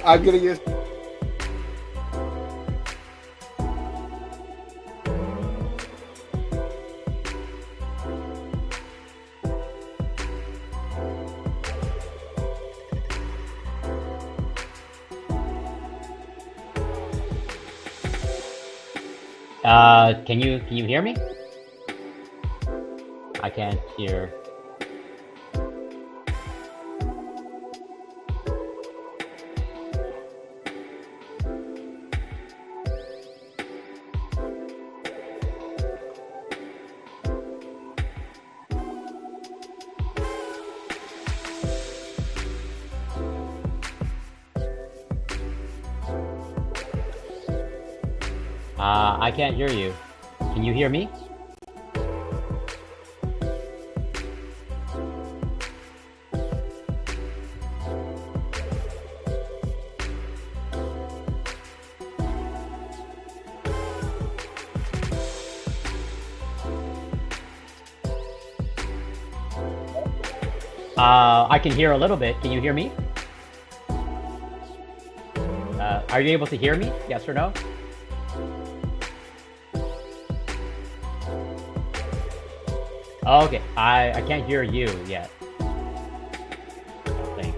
I'm gonna use. Can you hear me? I can't hear. I can't hear you. Can you hear me? I can hear a little bit. Can you hear me? Are you able to hear me? Yes or no? Oh, okay, I can't hear you yet. I think.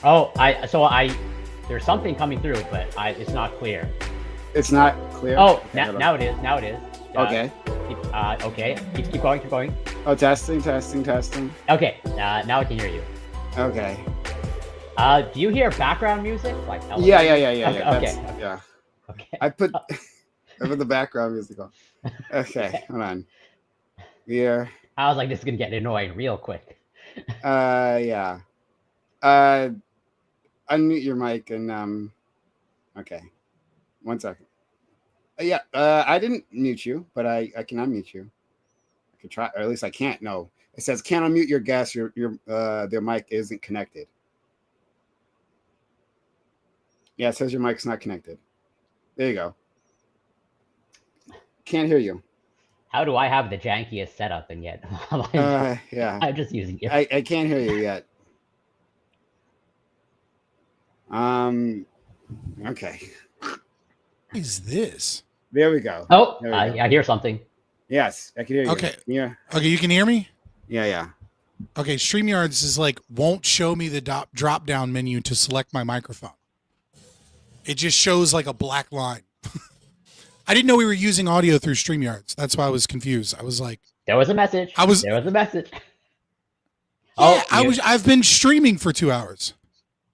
Oh, there's something coming through, but it's not clear. It's not clear. Oh, now it is. Now it is. Okay. Okay. Keep going. Keep going. Oh, testing. Okay. Now I can hear you. Okay. Do you hear background music like? Yeah. Okay. Yeah. Okay. I put the background music on. Okay, hold on. Here. I was like, this is gonna get annoying real quick. Yeah. Unmute your mic and okay. 1 second. Yeah. I didn't mute you, but I can unmute you. I can try, or at least I can't. No, it says can't unmute your guest. Their mic isn't connected. Yeah, it says your mic's not connected. There you go. Can't hear you. How do I have the jankiest setup and yet? Yeah. I'm just using it. I can't hear you yet. Okay. What is this? There we go. Oh, There we go. I hear something. Yes, I can hear you. Okay. Yeah. Okay, you can hear me? Yeah. Okay, StreamYards is like, won't show me the drop down menu to select my microphone. It just shows like a black line. I didn't know we were using audio through StreamYards. That's why I was confused. I was like, There was a message. There was a message. Yeah, I've been streaming for 2 hours.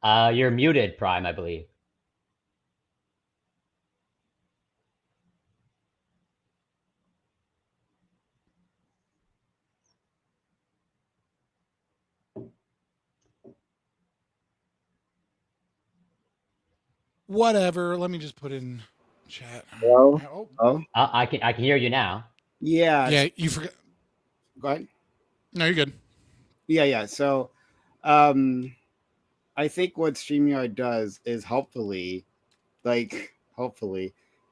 You're muted, Prime, I believe. Whatever. Let me just put in chat. Hello? Oh. I can hear you now. Yeah. Yeah, you forgot. Go ahead. No, you're good. Yeah. So, I think what StreamYard does is hopefully,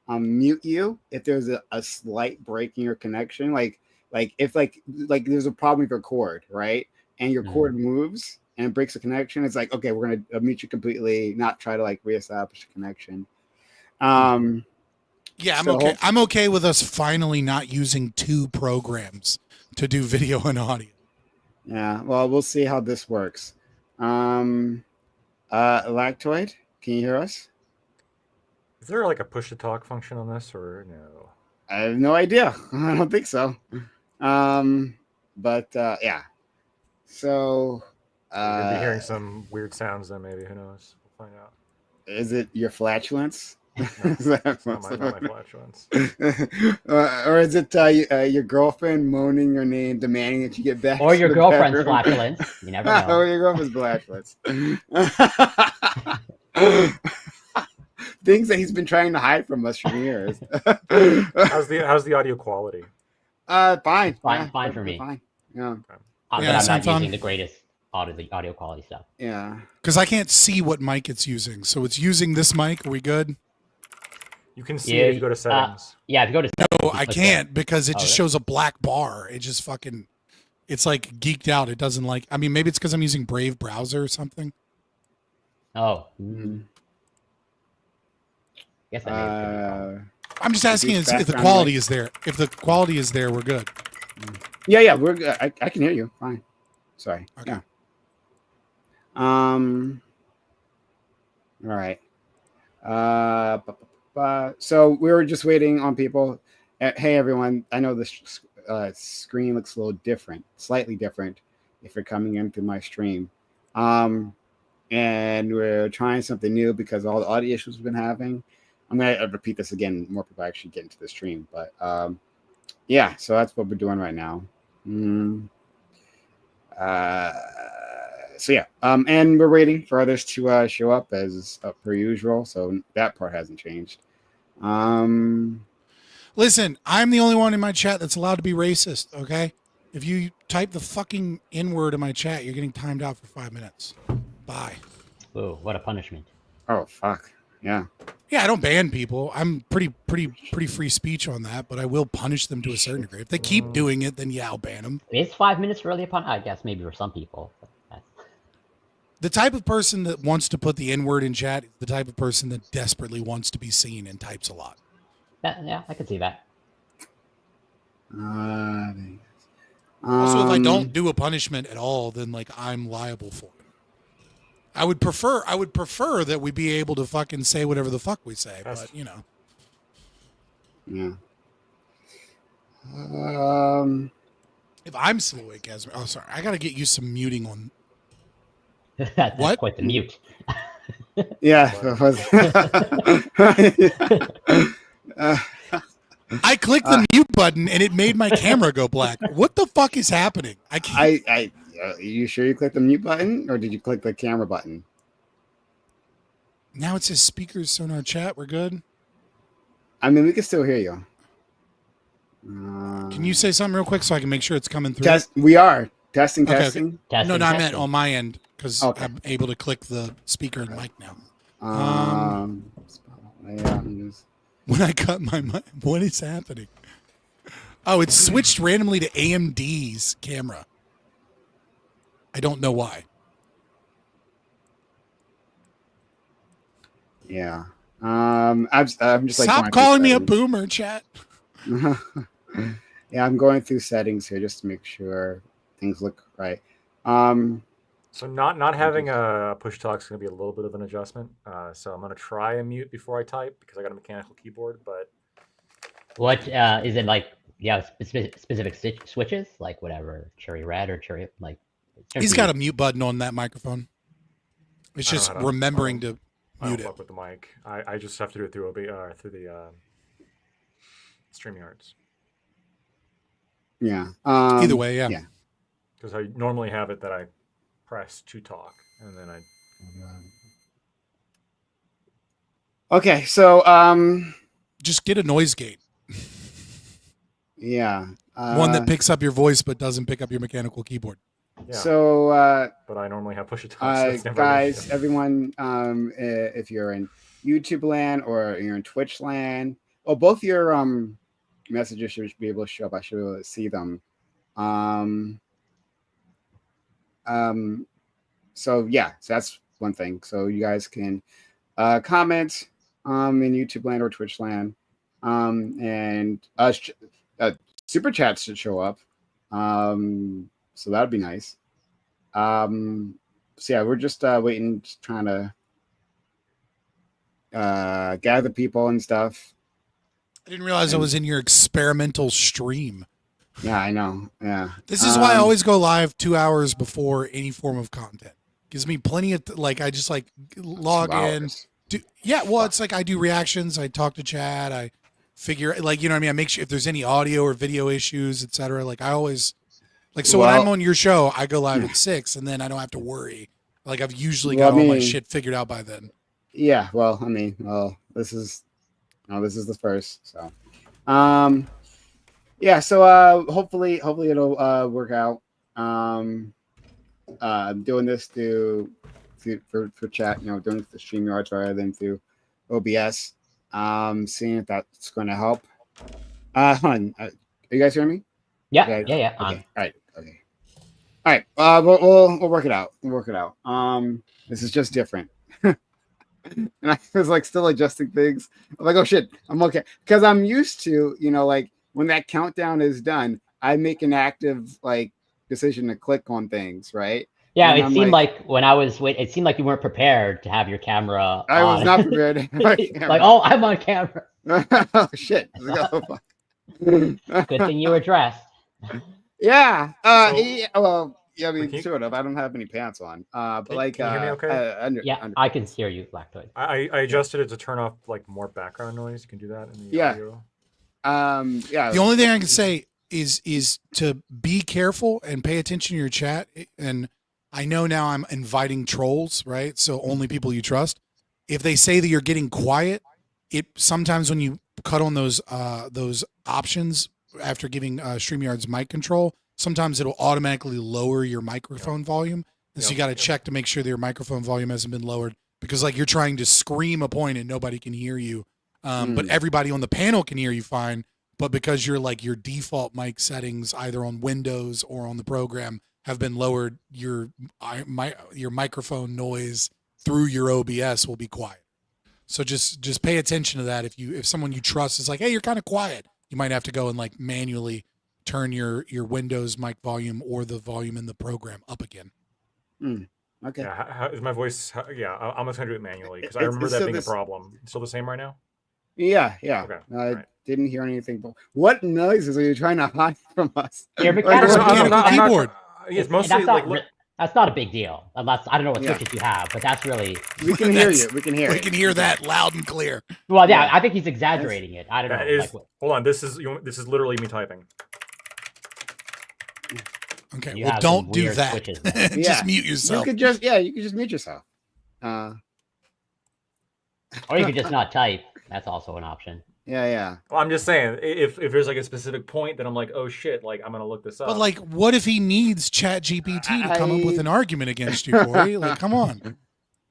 mute you if there's a slight break in your connection. Like if there's a problem with your cord, right? And your cord moves and it breaks the connection. It's like, okay, we're gonna mute you completely, not try to like reestablish the connection. Yeah, I'm okay. I'm okay with us finally not using 2 programs to do video and audio. Yeah, well, we'll see how this works. Lactoid, can you hear us? Is there like a push to talk function on this or no? I have no idea. I don't think so. But yeah. So you'll be hearing some weird sounds then maybe, who knows? We'll find out. Is it your flatulence? Not my flatulence. Or is it your girlfriend moaning your name, demanding that you get back? Or your girlfriend's bedroom? flatulence. You never know. Or your girlfriend's flatulence. Things that he's been trying to hide from us for years. How's the audio quality? Fine for me. Fine. Yeah. But I'm not using the greatest audio quality stuff. Yeah. Because I can't see what mic it's using. So it's using this mic. Are we good? You can see it if you go to settings. Yeah, if you go to settings. No, I can't because it just shows a black bar. It just fucking, It's like geeked out. It doesn't like. I mean, maybe it's because I'm using Brave browser or something. Oh. Mm. Guess that maybe could be a problem. I'm just asking if the background quality noise. is there. If the quality is there, we're good. Yeah, we're good. I can hear you. Fine. Sorry. Okay. Yeah. All right. So we were just waiting on people. Hey, everyone. I know this screen looks a little different, slightly different if you're coming in through my stream. And we're trying something new because of all the audio issues we've been having. I'm going to repeat this again. More people actually get into the stream. But yeah, so that's what we're doing right now. So yeah, and we're waiting for others to show up as per usual. So that part hasn't changed. Listen, I'm the only one in my chat that's allowed to be racist. Okay, if you type the fucking N-word in my chat, you're getting timed out for 5 minutes. Bye. Ooh, what a punishment. Oh fuck. Yeah. Yeah, I don't ban people. I'm pretty free speech on that, but I will punish them to a certain degree. If they keep doing it, then yeah, I'll ban them. Is 5 minutes really a pun? I guess maybe for some people. The type of person that wants to put the N-word in chat is the type of person that desperately wants to be seen and types a lot. Yeah, I could see that. Also, if I don't do a punishment at all, then like I'm liable for it. I would prefer that we be able to fucking say whatever the fuck we say, but you know. Yeah. If I'm still awake, as oh sorry, I gotta get you some muting on. That's What? quite the mute. Yeah. I clicked the mute button and it made my camera go black. What the fuck is happening? I can't. You sure you clicked the mute button or did you click the camera button? Now it says speakers sonar chat. We're good. I mean, we can still hear you. Can you say something real quick so I can make sure it's coming through? We are testing. Okay. Testing, No, I meant on my end because Okay. I'm able to click the speaker and mic now. When I cut my mic, what is happening? Oh, it's switched randomly to AMD's camera. I don't know why. Yeah. I'm just like stop calling me a boomer, chat. Yeah, I'm going through settings here just to make sure things look right. So not having a push talk is going to be a little bit of an adjustment. So I'm going to try and mute before I type because I got a mechanical keyboard. But what is it like? Yeah, specific switches, like whatever, cherry red or cherry like. He's got a mute button on that microphone. It's just remembering to mute it. Fuck with the mic. I just have to do it through through the StreamYards. Yeah. Either way, yeah. Because I normally have it that I press to talk, and then I. Okay, so just get a noise gate. Yeah. One that picks up your voice but doesn't pick up your mechanical keyboard. Yeah. So but I normally have push to talk. So guys, everyone, if you're in YouTube land or you're in Twitch land, both your messages should be able to show up. I should be able to see them. So yeah, so that's one thing. So you guys can comment in YouTube land or Twitch land, and super chats should show up. So that'd be nice. So yeah, we're just waiting, just trying to gather people and stuff. I didn't realize I was in your experimental stream. Yeah, I know. Yeah. This is why I always go live 2 hours before any form of content. Gives me plenty of I just like log in. It's like I do reactions. I talk to chat. I figure you know what I mean. I make sure if there's any audio or video issues, etc. Like I always when I'm on your show, I go live at 6, and then I don't have to worry. Like I've usually got all my shit figured out by then. Yeah. Well, this is the first. So, yeah. So hopefully it'll work out. Doing this for chat, doing this to StreamYards rather than through OBS. Seeing if that's going to help. Hold on. Are you guys hearing me? Yeah. Okay. Yeah. Okay. All right. Okay. All right. We'll work it out. We'll work it out. This is just different. And I was like still adjusting things. I'm like, oh shit, I'm okay. Because I'm used to, like when that countdown is done, I make an active like decision to click on things, right? Yeah, And it I'm seemed like when I was it seemed like you weren't prepared to have your camera I was on. not prepared to have my camera. Like, oh, I'm on camera. Oh shit. I was like, oh, fuck. Good thing you were dressed. Yeah. So- Yeah. Well, yeah, I mean, Can you- sort of. I don't have any pants on. But Can- like, can you hear me okay? Yeah, I can hear you, Lactoid. I adjusted it to turn off like more background noise. You can do that in the Yeah. audio. Yeah. The only thing I can say is to be careful and pay attention to your chat. And I know now I'm inviting trolls, right? So only people you trust. If they say that you're getting quiet, it sometimes when you cut on those options after giving StreamYard's mic control, sometimes it'll automatically lower your microphone volume. And so you got to check to make sure that your microphone volume hasn't been lowered, because like you're trying to scream a point and nobody can hear you. But everybody on the panel can hear you fine. But because you're like your default mic settings, either on Windows or on the program, have been lowered, your microphone noise through your OBS will be quiet. So just pay attention to that. If someone you trust is like, hey, you're kind of quiet, you might have to go and like manually turn your Windows mic volume or the volume in the program up again. Okay. Yeah, how, is my voice? Yeah, I'm just gonna do it manually because I It's- remember it's that still being a this- problem. It's still the same right now? Yeah. Okay, I alright. didn't hear anything. But what noises are you trying to hide from us? Your Like, mechanical what- mechanical keyboard. Yeah, it's And mostly like that's not a big deal. Unless I don't know what Yeah. switches you have, but that's really we can hear That's- you. We can hear. We it. can hear that loud and clear. well. Yeah, Yeah. I think he's exaggerating it. I don't know. that is. Like, what- Hold on, this is literally me typing. Okay, You well, have some don't do weird that. switches there. Yeah. Just mute You yourself. could just mute yourself. Or you could just not type. That's also an option. Yeah. Well, I'm just saying, if there's like a specific point that I'm like, oh shit, like I'm gonna look this up. But like, what if he needs ChatGPT to come up with an argument against you, Corey? Like, come on. or if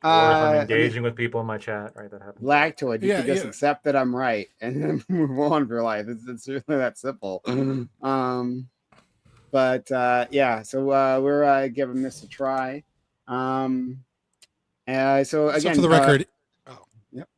I'm I engaging with people in my chat, right? That happens. Lactoid, you Yeah, can just yeah. accept that I'm right and then move on for life. It's really that simple. But so we're giving this a try. So again, So for the record, yep.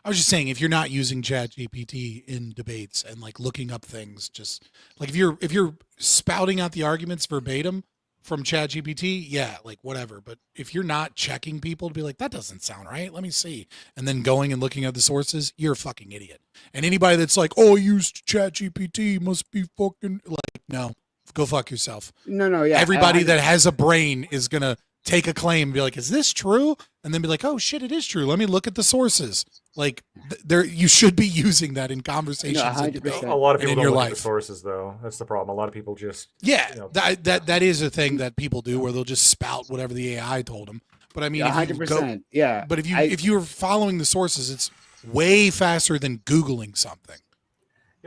I was just saying, if you're not using ChatGPT in debates and like looking up things, just like if you're spouting out the arguments verbatim from ChatGPT, yeah, like whatever. But if you're not checking people to be like, that doesn't sound right, let me see, and then going and looking at the sources, you're a fucking idiot. And anybody that's like, oh, I used ChatGPT, must be fucking like, no, go fuck yourself. No, yeah. Everybody that has a brain is gonna take a claim and be like, is this true? And then be like, oh shit, it is true. Let me look at the sources. Like there, you should be using that in conversations. and 100%. debate. A lot of And people in don't your look at the life. sources, though. That's the problem. A lot of people just Yeah, you know. that is a thing that people do where they'll just spout whatever the AI told them. But I mean, if you go, 100%. Yeah. but if you're following the sources, it's way faster than Googling something.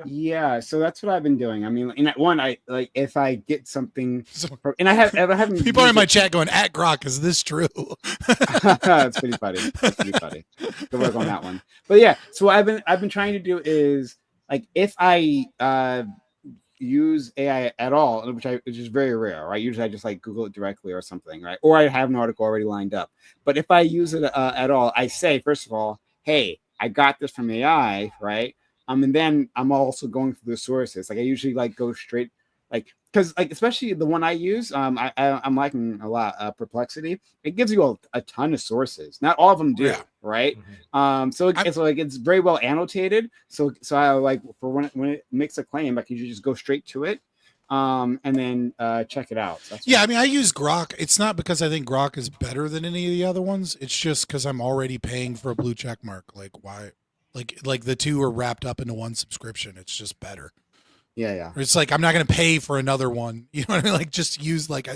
Yeah, so that's what I've been doing. I mean, I like if I get something, So- and I haven't. People are in used my it- chat going, at Grok, is this true? That's pretty funny. That's pretty funny. Good work on that one. But yeah, so what I've been trying to do is like if I use AI at all, which is very rare, right? Usually I just like Google it directly or something, right? Or I have an article already lined up. But if I use it at all, I say first of all, hey, I got this from AI, right? And then I'm also going through the sources. Like I usually like go straight, like because like especially the one I use, I'm liking a lot. Perplexity. It gives you a ton of sources. Not all of them do, Yeah. right? Mhm. So it's very well annotated. So I like for when it makes a claim, I can just go straight to it, and then check it out. So that's Yeah, what- I mean, I use Grok. It's not because I think Grok is better than any of the other ones. It's just because I'm already paying for a blue check mark. Like why? Like the two are wrapped up into one subscription. It's just better. yeah. Or it's like I'm not going to pay for another one. You know what I mean? Like just use like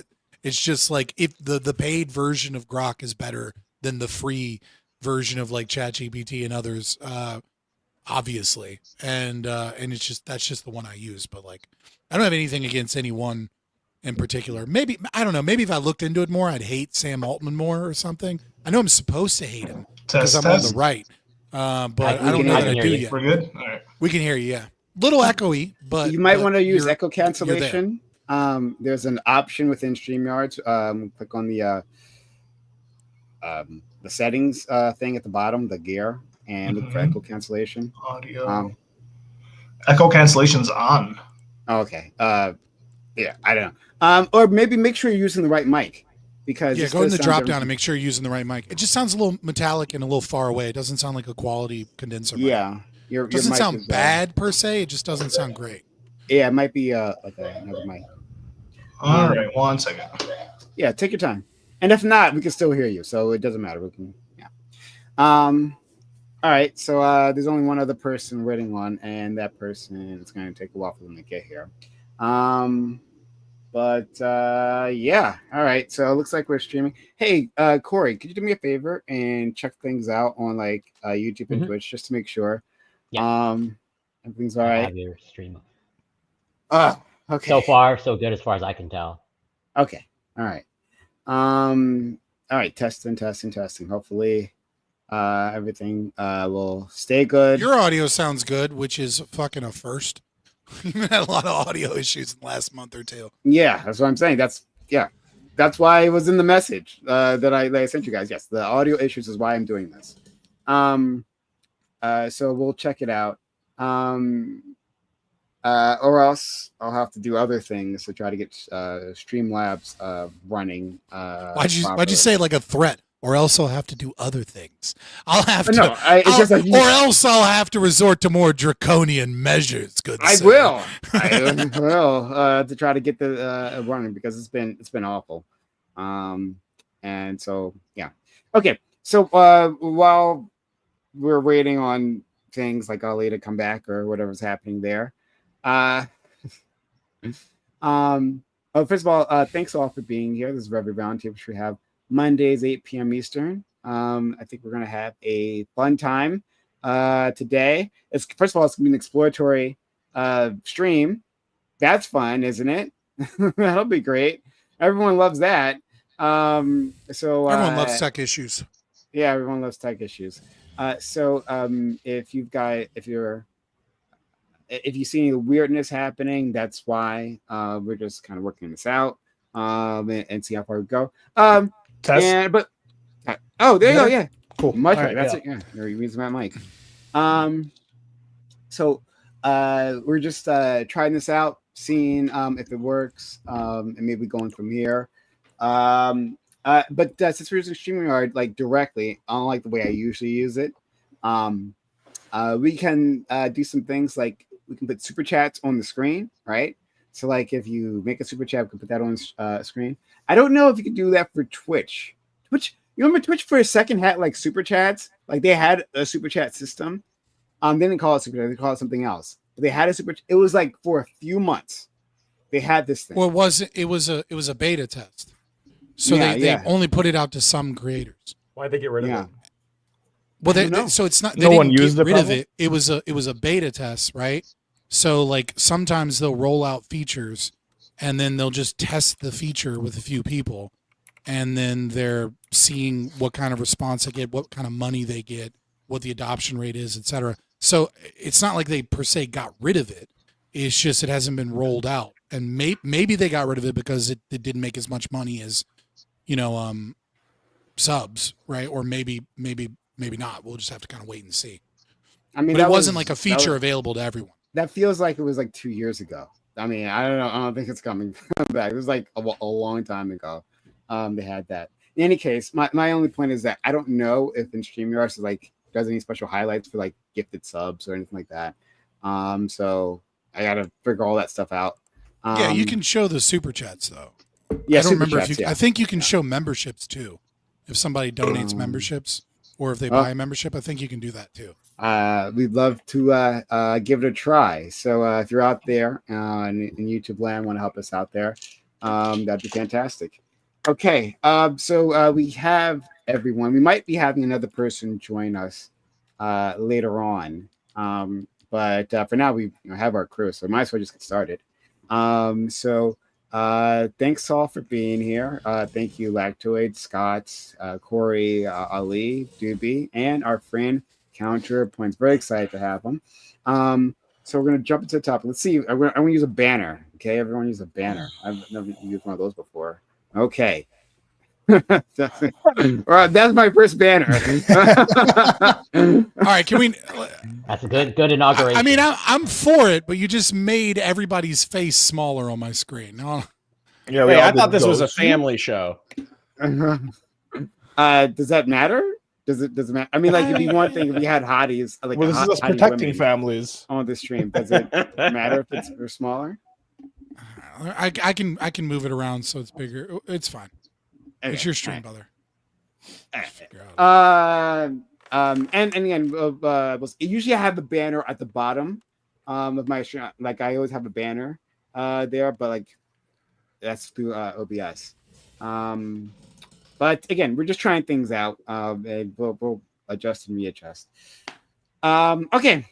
it's just like if the paid version of Grok is better than the free version of like ChatGPT and others, obviously. And it's just that's just the one I use. But like I don't have anything against any one in particular. Maybe I don't know. Maybe if I looked into it more, I'd hate Sam Altman more or something. I know I'm supposed to hate him because I'm on the right. But I don't know that I do yet. We're good. All right. We can hear you. Yeah, little echoey, but You might but want to use you're- echo you're there. cancellation. there's an option within StreamYard. Click on the settings thing at the bottom, the gear, and look for echo cancellation. Audio. Echo cancellation's on. Okay. Yeah, I don't know. Or maybe make sure you're using the right mic, because go in the drop down and make sure you're using the right mic. It just sounds a little metallic and a little far away. It doesn't sound like a quality condenser mic. Yeah, it doesn't sound bad per se. It just doesn't sound great. Yeah, it might be like another mic. All right, 1 second. Yeah, take your time. And if not, we can still hear you, so it doesn't matter. We can, yeah. All right, so there's only one other person waiting on, and that person, it's going to take a while for them to get here. But yeah, all right. So it looks like we're streaming. Hey, Corey, could you do me a favor and check things out on like YouTube and Twitch just to make sure? Yeah. Everything's all right. Have your stream. Okay. So far, so good as far as I can tell. Okay. All right. All right. Testing. Hopefully, everything will stay good. Your audio sounds good, which is fucking a first. You've had a lot of audio issues in the last month or two. Yeah, that's what I'm saying. That's why it was in the message that I sent you guys. Yes, the audio issues is why I'm doing this. So we'll check it out. Or else I'll have to do other things to try to get Streamlabs running. Why'd you say it like a threat? Or else I'll have to do other things. I'll have to. No, it's just like or else I'll have to resort to more draconian measures. Good. I will to try to get the running, because it's been awful. And so yeah. Okay. So while we're waiting on things like Ali to come back or whatever's happening there, first of all, thanks all for being here. This is Reverie Roundtable, which we have Mondays, 8 p.m. Eastern. I think we're going to have a fun time today. First of all, it's going to be an exploratory stream. That's fun, isn't it? That'll be great. Everyone loves that. So everyone loves tech issues. Yeah, everyone loves tech issues. So if you see any weirdness happening, that's why. We're just kind of working this out and see how far we go. Test. There you go. Yeah, cool. Much right, that's it. Yeah, you're using my mic. So we're just trying this out, seeing if it works, and maybe going from here. But since we're using StreamYard like directly, unlike the way I usually use it, we can do some things like we can put super chats on the screen, right? So like if you make a super chat, we can put that on screen. I don't know if you can do that for Twitch. You remember Twitch for a second had like super chats? Like they had a super chat system. They didn't call it super chat, they called it something else. But they had a super. It was like for a few months, they had this thing. Well, it was a beta test. So they only put it out to some creators. Why'd they get rid of it? Well, so it's not. They No didn't one used get it, rid of probably? it. It was a beta test, right? So like sometimes they'll roll out features, and then they'll just test the feature with a few people, and then they're seeing what kind of response they get, what kind of money they get, what the adoption rate is, etc. So it's not like they per se got rid of it. It's just it hasn't been rolled out, and maybe they got rid of it because it didn't make as much money as, subs, right? Or maybe not. We'll just have to kind of wait and see. I mean, but it wasn't like a feature available to everyone. That feels like it was like 2 years ago. I mean, I don't know. I don't think it's coming back. It was like a long time ago. They had that. In any case, my only point is that I don't know if in StreamYard like does any special highlights for like gifted subs or anything like that. So I gotta figure all that stuff out. Yeah, you can show the super chats though. Yeah, I don't remember chats, I think you can show memberships too. If somebody donates memberships or if they buy a membership, I think you can do that too. We'd love to give it a try. So if you're out there in YouTube land, want to help us out there, that'd be fantastic. Okay, so we have everyone. We might be having another person join us later on, but for now we have our crew, so might as well just get started. Thanks all for being here. Thank you, Lactoid, Scott, Corey, Ali, Doobie, and our friend Counterpoints. Very excited to have them. So we're gonna jump into the topic. Let's see. I'm gonna use a banner. Okay, everyone use a banner. I've never used one of those before. Okay. that's my first banner. All right, can we? That's a good inauguration. I mean, I'm for it, but you just made everybody's face smaller on my screen. No. Yeah, Hey, I did thought this was a ghost. family show. Does that matter? Does it matter? I mean, like, it'd be one thing if we had hotties, like Well, this is us hottie protecting women families. on the stream. Does it matter if it's smaller? I can move it around so it's bigger. It's fine. Okay, It's your stream, right. brother. And again, usually I have the banner at the bottom of my stream. Like, I always have a banner there, but like that's through OBS. But again, we're just trying things out, and we'll adjust and readjust. Okay.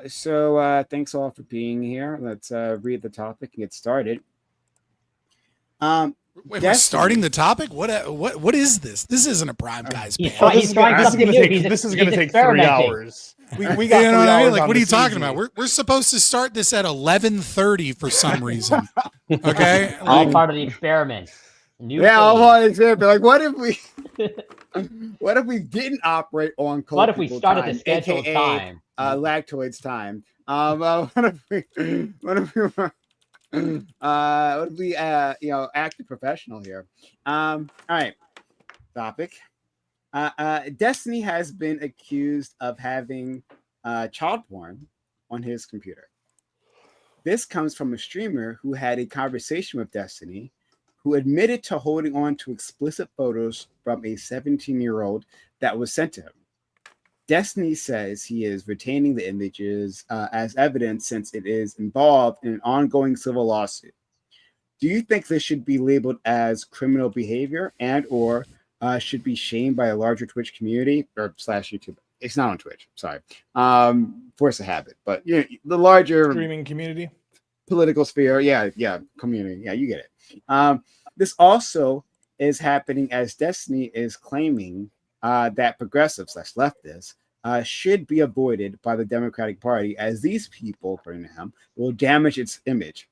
So thanks all for being here. Let's read the topic and get started. Wait, we're starting the topic? What is this? This isn't a Prime Guys He's panel. trying something new. This is going to take 3 experimenting. hours. We got 3 You know what I mean? hours Like, on what are you this talking easy. about? We're supposed to start this at 11:30 for some reason. Okay, All part of the experiment. New Yeah, I phase. want to example. Like, what if we didn't operate on cold What if we people started time, the scheduled aka, time? Lactoids time? What if we act a professional here? All right. Topic. Destiny has been accused of having child porn on his computer. This comes from a streamer who had a conversation with Destiny, who admitted to holding on to explicit photos from a 17-year-old that was sent to him. Destiny says he is retaining the images as evidence since it is involved in an ongoing civil lawsuit. Do you think this should be labeled as criminal behavior and or should be shamed by a larger Twitch community or / YouTube? It's not on Twitch. Sorry. Force of habit, but you know, the larger Streaming community. political sphere. Yeah. Community. Yeah, you get it. This also is happening as Destiny is claiming that progressives / leftists should be avoided by the Democratic Party, as these people, according to him, will damage its image.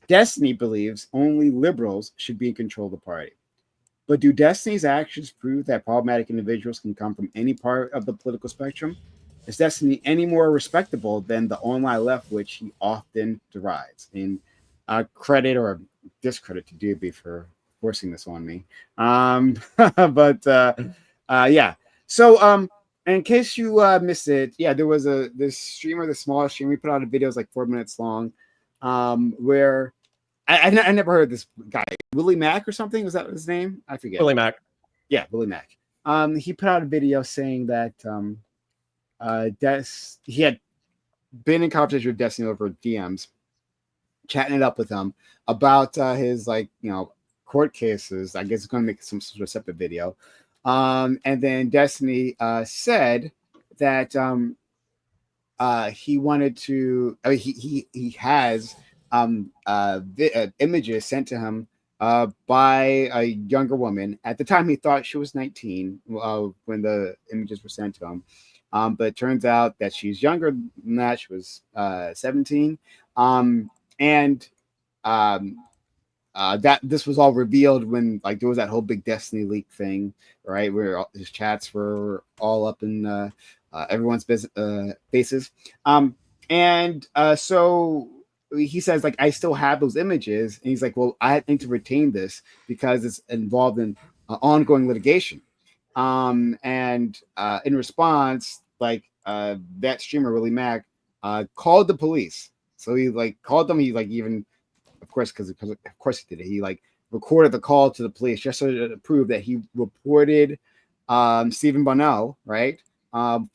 Destiny believes only liberals should be in control of the party. But do Destiny's actions prove that problematic individuals can come from any part of the political spectrum? Is Destiny any more respectable than the online left, which he often derides? And credit or discredit to Doobie for forcing this on me. Yeah. So in case you missed it, yeah, there was this streamer, the small streamer, we put out a video, it was like 4 minutes long, where I never heard of this guy, Willie Mack or something. Was that his name? I forget. Billy Mack. Yeah, Willie Mack. He put out a video saying that he had been in conversation with Destiny over DMs, chatting it up with him about his court cases. I guess it's going to make some sort of separate video. And then Destiny said that he wanted to. I mean, he has images sent to him by a younger woman. At the time, he thought she was 19 when the images were sent to him. But it turns out that she's younger than that. She was 17. That this was all revealed when there was that whole big Destiny leak thing, right? Where his chats were all up in everyone's faces. So he says, I still have those images. And he's like, well, I need to retain this because it's involved in ongoing litigation. In response, that streamer, Willie Mack, called the police. So he called them. He even, of course he did it. He recorded the call to the police just so to prove that he reported Stephen Bonnell, right,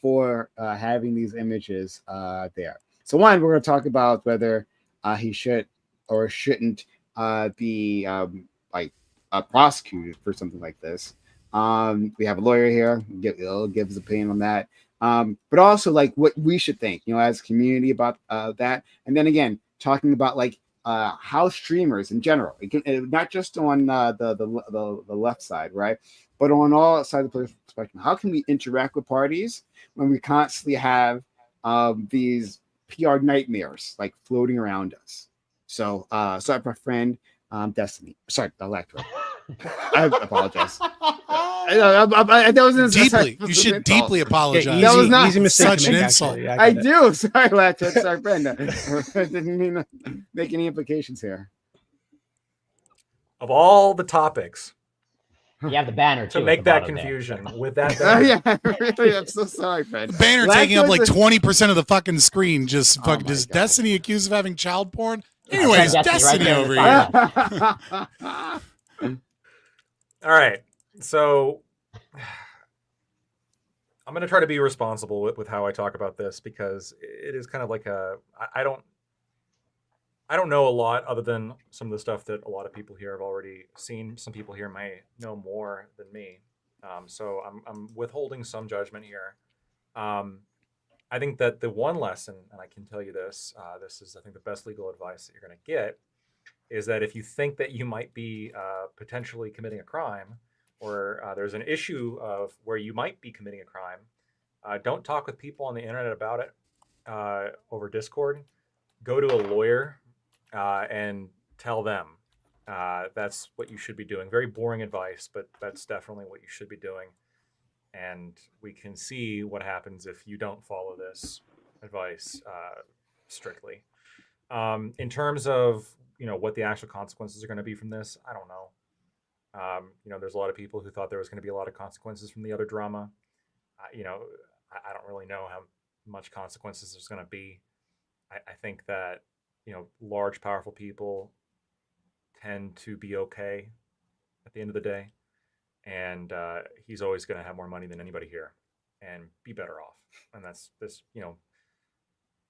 for having these images there. So one, we're going to talk about whether he should or shouldn't be prosecuted for something like this. We have a lawyer here. He'll give his opinion on that. But also what we should think, as a community about that. And then again, talking about how streamers in general, not just on the left side, right, but on all sides of the political spectrum, how can we interact with parties when we constantly have these PR nightmares like floating around us. So I have my friend Destiny. Sorry, Electro. I apologize. That was Deeply, you should deeply apologize. that was not easy mistake such to an make, insult. actually. I get it. do. Sorry, Electro. Sorry, Brenda. I didn't mean to make any implications here. Of all the topics You have the banner too. to at make the that bottom there. confusion with that Oh banner, yeah, really. I'm so sorry, friend. The banner taking up like Lactose is- 20% of the fucking screen. Just Oh fucking. my Is God. Destiny accused of having child porn? Friend Anyways, Destiny Destiny right over there in here. the all right. So I'm going to try to be responsible with how I talk about this, because it is kind of like I don't know a lot other than some of the stuff that a lot of people here have already seen. Some people here may know more than me. So I'm withholding some judgment here. I think that the one lesson, and I can tell you this, this is, I think, the best legal advice that you're going to get, is that if you think that you might be potentially committing a crime, or there's an issue of where you might be committing a crime, don't talk with people on the internet about it over Discord. Go to a lawyer and tell them. That's what you should be doing. Very boring advice, but that's definitely what you should be doing. And we can see what happens if you don't follow this advice strictly. In terms of what the actual consequences are going to be from this, I don't know. There's a lot of people who thought there was going to be a lot of consequences from the other drama. I don't really know how much consequences there's going to be. I think that large, powerful people tend to be okay at the end of the day. And he's always going to have more money than anybody here and be better off. And that's this, I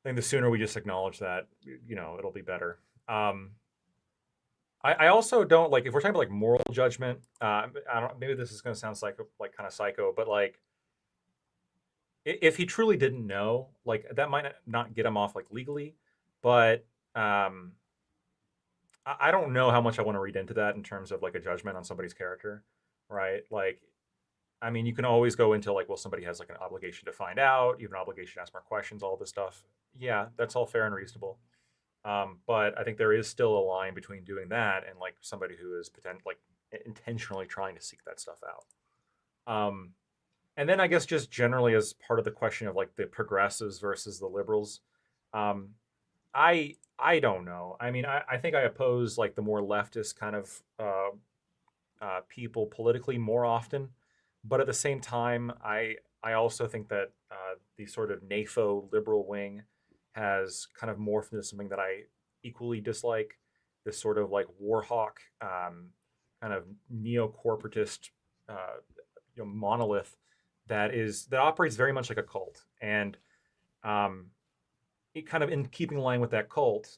think the sooner we just acknowledge that, it'll be better. I also don't if we're talking about moral judgment, I don't, maybe this is going to sound kind of psycho, but if he truly didn't know, that might not get him off legally, but I don't know how much I want to read into that in terms of a judgment on somebody's character. Right? You can always go into well, somebody has an obligation to find out, you have an obligation to ask more questions, all this stuff. Yeah, that's all fair and reasonable. But I think there is still a line between doing that and somebody who is intentionally trying to seek that stuff out. And then I guess just generally as part of the question of the progressives versus the liberals, I don't know. I think I oppose the more leftist kind of people politically more often, but at the same time, I also think that the sort of NAFO liberal wing has kind of morphed into something that I equally dislike. This sort of war hawk, kind of neo-corporatist, monolith that operates very much like a cult, and it kind of in keeping line with that cult.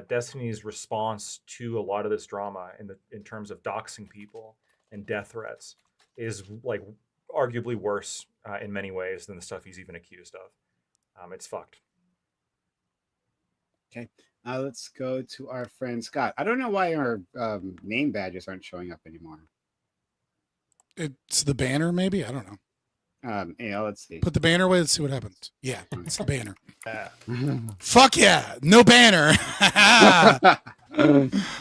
Destiny's response to a lot of this drama in terms of doxing people and death threats is arguably worse in many ways than the stuff he's even accused of. It's fucked. Okay, let's go to our friend Scott. I don't know why our name badges aren't showing up anymore. It's the banner, maybe? I don't know. Let's see. Put the banner away. Let's see what happens. Yeah, it's the banner. Fuck yeah, no banner.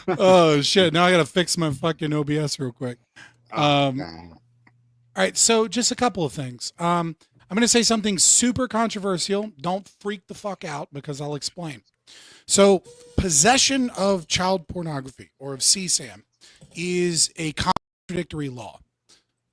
Oh shit! Now I gotta fix my fucking OBS real quick. All right, so just a couple of things. I'm gonna say something super controversial. Don't freak the fuck out because I'll explain. So, possession of child pornography or of CSAM is a contradictory law.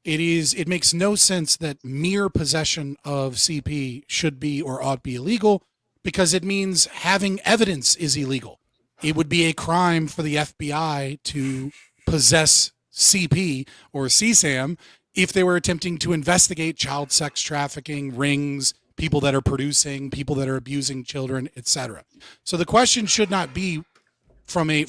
It makes no sense that mere possession of CP should be or ought be illegal, because it means having evidence is illegal. It would be a crime for the FBI to possess CP or CSAM if they were attempting to investigate child sex trafficking, rings, people that are producing, people that are abusing children, etc. So the question should not be from a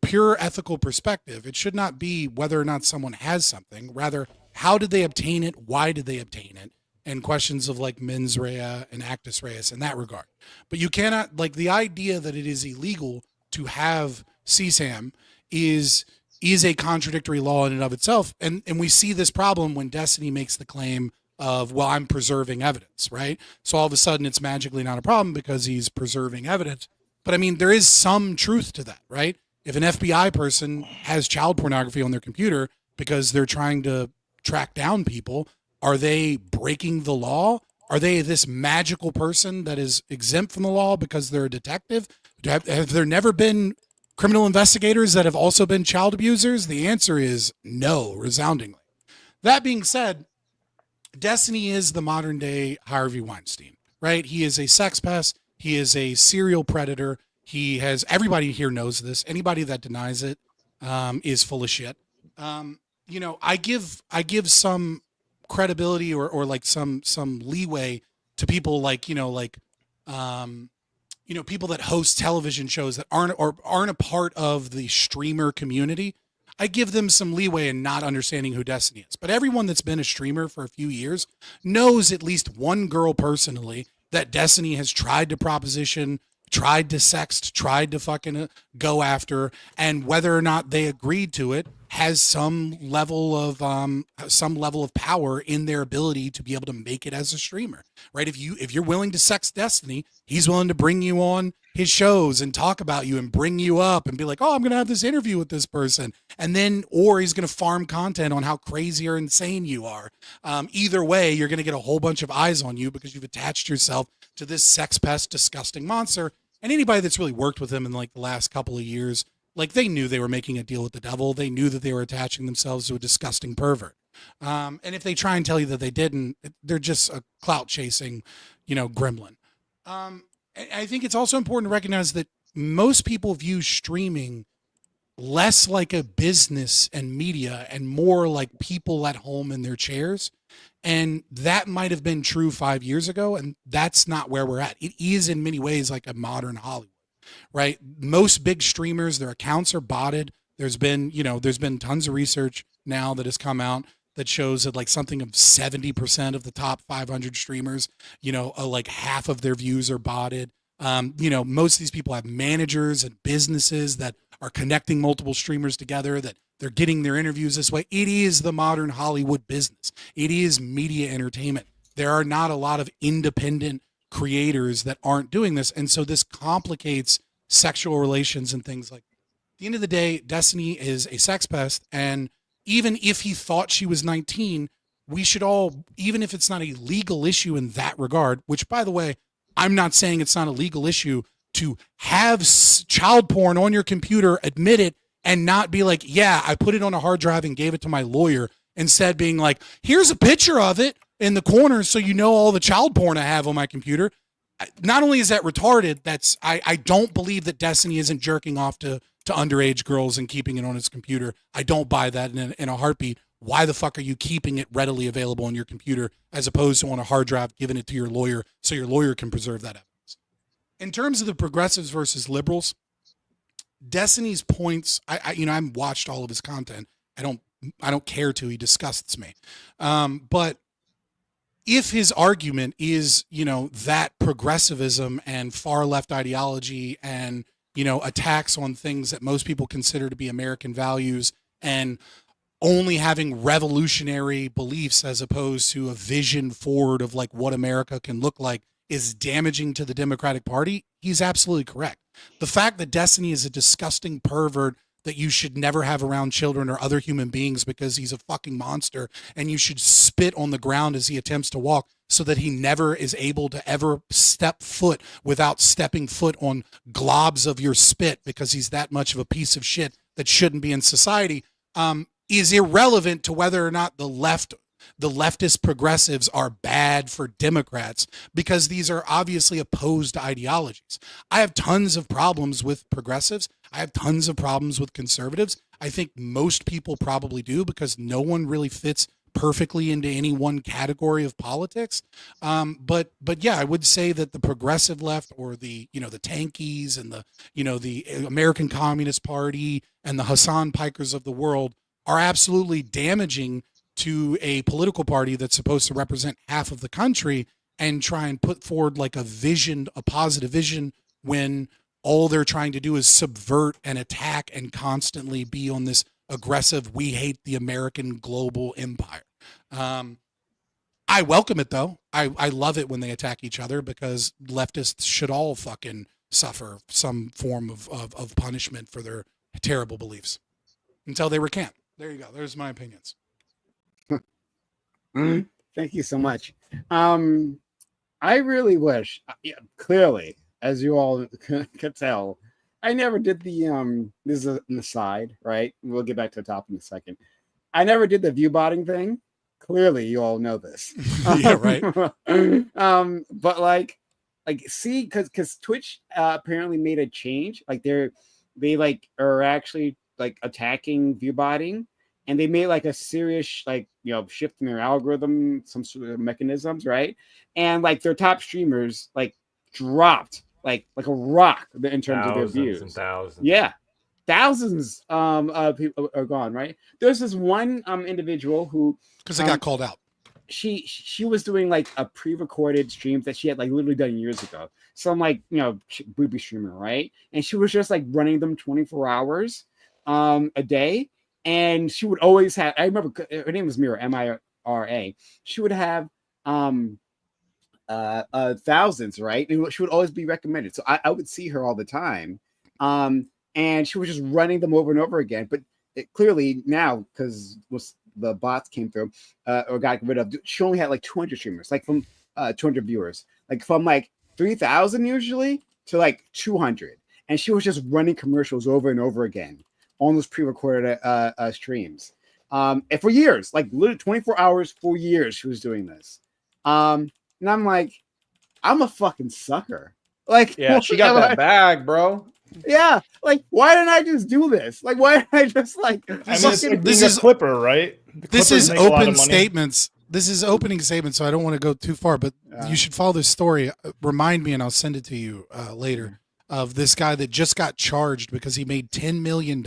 pure ethical perspective. It should not be whether or not someone has something. Rather, how did they obtain it? Why did they obtain it? And questions of mens rea and actus reus in that regard. But you cannot, the idea that it is illegal to have CSAM is a contradictory law in and of itself. And we see this problem when Destiny makes the claim of, well, I'm preserving evidence, right? So all of a sudden it's magically not a problem because he's preserving evidence. But I mean, there is some truth to that, right? If an FBI person has child pornography on their computer because they're trying to track down people, are they breaking the law? Are they this magical person that is exempt from the law because they're a detective? Have there never been criminal investigators that have also been child abusers? The answer is no, resoundingly. That being said, Destiny is the modern day Harvey Weinstein, right? He is a sex pest. He is a serial predator. He has, everybody here knows this. Anybody that denies it is full of shit. You know, I give some credibility or like some leeway to people like, people that host television shows that aren't a part of the streamer community. I give them some leeway in not understanding who Destiny is. But everyone that's been a streamer for a few years knows at least one girl personally that Destiny has tried to proposition, tried to sext, tried to fucking go after, and whether or not they agreed to it has some level of power in their ability to be able to make it as a streamer, right? If you're willing to sex Destiny, he's willing to bring you on his shows and talk about you and bring you up and be like, oh, I'm going to have this interview with this person. And then, or he's going to farm content on how crazy or insane you are. Either way, you're going to get a whole bunch of eyes on you because you've attached yourself to this sex pest, disgusting monster. And anybody that's really worked with him in like the last couple of years, like they knew they were making a deal with the devil. They knew that they were attaching themselves to a disgusting pervert. And if they try and tell you that they didn't, they're just a clout chasing, gremlin. I think it's also important to recognize that most people view streaming less like a business and media and more like people at home in their chairs. And that might have been true 5 years ago. And that's not where we're at. It is in many ways like a modern Hollywood, right? Most big streamers, their accounts are botted. There's been tons of research now that has come out that shows that like something of 70% of the top 500 streamers, like half of their views are botted. Most of these people have managers and businesses that are connecting multiple streamers together, that they're getting their interviews this way. It is the modern Hollywood business. It is media entertainment. There are not a lot of independent creators that aren't doing this. And so this complicates sexual relations and things like that. At the end of the day, Destiny is a sex pest. And even if he thought she was 19, we should all, even if it's not a legal issue in that regard, which by the way, I'm not saying it's not a legal issue to have child porn on your computer, admit it, and not be like, yeah, I put it on a hard drive and gave it to my lawyer, instead being like, here's a picture of it in the corner so you know all the child porn I have on my computer. Not only is that retarded, I don't believe that Destiny isn't jerking off to underage girls and keeping it on his computer. I don't buy that in a heartbeat. Why the fuck are you keeping it readily available on your computer as opposed to on a hard drive, giving it to your lawyer so your lawyer can preserve that evidence? In terms of the progressives versus liberals, Destiny's points, I've watched all of his content. I don't care to. He disgusts me. But if his argument is, that progressivism and far left ideology and, attacks on things that most people consider to be American values and only having revolutionary beliefs as opposed to a vision forward of like what America can look like is damaging to the Democratic Party, he's absolutely correct. The fact that Destiny is a disgusting pervert that you should never have around children or other human beings because he's a fucking monster and you should spit on the ground as he attempts to walk so that he never is able to ever step foot without stepping foot on globs of your spit because he's that much of a piece of shit that shouldn't be in society, is irrelevant to whether or not the leftist progressives are bad for Democrats, because these are obviously opposed ideologies. I have tons of problems with progressives. I have tons of problems with conservatives. I think most people probably do because no one really fits perfectly into any one category of politics. But yeah, I would say that the progressive left or the tankies and the American Communist Party and the Hassan Pikers of the world are absolutely damaging to a political party that's supposed to represent half of the country and try and put forward like a positive vision when all they're trying to do is subvert and attack and constantly be on this aggressive, we hate the American global empire. I welcome it though. I love it when they attack each other because leftists should all fucking suffer some form of punishment for their terrible beliefs until they recant. There you go. There's my opinions. Thank you so much. I really wish, clearly, as you all could tell, I never did the this is an aside, right? We'll get back to the top in a second. I never did the view botting thing. Clearly, you all know this. Yeah, right. But like see, because Twitch apparently made a change. Like they like are actually like attacking view botting, and they made like a serious like shift in their algorithm, some sort of mechanisms, right? And like their top streamers like dropped like a rock in terms of their views. And thousands. Yeah, thousands people are gone, right? There's this one individual who because they got called out. She was doing like a pre-recorded streams that she had like literally done years ago. Some like booby streamer, right? And she was just like running them 24 hours a day. And she would always have, I remember her name was Mira, M-I-R-A. She would have thousands, right? And she would always be recommended. So I would see her all the time. And she was just running them over and over again. But it clearly now, because the bots came through or got rid of, she only had like 200 streamers, like from 200 viewers, like from like 3,000 usually to like 200. And she was just running commercials over and over again on those pre-recorded streams. And for years, like literally 24 hours for years, she was doing this. And I'm like, I'm a fucking sucker. Like, Yeah, she got that bag, bro. Yeah, like why didn't I just do this? Like why didn't I just like? I mean, this is Clipper, right? This is open statements. This is opening statements, so I don't want to go too far, but you should follow this story. Remind me, and I'll send it to you later. Of this guy that just got charged because he made $10 million,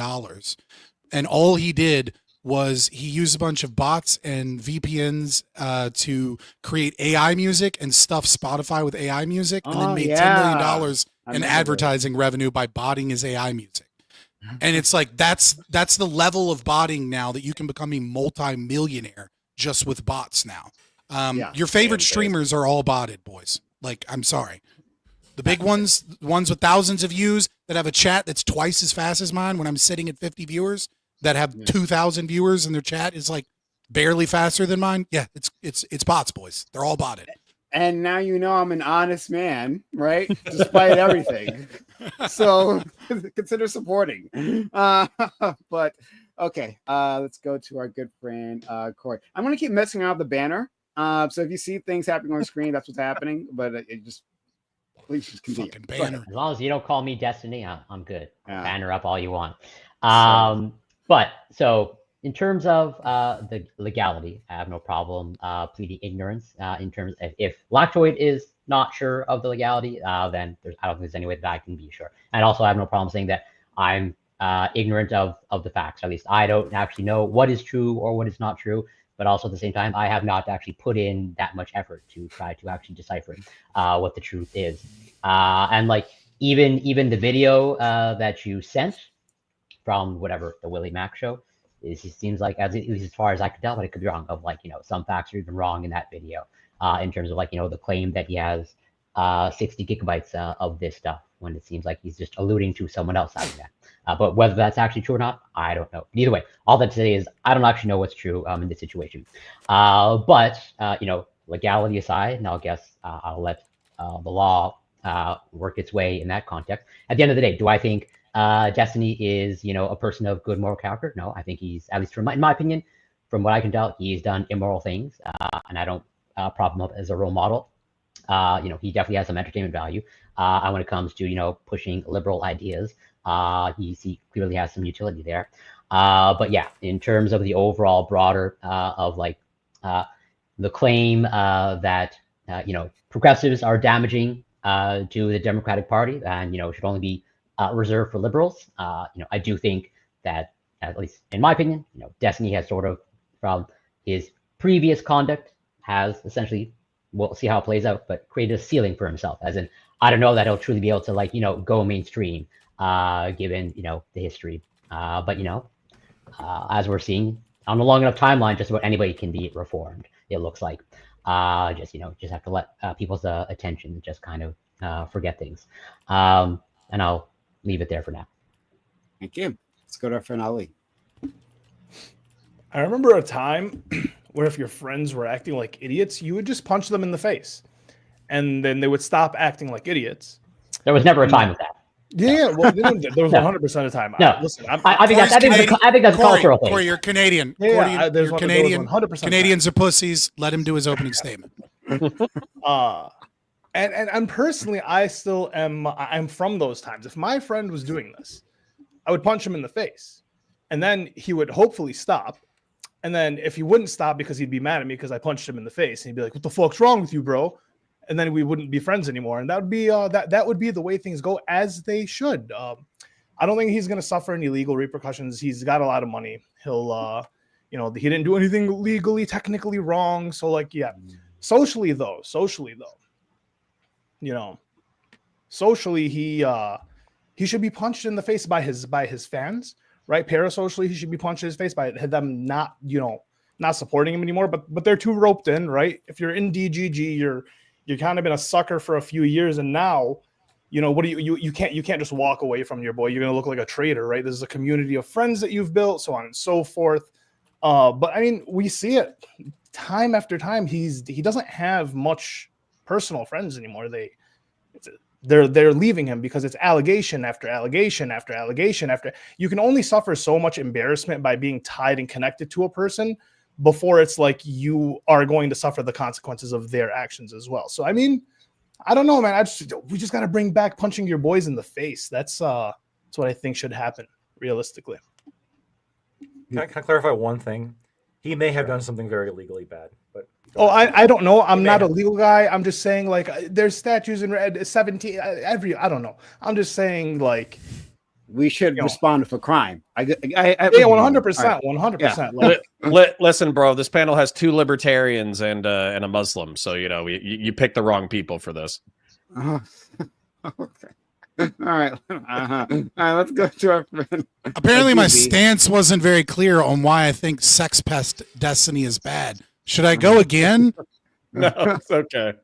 and all he did was he used a bunch of bots and VPNs to create AI music and stuff Spotify with AI music, and then made $10 million in advertising revenue by botting his AI music. And it's like that's the level of botting now that you can become a multi-millionaire just with bots now. Your favorite streamers are all botted, boys. Like, I'm sorry. The big ones, the ones with thousands of views that have a chat that's twice as fast as mine when I'm sitting at 50 viewers that have 2,000 viewers and their chat is like barely faster than mine. Yeah, it's bots, boys. They're all botted. And now you know I'm an honest man, right? Despite everything. So consider supporting. But okay, let's go to our good friend Corey. I'm gonna keep messing around with the banner. So if you see things happening on the screen, that's what's happening. But it just please just continue. Banner. As long as you don't call me Destiny, I'm good. Banner up all you want. But so in terms of the legality, I have no problem pleading ignorance in terms of if Lactoid is not sure of the legality, then I don't think there's any way that I can be sure. And also I have no problem saying that I'm ignorant of the facts. At least I don't actually know what is true or what is not true. But also at the same time, I have not actually put in that much effort to try to actually decipher what the truth is. And like even the video that you sent from whatever the Willie Mac show, it seems like, at least as far as I can tell, but it could be wrong, of like, some facts are even wrong in that video in terms of like, the claim that he has 60 gigabytes of this stuff when it seems like he's just alluding to someone else having that. But whether that's actually true or not, I don't know. Either way, all that to say is I don't actually know what's true in this situation. But legality aside, and I'll guess I'll let the law work its way in that context. At the end of the day, do I think Destiny is, a person of good moral character? No, I think he's, at least in my opinion, from what I can tell, he's done immoral things, and I don't prop him up as a role model. He definitely has some entertainment value. And when it comes to, pushing liberal ideas, he clearly has some utility there. But yeah, in terms of the overall broader of like the claim that, progressives are damaging to the Democratic Party and, should only be reserved for liberals. I do think that, at least in my opinion, Destiny has sort of, from his previous conduct, has essentially, we'll see how it plays out, but created a ceiling for himself. As in, I don't know that he'll truly be able to like, go mainstream, given, the history. But, as we're seeing on a long enough timeline, just about anybody can be reformed, it looks like. Just have to let people's attention just kind of forget things. And I'll leave it there for now. Thank you. Let's go to our friend Ali. I remember a time where if your friends were acting like idiots, you would just punch them in the face, and then they would stop acting like idiots. There was never a time with that. Yeah, well, there was 100% of time. No, Listen, I think that's a cultural thing. Corey, you're Canadian. Yeah, Corey, you're Canadian. 100% Canadians are pussies. Let him do his opening statement. And personally, I'm from those times. If my friend was doing this, I would punch him in the face, and then he would hopefully stop. And then if he wouldn't stop because he'd be mad at me because I punched him in the face, and he'd be like, "What the fuck's wrong with you, bro?" And then we wouldn't be friends anymore. And that would be that would be the way things go, as they should. I don't think he's going to suffer any legal repercussions. He's got a lot of money. He'll, he didn't do anything legally, technically wrong. So socially though, socially he should be punched in the face by his fans, right? Parasocially, he should be punched in his face by them not supporting him anymore. But they're too roped in, right? If you're in DGG, you're kind of been a sucker for a few years, and now, what do you can't just walk away from your boy. You're gonna look like a traitor, right? There's a community of friends that you've built, so on and so forth. But I mean, we see it time after time. He doesn't have much personal friends anymore. They're leaving him because it's allegation after allegation after allegation after. You can only suffer so much embarrassment by being tied and connected to a person before it's like you are going to suffer the consequences of their actions as well. So I mean, I don't know, man. We just got to bring back punching your boys in the face. That's what I think should happen realistically. Can I clarify one thing? He may have done something very legally bad, but I don't know. I'm not a legal guy. I'm just saying, like, there's statutes in 17 I don't know. I'm just saying, like, we should respond for crime. I 100%, 100%. Listen, bro, this panel has 2 libertarians and a Muslim, so you picked the wrong people for this. Okay. All right. All right, let's go to our friend. Apparently my stance wasn't very clear on why I think Sex Pest Destiny is bad. Should I go again? No, it's okay.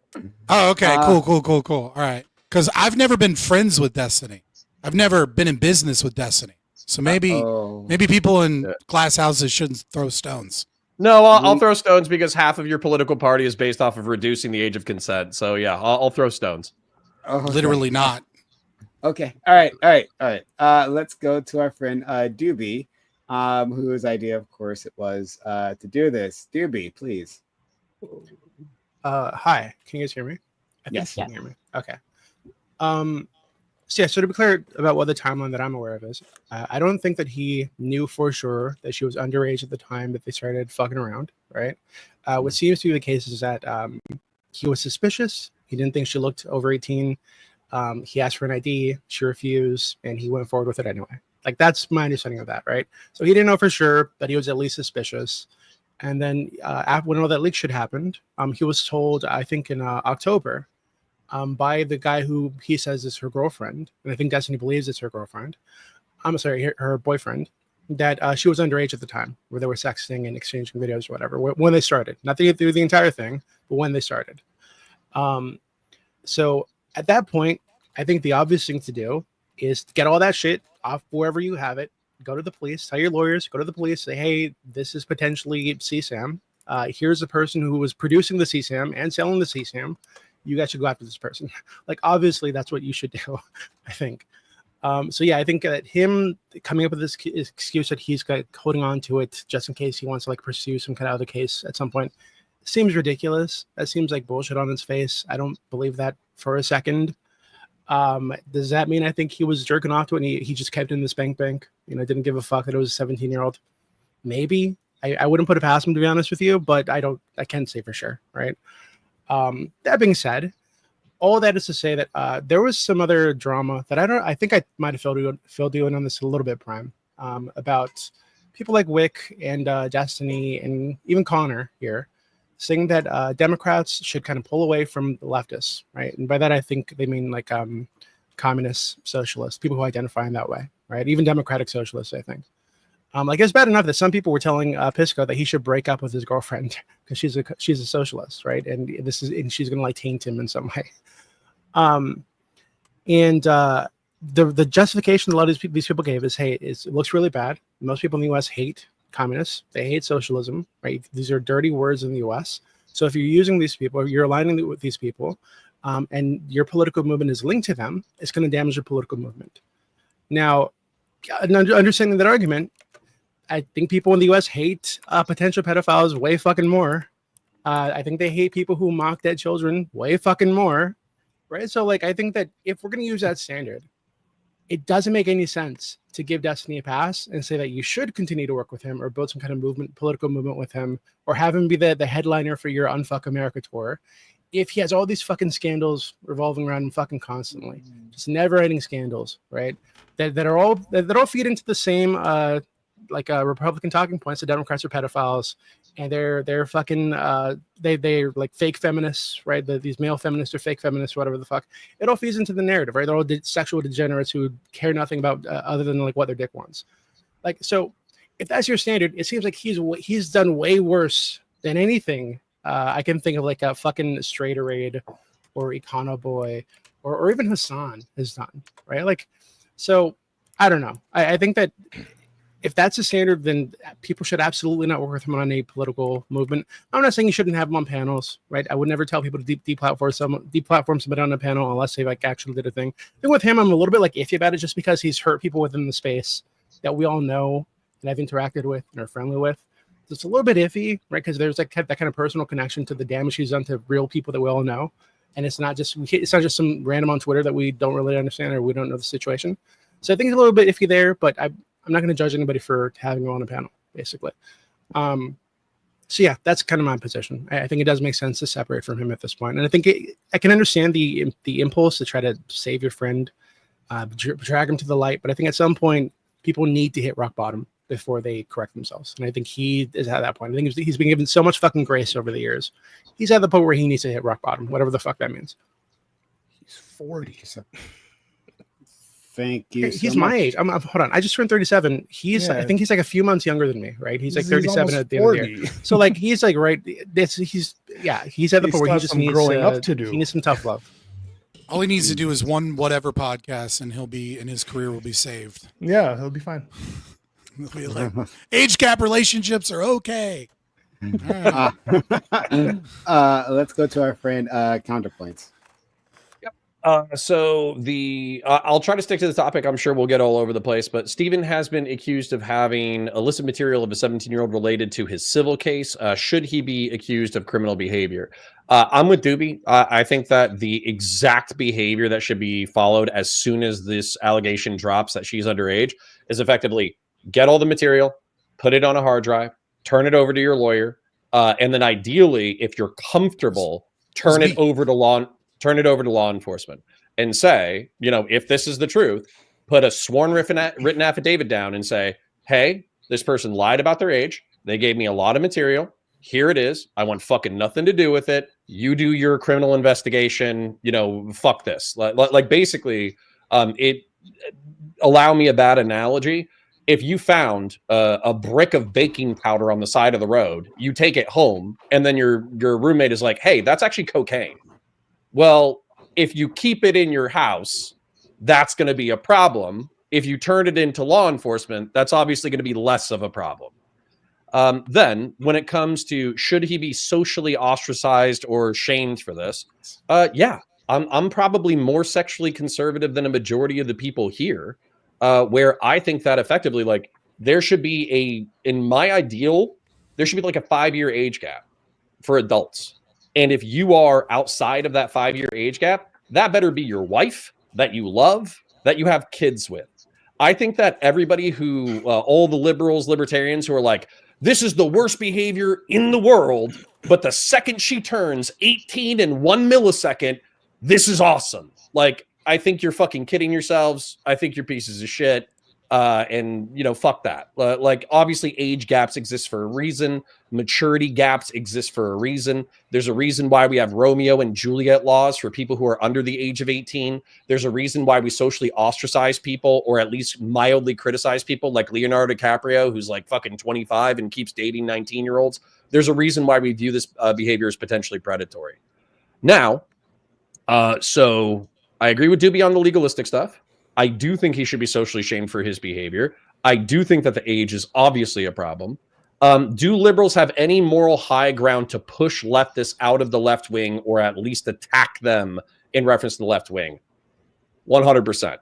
Oh, okay. Cool. All right. Because I've never been friends with Destiny. I've never been in business with Destiny. So maybe people in glass houses shouldn't throw stones. No, I'll throw stones because half of your political party is based off of reducing the age of consent. So yeah, I'll throw stones. Okay. Literally not. Okay. All right. Let's go to our friend Doobie, whose idea, of course, it was to do this. Doobie, please. Hi. Can you guys hear me? Yes. You can hear me. Okay. So to be clear about what the timeline that I'm aware of is, I don't think that he knew for sure that she was underage at the time that they started fucking around, right? What seems to be the case is that he was suspicious. He didn't think she looked over 18. He asked for an ID. She refused, and he went forward with it anyway. Like, that's my understanding of that, right? So he didn't know for sure, but he was at least suspicious. And then when all that leak shit happened, he was told, I think in October, by the guy who he says is her girlfriend, and I think Destiny believes it's her girlfriend. I'm sorry, her boyfriend, that she was underage at the time, where they were sexting and exchanging videos or whatever, when they started. Not through the entire thing, but when they started. So at that point, I think the obvious thing to do is get all that shit off wherever you have it. Go to the police, tell your lawyers, go to the police, say, hey, this is potentially CSAM. Here's the person who was producing the CSAM and selling the CSAM. You guys should go after this person. Like, obviously, that's what you should do, I think. So yeah, I think that him coming up with this excuse that he's holding on to it just in case he wants to like pursue some kind of other case at some point seems ridiculous. That seems like bullshit on his face. I don't believe that for a second. Does that mean I think he was jerking off to it and he just kept it in the spank bank? Didn't give a fuck that it was a 17-year-old. Maybe. I wouldn't put it past him, to be honest with you, but I can't say for sure, right? That being said, all that is to say that there was some other drama that I think I might have filled you in on this a little bit, Prime, about people like Wick and Destiny and even Connor here saying that Democrats should kind of pull away from the leftists, right? And by that, I think they mean like communists, socialists, people who identify in that way, right? Even democratic socialists, I think. Like it's bad enough that some people were telling Pisco that he should break up with his girlfriend because she's a socialist, right? And she's gonna like taint him in some way. The justification a lot of these people gave is, hey, it looks really bad. Most people in the U.S. hate communists. They hate socialism, right? These are dirty words in the U.S. So if you're using these people, you're aligning with these people, and your political movement is linked to them, it's going to damage your political movement. Now, understanding that argument, I think people in the U.S. hate potential pedophiles way fucking more. I think they hate people who mock dead children way fucking more, right? So, like, I think that if we're going to use that standard, it doesn't make any sense to give Destiny a pass and say that you should continue to work with him or build some kind of political movement with him, or have him be the headliner for your Unfuck America tour if he has all these fucking scandals revolving around him fucking constantly. Just never-ending scandals, right? That all feed into the same Republican talking points. The Democrats are pedophiles, and they're fucking they're like fake feminists, right? These male feminists are fake feminists, whatever the fuck. It all feeds into the narrative, right? They're all sexual degenerates who care nothing about other than like what their dick wants. Like, so if that's your standard, it seems like he's done way worse than anything I can think of, like a fucking Straighter Aid or Econo Boy or even Hassan has done, right? Like, so I don't know. I think that if that's a standard, then people should absolutely not work with him on a political movement. I'm not saying you shouldn't have him on panels, right? I would never tell people to deplatform somebody on a panel unless they like actually did a thing. I think with him, I'm a little bit like iffy about it just because he's hurt people within the space that we all know and I've interacted with and are friendly with. So it's a little bit iffy, right? Because there's like that kind of personal connection to the damage he's done to real people that we all know. And it's not just some random on Twitter that we don't really understand or we don't know the situation. So I think it's a little bit iffy there, but I'm not going to judge anybody for having him on a panel, basically. So yeah, that's kind of my position. I think it does make sense to separate from him at this point. And I think I can understand the impulse to try to save your friend, drag him to the light. But I think at some point, people need to hit rock bottom before they correct themselves. And I think he is at that point. I think he's been given so much fucking grace over the years. He's at the point where he needs to hit rock bottom, whatever the fuck that means. He's 40. Thank you. He's my age. Hold on. I just turned 37. I think he's like a few months younger than me, right? He's like 37 at the end of the year. So like he's like right. He's at the point where he just needs growing up to do. He needs some tough love. All he needs to do is one whatever podcast, and his career will be saved. Yeah, he'll be fine. He'll be like, age gap relationships are okay. Right. Let's go to our friend Counterpoints. So I'll try to stick to the topic. I'm sure we'll get all over the place, but Stephen has been accused of having illicit material of a 17-year-old related to his civil case. Should he be accused of criminal behavior? I'm with Doobie. I think that the exact behavior that should be followed as soon as this allegation drops that she's underage is effectively get all the material, put it on a hard drive, turn it over to your lawyer, and then ideally, if you're comfortable, turn it over to law enforcement and say, if this is the truth, put a sworn written affidavit down and say, hey, this person lied about their age. They gave me a lot of material. Here it is. I want fucking nothing to do with it. You do your criminal investigation. Fuck this. Like basically, allow me a bad analogy. If you found a brick of baking powder on the side of the road, you take it home, and then your roommate is like, hey, that's actually cocaine. Well, if you keep it in your house, that's going to be a problem. If you turn it into law enforcement, that's obviously going to be less of a problem. Then, when it comes to should he be socially ostracized or shamed for this, yeah, I'm probably more sexually conservative than a majority of the people here, where I think that effectively, like, there should be in my ideal, there should be like a 5-year age gap for adults. And if you are outside of that 5-year age gap, that better be your wife that you love, that you have kids with. I think that everybody who, all the libertarians who are like, this is the worst behavior in the world, but the second she turns 18 in 1 millisecond, this is awesome. Like, I think you're fucking kidding yourselves. I think you're pieces of shit. And fuck that. Like, obviously age gaps exist for a reason. Maturity gaps exist for a reason. There's a reason why we have Romeo and Juliet laws for people who are under the age of 18. There's a reason why we socially ostracize people, or at least mildly criticize people like Leonardo DiCaprio, who's like fucking 25 and keeps dating 19-year-olds. There's a reason why we view this behavior as potentially predatory. Now, so I agree with Doobie on the legalistic stuff. I do think he should be socially shamed for his behavior. I do think that the age is obviously a problem. Do liberals have any moral high ground to push leftists out of the left wing, or at least attack them in reference to the left wing? 100%.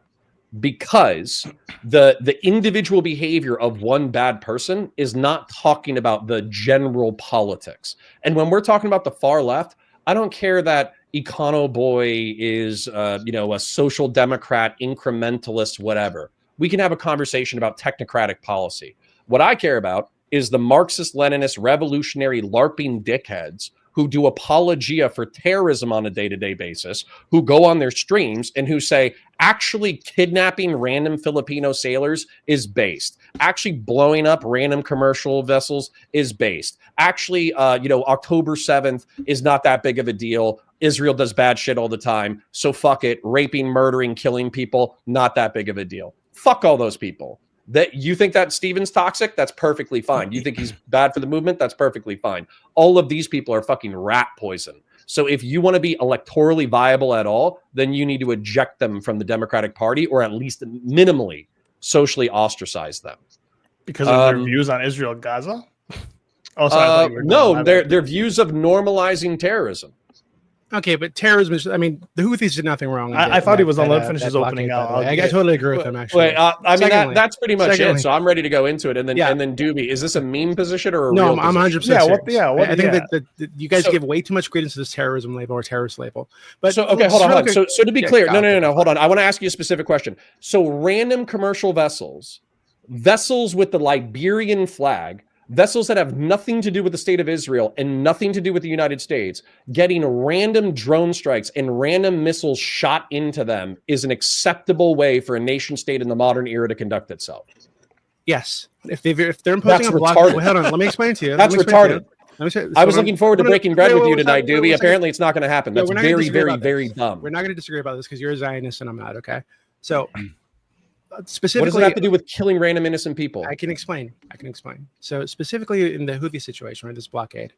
Because the individual behavior of one bad person is not talking about the general politics. And when we're talking about the far left, I don't care that Econo Boy is, a social democrat, incrementalist, whatever. We can have a conversation about technocratic policy. What I care about is the Marxist-Leninist revolutionary LARPing dickheads who do apologia for terrorism on a day-to-day basis, who go on their streams and who say, actually kidnapping random Filipino sailors is based. Actually blowing up random commercial vessels is based. Actually, October 7th is not that big of a deal. Israel does bad shit all the time. So fuck it. Raping, murdering, killing people, not that big of a deal. Fuck all those people. That you think that Steven's toxic? That's perfectly fine. You think he's bad for the movement? That's perfectly fine. All of these people are fucking rat poison. So if you want to be electorally viable at all, then you need to eject them from the Democratic Party, or at least minimally socially ostracize them. Because of their views on Israel, Gaza? Oh, sorry. No, their views of normalizing terrorism. Okay, but terrorism is, I mean, the Houthis did nothing wrong. I thought he was on. Let finish his opening out. I totally agree with him, actually. Wait, that's pretty much it. So I'm ready to go into it. And then Doobie, is this a meme position or a real I'm 100% position? I think that you guys give way too much credence to this terrorism label or terrorist label. But hold on. So to be clear, no, hold on. I want to ask you a specific question. So random commercial vessels with the Liberian flag, vessels that have nothing to do with the state of Israel and nothing to do with the United States, getting random drone strikes and random missiles shot into them is an acceptable way for a nation state in the modern era to conduct itself. Yes. If they're imposing a block, hold on, let me explain it to you. That's retarded. I was looking forward to breaking bread with you tonight, Doobie. Apparently it's not going to happen. That's very, very, very dumb. We're not going to disagree about this because you're a Zionist and I'm not, okay? So specifically, what does it have to do with killing random innocent people? I can explain. So specifically in the Houthi situation, or this blockade,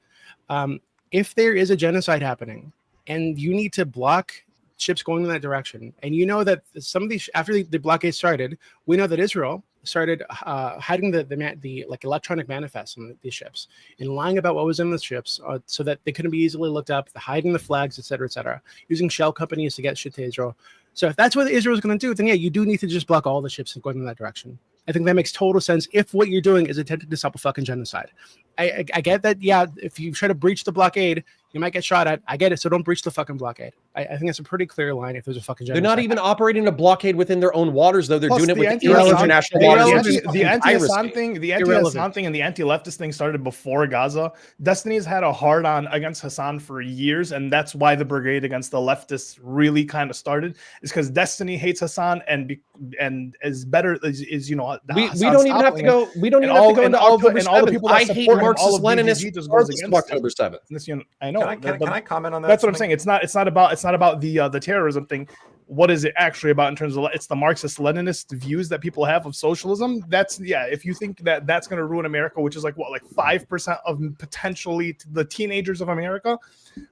if there is a genocide happening and you need to block ships going in that direction, and you know that some of these, after the blockade started, we know that Israel started hiding the like electronic manifests on these ships and lying about what was in the ships so that they couldn't be easily looked up, hiding the flags, et cetera, using shell companies to get shit to Israel. So if that's what Israel is going to do, then you do need to just block all the ships going in that direction. I think that makes total sense if what you're doing is attempting to stop a fucking genocide. I get that, if you try to breach the blockade, you might get shot at. I get it, so don't breach the fucking blockade. I think that's a pretty clear line if there's a fucking genocide. They're not even operating a blockade within their own waters, though. They're doing it with international waters. The anti-Assad thing, the anti-Hassan thing and the anti-leftist thing started before Gaza. Destiny's had a hard-on against Hassan for years, and that's why the brigade against the leftists really kind of started, is because Destiny hates Hassan and is better, is we don't even have to go. We don't even have to go into October 7th. I hate Marxist-Leninists of October 7th. I know. Can I comment on that? That's what I'm saying. It's not about the terrorism thing. What is it actually about in terms of it's the Marxist-Leninist views that people have of socialism? That's if you think that that's going to ruin America, which is like 5% of potentially the teenagers of America,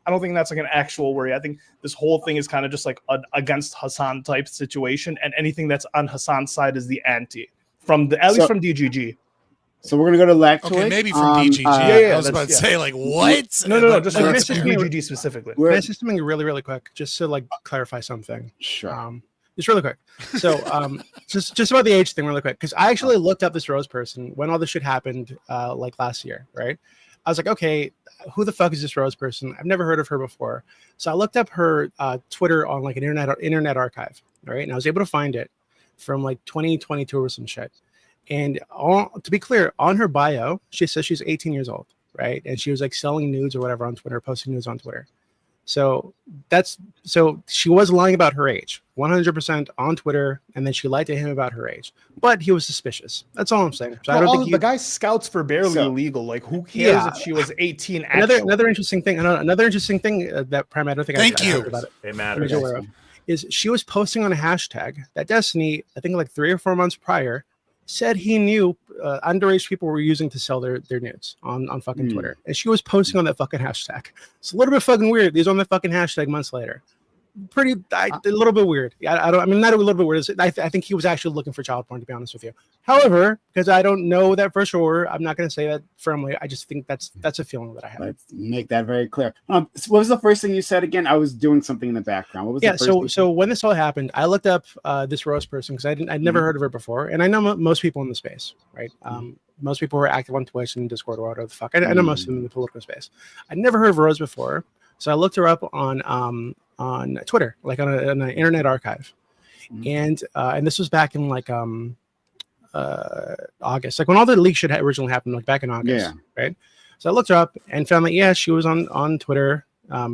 I don't think that's like an actual worry. I think this whole thing is kind of just like an against Hassan type situation, and anything that's on Hassan's side is the anti from DGG. So we're gonna go to Lactoid. Okay, maybe from DGG. I was about to say, like, what? No, just DGG specifically. Can I say something really, really quick, just to clarify something? Sure. Just really quick. So, just about the age thing, really quick, because I actually looked up this Rose person when all this shit happened, last year, right? I was like, okay, who the fuck is this Rose person? I've never heard of her before. So I looked up her Twitter on like an internet archive, right? And I was able to find it from like 2022 or some shit. And to be clear, on her bio, she says she's 18 years old, right? And she was like selling nudes or whatever on Twitter, posting nudes on Twitter. So she was lying about her age, 100% on Twitter, and then she lied to him about her age. But he was suspicious. That's all I'm saying. So I don't think the guy scouts for barely illegal. Like, who cares if she was 18? Another interesting thing. That Prime, I don't think Thank you. About it. It matters. Is she was posting on a hashtag that Destiny, I think like 3 or 4 months prior, said he knew underage people were using to sell their nudes on fucking Twitter, and she was posting on that fucking hashtag. It's a little bit fucking weird. These on the fucking hashtag months later. A little bit weird. Not a little bit weird. I think he was actually looking for child porn, to be honest with you. However, because I don't know that for sure, I'm not going to say that firmly. I just think that's a feeling that I have. Let's make that very clear. What was the first thing you said again? I was doing something in the background. What was the first so when this all happened, I looked up this Rose person because I'd never heard of her before, and I know most people in the space, right? Most people who are active on Twitch and Discord or whatever the fuck. I know most of them in the political space. I'd never heard of Rose before, so I looked her up on Twitter, like on an internet archive, and this was back in like August, like when all the leak shit originally happened, like back in August, right? So I looked her up and found that she was on Twitter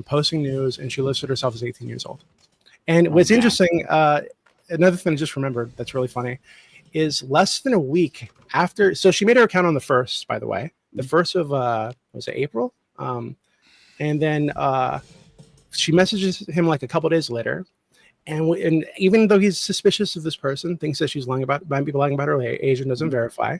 posting news, and she listed herself as 18 years old. And what's interesting, another thing I just remembered that's really funny, is less than a week after. So she made her account on the 1st, by the way, the 1st of was it April, and then she messages him like a couple days later, and even though he's suspicious of this person, thinks that might be lying about her age and doesn't verify.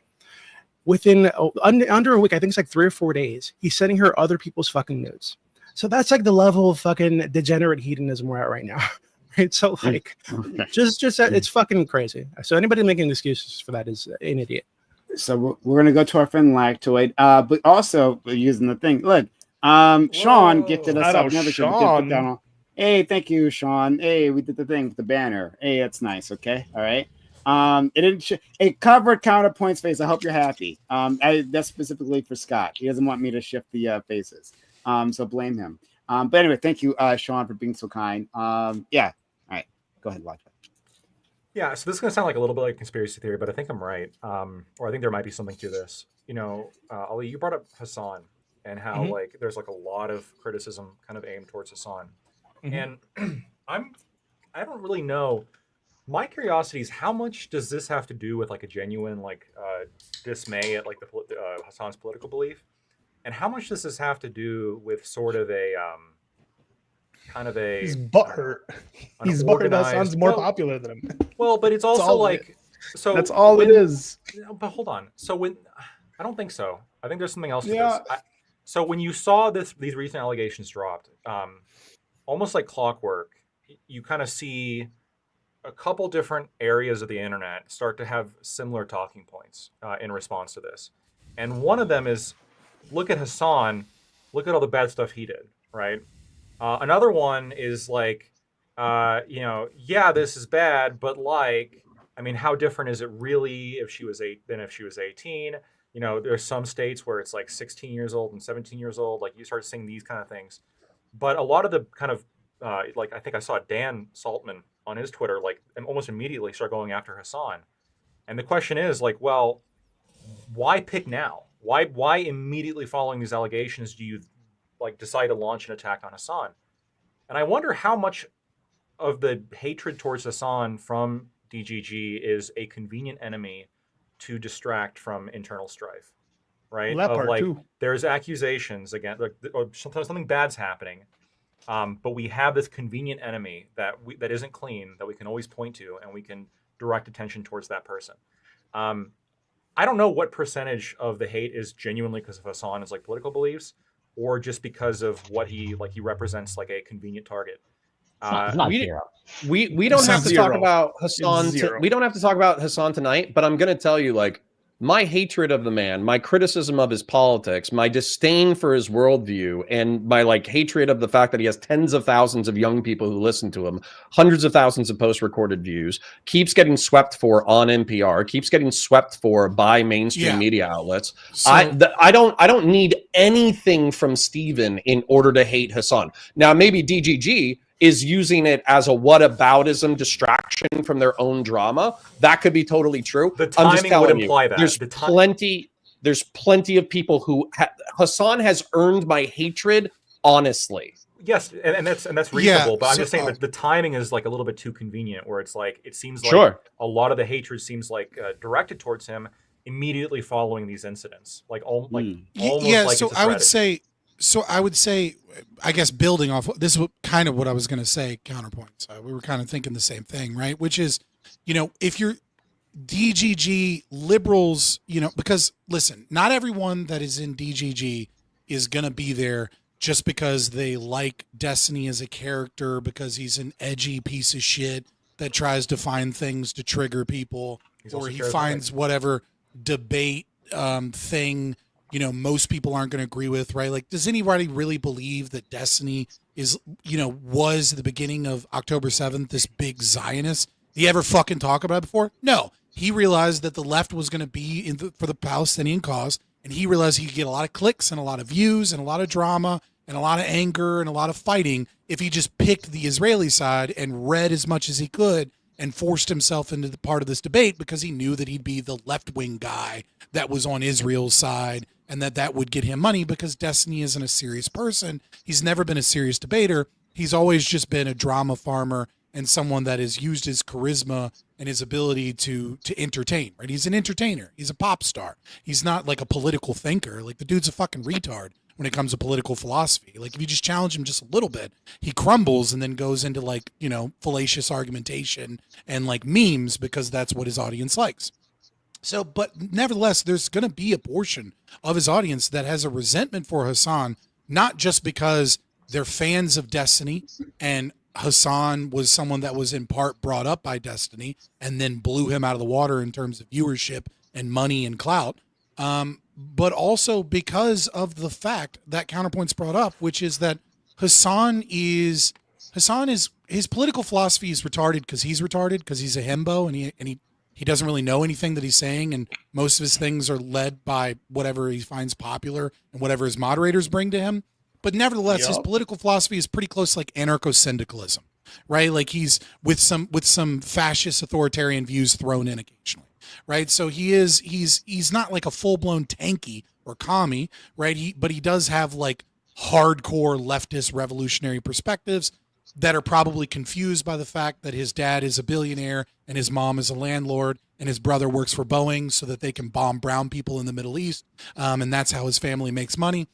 Within under a week, I think it's like 3 or 4 days, he's sending her other people's fucking nudes. So that's like the level of fucking degenerate hedonism we're at right now, right? So like, just it's fucking crazy. So anybody making excuses for that is an idiot. So we're gonna go to our friend Lactoid, but also using the thing. Look. Sean gifted us up. Sean. Hey, thank you, Sean. Hey, we did the thing with the banner. Hey, that's nice. Okay, all right. It didn't. It covered counterpoints face. I hope you're happy. That's specifically for Scott. He doesn't want me to shift the faces. So blame him. But anyway, thank you, Sean, for being so kind. Yeah. All right. Go ahead, Lactoid. Yeah. So this is gonna sound like a little bit like conspiracy theory, but I think I'm right. Or I think there might be something to this. Ali, you brought up Hassan. And how like there's like a lot of criticism kind of aimed towards Hassan, and I don't really know. My curiosity is how much does this have to do with like a genuine like dismay at like the Hassan's political belief, and how much does this have to do with sort of a kind of a he's butthurt. He's butthurt. Hassan's more popular than him. Well, but it's also like so that's all it is. But hold on. So when I don't think so. I think there's something else to this. So when you saw these recent allegations dropped, almost like clockwork, you kind of see a couple different areas of the internet start to have similar talking points in response to this. And one of them is, look at Hassan, look at all the bad stuff he did, right? Another one is like, this is bad, but like, I mean, how different is it really if she was 18? There's some states where it's like 16 years old and 17 years old. Like you start seeing these kind of things. But a lot of the kind of like I think I saw Dan Saltman on his Twitter, like almost immediately start going after Hassan. And the question is like, well, why pick now? Why immediately following these allegations do you like decide to launch an attack on Hassan? And I wonder how much of the hatred towards Hassan from DGG is a convenient enemy to distract from internal strife, right? There's accusations again, or something bad's happening, but we have this convenient enemy that isn't clean that we can always point to, and we can direct attention towards that person. I don't know what percentage of the hate is genuinely because of Hassan's like political beliefs, or just because of what he represents like a convenient target. It's not zero. We don't have to talk about Hassan. We don't have to talk about Hassan tonight. But I'm going to tell you, like, my hatred of the man, my criticism of his politics, my disdain for his worldview, and my like hatred of the fact that he has tens of thousands of young people who listen to him, hundreds of thousands of post-recorded views, keeps getting swept for on NPR, keeps getting swept for by mainstream media outlets. So, I don't need anything from Steven in order to hate Hassan. Now, maybe DGG is using it as a whataboutism distraction from their own drama. That could be totally true. The timing would imply that. There's plenty of people who Hassan has earned my hatred honestly. Yes, and that's reasonable, Yeah, but I'm so- just saying that the timing is like a little bit too convenient, where it's like it seems like Sure. a lot of the hatred seems like directed towards him immediately following these incidents, like almost Yeah, like so it's a I would strategy. say, I guess building off this is kind of what I was going to say. Counterpoints. We were kind of thinking the same thing, right? Which is, if you're DGG liberals, because listen, not everyone that is in DGG is going to be there just because they like Destiny as a character, because he's an edgy piece of shit that tries to find things to trigger people, He's or also he charismatic. finds whatever debate thing most people aren't going to agree with, right? Like, does anybody really believe that Destiny is was the beginning of October 7th, this big Zionist? Did he ever fucking talk about it before? No. He realized that the left was going to be for the Palestinian cause, and he realized he could get a lot of clicks and a lot of views and a lot of drama and a lot of anger and a lot of fighting if he just picked the Israeli side and read as much as he could and forced himself into the part of this debate, because he knew that he'd be the left-wing guy that was on Israel's side, and that would get him money, because Destiny isn't a serious person. He's never been a serious debater. He's always just been a drama farmer and someone that has used his charisma and his ability to entertain, right? He's an entertainer. He's a pop star. He's not like a political thinker. Like, the dude's a fucking retard when it comes to political philosophy. Like, if you just challenge him just a little bit, he crumbles and then goes into like, fallacious argumentation and like memes, because that's what his audience likes. So, but nevertheless, there's going to be a portion of his audience that has a resentment for Hassan, not just because they're fans of Destiny and Hassan was someone that was in part brought up by Destiny and then blew him out of the water in terms of viewership and money and clout, but also because of the fact that Counterpoint's brought up, which is that Hassan is his political philosophy is retarded because he's retarded, because he's a himbo, and he doesn't really know anything that he's saying, and most of his things are led by whatever he finds popular and whatever his moderators bring to him. But nevertheless, his political philosophy is pretty close to like anarcho-syndicalism, right? Like, he's with some fascist authoritarian views thrown in occasionally, right? So he's not like a full-blown tanky or commie, right? But he does have like hardcore leftist revolutionary perspectives that are probably confused by the fact that his dad is a billionaire and his mom is a landlord and his brother works for Boeing so that they can bomb brown people in the Middle East. And that's how his family makes money,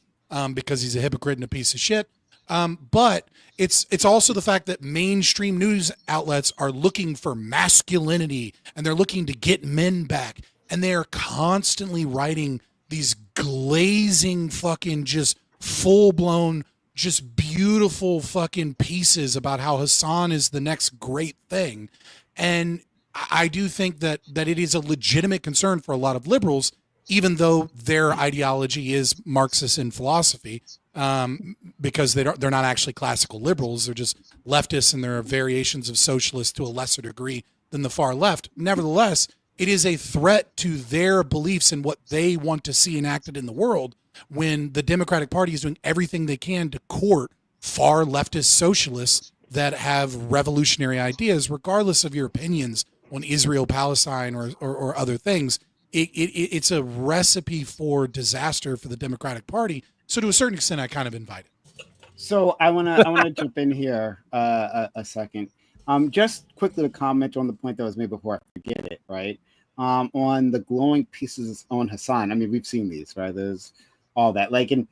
because he's a hypocrite and a piece of shit. But it's also the fact that mainstream news outlets are looking for masculinity and they're looking to get men back. And they are constantly writing these glazing fucking just full-blown, just beautiful fucking pieces about how Hassan is the next great thing. And I do think that it is a legitimate concern for a lot of liberals, even though their ideology is Marxist in philosophy, because they're not actually classical liberals. They're just leftists, and there are variations of socialists to a lesser degree than the far left. Nevertheless, it is a threat to their beliefs and what they want to see enacted in the world, when the Democratic Party is doing everything they can to court far leftist socialists that have revolutionary ideas, regardless of your opinions on Israel, Palestine, or other things. It's a recipe for disaster for the Democratic Party. So to a certain extent, I kind of invite it. So I wanna jump in here a second. Just quickly to comment on the point that was made before I forget it. Right. On the glowing pieces on Hassan. I mean, we've seen these, right? There's all that, like, and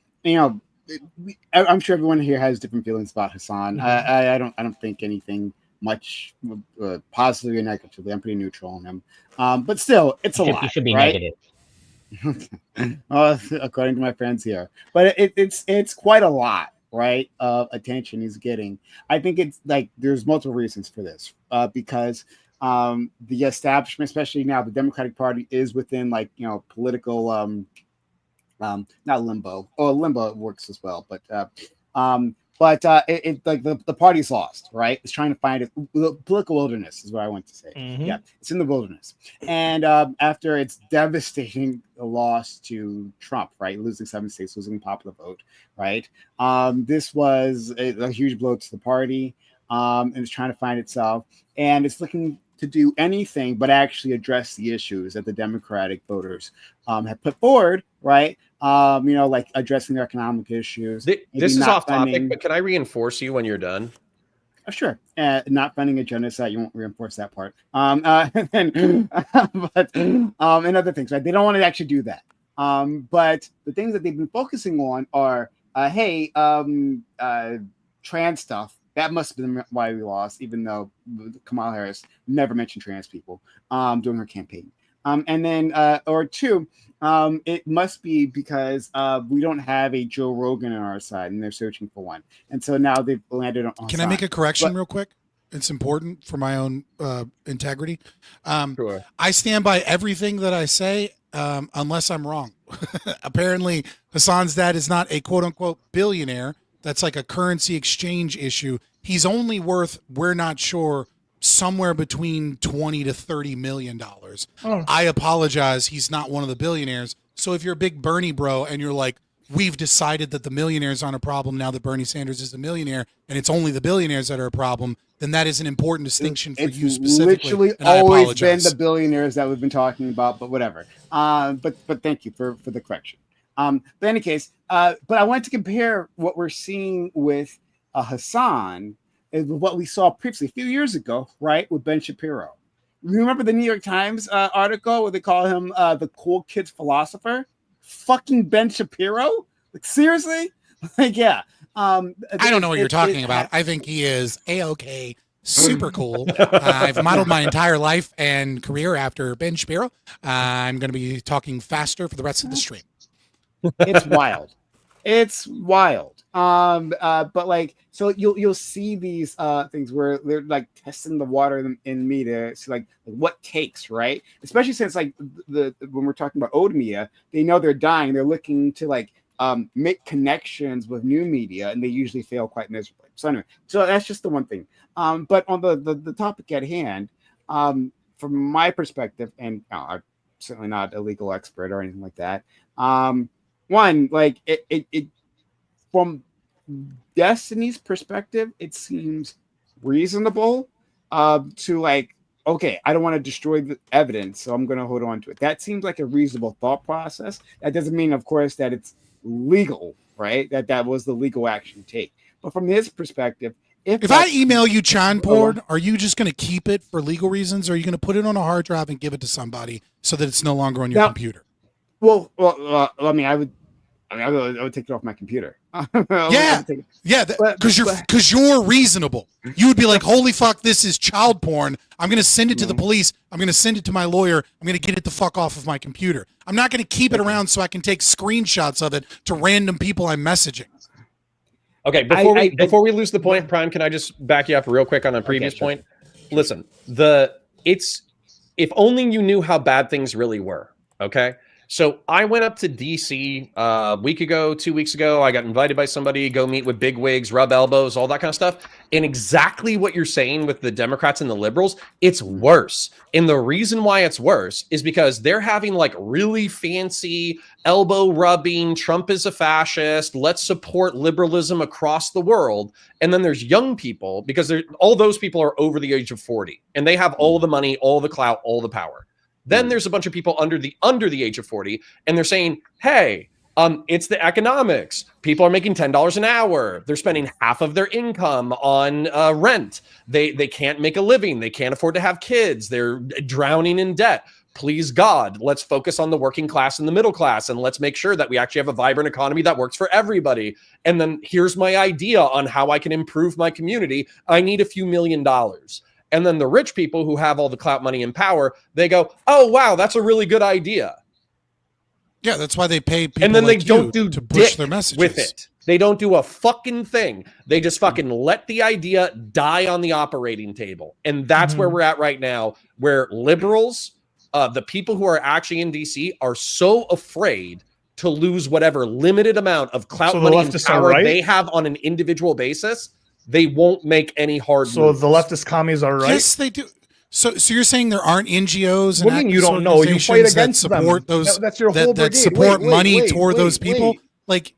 I'm sure everyone here has different feelings about Hassan. I don't think anything much positively or negatively. I'm pretty neutral on him. But still, it's a lot. You should be right? negative. According to my friends here, but it's quite a lot, right, of attention he's getting. I think it's like there's multiple reasons for this, because the establishment, especially now, the Democratic Party is within like political not limbo. Oh, limbo works as well, but it like the party's lost, right? It's trying to find it. Political wilderness is what I want to say. Yeah, it's in the wilderness. And after its devastating loss to Trump, right, losing 7 states, losing the popular vote, right, this was a huge blow to the party, and it's trying to find itself, and it's looking to do anything but actually address the issues that the Democratic voters have put forward, right? Like addressing their economic issues. This is off topic, but can I reinforce you when you're done? Sure. Not funding a genocide. You won't reinforce that part. And other things, right? They don't want to actually do that. But the things that they've been focusing on are, trans stuff. That must have been why we lost, even though Kamala Harris never mentioned trans people during her campaign. And then, or two, it must be because we don't have a Joe Rogan on our side, and they're searching for one. And so now they've landed on. Can I make a correction real quick? It's important for my own integrity. Sure. I stand by everything that I say, unless I'm wrong. Apparently, Hassan's dad is not a quote unquote billionaire. That's like a currency exchange issue. He's only worth, we're not sure, somewhere between 20 to 30 million dollars. I apologize. He's not one of the billionaires. So if you're a big Bernie bro and you're like, we've decided that the millionaires aren't a problem now that Bernie Sanders is a millionaire and it's only the billionaires that are a problem, then that is an important distinction for you specifically. It's literally always been the billionaires that we've been talking about, but whatever. But thank you for the correction. But in any case, but I wanted to compare what we're seeing with Hassan is what we saw previously a few years ago, right, with Ben Shapiro. You remember the New York Times article where they call him the cool kids philosopher? Fucking Ben Shapiro? Like, seriously? Like, yeah. I don't know what you're talking about. I think he is A-OK, super cool. I've modeled my entire life and career after Ben Shapiro. I'm going to be talking faster for the rest of the stream. It's wild. It's wild. But like, so you'll see these things where they're like testing the water in me to see like what takes, right? Especially since like when we're talking about old media, they know they're dying. They're looking to like make connections with new media, and they usually fail quite miserably. So anyway, so that's just the one thing. But on the topic at hand, from my perspective, and I'm certainly not a legal expert or anything like that. One, like it from Destiny's perspective, it seems reasonable to like, okay, I don't want to destroy the evidence, so I'm going to hold on to it. That seems like a reasonable thought process. That doesn't mean, of course, that it's legal, right? That was the legal action to take. But from his perspective, if I email you Chan porn, are you just going to keep it for legal reasons, or are you going to put it on a hard drive and give it to somebody so that it's no longer on your computer? Well, I mean, I would take it off my computer. Because you're reasonable. You would be like, holy fuck, this is child porn. I'm going to send it to the police. I'm going to send it to my lawyer. I'm going to get it the fuck off of my computer. I'm not going to keep it around so I can take screenshots of it to random people I'm messaging. Okay, before we lose the point, Prime, can I just back you up real quick on a previous point? Listen, if only you knew how bad things really were, okay? So I went up to DC a week ago, 2 weeks ago. I got invited by somebody, go meet with big wigs, rub elbows, all that kind of stuff. And exactly what you're saying with the Democrats and the liberals, it's worse. And the reason why it's worse is because they're having like really fancy elbow rubbing, Trump is a fascist, let's support liberalism across the world. And then there's young people, because all those people are over the age of 40 and they have all the money, all the clout, all the power. Then there's a bunch of people under the age of 40, and they're saying, hey, it's the economics. People are making $10 an hour. They're spending half of their income on rent. They can't make a living. They can't afford to have kids. They're drowning in debt. Please, God, let's focus on the working class and the middle class, and let's make sure that we actually have a vibrant economy that works for everybody. And then here's my idea on how I can improve my community. I need a few $1 million. And then the rich people who have all the clout, money, and power, they go, oh, wow, that's a really good idea. Yeah, that's why they pay people and then like they don't do to push their messages with it. They don't do a fucking thing. They just fucking let the idea die on the operating table. And that's where we're at right now, where liberals, the people who are actually in DC, are so afraid to lose whatever limited amount of clout, money, and power they have on an individual basis. They won't make any hard moves. So the leftist commies are right. Yes, they do. So you're saying there aren't NGOs and what do you mean you don't know? You fight against support them. Those that's your whole that support money toward those people. Like,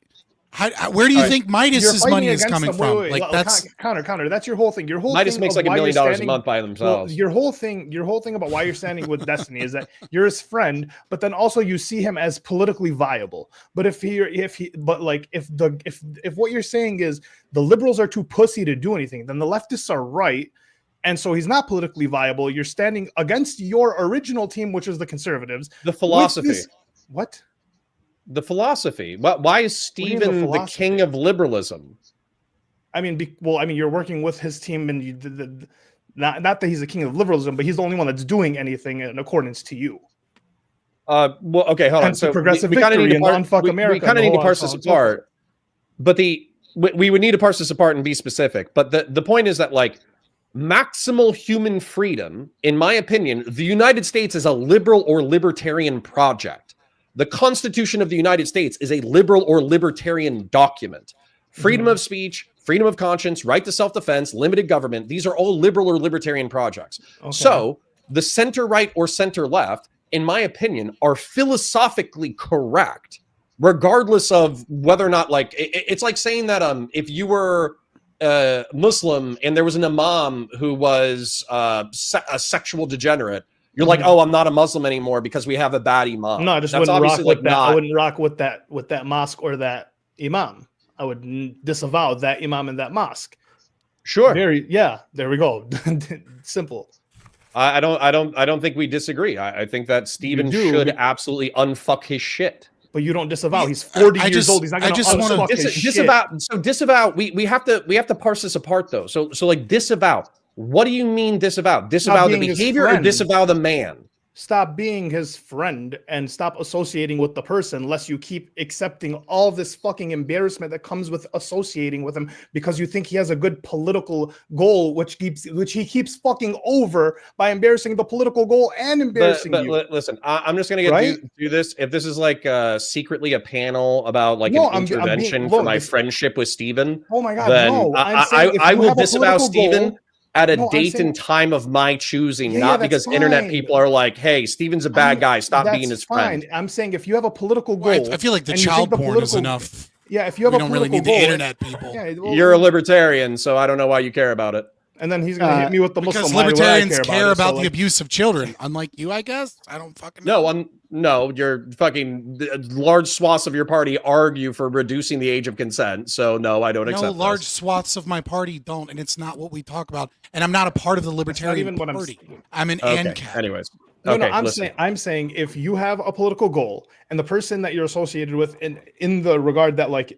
Where do you Alright, think you're Midas's fighting money is against coming them. from? Wait, Like that's counter. That's your whole thing. Your whole Midas thing makes of like $1 why you're million a standing. month by Well, themselves. your whole thing about why you're standing with Destiny is that you're his friend, but then also you see him as politically viable. But if what you're saying is the liberals are too pussy to do anything, then the leftists are right. And so he's not politically viable. You're standing against your original team, which is the conservatives. The philosophy. What? The philosophy. Why is do you mean Stephen the philosophy? king of liberalism? I mean, you're working with his team, and not that he's the king of liberalism, but he's the only one that's doing anything in accordance to you. Well, okay, hold on. Hence the So progressive we kind of victory need to and unfuck America we kind and of the need to whole parse on this and so forth. apart. But we would need to parse this apart and be specific. But the point is that like maximal human freedom, in my opinion, the United States is a liberal or libertarian project. The Constitution of the United States is a liberal or libertarian document. Freedom of speech, freedom of conscience, right to self-defense, limited government, these are all liberal or libertarian projects. Okay. So the center right or center left, in my opinion, are philosophically correct, regardless of whether or not, like, it's like saying that if you were Muslim and there was an imam who was a sexual degenerate, you're like, oh, I'm not a Muslim anymore because we have a bad imam. No, I just That's wouldn't rock obviously with like that. not. I wouldn't rock with that mosque or that imam. I would disavow that imam and that mosque. Sure. There we go. Simple. I don't think we disagree. I think that Stephen should absolutely unfuck his shit. But you don't disavow. He's 40 years old. He's not going to unfuck his disavow. shit. So disavow. We have to parse this apart though. So like disavow. What do you mean disavow? Disavow the behavior or disavow the man? Stop being his friend and stop associating with the person, lest you keep accepting all this fucking embarrassment that comes with associating with him because you think he has a good political goal, which he keeps fucking over by embarrassing the political goal and embarrassing you. Listen, I'm just gonna do this. If this is like secretly a panel about like an intervention for my friendship with Stephen, oh my god, then no! I will disavow Stephen at a date and time of my choosing, not because internet people are like, hey, Steven's a bad guy, stop being his friend. I'm saying if you have a political goal, I feel like the child porn is enough. Yeah, if you have we don't really need the internet people. Yeah, well, you're a libertarian, so I don't know why you care about it. And then he's gonna hit me with the Muslim. Because libertarians care about the abuse of children, unlike you, I guess. I don't fucking know. No, you're fucking large swaths of your party argue for reducing the age of consent. So no, I don't accept. No, large swaths of my party don't, and it's not what we talk about. And I'm not a part of the Libertarian Party. I'm an ANCAP. Anyways. I'm saying if you have a political goal and the person that you're associated with in the regard that, like,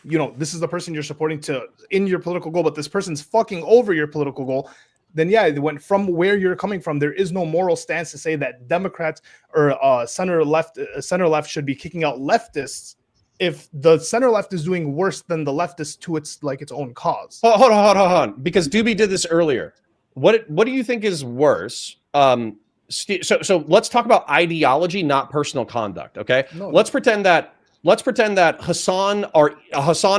you know, this is the person you're supporting in your political goal, but this person's fucking over your political goal, then yeah, from where you're coming from, there is no moral stance to say that Democrats or center left should be kicking out leftists if the center left is doing worse than the leftists to its own cause. Hold on, because Doobie did this earlier. What do you think is worse? So let's talk about ideology, not personal conduct. Okay, let's pretend that Hassan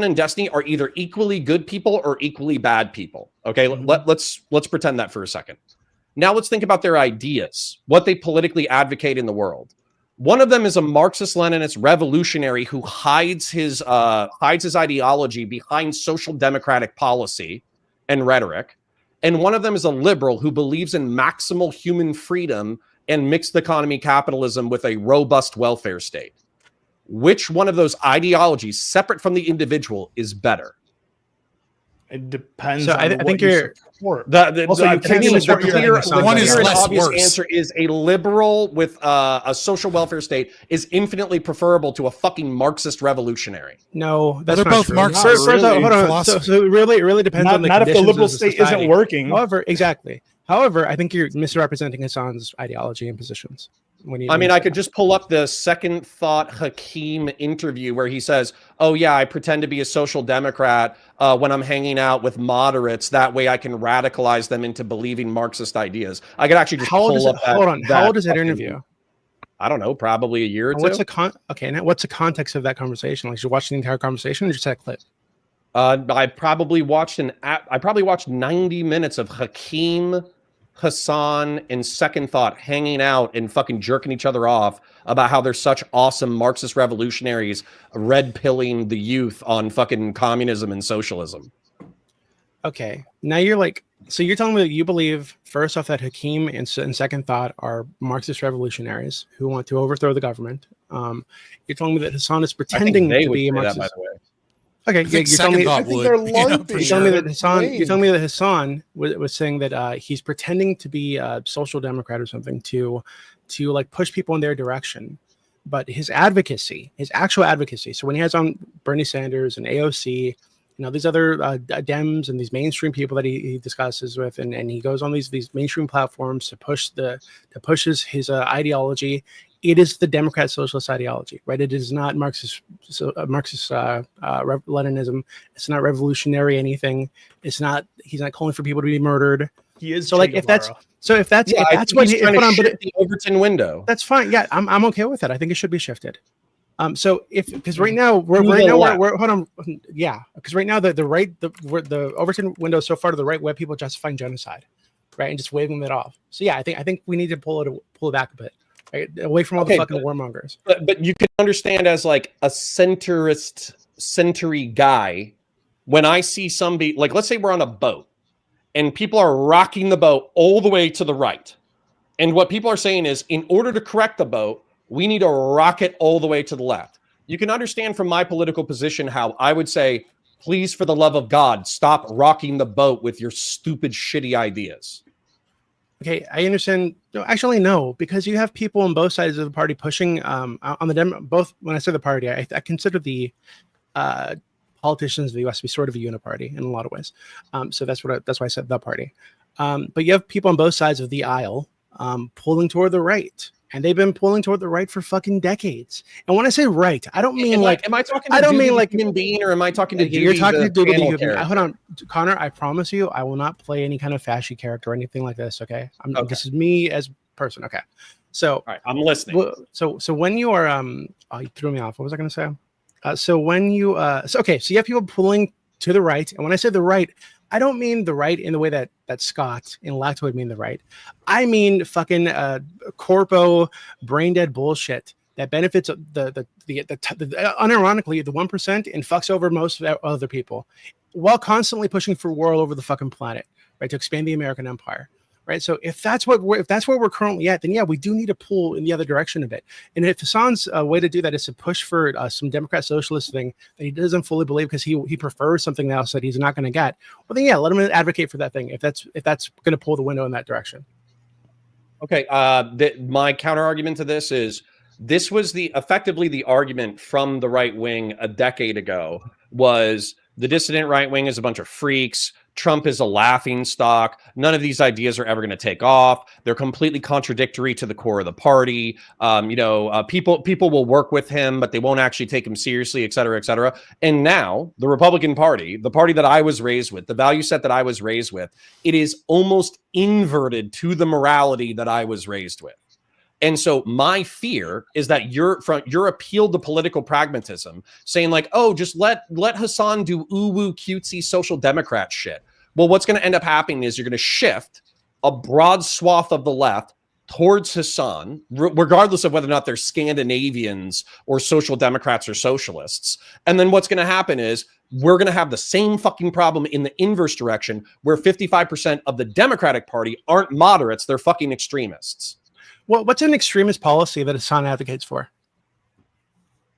and Destiny are either equally good people or equally bad people. Okay, let's pretend that for a second. Now let's think about their ideas, what they politically advocate in the world. One of them is a Marxist-Leninist revolutionary who hides his ideology behind social democratic policy and rhetoric. And one of them is a liberal who believes in maximal human freedom and mixed economy capitalism with a robust welfare state. Which one of those ideologies, separate from the individual, is better? It depends. So I think you're. One is less obvious worse. Answer is a liberal with a social welfare state is infinitely preferable to a fucking Marxist revolutionary. No, that's they're not both true. Marxist. Hold on. So it really depends on the not if the conditions liberal of the state society. isn't working. However, I think you're misrepresenting Hassan's ideology and positions. I could just pull up the Second Thought Hakeem interview where he says, oh yeah, I pretend to be a social democrat when I'm hanging out with moderates. That way I can radicalize them into believing Marxist ideas. I could actually just pull up that. Hold on. How old is that interview? I don't know, probably a year or two. What's the context of that conversation? Like, you watched the entire conversation or just that clip? I probably watched 90 minutes of Hakeem Hassan and Second Thought hanging out and fucking jerking each other off about how they're such awesome Marxist revolutionaries red pilling the youth on fucking communism and socialism. Okay, now you're like, so you're telling me that you believe first off that Hakeem and Second Thought are Marxist revolutionaries who want to overthrow the government. You're telling me that Hassan is pretending to be a Marxist. That, by the way. Okay, you're telling me. I think they're lumpy. You're telling me that Hassan. You're telling me that Hassan was saying that he's pretending to be a social democrat or something to like push people in their direction, but his advocacy, his actual advocacy. So when he has on Bernie Sanders and AOC, these other Dems and these mainstream people that he discusses with, and he goes on these mainstream platforms to push his ideology. It is the Democrat socialist ideology, right? It is not Marxist Leninism. It's not revolutionary anything. It's not. He's not calling for people to be murdered. He is. So like if that's what the Overton window. That's fine. Yeah, I'm okay with it. I think it should be shifted. So because right now we're hold on. Yeah, because right now the Overton window so far to the right where people justifying genocide, right, and just waving it off. So yeah, I think we need to pull it back a bit. Right? Away from all the fucking warmongers. But you can understand as like a centery guy, when I see somebody, like let's say we're on a boat and people are rocking the boat all the way to the right. And what people are saying is, in order to correct the boat, we need to rock it all the way to the left. You can understand from my political position how I would say, please, for the love of God, stop rocking the boat with your stupid, shitty ideas. Okay, I understand. No, actually, no, because you have people on both sides of the party pushing on the both. When I say the party, I consider the politicians of the U.S. to be sort of a uniparty in a lot of ways. So that's why I said the party. But you have people on both sides of the aisle pulling toward the right, and they've been pulling toward the right for fucking decades. And when I say right, I don't mean like. Am I talking? I don't mean like human being, or am I talking to? You're talking to Doodle the human. Hold on, Connor. I promise you, I will not play any kind of fashy character or anything like this. Okay, this is me as a person. Okay, so all right, I'm listening. So when you are you threw me off. What was I going to say? So when you so you have people pulling to the right, and when I say the right, I don't mean the right in the way that Scott and Lacto would mean the right. I mean fucking corpo brain dead bullshit that benefits the unironically the 1% and fucks over most other people, while constantly pushing for war all over the fucking planet, right, to expand the American empire. Right, so if that's where we're currently at, then yeah, we do need to pull in the other direction a bit. And if Hassan's way to do that is to push for some Democrat socialist thing that he doesn't fully believe because he prefers something else that he's not going to get, well then yeah, let him advocate for that thing if that's going to pull the window in that direction. Okay, my counter argument to this is this was effectively the argument from the right wing a decade ago was the dissident right wing is a bunch of freaks. Trump is a laughing stock. None of these ideas are ever going to take off. They're completely contradictory to the core of the party. People will work with him, but they won't actually take him seriously, et cetera, et cetera. And now the Republican Party, the party that I was raised with, the value set that I was raised with, it is almost inverted to the morality that I was raised with. And so my fear is that your appeal to political pragmatism, saying like, oh, just let Hassan do woo cutesy social democrat shit. Well, what's going to end up happening is you're going to shift a broad swath of the left towards Hassan, regardless of whether or not they're Scandinavians or social democrats or socialists. And then what's going to happen is we're going to have the same fucking problem in the inverse direction, where 55% of the Democratic Party aren't moderates, they're fucking extremists. Well, what's an extremist policy that Hassan advocates for?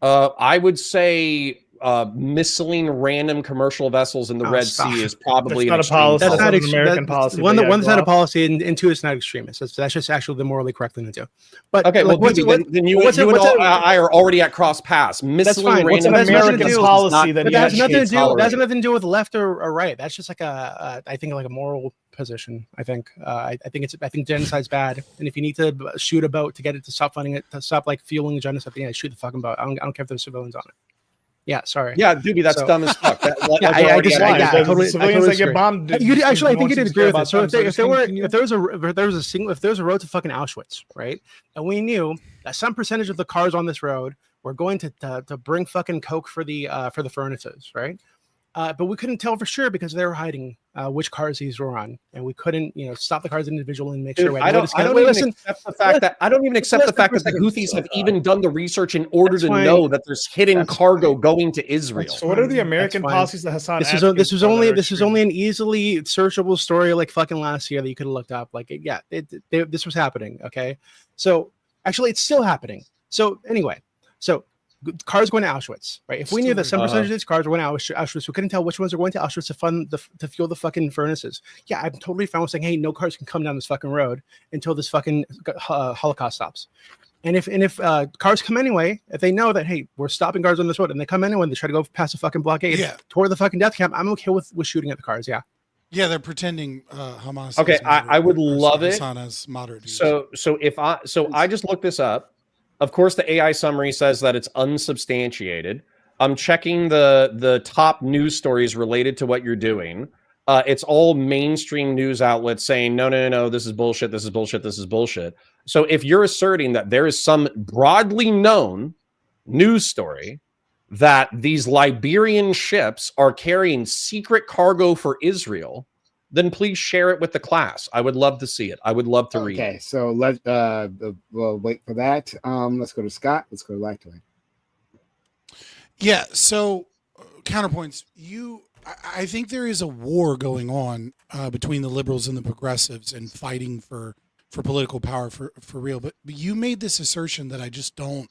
I would say missiling random commercial vessels in the Red Sea is probably that's not a policy. That's not an American policy. One that's not a policy, and two, it's not extremist. That's just actually the morally correct thing to do. But okay, like, then you and I are already at cross paths. Missiling random American policy that has nothing to do with left or right. That's just like I think like a moral position. I think genocide's bad, and if you need to shoot a boat to get it to stop funding it, to stop like fueling genocide, yeah, shoot the fucking boat. I don't care if there's civilians on it. Yeah, sorry. Yeah, Doobie, that's dumb as fuck. I totally civilians that get bombed. I think you did agree with it. So if there was a road to fucking Auschwitz, right, and we knew that some percentage of the cars on this road were going to bring fucking coke for the furnaces, right? But we couldn't tell for sure because they were hiding which cars these were on, and we couldn't, stop the cars individually and make sure. I don't even accept the fact that the Houthis have even done the research in order to know that there's hidden cargo going to Israel. So what are the American policies that Hassan? This was only an easily searchable story like fucking last year that you could have looked up. Like, this was happening. Okay, so actually, it's still happening. So anyway, cars going to Auschwitz, right? If we knew that some percentage of these cars were going to Auschwitz, we couldn't tell which ones are going to Auschwitz to fuel the fucking furnaces. Yeah, I'm totally fine with saying, hey, no cars can come down this fucking road until this fucking Holocaust stops. And if cars come anyway, if they know that, hey, we're stopping cars on this road, and they come anyway, and they try to go past the fucking blockade toward the fucking death camp, I'm okay with shooting at the cars. Yeah. Yeah, they're pretending Hamas. Okay, I would love it. As moderate. So I just looked this up. Of course, the AI summary says that it's unsubstantiated. I'm checking the top news stories related to what you're doing. It's all mainstream news outlets saying, no, this is bullshit, this is bullshit, this is bullshit. So if you're asserting that there is some broadly known news story that these Liberian ships are carrying secret cargo for Israel, then please share it with the class. I would love to see it. I would love to read it. Okay, so we'll wait for that. Let's go to Scott. Let's go to Lactoid. Yeah, so counterpoints. I think there is a war going on between the liberals and the progressives and fighting for political power for real. But you made this assertion that I just don't.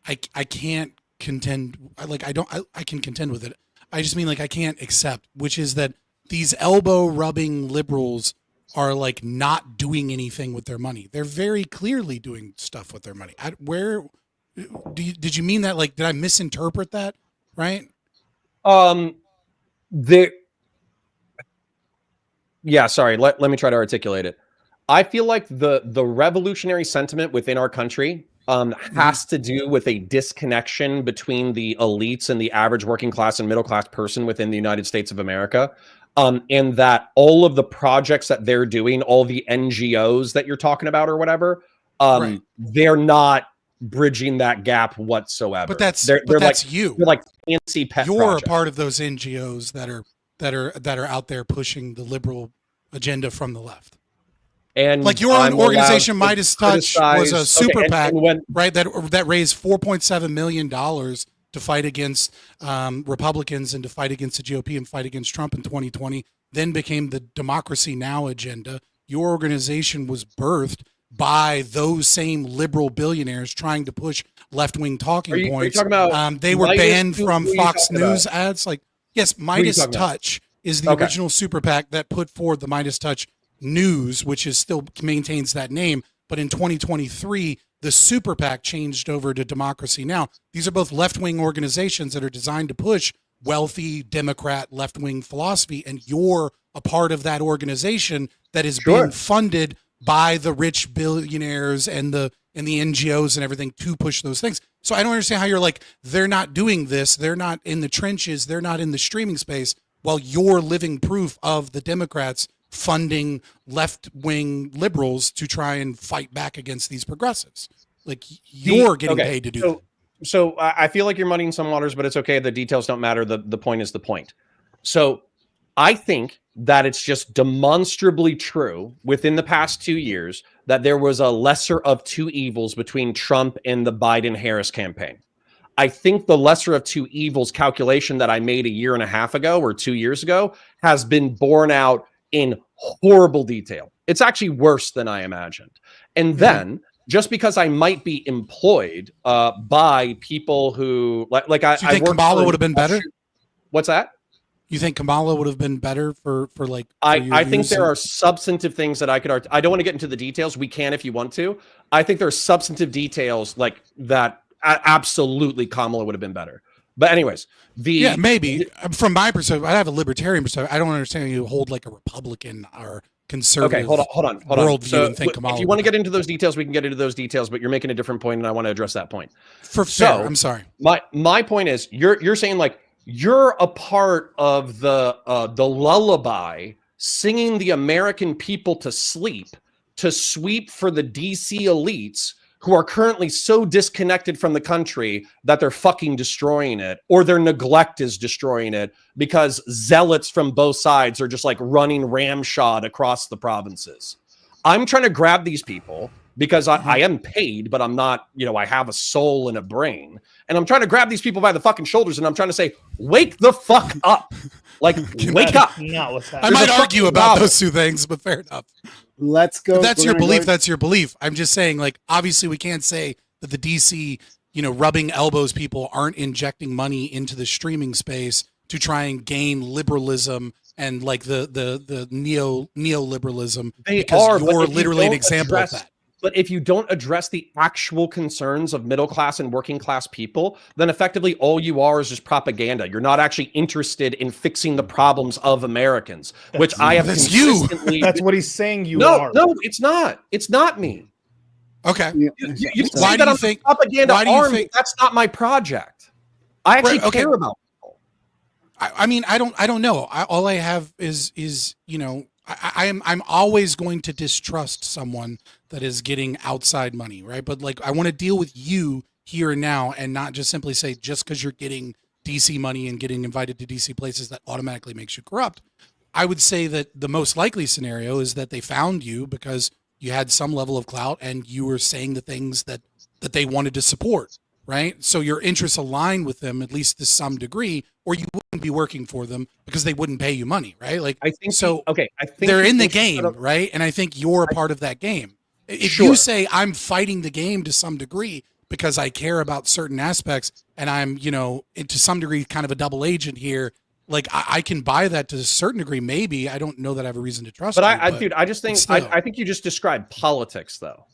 I can't contend. I can contend with it. I just mean I can't accept, which is that these elbow rubbing liberals are not doing anything with their money. They're very clearly doing stuff with their money. Did you mean that? Did I misinterpret that? Right? Yeah, sorry. Let me try to articulate it. I feel like the revolutionary sentiment within our country has to do with a disconnection between the elites and the average working class and middle class person within the United States of America. And that all of the projects that they're doing, all the NGOs that you're talking about or whatever, they're not bridging that gap whatsoever. But that's you. They're like fancy pet You're projects. A part of those NGOs that are out there pushing the liberal agenda from from and your own organization, Midas Touch, was a super PAC, right? That raised $4.7 million to fight against Republicans and to fight against the GOP and fight against Trump in 2020. Then became the Democracy Now! Agenda. Your organization was birthed by those same liberal billionaires trying to push left-wing talking points. Are you talking about they were banned from Fox News ads. Yes, Midas Touch is the original super PAC that put forward the Midas Touch News, which is still maintains that name. But in 2023, the super PAC changed over to Democracy Now! These are both left-wing organizations that are designed to push wealthy Democrat left-wing philosophy, and you're a part of that organization that is being funded by the rich billionaires and the NGOs and everything to push those things. So I don't understand how you're they're not doing this, they're not in the trenches, they're not in the streaming space, while you're living proof of the Democrats funding left-wing liberals to try and fight back against these progressives. You're getting paid to do that. So I feel like you're muddying some waters, but it's okay. The details don't matter. The point is the point. So I think that it's just demonstrably true within the past 2 years that there was a lesser of two evils between Trump and the Biden-Harris campaign. I think the lesser of two evils calculation that I made a year and a half ago or 2 years ago has been borne out in horrible detail. It's actually worse than I imagined. And then just because I might be employed by people who so you think Kamala would have been better? What's that? You think Kamala would have been better for I think there are substantive things that I could I don't want to get into the details. We can if you want to. I think there are substantive details that absolutely Kamala would have been better. But anyways, maybe from my perspective, I have a libertarian perspective. I don't understand you hold a Republican or conservative. Okay, hold on. Worldview so and think Kamala. If you want to get into those details, we can get into those details. But you're making a different point, and I want to address that point. I'm sorry. My point is, you're saying you're a part of the lullaby singing the American people to sleep, to sweep for the DC elites who are currently so disconnected from the country that they're fucking destroying it, or their neglect is destroying it because zealots from both sides are just like running ramshod across the provinces. I'm trying to grab these people because I am paid, but I'm not, you know, I have a soul and a brain. And I'm trying to grab these people by the fucking shoulders and I'm trying to say, wake the fuck up. Like, wake up. Not what's I happening. might argue about those two things, but fair enough. Let's go. If that's We're your gonna belief. go- That's your belief. I'm just saying, like, obviously we can't say that the DC, you know, rubbing elbows people aren't injecting money into the streaming space to try and gain liberalism and like the neoliberalism. They because are, but you're if you literally an don't example address- of that. But if you don't address the actual concerns of middle class and working class people, then effectively all you are is just propaganda. You're not actually interested in fixing the problems of Americans, which I have That's you. consistently. That's what he's saying. You No, are. no, it's not. It's not me. Okay. Yeah. You So- say Why do that you I'm think- a propaganda why do you army. think- That's not my project. I actually Right, okay. care about people. I mean, I don't know. All I have is you know, I'm always going to distrust someone that is getting outside money, right? But like, I want to deal with you here and now, and not just simply say just because you're getting DC money and getting invited to DC places that automatically makes you corrupt. I would say that the most likely scenario is that they found you because you had some level of clout and you were saying the things that they wanted to support, right? So your interests align with them, at least to some degree, or you wouldn't be working for them because they wouldn't pay you money, right? Like, I think so. okay. I think They're in the interested game, of- right? And I think you're a part of that game. If Sure. you say I'm fighting the game to some degree because I care about certain aspects and I'm, you know, to some degree kind of a double agent here, like I can buy that to a certain degree. Maybe I don't know that I have a reason to trust. But you, dude, I just think still. I think you just described politics though.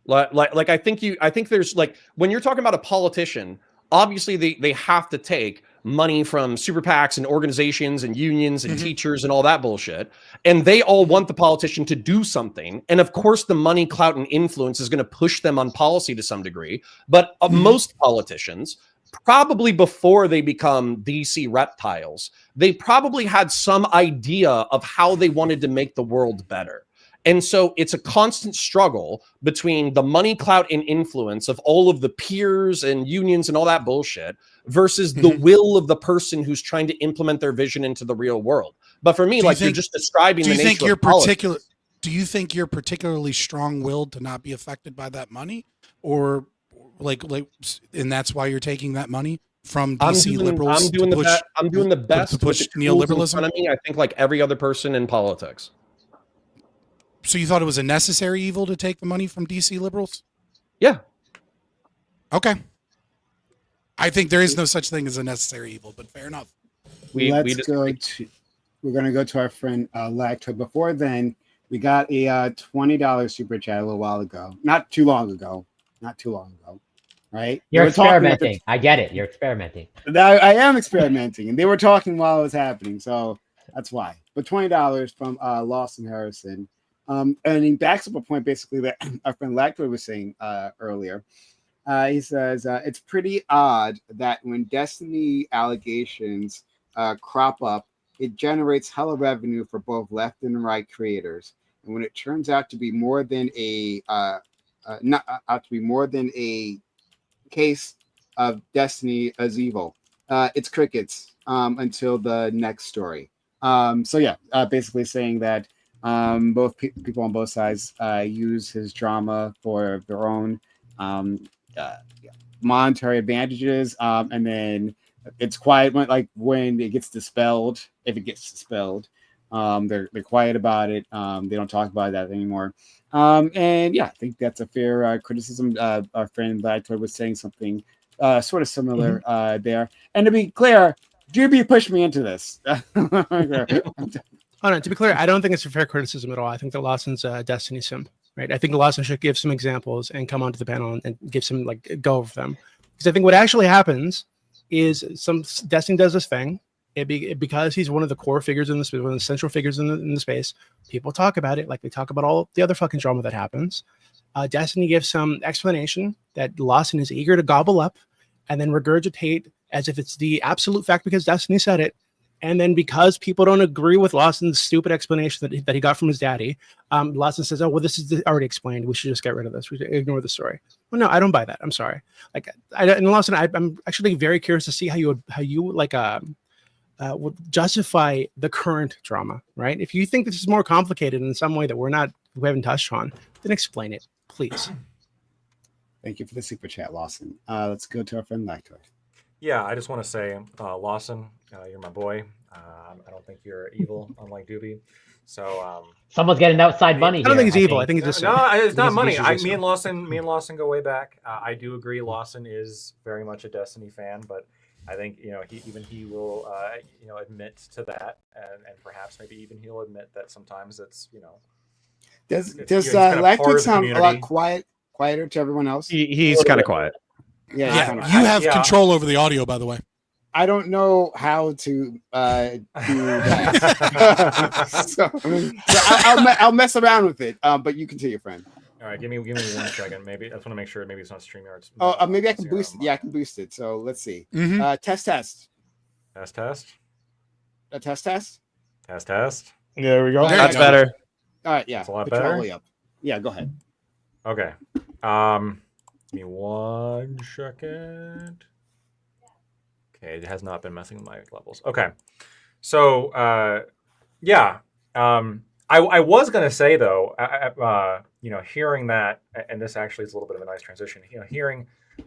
Like I think there's like when you're talking about a politician, obviously they have to take money from super PACs and organizations and unions and teachers and all that bullshit. And they all want the politician to do something. And of course, the money, clout, and influence is going to push them on policy to some degree. But most politicians, probably before they become DC reptiles, they probably had some idea of how they wanted to make the world better. And so it's a constant struggle between the money, clout, and influence of all of the peers and unions and all that bullshit versus the will of the person who's trying to implement their vision into the real world. But for me, you're just describing the nature of politics. Do you think you're particularly strong-willed to not be affected by that money, or like, and that's why you're taking that money from DC liberals? I'm doing the best to push with the tools in neoliberalism. front of me. I think like every other person in politics. So you thought it was a necessary evil to take the money from DC liberals? Yeah. Okay. I think there is no such thing as a necessary evil, but fair enough. We're going to go to our friend Lacto. Before then, we got a $20 super chat a little while ago. Not too long ago, right? You're They were talking about experimenting. I get it. You're experimenting. I am experimenting, and they were talking while it was happening, so that's why. But $20 from Lawson Harrison. And he backs up a point basically that our friend Lacto was saying earlier. He says, it's pretty odd that when Destiny allegations crop up, it generates hella revenue for both left and right creators. And when it turns out to be more than a case of Destiny as evil, it's crickets until the next story. Basically saying that both people on both sides use his drama for their own monetary advantages, and then it's quiet when it gets dispelled. If it gets dispelled, they're quiet about it. They don't talk about that anymore. And yeah, I think that's a fair criticism. Our friend Lacto was saying something sort of similar there. And to be clear, GB pushed me into this. Oh, no, to be clear, I don't think it's a fair criticism at all. I think that Lawson's a Destiny simp, right? I think Lawson should give some examples and come onto the panel and give some, go over them. Because I think what actually happens is Destiny does this thing. Because he's one of the core figures in the space, one of the central figures in the space, people talk about it like they talk about all the other fucking drama that happens. Destiny gives some explanation that Lawson is eager to gobble up and then regurgitate as if it's the absolute fact because Destiny said it. And then because people don't agree with Lawson's stupid explanation that he got from his daddy, Lawson says, "Oh, well, this is already explained. We should just get rid of this. We should ignore the story." Well, no, I don't buy that. I'm sorry. Like, and Lawson, I'm actually very curious to see how you would justify the current drama, right? If you think this is more complicated in some way that we haven't touched on, then explain it, please. Thank you for the super chat, Lawson. Let's go to our friend Lactor. Yeah, I just want to say, Lawson, you're my boy. I don't think you're evil, unlike Doobie. So someone's getting outside money. I don't think it's evil. I think it's just no, it's not money. Me and Lawson go way back. I do agree. Lawson is very much a Destiny fan, but I think he will admit to that, and perhaps maybe even he'll admit that sometimes it's Does Lactor sound a lot quieter to everyone else? He's kind of quiet. Yeah, you have control over the audio, by the way. I don't know how to do that. so I'll mess around with it. But you continue, friend. All right, give me 1 second. Maybe I just want to make sure maybe it's not StreamYard's. Oh, maybe I can boost it. Yeah, I can boost it. So let's see. Test. Test. There we go. That's better. All right, yeah. That's a lot Put your better. all the way up. Yeah, go ahead. Okay. Give me 1 second. Okay, it has not been messing with my levels. Okay. So, yeah. I was going to say, though, hearing that, and this actually is a little bit of a nice transition, hearing,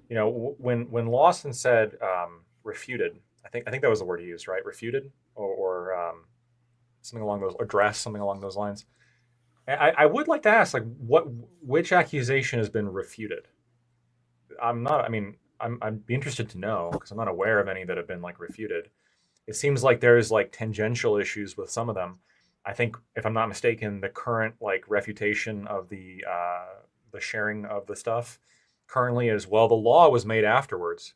when Lawson said refuted, I think that was the word he used, right? Refuted or something along those, address, something along those lines. I would like to ask, like, which accusation has been refuted? I'd be interested to know, because I'm not aware of any that have been like refuted. It seems like there's like tangential issues with some of them. I think, if I'm not mistaken, the current like refutation of the sharing of the stuff currently is, well, the law was made afterwards,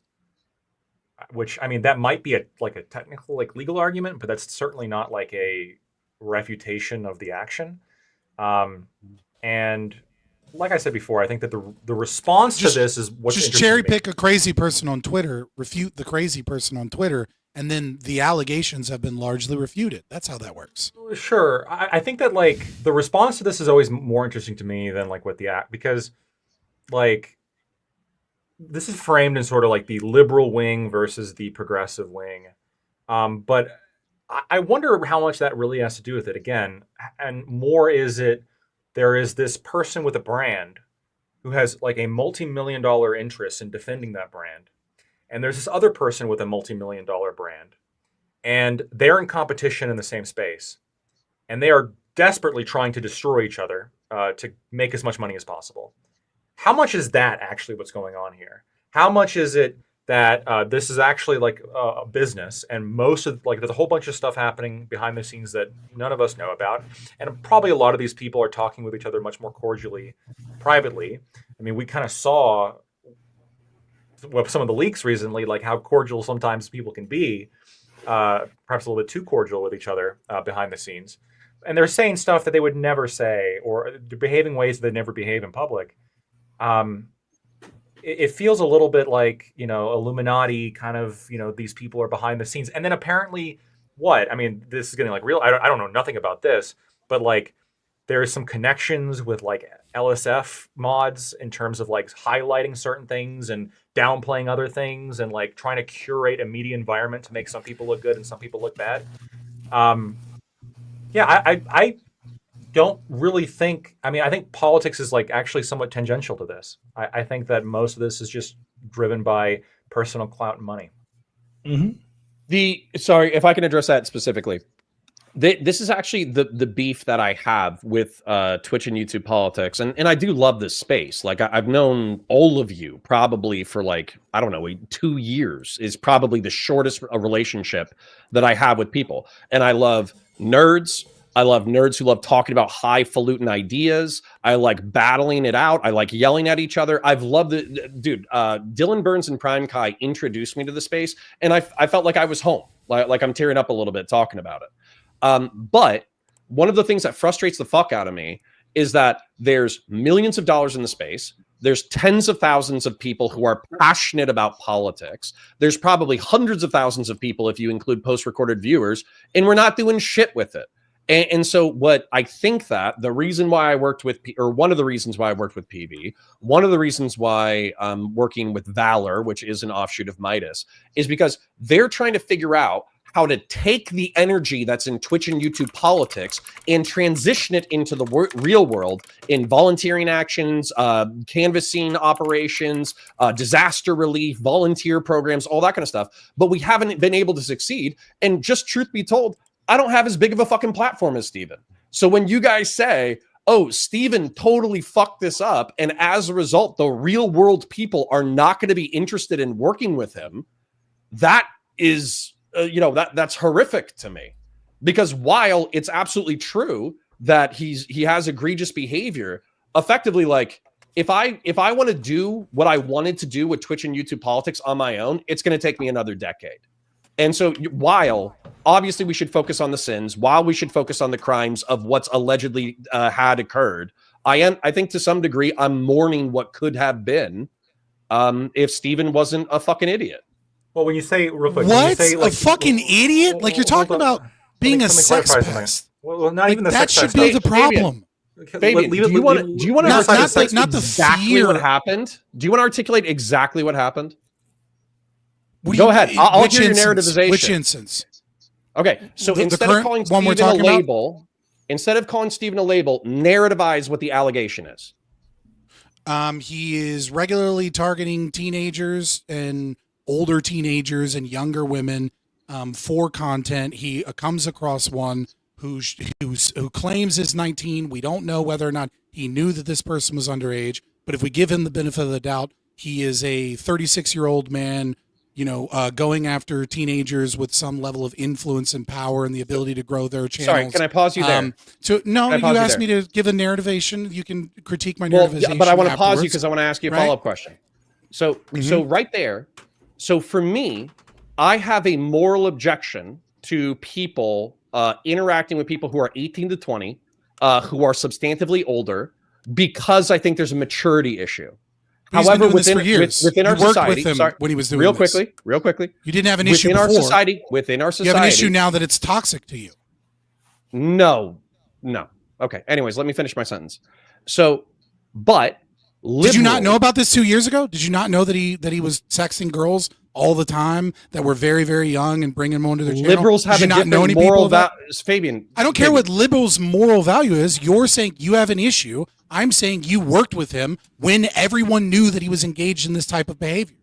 which, that might be a technical, like, legal argument, but that's certainly not like a refutation of the action. And like I said before, I think that the response to this is what's just cherry pick a crazy person on Twitter, refute the crazy person on Twitter, and then the allegations have been largely refuted. That's how that works. Sure. I think that, like, the response to this is always more interesting to me than like what the act, because, like, this is framed in sort of like the liberal wing versus the progressive wing. But I wonder how much that really has to do with it again. And more is it, there is this person with a brand who has like a multi-million-dollar interest in defending that brand. And there's this other person with a multi-million-dollar brand. And they're in competition in the same space. And they are desperately trying to destroy each other to make as much money as possible. How much is that actually what's going on here? How much is it that this is actually like a business, and most of, like, there's a whole bunch of stuff happening behind the scenes that none of us know about, and probably a lot of these people are talking with each other much more cordially privately. We kind of saw with some of the leaks recently, like, how cordial sometimes people can be, perhaps a little bit too cordial with each other behind the scenes, and they're saying stuff that they would never say, or they're behaving ways that they never behave in public. It feels a little bit like, Illuminati kind of, these people are behind the scenes. And then apparently this is getting like real. I don't know nothing about this, but like there's some connections with like LSF mods in terms of like highlighting certain things and downplaying other things, and like trying to curate a media environment to make some people look good and some people look bad. I don't really think, I think politics is like actually somewhat tangential to this. I think that most of this is just driven by personal clout and money. Mm-hmm. Sorry, if I can address that specifically. This is actually the beef that I have with Twitch and YouTube politics. And I do love this space. Like, I've known all of you probably for like, 2 years is probably the shortest relationship that I have with people. And I love nerds. I love nerds who love talking about highfalutin ideas. I like battling it out. I like yelling at each other. I've loved it. Dude, Dylan Burns and Prime Kai introduced me to the space, and I felt like I was home. Like I'm tearing up a little bit talking about it. But one of the things that frustrates the fuck out of me is that there's millions of dollars in the space. There's tens of thousands of people who are passionate about politics. There's probably hundreds of thousands of people, if you include post-recorded viewers, and we're not doing shit with it. And so what I think that the reason why I worked with, or one of the reasons why I worked with PV, one of the reasons why I'm working with Valor, which is an offshoot of Midas, is because they're trying to figure out how to take the energy that's in Twitch and YouTube politics and transition it into the real world in volunteering actions, canvassing operations, disaster relief, volunteer programs, all that kind of stuff. But we haven't been able to succeed. And just truth be told, I don't have as big of a fucking platform as Steven. So when you guys say, oh, Steven totally fucked this up, and as a result, the real world people are not going to be interested in working with him, that is, that's horrific to me. Because while it's absolutely true that he has egregious behavior, effectively, like, if I want to do what I wanted to do with Twitch and YouTube politics on my own, it's going to take me another decade. And so while obviously we should focus on the sins, while we should focus on the crimes of what's allegedly had occurred, I think to some degree I'm mourning what could have been if Steven wasn't a fucking idiot. Well, when you say real quick, What? when you say, like, a fucking idiot? Like you're talking about being a sex pest. Well, not Like, even the that sex should pest. be the problem. Fabian, do you want to not the exactly fear. what happened? Do you want to articulate exactly what happened? Go ahead. I'll hear your narrativization. Which instance? Okay, so instead of calling one we're Steven a talking about? label, narrativize what the allegation is. He is regularly targeting teenagers and older teenagers and younger women for content. He comes across one who claims is 19. We don't know whether or not he knew that this person was underage, but if we give him the benefit of the doubt, he is a 36-year-old man, going after teenagers with some level of influence and power and the ability to grow their channels. Sorry, can I pause you there? You asked me to give a narrativation. You can critique my narrativation. Yeah, but I want to pause you because I want to ask you a follow-up question. So right there, so for me, I have a moral objection to people interacting with people who are 18 to 20, who are substantively older, because I think there's a maturity issue. However, within our society, when he was doing real quickly, you didn't have an issue before. Within our society, you have an issue now that it's toxic to you. No. Okay. Anyways, let me finish my sentence. So, but did you not know about this 2 years ago? Did you not know that he was sexting girls all the time that were very, very young and bringing them onto their channel? Liberals have a different moral value. Fabian, I don't care what liberals' moral value is. You're saying you have an issue. I'm saying you worked with him when everyone knew that he was engaged in this type of behavior.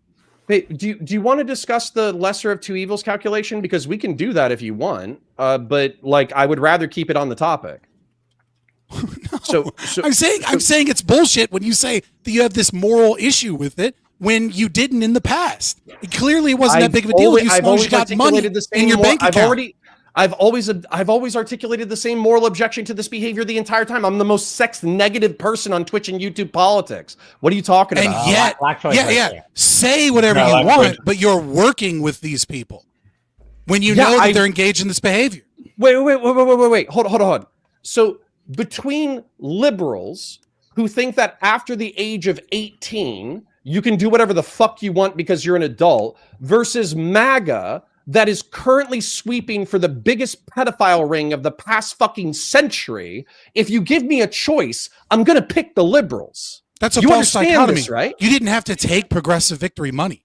Hey, do you want to discuss the lesser of two evils calculation? Because we can do that if you want. But like, I would rather keep it on the topic. No, so I'm saying it's bullshit when you say that you have this moral issue with it when you didn't in the past. It clearly wasn't that big of a deal. You got money in your bank account. I've always articulated the same moral objection to this behavior the entire time. I'm the most sex negative person on Twitch and YouTube politics. What are you talking about? And yet, say whatever you want, but you're working with these people when you know that they're engaged in this behavior. Wait. Hold on. So between liberals who think that after the age of 18, you can do whatever the fuck you want because you're an adult, versus MAGA, that is currently sweeping for the biggest pedophile ring of the past fucking century, if you give me a choice, I'm going to pick the liberals. That's a false dichotomy, right? You didn't have to take progressive victory money.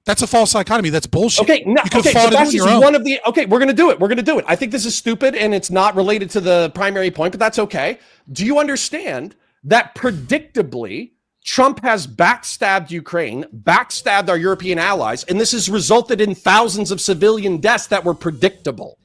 That's a false dichotomy. That's bullshit. Okay, no, so that's just one of the. Okay, we're going to do it. We're going to do it. I think this is stupid and it's not related to the primary point, but that's okay. Do you understand that predictably Trump has backstabbed Ukraine, backstabbed our European allies, and this has resulted in thousands of civilian deaths that were predictable?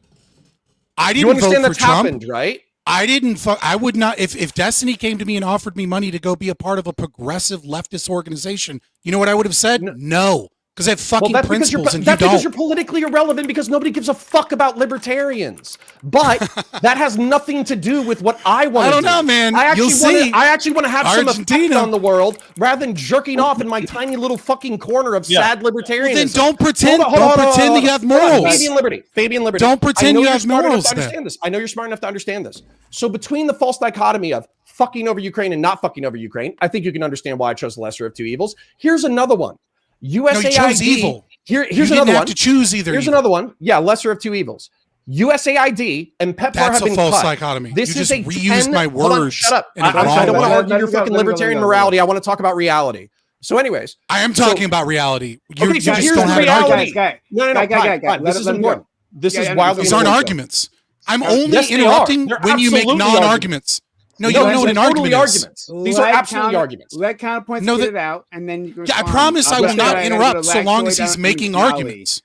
I didn't vote for Trump. Happened, right? I would not. If Destiny came to me and offered me money to go be a part of a progressive leftist organization, you know what I would have said? No. Because I have fucking Well, principles and you that's because don't. you're politically irrelevant because nobody gives a fuck about libertarians. But that has nothing to do with what I want to do. I don't know, man. I You'll see. actually want to have some effect Argentina. on the world rather than jerking off in my tiny little fucking corner of sad libertarianism. Then don't pretend. Hold on, Pretend that you have morals. Fabian Liberty. Don't pretend you have morals. I know you're smart enough to understand this. So between the false dichotomy of fucking over Ukraine and not fucking over Ukraine, I think you can understand why I chose the lesser of two evils. Here's another one. USAID. No, you chose evil. Here's you another didn't one. have to choose either. Here's another one. Yeah, lesser of two evils. USAID and PEPFAR That's have been a false cut. Dichotomy. This you is just a reused 10, my words. Hold on, shut up. I don't want to argue your fucking let me libertarian go. morality. I want to talk about reality. So, anyways, I am talking about reality. You okay, so just here's don't the have an reality. argument. No. This is important. This is wildly These aren't important. arguments. I'm only Yes, they interrupting are. when you make Absolutely non-arguments. No, you don't know what an totally argument is. These are absolutely arguments. Let counterpoints get it out, and then you can Yeah, I respond. promise I will But not I gotta interrupt go so back long to as way he's down making to Cali. arguments.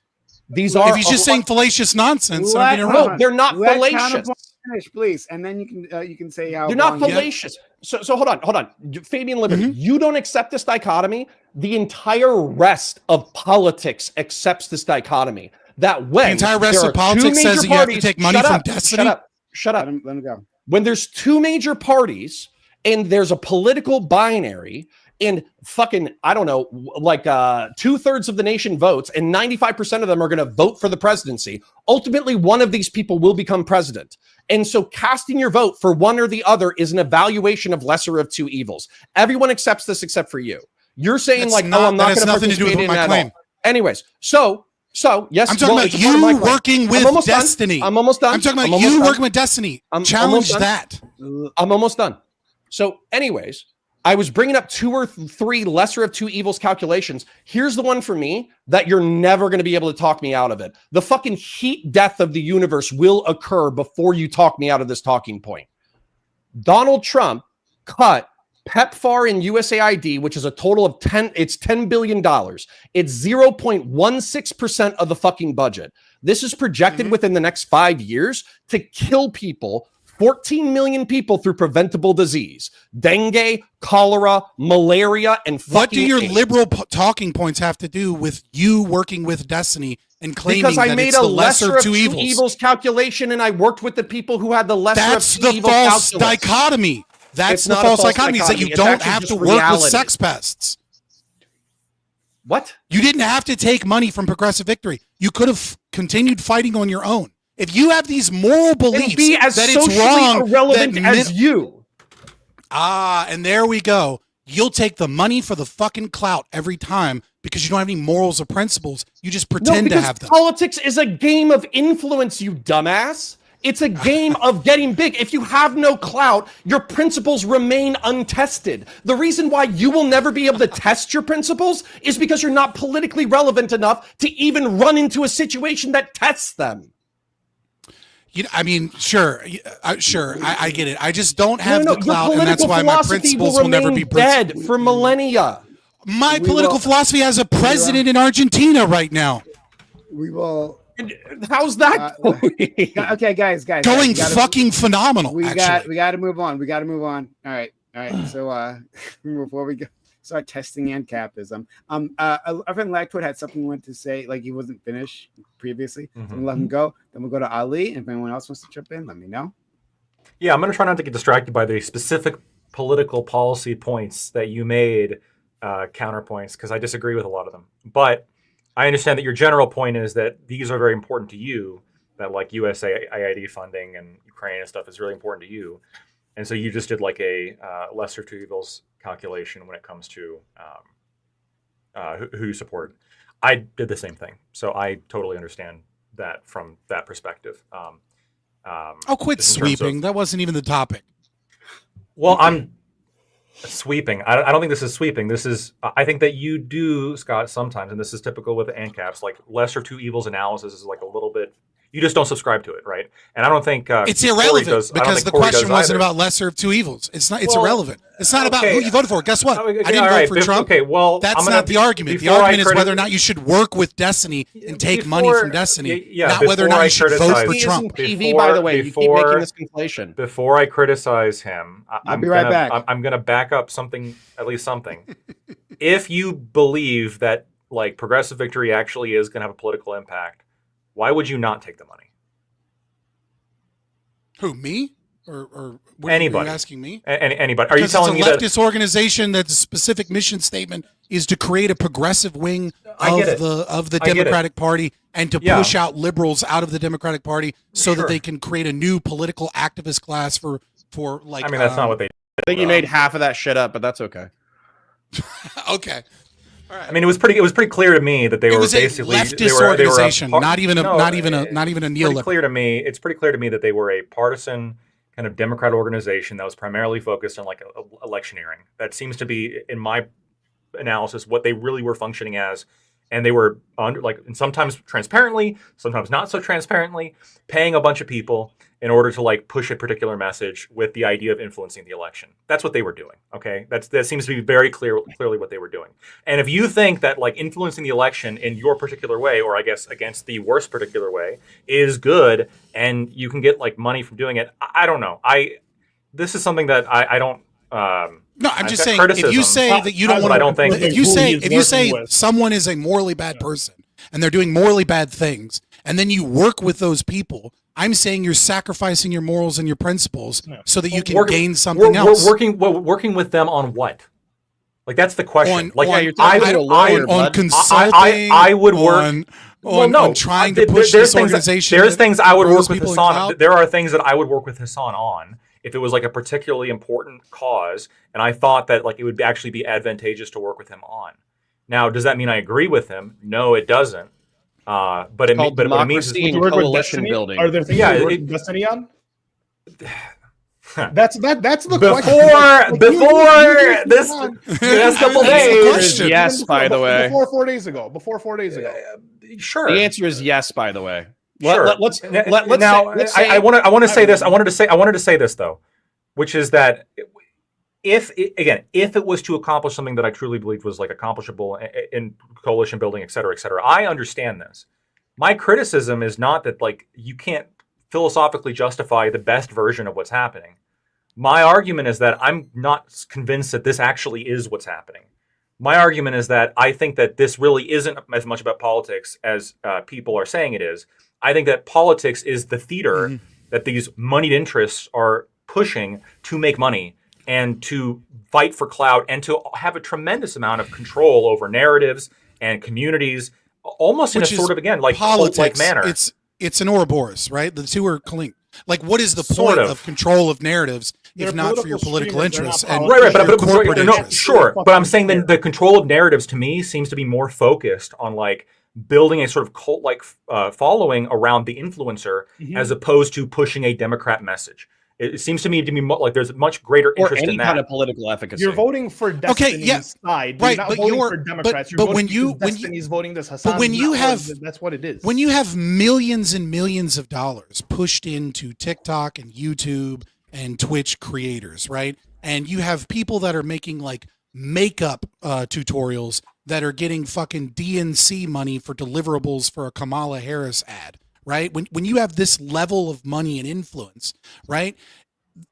These are If he's just saying fallacious nonsense, I'm gonna No, interrupt. they're not Let fallacious. counterpoint finish, please, and then you can say how They're not wrong you are. fallacious. So hold on. Fabian Liberty, you don't accept this dichotomy. The entire rest of politics accepts this dichotomy. That when The entire rest there of are politics two says major that you have to parties- take money Shut from up, Destiny. Shut up. Let him go. When there's two major parties and there's a political binary and fucking, I don't know, like 2/3 of the nation votes and 95% of them are going to vote for the presidency, ultimately one of these people will become president. And so casting your vote for one or the other is an evaluation of lesser of two evils. Everyone accepts this except for you. You're saying That's like, not- oh, I'm that not has going to nothing to do with participate in my that claim. at all. Anyways, so yes, I'm talking about it's a part of my you claim. working I'm with almost done. Destiny. I'm almost done. I'm talking I'm about almost you done. working with Destiny. I'm Challenge almost done. that. I'm almost done. So, anyways, I was bringing up 2 or 3 lesser of two evils calculations. Here's the one for me that you're never going to be able to talk me out of it. The fucking heat death of the universe will occur before you talk me out of this talking point. Donald Trump cut PEPFAR and USAID, which is a total of $10 billion. It's 0.16% of the fucking budget. This is projected within the next 5 years to kill people, 14 million people through preventable disease, dengue, cholera, malaria, and fucking What do your AIDS. liberal talking points have to do with you working with Destiny and claiming Because I that made it's a the lesser of two evils? evils calculation, and I worked with the people who had the lesser That's of two the evils false calculus. dichotomy. That's It's the not a false false dichotomy. Is that you dichotomy. It's don't actually have to just work with reality. sex pests. What? You didn't have to take money from Progressive Victory. You could have continued fighting on your own. If you have these moral beliefs And be as that it's socially wrong, irrelevant that as you. and there we go. You'll take the money for the fucking clout every time because you don't have any morals or principles. You just pretend to have them. Politics is a game of influence, you dumbass. It's a game of getting big. If you have no clout, your principles remain untested. The reason why you will never be able to test your principles is because you're not politically relevant enough to even run into a situation that tests them. I mean, sure, I get it. I just don't have the Your clout, and that's political why my philosophy principles will never be dead for millennia. My political philosophy has a president in Argentina right now. We will. How's that going? Okay, guys, Going fucking phenomenal. We actually. got to move on. All right. So before we start testing ancapism, our friend Lactwood had something he wanted to say, like he wasn't finished previously. So we'll let him go. Then we'll go to Ali, and if anyone else wants to jump in, let me know. Yeah, I'm going to try not to get distracted by the specific political policy points that you made, counterpoints, because I disagree with a lot of them. But I understand that your general point is that these are very important to you, that like USAID funding and Ukraine and stuff is really important to you. And so you just did like a lesser two evils calculation when it comes to who you support. I did the same thing. So I totally understand that from that perspective. Quit sweeping. That wasn't even the topic. Well, I'm sweeping. I don't think this is sweeping. This is, I think that you do, Scott, sometimes, and this is typical with ANCAPs, like lesser two evils analysis is like a little bit, you just don't subscribe to it, right? And I don't think it's irrelevant because the question wasn't about lesser of two evils. It's not. It's irrelevant. It's not about who you voted for. Guess what? I didn't vote for Trump. Okay, well, that's not the argument. The argument is whether or not you should work with Destiny and take money from Destiny, not whether or not you should vote for Trump. PV, by the way, you keep making this conflation. Before I criticize him, I'll be right back. I'm going to back up something, at least something. If you believe that like progressive victory actually is going to have a political impact, why would you not take the money? Who, me? Or Anybody. Are you asking me? Anybody. Are you telling me that it's a leftist organization that's specific mission statement is to create a progressive wing of the Democratic Party and to push out liberals out of the Democratic Party so that they can create a new political activist class for like. I mean, that's not what they did. I think you made half of that shit up, but that's okay. Okay. All right. I mean, it was pretty clear to me that they were basically a leftist organization, not even a neoliberal. It's pretty clear to me that they were a partisan kind of Democrat organization that was primarily focused on like electioneering. That seems to be, in my analysis, what they really were functioning as. And they were and sometimes transparently, sometimes not so transparently, paying a bunch of people in order to like push a particular message with the idea of influencing the election. That's what they were doing. Okay, that seems to be very clearly what they were doing. And if you think that like influencing the election in your particular way, or I guess against the worst particular way, is good, and you can get like money from doing it, I don't know. This is something that I don't. No, I'm just saying, if you say that you don't want to, I don't think if you say someone is a morally bad person and they're doing morally bad things, and then you work with those people, I'm saying you're sacrificing your morals and your principles so that you can gain something else. Working with them on what? Like, that's the question. On consulting, I would work. On trying to push this organization. There's things I would work with Hassan. There are things that I would work with Hassan on if it was like a particularly important cause, and I thought that like it would actually be advantageous to work with him on. Now, does that mean I agree with him? No, it doesn't. But it means coalition building. Are there things you work with Destiny on? That's the question. Before this last couple days. Yes, by the way. Before 4 days ago. Sure. The answer is yes, by the way. Sure. I want to say this. I wanted to say this though, which is that if it was to accomplish something that I truly believed was like accomplishable in coalition building, et cetera, I understand this. My criticism is not that like you can't philosophically justify the best version of what's happening. My argument is that I'm not convinced that this actually is what's happening. My argument is that I think that this really isn't as much about politics as people are saying it is. I think that politics is the theater that these moneyed interests are pushing to make money and to fight for clout and to have a tremendous amount of control over narratives and communities, almost in a sort of, again, like cult-like manner. It's an Ouroboros, right? The two are linked. Like, what is the point of control of narratives if not for your political interests and right, your corporate interests? Sure, but I'm saying that the control of narratives to me seems to be more focused on like building a sort of cult-like following around the influencer as opposed to pushing a Democrat message. It seems to me to be like there's a much greater interest in that. Or any kind of political efficacy. You're voting for Destiny's side. You're not voting for Democrats. You're voting Destiny's voting this Hassan. But when you have, that's what it is. When you have millions and millions of dollars pushed into TikTok and YouTube and Twitch creators, right? And you have people that are making like makeup tutorials that are getting fucking DNC money for deliverables for a Kamala Harris ad. Right? When you have this level of money and influence, right?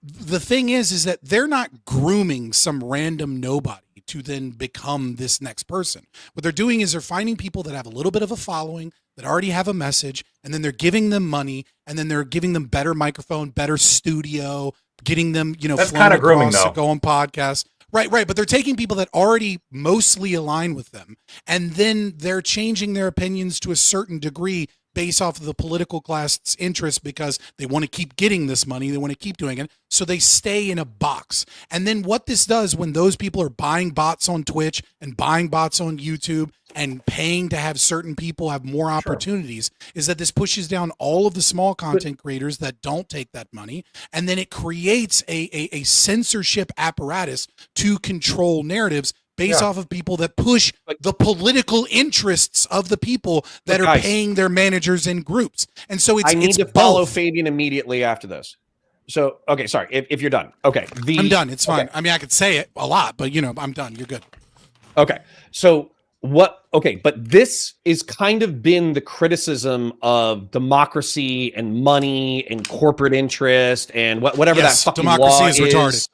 The thing is that they're not grooming some random nobody to then become this next person. What they're doing is they're finding people that have a little bit of a following, that already have a message, and then they're giving them money, and then they're giving them better microphone, better studio, getting them, that's kind of grooming though. To go on podcasts. Right. But they're taking people that already mostly align with them, and then they're changing their opinions to a certain degree based off of the political class's interest because they want to keep getting this money. They want to keep doing it. So they stay in a box. And then what this does when those people are buying bots on Twitch and buying bots on YouTube and paying to have certain people have more opportunities is that this pushes down all of the small content creators that don't take that money. And then it creates a censorship apparatus to control narratives based off of people that push the political interests of the people that are paying their managers in groups. And so I need to follow Fabian immediately after this. So, okay, sorry, if you're done. Okay. I'm done. It's fine. I mean, I could say it a lot, but I'm done. You're good. Okay. So but this is kind of been the criticism of democracy and money and corporate interest and whatever that fucking democracy law is retarded.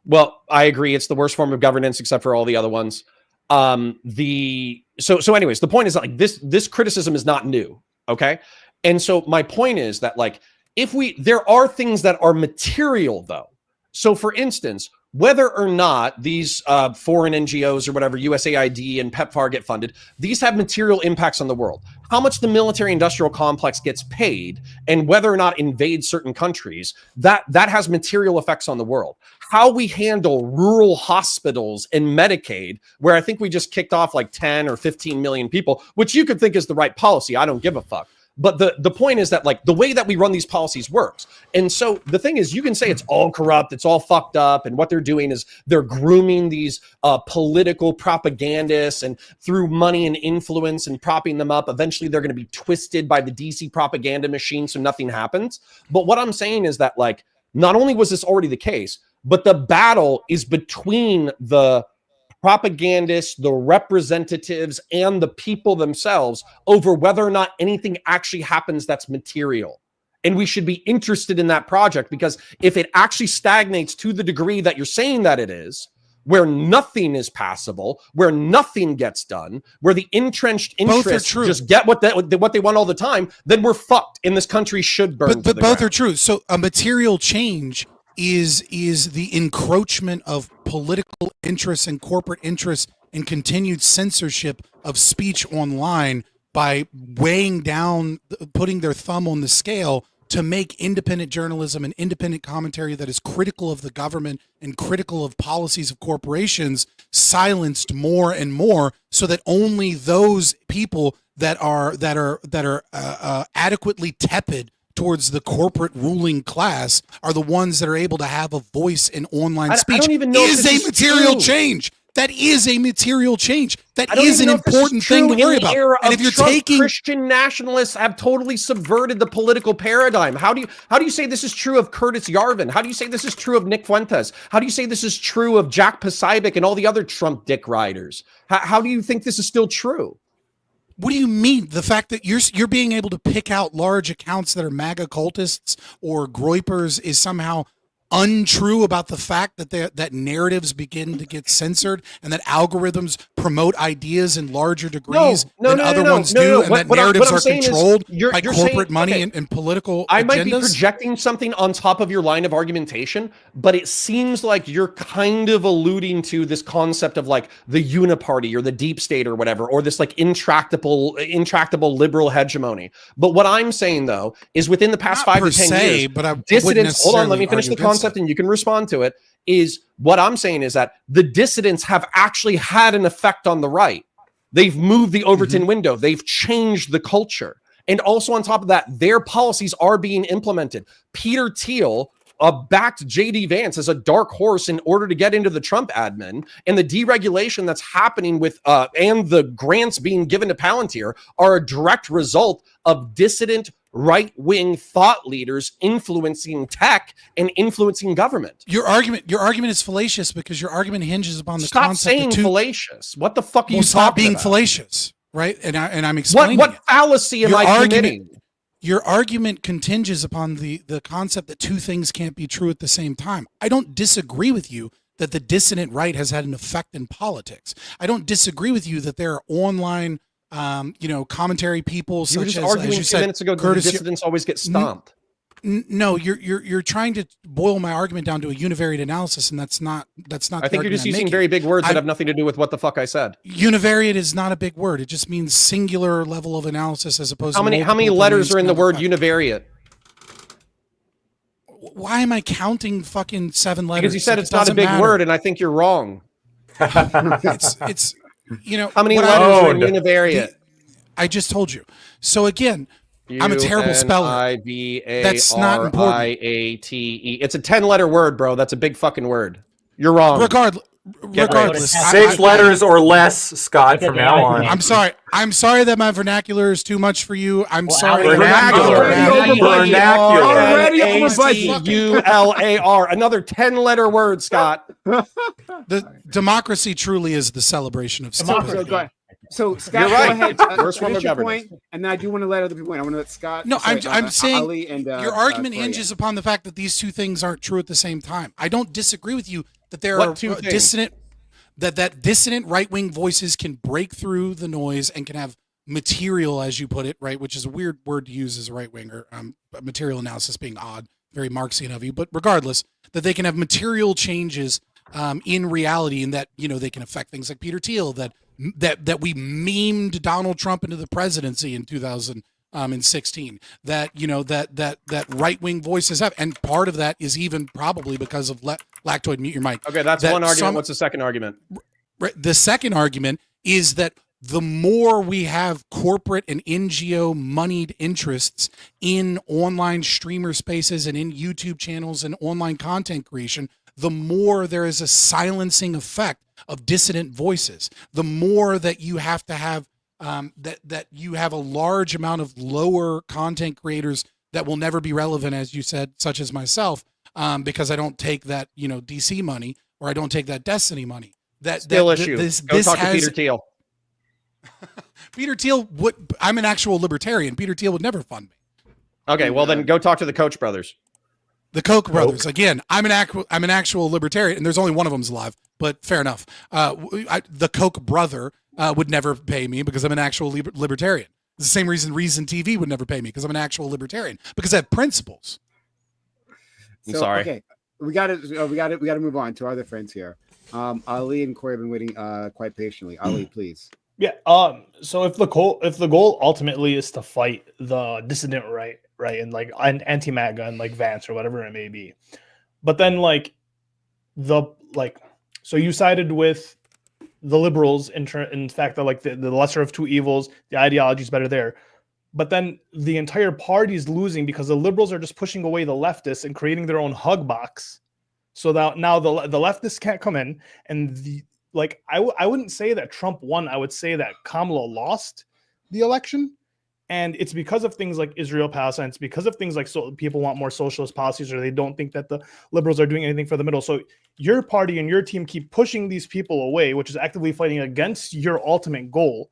Well, I agree. It's the worst form of governance except for all the other ones. So anyways, the point is that, like, this criticism is not new. Okay. And so my point is that, like, there are things that are material though. So for instance, whether or not these foreign NGOs or whatever, USAID and PEPFAR get funded, these have material impacts on the world. How much the military industrial complex gets paid and whether or not invades certain countries, that has material effects on the world. How we handle rural hospitals and Medicaid, where I think we just kicked off like 10 or 15 million people, which you could think is the right policy. I don't give a fuck. But the point is that, like, the way that we run these policies works. And so the thing is, you can say it's all corrupt, it's all fucked up, and what they're doing is they're grooming these political propagandists, and through money and influence and propping them up, eventually they're going to be twisted by the DC propaganda machine so nothing happens. But what I'm saying is that, like, not only was this already the case, but the battle is between the propagandists, the representatives, and the people themselves over whether or not anything actually happens that's material. And we should be interested in that project, because if it actually stagnates to the degree that you're saying that it is, where nothing is passable, where nothing gets done, where the entrenched interests just get what they want all the time, then we're fucked, and this country should burn. But both are true. So a material change is the encroachment of political interests and corporate interests and continued censorship of speech online by weighing down, putting their thumb on the scale to make independent journalism and independent commentary that is critical of the government and critical of policies of corporations silenced more and more, so that only those people that are adequately tepid towards the corporate ruling class are the ones that are able to have a voice in online speech. I don't even know is a material change. That is a material change. That is an important thing to worry about. And if you're taking Christian nationalists have totally subverted the political paradigm, how do you say this is true of Curtis Yarvin? How do you say this is true of Nick Fuentes? How do you say this is true of Jack Posobiec and all the other Trump dick riders? How do you think this is still true? What do you mean? The fact that you're being able to pick out large accounts that are MAGA cultists or groypers is somehow untrue about the fact that that narratives begin to get censored and that algorithms promote ideas in larger degrees than other ones do, and that narratives are controlled by corporate money and political I agendas? might be projecting something on top of your line of argumentation, but it seems like you're kind of alluding to this concept of like the uniparty or the deep state or whatever, or this like intractable liberal hegemony. But what I'm saying though is within the past 5 to 10 years, but dissidents, hold on, let me finish the concept and you can respond to it, is what I'm saying is that the dissidents have actually had an effect on the right. They've moved the Overton window. They've changed the culture. And also on top of that, their policies are being implemented. Peter Thiel backed J.D. Vance as a dark horse in order to get into the Trump admin, and the deregulation that's happening with and the grants being given to Palantir are a direct result of dissident right-wing thought leaders influencing tech and influencing government. Your argument is fallacious because your argument hinges upon the Stop concept saying fallacious. What the fuck are you stop talking being about? fallacious, right? And I'm explaining what fallacy am I committing? Your argument continges upon the concept that two things can't be true at the same time. I don't disagree with you that the dissident right has had an effect in politics. I don't disagree with you that there are online commentary people such as, arguing as you 2 said, minutes ago, Curtis, the dissidents always get stomped. No, you're trying to boil my argument down to a univariate analysis, and that's not. I think you're just using very big words that have nothing to do with what the fuck I said. Univariate is not a big word. It just means singular level of analysis as opposed to how many letters are in the word univariate? Why am I counting fucking 7 letters? Because you said it's not a big word, and I think you're wrong. it's how many letters are in univariate? I just told you. So again, I'm a terrible speller. That's not important. It's a 10-letter word, bro. That's a big fucking word. You're wrong. Regardless, 6 letters or less, Scott, from now on. I'm sorry that my vernacular is too much for you. I'm sorry. Vernacular. ULAR. Another 10-letter word, Scott. The democracy truly is the celebration of stupidity. So Scott, you're right. Go ahead. Where's from the point, and then I do want to let other people in. I want to let Scott. No, I'm saying Ali and, your argument hinges upon the fact that these two things aren't true at the same time. I don't disagree with you that there are dissident. that dissident right-wing voices can break through the noise and can have material, as you put it, right, which is a weird word to use as a right-winger, material analysis being odd, very Marxian of you, but regardless, that they can have material changes in reality, and that, you know, they can affect things like Peter Thiel, that we memed Donald Trump into the presidency in 2016, that, you know, that right-wing voices have, and part of that is even probably because of Lactoid, mute your mic. Okay, that's one argument. What's the second argument? The second argument is that the more we have corporate and NGO moneyed interests in online streamer spaces and in YouTube channels and online content creation, the more there is a silencing effect of dissident voices. The more that you have to have that you have a large amount of lower content creators that will never be relevant, as you said, such as myself, because I don't take that, you know, DC money, or I don't take that Destiny money. Issue. Go talk to Peter Thiel. Peter Thiel would. I'm an actual libertarian. Peter Thiel would never fund me. Okay, well then go talk to the Koch brothers. The Koch brothers. Again, I'm an actual libertarian, and there's only one of them's alive. But fair enough. The Koch brother would never pay me because I'm an actual libertarian. It's the same reason Reason TV would never pay me, because I'm an actual libertarian, because I have principles. I'm sorry. Okay, we got to move on to our other friends here. Ali and Corey have been waiting quite patiently. Ali, please. Yeah. So if the goal ultimately is to fight the dissident right, and like anti-MAGA and like Vance or whatever it may be, but then so you sided with the liberals in fact that like the lesser of two evils, the ideology is better there, but then the entire party is losing because the liberals are just pushing away the leftists and creating their own hug box, so that now the leftists can't come in, and I wouldn't say that Trump won. I would say that Kamala lost the election. And it's because of things like Israel Palestine. It's because of things like people want more socialist policies, or they don't think that the liberals are doing anything for the middle. So your party and your team keep pushing these people away, which is actively fighting against your ultimate goal.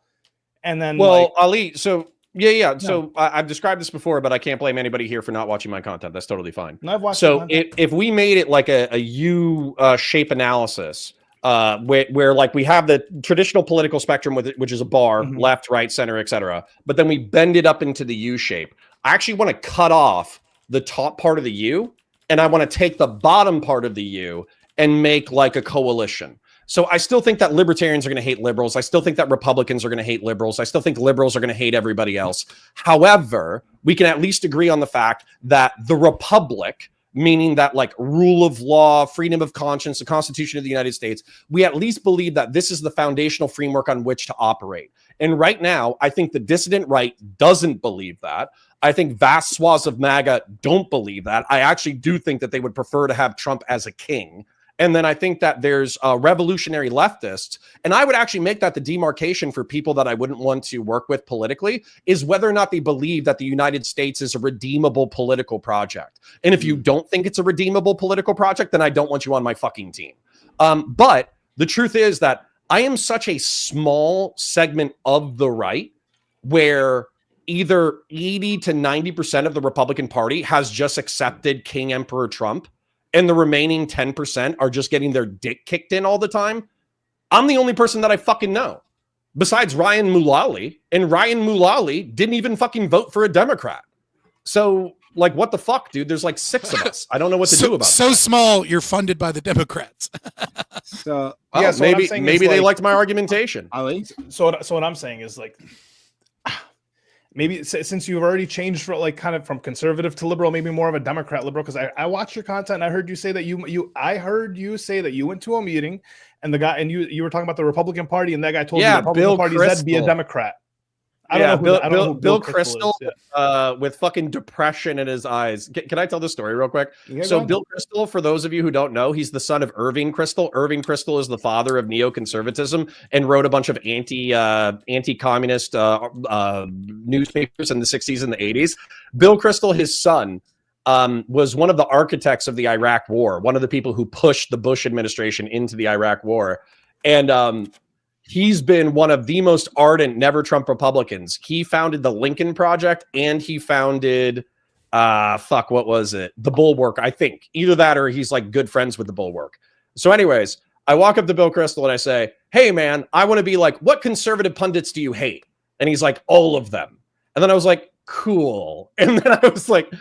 And then, Ali, so yeah. So I've described this before, but I can't blame anybody here for not watching my content. That's totally fine. I've watched so if we made it like a U shape analysis, where like we have the traditional political spectrum with it, which is a bar, left, right, center, etc. But then we bend it up into the U shape. I actually want to cut off the top part of the U, and I want to take the bottom part of the U and make like a coalition. So I still think that libertarians are going to hate liberals. I still think that Republicans are going to hate liberals. I still think liberals are going to hate everybody else. However, we can at least agree on the fact that the Republic, meaning that like rule of law, freedom of conscience, the Constitution of the United States, we at least believe that this is the foundational framework on which to operate. And right now, I think the dissident right doesn't believe that. I think vast swaths of MAGA don't believe that. I actually do think that they would prefer to have Trump as a king. And then I think that there's revolutionary leftists, and I would actually make that the demarcation for people that I wouldn't want to work with politically, is whether or not they believe that the United States is a redeemable political project. And if you don't think it's a redeemable political project, then I don't want you on my fucking team. But the truth is that I am such a small segment of the right where either 80 to 90% of the Republican Party has just accepted King Emperor Trump, and the remaining 10% are just getting their dick kicked in all the time. I'm the only person that I fucking know besides Ryan Mulally, and Ryan Mulally didn't even fucking vote for a Democrat. So like, what the fuck, dude? There's like 6 of us. I don't know what to do about it. So small, you're funded by the Democrats. So maybe they liked my argumentation. Ali? So what I'm saying is like, maybe since you've already changed from like kind of from conservative to liberal, maybe more of a Democrat liberal, because I watched your content and I heard you say that you went to a meeting and the guy and you were talking about the Republican Party, and that guy told you the Republican Party said be a Democrat. I don't know who Bill Kristol with fucking depression in his eyes. Can I tell the story real quick? So Bill Kristol, for those of you who don't know, he's the son of Irving Kristol. Irving Kristol is the father of neoconservatism and wrote a bunch of anti-communist newspapers in the 60s and the 80s. Bill Kristol, his son, was one of the architects of the Iraq War, one of the people who pushed the Bush administration into the Iraq War. And he's been one of the most ardent Never Trump Republicans. He founded the Lincoln Project, and he founded, what was it? The Bulwark, I think. Either that or he's like good friends with the Bulwark. So anyways, I walk up to Bill Kristol and I say, hey, man, I want to be like, what conservative pundits do you hate? And he's like, all of them. And then I was like, cool. And then I was like,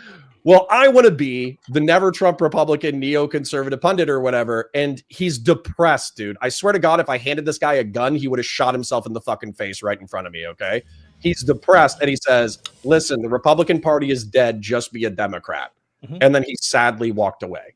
well, I want to be the never Trump Republican neoconservative pundit or whatever. And he's depressed, dude. I swear to God, if I handed this guy a gun, he would have shot himself in the fucking face right in front of me. Okay. He's depressed. And he says, listen, the Republican Party is dead. Just be a Democrat. And then he sadly walked away.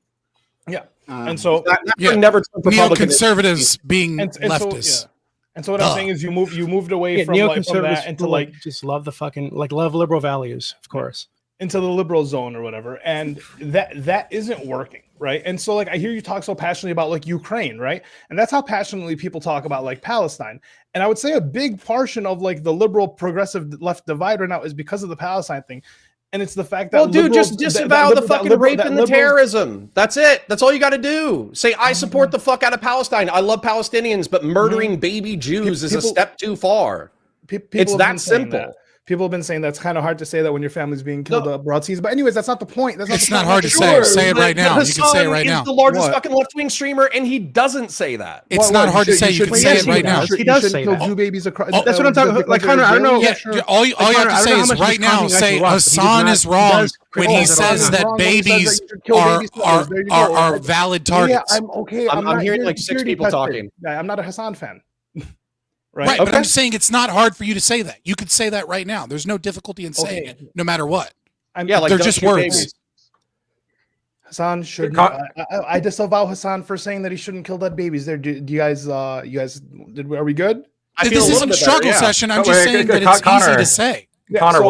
Yeah. And so never Trump Republican neoconservatives being and leftists. So, and so what I'm saying is you moved away from that into like just love the fucking love liberal values, of course, into the liberal zone or whatever, and that isn't working, right? And so like I hear you talk so passionately about like Ukraine, right? And that's how passionately people talk about like Palestine. And I would say a big portion of like the liberal progressive left divide right now is because of the Palestine thing. And it's the fact that just disavow the fucking rape and the terrorism. That's it. That's all you got to do. Say, I support the fuck out of Palestine. I love Palestinians, but murdering baby Jews is a step too far. It's that simple. People have been saying that's kind of hard to say that when your family's being killed abroad seas. But anyways, that's not the point. It's not hard to say. Say it right now. You can say it right now. He's the largest fucking left-wing streamer, and he doesn't say that. It's not hard to say. You can say it right now. He does say that. Jew babies across. That's what I'm talking about. Like Connor, I don't know. All you have to say is right now. Say Hassan is wrong when he says that babies are valid targets. Yeah, I'm okay. I'm hearing like 6 people talking. I'm not a Hassan fan. Right, but I'm saying it's not hard for you to say that. You could say that right now. There's no difficulty in saying it, no matter what. They're just words. Hassan should. I disavow Hassan for saying that he shouldn't kill dead babies. There, do you guys? Are we good? This isn't a struggle session. I'm just saying that it's easy to say. Connor,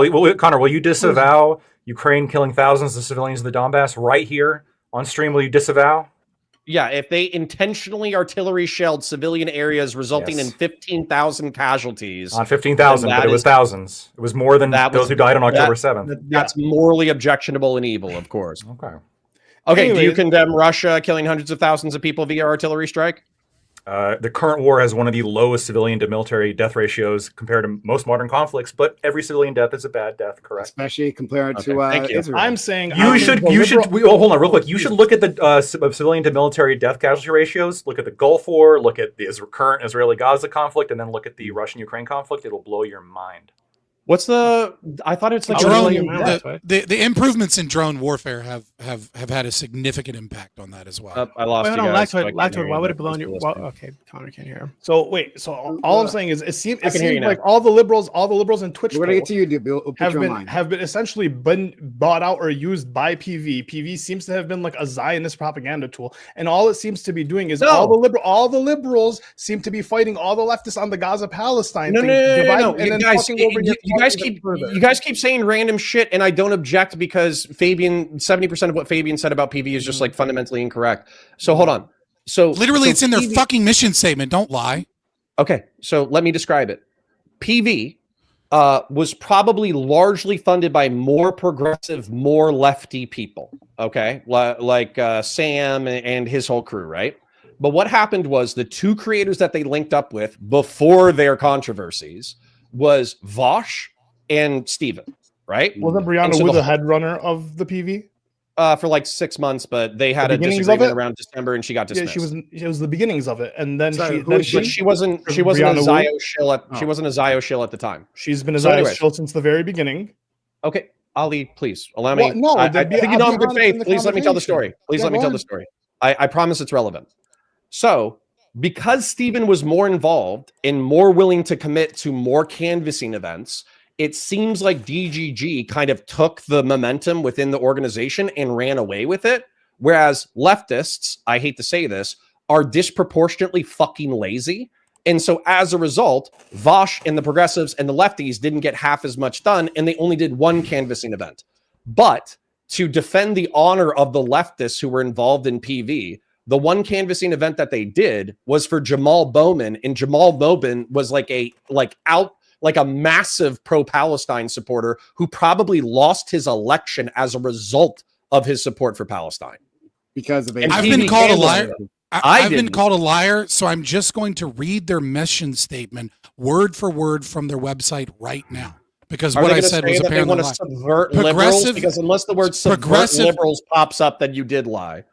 will you disavow Ukraine killing thousands of civilians in the Donbass right here on stream? Will you disavow? Yeah, if they intentionally artillery shelled civilian areas, resulting in 15,000 casualties. Not 15,000, but it was thousands. It was more than those who died on October 7th. That's morally objectionable and evil, of course. Okay. Do you condemn Russia killing hundreds of thousands of people via artillery strike? The current war has one of the lowest civilian to military death ratios compared to most modern conflicts, but every civilian death is a bad death, correct? Especially compared to Israel. I'm saying hold on real quick. You should look at the civilian to military death casualty ratios. Look at the Gulf War. Look at the current Israeli-Gaza conflict, and then look at the Russian-Ukraine conflict. It'll blow your mind. What's the? I thought it's like the improvements in drone warfare have had a significant impact on that as well. I lost you guys. Lactoid, why would it blow on your? Well, okay, Connor can't hear him. So wait, all I'm saying is it seems like all the liberals in Twitch we're gonna get to you, dude. have been essentially been bought out or used by PV. PV seems to have been like a Zionist propaganda tool, and all it seems to be doing is all the liberals seem to be fighting all the leftists on the Gaza Palestine thing. No. You guys keep saying random shit, and I don't object because 70% of what Fabian said about PV is just like fundamentally incorrect. So hold on. So literally, it's in their fucking mission statement. Don't lie. Okay, so let me describe it. PV was probably largely funded by more progressive, more lefty people. Okay, like Sam and his whole crew, right? But what happened was the 2 creators that they linked up with before their controversies was Vosh and Steven, right? Wasn't Brianna the head runner of the PV? For like 6 months, but they had a disagreement around December and she got dismissed. Yeah, it was the beginnings of it. And then she wasn't a Zio shill she wasn't a Zio shill at the time. She's been a Zio shill since the very beginning. Okay, Ali, please allow me. I think you know I'm good faith. Please let me tell the story. Let me tell the story. I promise it's relevant. So because Steven was more involved and more willing to commit to more canvassing events, it seems like DGG kind of took the momentum within the organization and ran away with it. Whereas leftists, I hate to say this, are disproportionately fucking lazy. And so as a result, Vosh and the progressives and the lefties didn't get half as much done, and they only did one canvassing event. But to defend the honor of the leftists who were involved in PV, the one canvassing event that they did was for Jamal Bowman, and Jamal Bowman was like a massive pro-Palestine supporter who probably lost his election as a result of his support for Palestine. Because of I've been called a liar. I've been called a liar, so I'm just going to read their mission statement word for word from their website right now. Because what I said was apparently they want to subvert liberals, because unless the word subvert liberals pops up, then you did lie.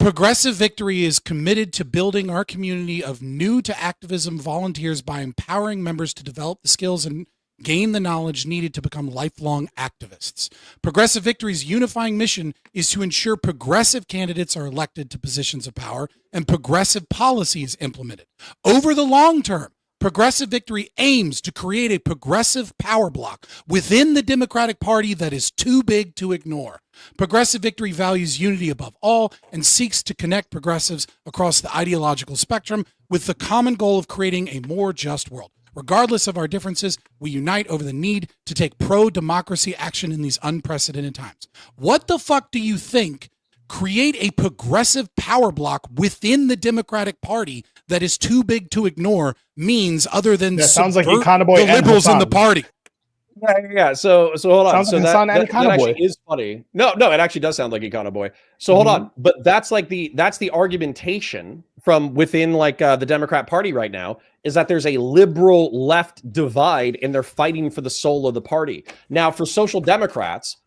Progressive Victory is committed to building our community of new to activism volunteers by empowering members to develop the skills and gain the knowledge needed to become lifelong activists. Progressive Victory's unifying mission is to ensure progressive candidates are elected to positions of power and progressive policy is implemented. Over the long term, Progressive Victory aims to create a progressive power block within the Democratic Party that is too big to ignore. Progressive Victory values unity above all and seeks to connect progressives across the ideological spectrum with the common goal of creating a more just world. Regardless of our differences, we unite over the need to take pro-democracy action in these unprecedented times. What the fuck do you think create a progressive power block within the Democratic Party that is too big to ignore means other than That sounds like subvert Econoboy the and liberals in Hassan. the party? Yeah. So hold on. Sounds So like Hassan and that Econoboy. actually is funny. No, it actually does sound like Econoboy. So hold on. But that's the argumentation from within the Democrat Party right now is that there's a liberal left divide and they're fighting for the soul of the party. Now, for social democrats,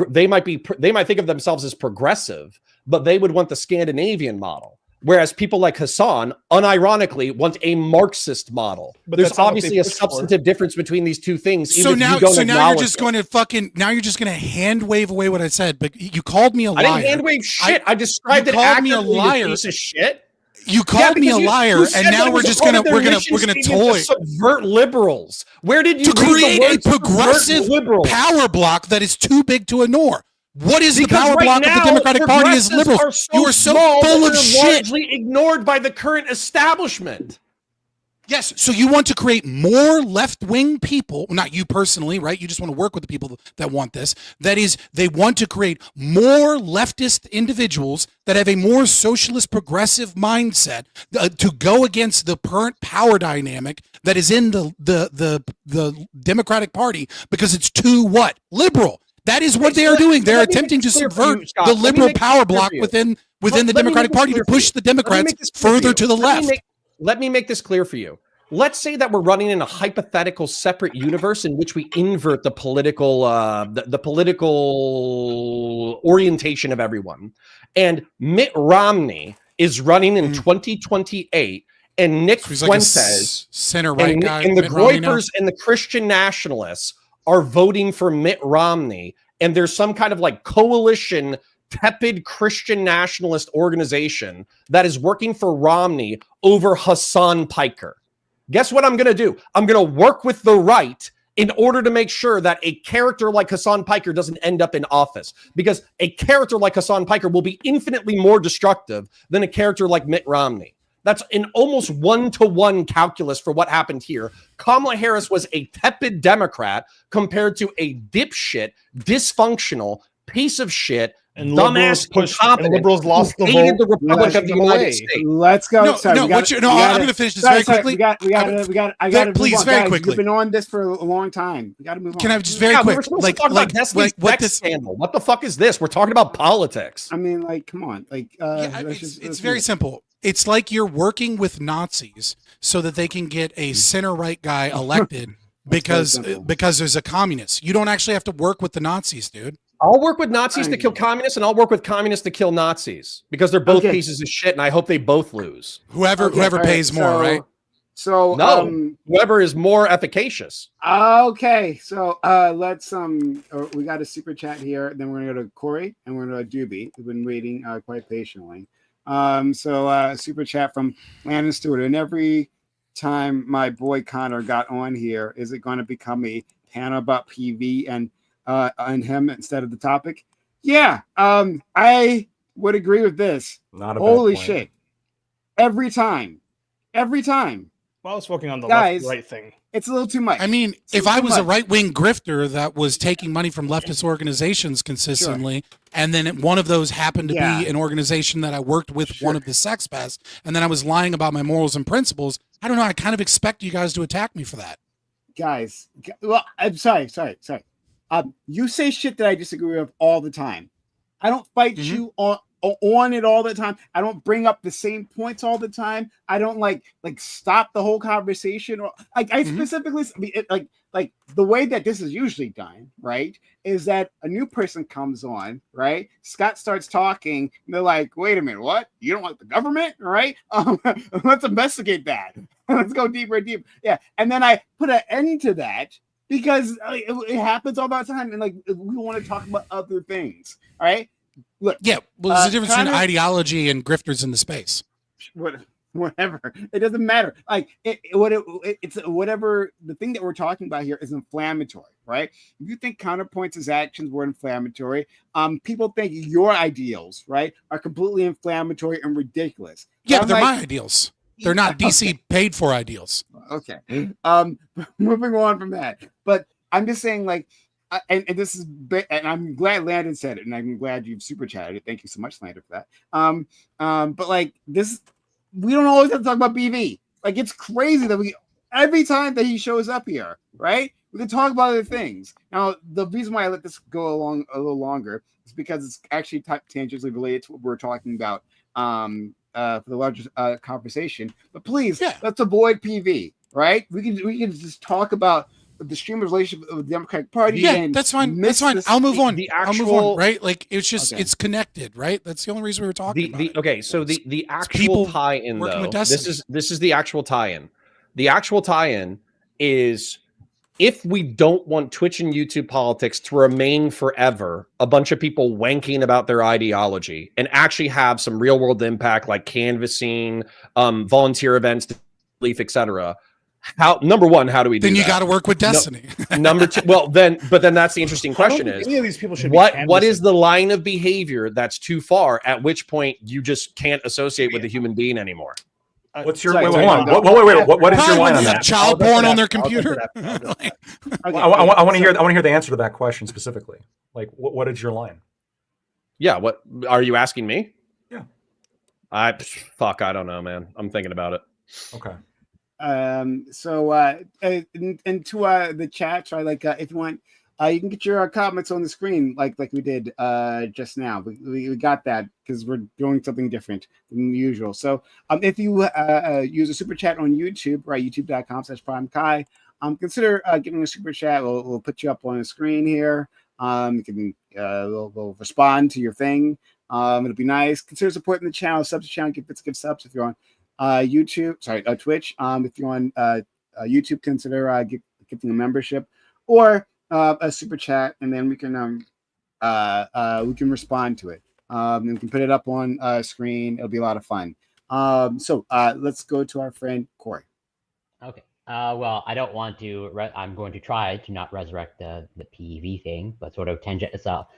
they might think of themselves as progressive, but they would want the Scandinavian model. Whereas people like Hassan, unironically, want a Marxist model. But there's that's not what obviously they a push for. substantive difference between these two things. So even if now, you don't now you're acknowledge just it. going to now you're just going to hand wave away what I said. But you called me a liar. I didn't hand wave shit. I described you it called me a accurately, liar. you piece of shit. You called me a liar, and said now that we're it was just part gonna of their mission we're gonna statement toy to subvert liberals. Where did you to read create the a words progressive liberals? power block that is too big to ignore. What is Because the power right block of now, the Democratic Party is progressives liberals. are so You are so small full that of they're shit. largely ignored by the current establishment. Yes, so you want to create more left-wing people, not you personally, right? You just want to work with the people that want this. That is, they want to create more leftist individuals that have a more socialist progressive mindset to go against the current power dynamic that is in the Democratic Party because it's too what? Liberal. That is what they are doing. They're attempting to subvert the liberal power block within the Democratic Party to push the Democrats further to the left. Let me make this clear for you. Let's say that we're running in a hypothetical separate universe in which we invert the political the political orientation of everyone. And Mitt Romney is running in 2028, and Nick Fuentes, center-right guy, and the Groypers and the Christian nationalists are voting for Mitt Romney, and there's some kind of coalition tepid Christian nationalist organization that is working for Romney over Hassan Piker. Guess what I'm going to do? I'm going to work with the right in order to make sure that a character like Hassan Piker doesn't end up in office, because a character like Hassan Piker will be infinitely more destructive than a character like Mitt Romney. That's an almost one-to-one calculus for what happened here. Kamala Harris was a tepid Democrat compared to a dipshit, dysfunctional piece of shit, and dumbass, liberals lost the vote. The Republic of the United States. Let's go. I'm going to finish this very quickly. I got to please, move on. very Guys, quickly. You've been on this for a long time. We got to move on. Can I just very quick? We're supposed to talk about Destiny's Next scandal. What the fuck is this? We're talking about politics. I mean, come on. It's very simple. It's like you're working with Nazis so that they can get a center-right guy elected because there's a communist. You don't actually have to work with the Nazis, dude. I'll work with Nazis to kill communists, and I'll work with communists to kill Nazis because they're both pieces of shit, and I hope they both lose. Whoever pays more, right? So whoever is more efficacious. Okay, so let's we got a super chat here. Then we're gonna go to Corey and we're gonna go to Doobie, who've been waiting quite patiently. Super chat from Landon Stewart. And every time my boy Connor got on here, is it going to become a panel about PV and him instead of the topic? Yeah, I would agree with this. Not a holy bad point. shit! Every time. Well, I was working on the right thing. It's a little too much. I mean, if I was a right-wing grifter that was taking money from leftist organizations consistently, and then one of those happened to be an organization that I worked with one of the sex pests, and then I was lying about my morals and principles, I don't know, I kind of expect you guys to attack me for that. Guys, well, I'm sorry. You say shit that I disagree with all the time. I don't fight you on it all the time. I don't bring up the same points all the time. I don't like stop the whole conversation, or like I specifically like the way that this is usually done, right, is that a new person comes on, right? Scott starts talking, and they're like, wait a minute, what? You don't like the government, right? Let's investigate that. Let's go deeper and deeper. Yeah. And then I put an end to that because it happens all the time. And like, we want to talk about other things. All right. Look. Yeah. Well, there's a difference between ideology and grifters in the space. Whatever, it doesn't matter. Like it's whatever. The thing that we're talking about here is inflammatory, right? If you think Counterpoints' actions were inflammatory, people think your ideals, right, are completely inflammatory and ridiculous. Yeah, but they're my ideals. They're not DC paid for ideals. Okay. Moving on from that, but I'm just saying, like, and this is, and I'm glad Landon said it, and I'm glad you've super chatted it. Thank you so much, Landon, for that. But like this. We don't always have to talk about BV. Like, it's crazy that every time that he shows up here, right, we can talk about other things. Now, the reason why I let this go along a little longer is because it's actually tangentially related to what we're talking about for the larger conversation. But please, let's avoid PV, right? We can just talk about the streamer's relationship with the Democratic Party. Yeah, that's fine. That's fine. I'll move on. I'll move on, right? Like, it's just, it's connected, right? That's the only reason we were talking about okay, so the actual tie-in, though, this is the actual tie-in. The actual tie-in is, if we don't want Twitch and YouTube politics to remain forever a bunch of people wanking about their ideology and actually have some real-world impact, like canvassing, volunteer events, etc., number one, how do we do then you that? got to work with Destiny. Number two, but then that's the interesting question is, any of these people should what is the line of behavior that's too far, at which point you just can't associate with a human being anymore? What's your wait, what is your line on that? Child porn on their computer. I want to hear the answer to that question specifically. Like, what is your line? Yeah, what are you asking me? Yeah. I don't know, man. I'm thinking about it. Okay. So into the chat, right? Like, if you want, you can get your comments on the screen, like we did just now. We got that because we're doing something different than usual. So if you use a super chat on YouTube, right, youtube.com/PrimeKai, consider giving a super chat. We'll put you up on the screen here. You can we'll respond to your thing. It'll be nice. Consider supporting the channel. Sub to the channel. Give subs if you're on Twitch. If you're on YouTube, consider giving a membership or a super chat, and then we can respond to it. And we can put it up on screen. It'll be a lot of fun. So let's go to our friend Corey. Okay. Well, I don't want to. I'm going to try to not resurrect the PEV thing, but sort of tangent this up.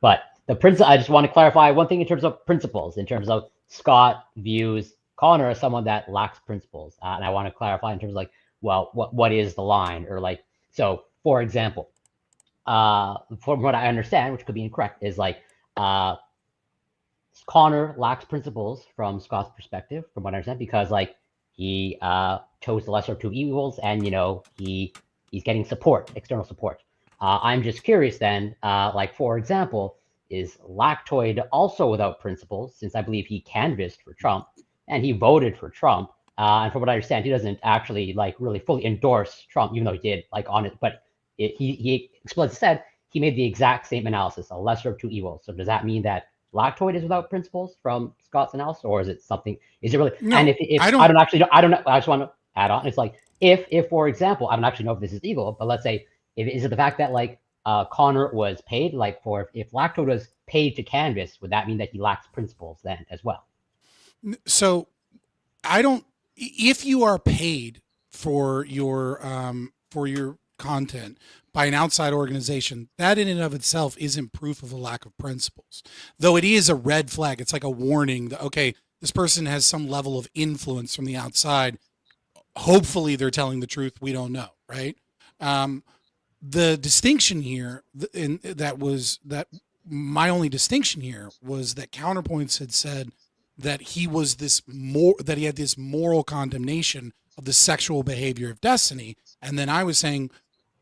But I just want to clarify one thing in terms of principles. In terms of Scott views Connor as someone that lacks principles, and I want to clarify in terms of, like, well, what is the line, or like, so for example, from what I understand, which could be incorrect, is like Connor lacks principles from Scott's perspective, from what I understand, because like he chose the lesser of two evils, and he's getting support, external support. I'm just curious then, like, for example, is Lactoid also without principles, since I believe he canvassed for Trump and he voted for Trump, and from what I understand, he doesn't actually like really fully endorse Trump, even though he did like on it, but he explicitly said he made the exact same analysis, a lesser of two evils. So does that mean that Lactoid is without principles from Scott's analysis, or is it something? Is it really? No, and if I don't know. I just want to add on. It's like if for example, I don't actually know if this is evil, but let's say, is it the fact that like Connor was paid, like, for if Lactoid was paid to canvass, would that mean that he lacks principles then as well? So I don't. If you are paid for your content by an outside organization, that in and of itself isn't proof of a lack of principles, though it is a red flag. It's like a warning that, okay, this person has some level of influence from the outside. Hopefully they're telling the truth. We don't know, right? The distinction here, my only distinction here was that Counterpoints had said that he had this moral condemnation of the sexual behavior of Destiny. And then I was saying,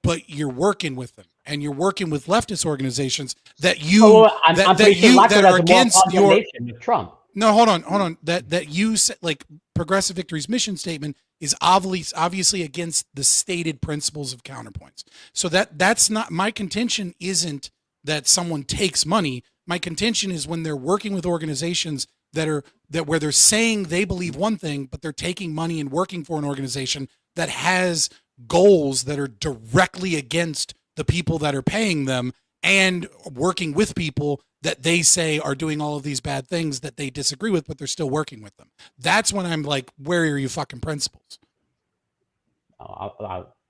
but you're working with them. and you're working with leftist organizations that you I'm that pretty sure you Lactwood that has are a more against your condemnation of Trump. no, hold on. That you said, like, Progressive Victory's mission statement is obviously against the stated principles of counterpoints. So that's not my contention. Isn't that someone takes money? My contention is when they're working with organizations that where they're saying they believe one thing, but they're taking money and working for an organization that has goals that are directly against the people that are paying them, and working with people that they say are doing all of these bad things that they disagree with, but they're still working with them. That's when I'm like, where are your fucking principles? I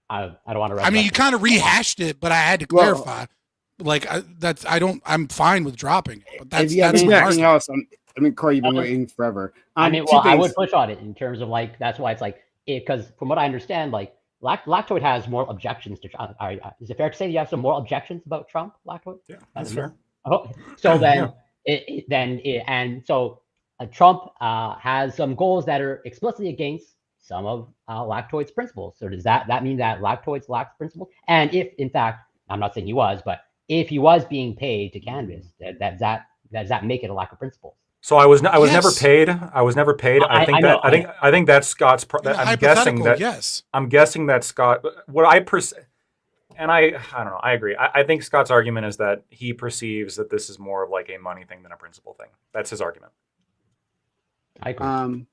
don't want to. I mean, you kind of rehashed it, but I had to clarify. Like, I'm fine with dropping it. But that's if you have anything else, I mean, Corey, you've been waiting forever. I mean, well, I would push on it in terms of like, that's why it's like, because from what I understand, like, Lactoid has more objections to Trump. Is it fair to say that you have some more objections about Trump, Lactoid? Yeah, that's fair. Oh, so then, Trump has some goals that are explicitly against some of Lactoid's principles. So does that mean that Lactoid's lacks principles? And if, in fact, I'm not saying he was, but if he was being paid to canvass, does that make it a lack of principles? So I was never paid. I was never paid. I think that's Scott's. I'm guessing that. Yes. I'm guessing that Scott. What I and I don't know. I agree. I think Scott's argument is that he perceives that this is more of like a money thing than a principle thing. That's his argument. I agree.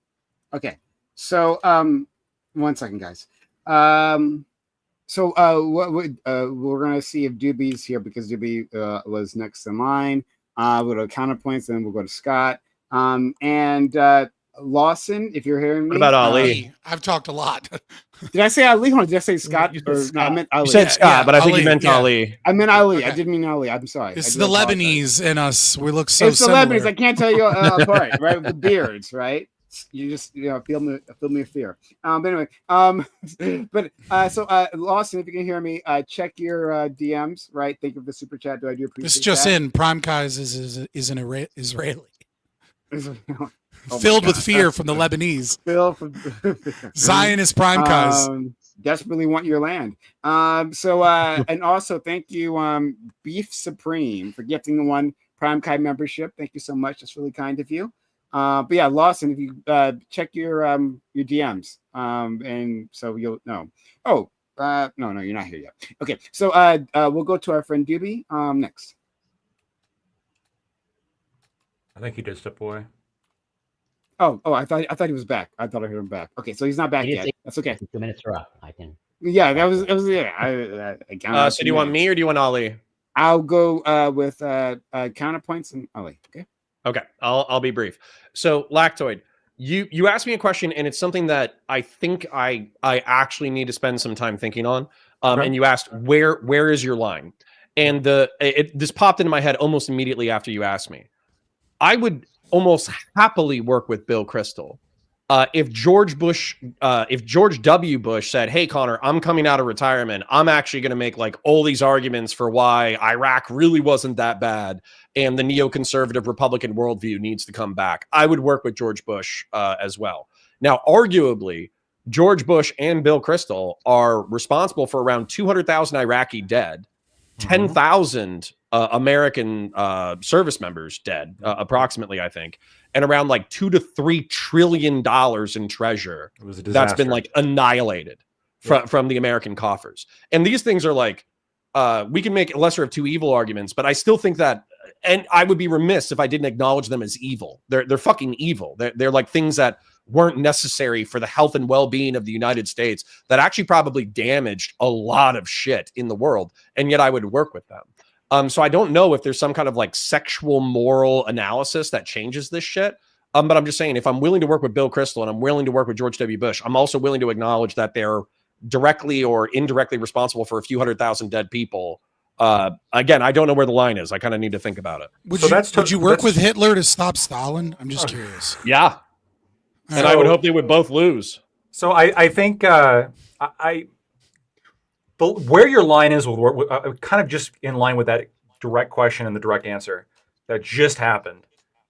Okay. So, 1 second, guys. So, we're gonna see if Doobie's here because Doobie was next in line. We'll go to counterpoints, then we'll go to Scott. And Lawson, if you're hearing me. What about Ali? I've talked a lot. Did I say Ali? Or did I say Scott? Scott. No, I meant Ali. You said Scott, but I think Ali, you meant Ali. I meant Ali. Okay. I didn't mean Ali. I'm sorry. It's the Lebanese in us. We look so it's similar. The Lebanese. I can't tell you apart, right? With the beards, right? You just feel me fear. But anyway, so Lawson, if you can hear me, check your DMs, right? Thank you for the super chat. Do I do appreciate this just that? in? Prime Kai's is an Israeli. Oh filled with fear from the Lebanese. Zionist Prime Kai's. Desperately want your land. And also thank you, Beef Supreme, for gifting the 1 Prime Kai membership. Thank you so much. That's really kind of you. But yeah, Lawson, if you check your DMs, and so you'll know. Oh, no, you're not here yet. Okay, so we'll go to our friend Doobie next. I think he did step away. Oh, I thought he was back. I thought I heard him back. Okay, so he's not back yet. That's okay. 2 minutes are up. I can. Yeah, it was yeah. So do you want me or do you want Ali? I'll go with counterpoints and Ali. Okay. Okay, I'll be brief. So Lactoid, you asked me a question, and it's something that I think I actually need to spend some time thinking on. Okay. And you asked where is your line, and this popped into my head almost immediately after you asked me. I would almost happily work with Bill Kristol. If George W. Bush said, "Hey, Connor, I'm coming out of retirement. I'm actually going to make like all these arguments for why Iraq really wasn't that bad, and the neoconservative Republican worldview needs to come back," I would work with George Bush as well. Now, arguably, George Bush and Bill Kristol are responsible for around 200,000 Iraqi dead, 10,000 American service members dead, approximately, I think, and around like $2 to $3 trillion in treasure that's been like annihilated from the American coffers. And these things are like, we can make a lesser of two evil arguments, but I still think that, and I would be remiss if I didn't acknowledge them as evil. They're fucking evil. They're like things that weren't necessary for the health and well-being of the United States that actually probably damaged a lot of shit in the world. And yet I would work with them. So I don't know if there's some kind of like sexual moral analysis that changes this shit. But I'm just saying, if I'm willing to work with Bill Kristol and I'm willing to work with George W. Bush, I'm also willing to acknowledge that they're directly or indirectly responsible for a few 100,000 dead people. Again, I don't know where the line is. I kind of need to think about it. Would you work with Hitler to stop Stalin? I'm just curious. Yeah. And I would hope they would both lose. So I think but where your line is kind of just in line with that direct question and the direct answer that just happened.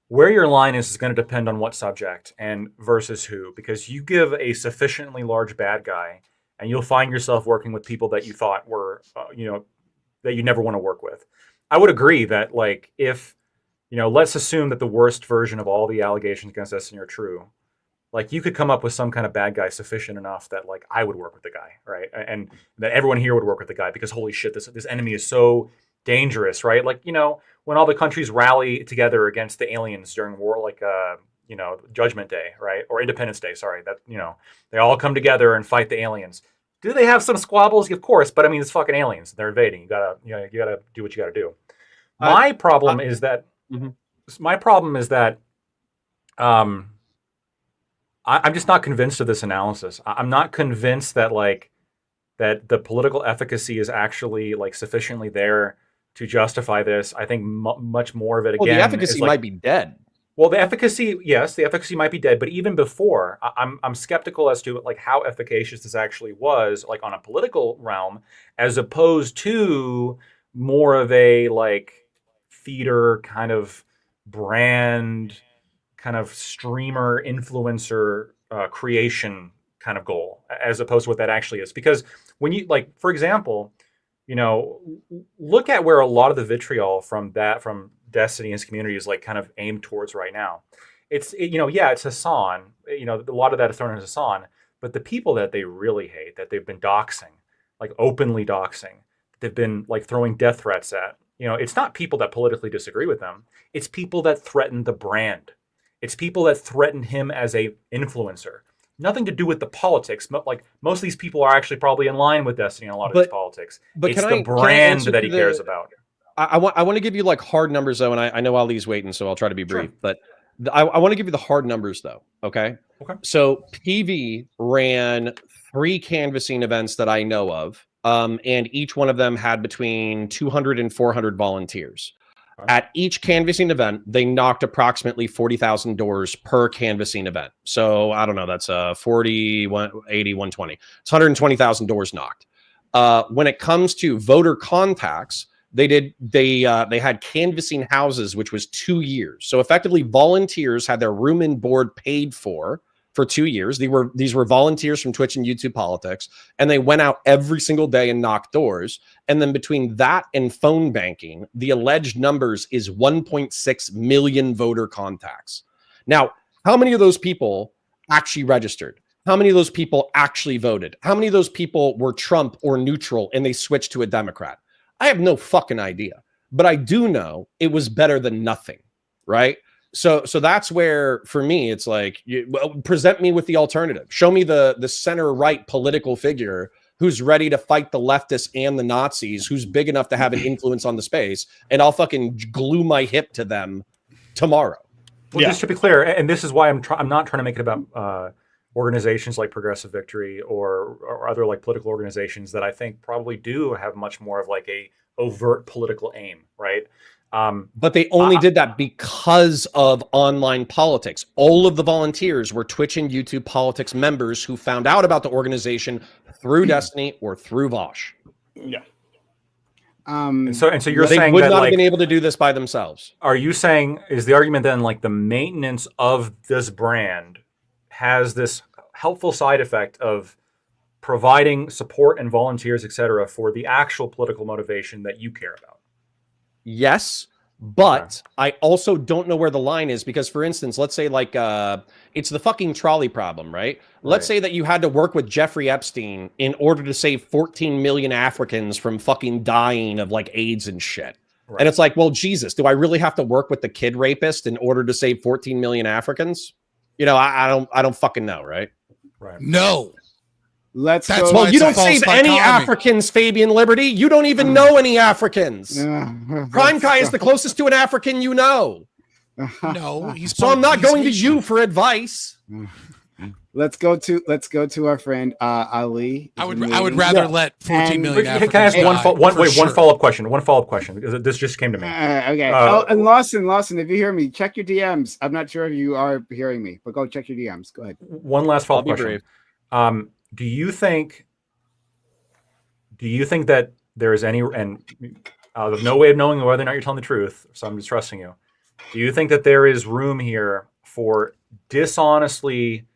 Where your line is going to depend on what subject and versus who, because you give a sufficiently large bad guy and you'll find yourself working with people that you thought were, that you never want to work with. I would agree that like if let's assume that the worst version of all the allegations against Destiny are true. Like you could come up with some kind of bad guy sufficient enough that like I would work with the guy, right? And that everyone here would work with the guy because holy shit, this enemy is so dangerous, right? Like when all the countries rally together against the aliens during war, like Judgment Day, right, or Independence Day, sorry, that they all come together and fight the aliens. Do they have some squabbles? Of course, but I mean it's fucking aliens. They're invading. You gotta do what you gotta do. My problem is that. My problem is that. I'm just not convinced of this analysis. I'm not convinced that that the political efficacy is actually like sufficiently there to justify this. I think much more of it again. Well, the efficacy might be dead. Well, the efficacy, yes, the efficacy might be dead. But even before, I'm skeptical as to like how efficacious this actually was, like on a political realm, as opposed to more of a like theater kind of brand, kind of streamer influencer creation kind of goal, as opposed to what that actually is. Because when you like, for example, look at where a lot of the vitriol from Destiny and its community is like kind of aimed towards right now. It's Hassan. A lot of that is thrown into Hassan, but the people that they really hate, that they've been doxing, like openly doxing, they've been like throwing death threats at. It's not people that politically disagree with them. It's people that threaten the brand. It's people that threaten him as a influencer. Nothing to do with the politics. Like most of these people are actually probably in line with Destiny and a lot of his politics. But it's the brand that he cares about. I want to give you like hard numbers though, and I know Ali's waiting, so I'll try to be brief. Sure. But I want to give you the hard numbers though. Okay. So PV ran 3 canvassing events that I know of, and each one of them had between 200 and 400 volunteers. At each canvassing event, they knocked approximately 40,000 doors per canvassing event. So I don't know, that's 40, 180, 120. It's 120,000 doors knocked. When it comes to voter contacts, they had canvassing houses, which was 2 years. So effectively, volunteers had their room and board paid for 2 years. These were volunteers from Twitch and YouTube Politics, and they went out every single day and knocked doors. And then between that and phone banking, the alleged numbers is 1.6 million voter contacts. Now, how many of those people actually registered? How many of those people actually voted? How many of those people were Trump or neutral and they switched to a Democrat? I have no fucking idea, but I do know it was better than nothing, right? So that's where, for me, it's like, present me with the alternative. Show me the center-right political figure who's ready to fight the leftists and the Nazis, who's big enough to have an influence on the space, and I'll fucking glue my hip to them tomorrow. Well, just to be clear, and this is why I'm not trying to make it about organizations like Progressive Victory or other like political organizations that I think probably do have much more of like a overt political aim, right? But they only did that because of online politics. All of the volunteers were Twitch and YouTube Politics members who found out about the organization through Destiny or through Vosh. Yeah. And so you're they saying would that not like, have been able to do this by themselves. Are you saying, is the argument then like the maintenance of this brand has this helpful side effect of providing support and volunteers, etc., for the actual political motivation that you care about? Yes, but I also don't know where the line is because, for instance, let's say like it's the fucking trolley problem, right? Let's say that you had to work with Jeffrey Epstein in order to save 14 million Africans from fucking dying of like AIDS and shit. Right. And it's like, well, Jesus, do I really have to work with the kid rapist in order to save 14 million Africans? I don't fucking know, right? Right. No. Let's That's go. Well, you don't save any Africans, Fabian Liberty. You don't even know any Africans. Prime Kai is the closest to an African you know. No, so I'm not going to you for advice. Let's go to our friend Ali. I would rather let 14 million Africans Can I ask die, one follow-up question? One follow-up question because this just came to me. Okay. And Lawson, if you hear me, check your DMs. I'm not sure if you are hearing me, but go check your DMs. Go ahead. One last follow-up question. Do you think that there is any, and there's no way of knowing whether or not you're telling the truth, so I'm just trusting you. Do you think that there is room here for dishonestly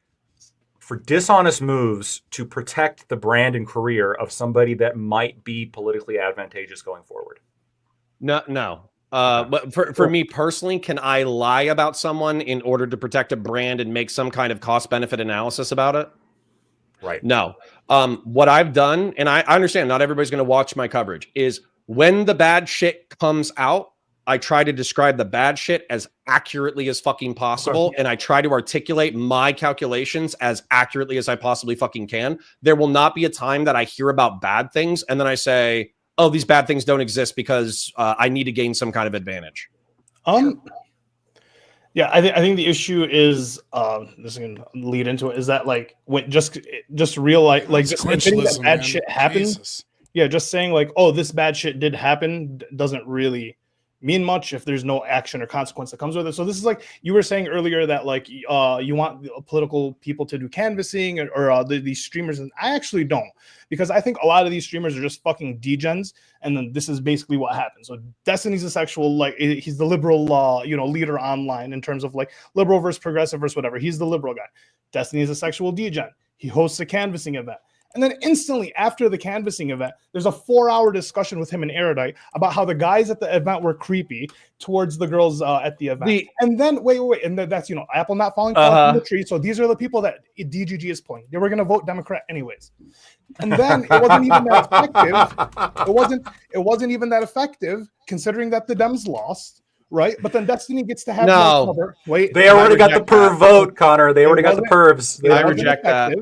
for dishonest moves to protect the brand and career of somebody that might be politically advantageous going forward? No. But for me personally, can I lie about someone in order to protect a brand and make some kind of cost benefit analysis about it? Right. No. What I've done, and I understand not everybody's going to watch my coverage, is when the bad shit comes out, I try to describe the bad shit as accurately as fucking possible. And I try to articulate my calculations as accurately as I possibly fucking can. There will not be a time that I hear about bad things and then I say, oh, these bad things don't exist because I need to gain some kind of advantage. Yeah, I think the issue is this is gonna lead into it, is that like when just realize like just admitting that bad shit happened. Jesus. Yeah, just saying like, oh, this bad shit did happen doesn't really mean much if there's no action or consequence that comes with it. So this is like you were saying earlier that like you want political people to do canvassing or these streamers, and I actually don't, because I think a lot of these streamers are just fucking degens, and then this is basically what happens. So Destiny's a sexual, like he's the liberal leader online in terms of like liberal versus progressive versus whatever. He's the liberal guy. Destiny is a sexual degen. He hosts a canvassing event. And then instantly after the canvassing event, there's a 4-hour discussion with him and Erudite about how the guys at the event were creepy towards the girls at the event. And then wait, and that's Apple not falling far from the tree. So these are the people that DGG is playing. They were going to vote Democrat anyways. And then it wasn't even that effective. It wasn't even that effective considering that the Dems lost. Right, but then Destiny gets to have no cover. Wait, they already got the perv vote, Connor. They already got the pervs. I reject that.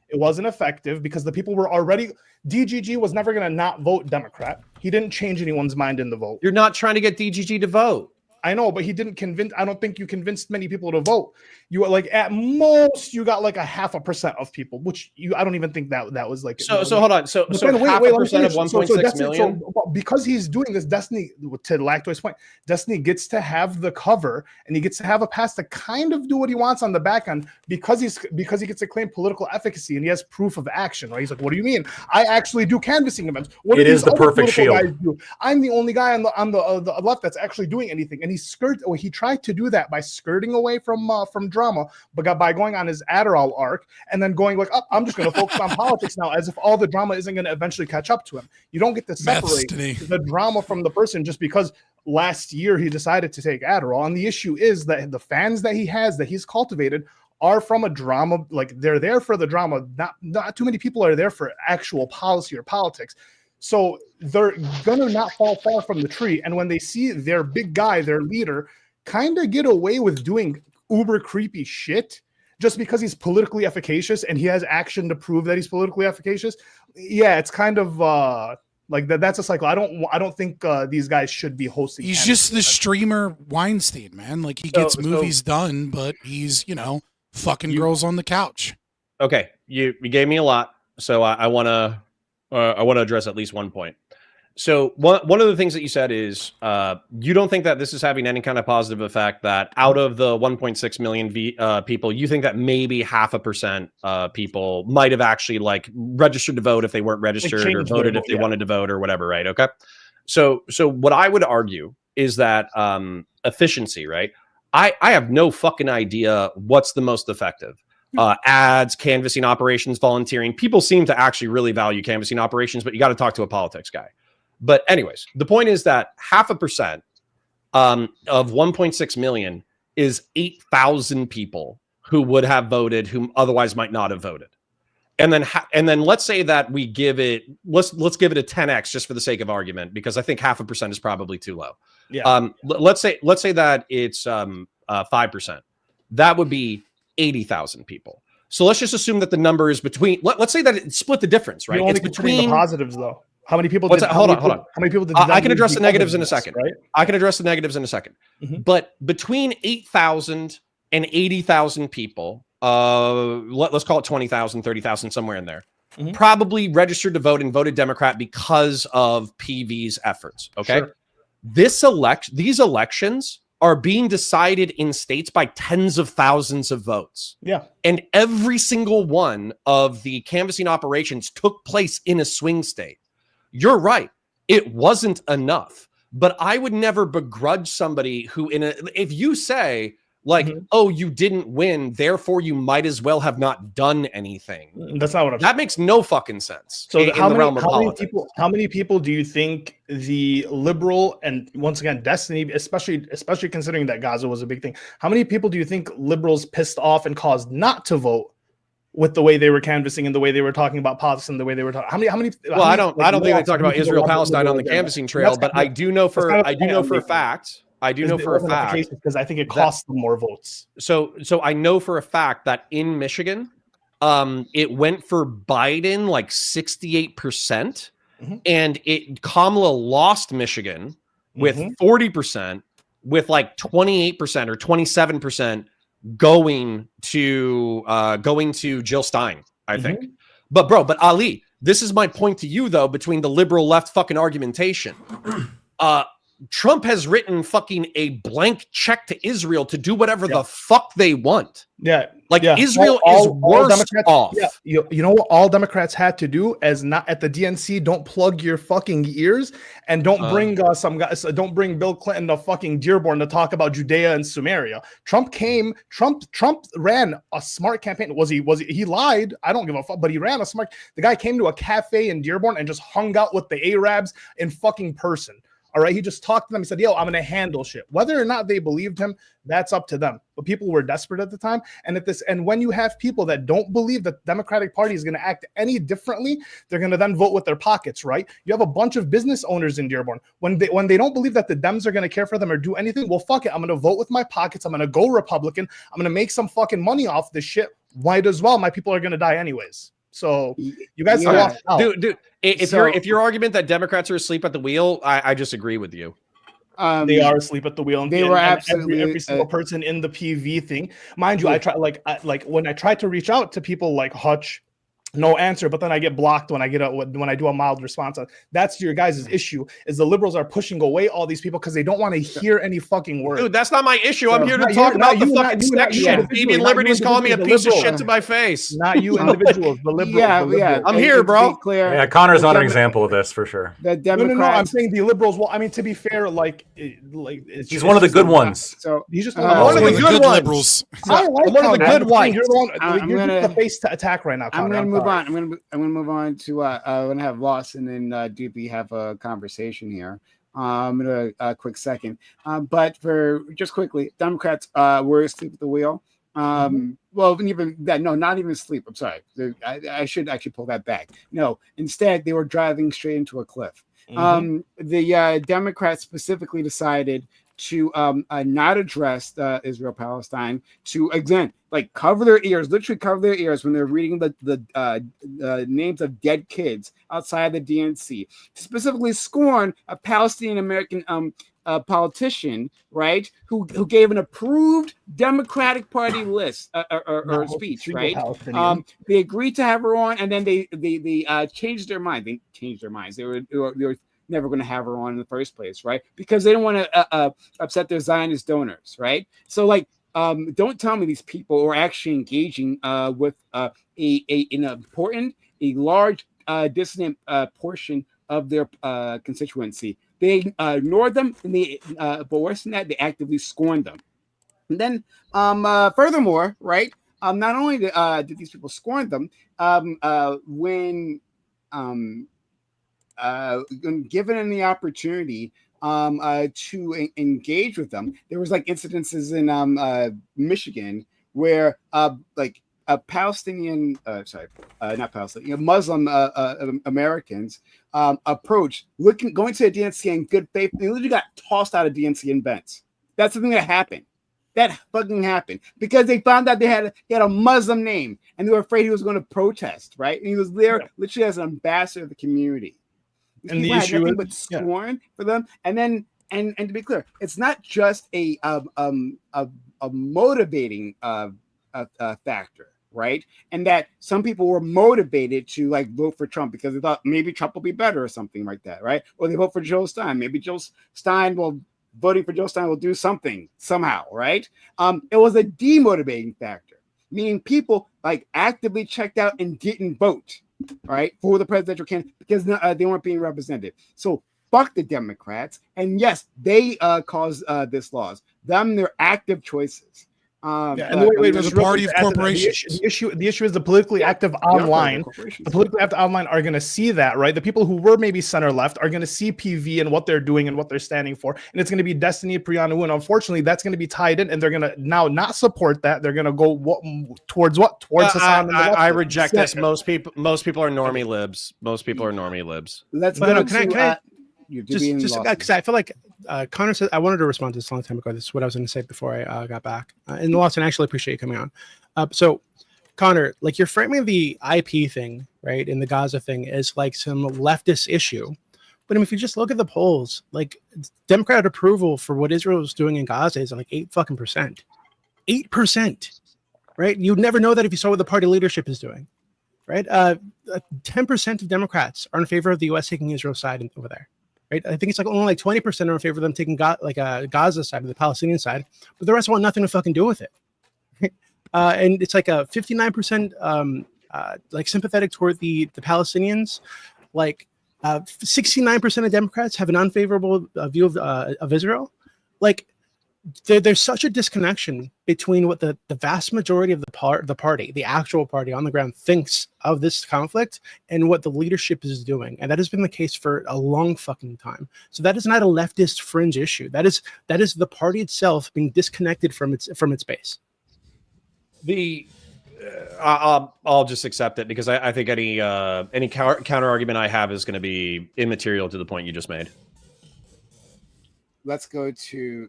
It wasn't effective because the people were already. DGG was never going to not vote Democrat. He didn't change anyone's mind in the vote. You're not trying to get DGG to vote. I know, but he didn't convince. I don't think you convinced many people to vote. You like at most you got like 0.5% of people, which I don't even think that was like. So hold on. So then, wait, 0.5% of 1.6 million. So because he's doing this, Destiny, to Lactoi's point, Destiny gets to have the cover and he gets to have a pass to kind of do what he wants on the back end because he gets to claim political efficacy and he has proof of action. Right? He's like, what do you mean? I actually do canvassing events. What it is the perfect shield. I'm the only guy on the left that's actually doing anything. And he tried to do that by skirting away from drama, but by going on his Adderall arc and then going like, oh, I'm just going to focus on politics now, as if all the drama isn't going to eventually catch up to him. You don't get to separate the drama from the person just because last year he decided to take Adderall. And the issue is that the fans that he has, that he's cultivated, are from a drama, like they're there for the drama. Not too many people are there for actual policy or politics. So they're gonna not fall far from the tree. And when they see their big guy, their leader, kind of get away with doing uber creepy shit just because he's politically efficacious and he has action to prove that he's politically efficacious, yeah, it's kind of like that's a cycle. I don't think these guys should be hosting. He's just the streamer Weinstein, man. Like he gets movies done, but he's fucking girls on the couch. Okay, you gave me a lot, so I want to address at least one point. So one of the things that you said is you don't think that this is having any kind of positive effect, that out of the 1.6 million people, you think that maybe 0.5% people might have actually like registered to vote if they weren't registered, or voted if they wanted to vote or whatever, right? Okay. So what I would argue is that efficiency, right? I have no fucking idea what's the most effective. Ads, canvassing operations, volunteering. People seem to actually really value canvassing operations, but you got to talk to a politics guy. But anyways, the point is that 0.5% of 1.6 million is 8,000 people who would have voted, whom otherwise might not have voted. And then let's say that we give it, let's give it a 10x just for the sake of argument, because I think 0.5% is probably too low. Yeah. Let's say that it's 5%. That would be 80,000 people. So let's just assume that the number is between. Let's say that it split the difference, right? It's between the positives, though. How many people? Hold on. How many people did? I can address the negatives in a second. Right? I can address the negatives in a second. Mm-hmm. But between 8,000 and 80,000 people, let's call it 20,000, 30,000, somewhere in there, probably registered to vote and voted Democrat because of PV's efforts. Okay, sure. These elections are being decided in states by tens of thousands of votes. Yeah. And every single one of the canvassing operations took place in a swing state. You're right. It wasn't enough. But I would never begrudge somebody who if you say, Like, oh, you didn't win, therefore you might as well have not done anything. That's not what I'm saying. That makes no fucking sense. So in the realm of politics. How many people do you think the liberal, and once again, Destiny, especially considering that Gaza was a big thing, how many people do you think liberals pissed off and caused not to vote with the way they were canvassing and the way they were talking about politics and the way they were talking? How many? Well, I don't think they talked about Israel Palestine on the canvassing trail, but I do know for a fact. I do know for a fact because I think it cost them more votes. So I know for a fact that in Michigan, it went for Biden like 68%, and Kamala lost Michigan with 40%, with like 28% or 27% going to Jill Stein, I think. But Ali, this is my point to you though, between the liberal left fucking argumentation. Trump has written fucking a blank check to Israel to do whatever the fuck they want. Israel is worse off. You know what all Democrats had to do as not at the DNC, don't plug your fucking ears and don't bring some guys, don't bring Bill Clinton to fucking Dearborn to talk about Judea and Samaria. Trump ran a smart campaign. He lied? I don't give a fuck, but he ran a smart. The guy came to a cafe in Dearborn and just hung out with the Arabs in fucking person. All right, he just talked to them. He said, yo, I'm going to handle shit. Whether or not they believed him, that's up to them. But people were desperate at the time. And when you have people that don't believe that the Democratic Party is going to act any differently, they're going to then vote with their pockets, right? You have a bunch of business owners in Dearborn. When they don't believe that the Dems are going to care for them or do anything, well, fuck it. I'm going to vote with my pockets. I'm going to go Republican. I'm going to make some fucking money off this shit. Might as well. My people are going to die anyways. So you guys lost out. Dude, if your argument that Democrats are asleep at the wheel, I just agree with you. They are asleep at the wheel. They were absolutely every single person in the PV thing. Mind you, I try when I try to reach out to people like Hutch, no answer, but then I get blocked when I do a mild response. That's your guys' issue, is the liberals are pushing away all these people because they don't want to hear any fucking word. Dude, that's not my issue. I'm here to talk about the fucking sex shit. Baby Liberty's calling me a piece of shit to my face. Not you individuals, the liberals. I'm here, bro. Clear. Yeah, Connor's not an example of this for sure. The Democrats. No, I'm saying the liberals. Well, I mean, to be fair, he's one of the good ones. So he's just one of the good liberals. I like one of the good ones. You're the face to attack right now. I'm going to move on. I'm going to move on to I'm going to have Lawson and Doopy have a conversation here. I'm going to a quick second. But for just quickly, Democrats were asleep at the wheel. Well, even that, no, not even sleep. I'm sorry. I should pull that back. No, instead they were driving straight into a cliff. The Democrats specifically decided to not address Israel Palestine, to again cover their ears, literally cover their ears when they're reading the names of dead kids outside the DNC, to specifically scorn a Palestinian American politician, right, who gave an approved Democratic Party list or speech, right? They agreed to have her on, and then they changed their mind. They changed their minds. They were never going to have her on in the first place, right? Because they don't want to upset their Zionist donors, right? So don't tell me these people are actually engaging with an important, a large dissident portion of their constituency. They ignored them, and but worse than that, they actively scorned them. And then, furthermore, right? Not only did these people scorn them, when given the opportunity to engage with them, there was incidences in Michigan where a Palestinian, not Palestinian, Muslim Americans approached, going to the DNC in good faith. They literally got tossed out of DNC in Vents. That's the thing that happened. That fucking happened because they found out he had a Muslim name, and they were afraid he was going to protest, right? And he was there literally as an ambassador of the community. And the issue is but scorn for them. And then, and to be clear, it's not just a motivating factor, right? And that some people were motivated to vote for Trump because they thought maybe Trump will be better or something like that, right? Or they vote for Joe Stein. Maybe voting for Joe Stein will do something somehow, right? It was a demotivating factor, meaning people actively checked out and didn't vote, right, for the presidential candidate because they weren't being represented. So fuck the Democrats. And yes, they caused this loss. Their active choices. And wait, there's a party of corporations. The issue is the politically active online. The politically active online are going to see that, right? The people who were maybe center left are going to see PV and what they're doing and what they're standing for, and it's going to be Destiny Priyanu, and unfortunately, that's going to be tied in, and they're going to now not support that. They're going to go towards Hassan. I reject this. Most people are normie libs. Most people are normie libs. Let's go. Can I just because I feel like Connor said I wanted to respond to this a long time ago. This is what I was going to say before I got back. And Lawson, I actually appreciate you coming on. So, Connor, like you're framing the IP thing, right, in the Gaza thing as like some leftist issue. But I mean, if you just look at the polls, like Democrat approval for what Israel is doing in Gaza is like 8%. 8%, right? You'd never know that if you saw what the party leadership is doing, right? 10% of Democrats are in favor of the U.S. taking Israel's side over there. Right? I think it's like only like 20% are in favor of them taking Gaza side or the Palestinian side, but the rest want nothing to fucking do with it. And it's like a 59% like sympathetic toward the Palestinians. Like 69% of Democrats have an unfavorable view of Israel. Like there's such a disconnection between what the vast majority of the party, the actual party on the ground, thinks of this conflict and what the leadership is doing, and that has been the case for a long fucking time. So that is not a leftist fringe issue. That is the party itself being disconnected from its base. I'll just accept it because I think any counter argument I have is going to be immaterial to the point you just made. Let's go to.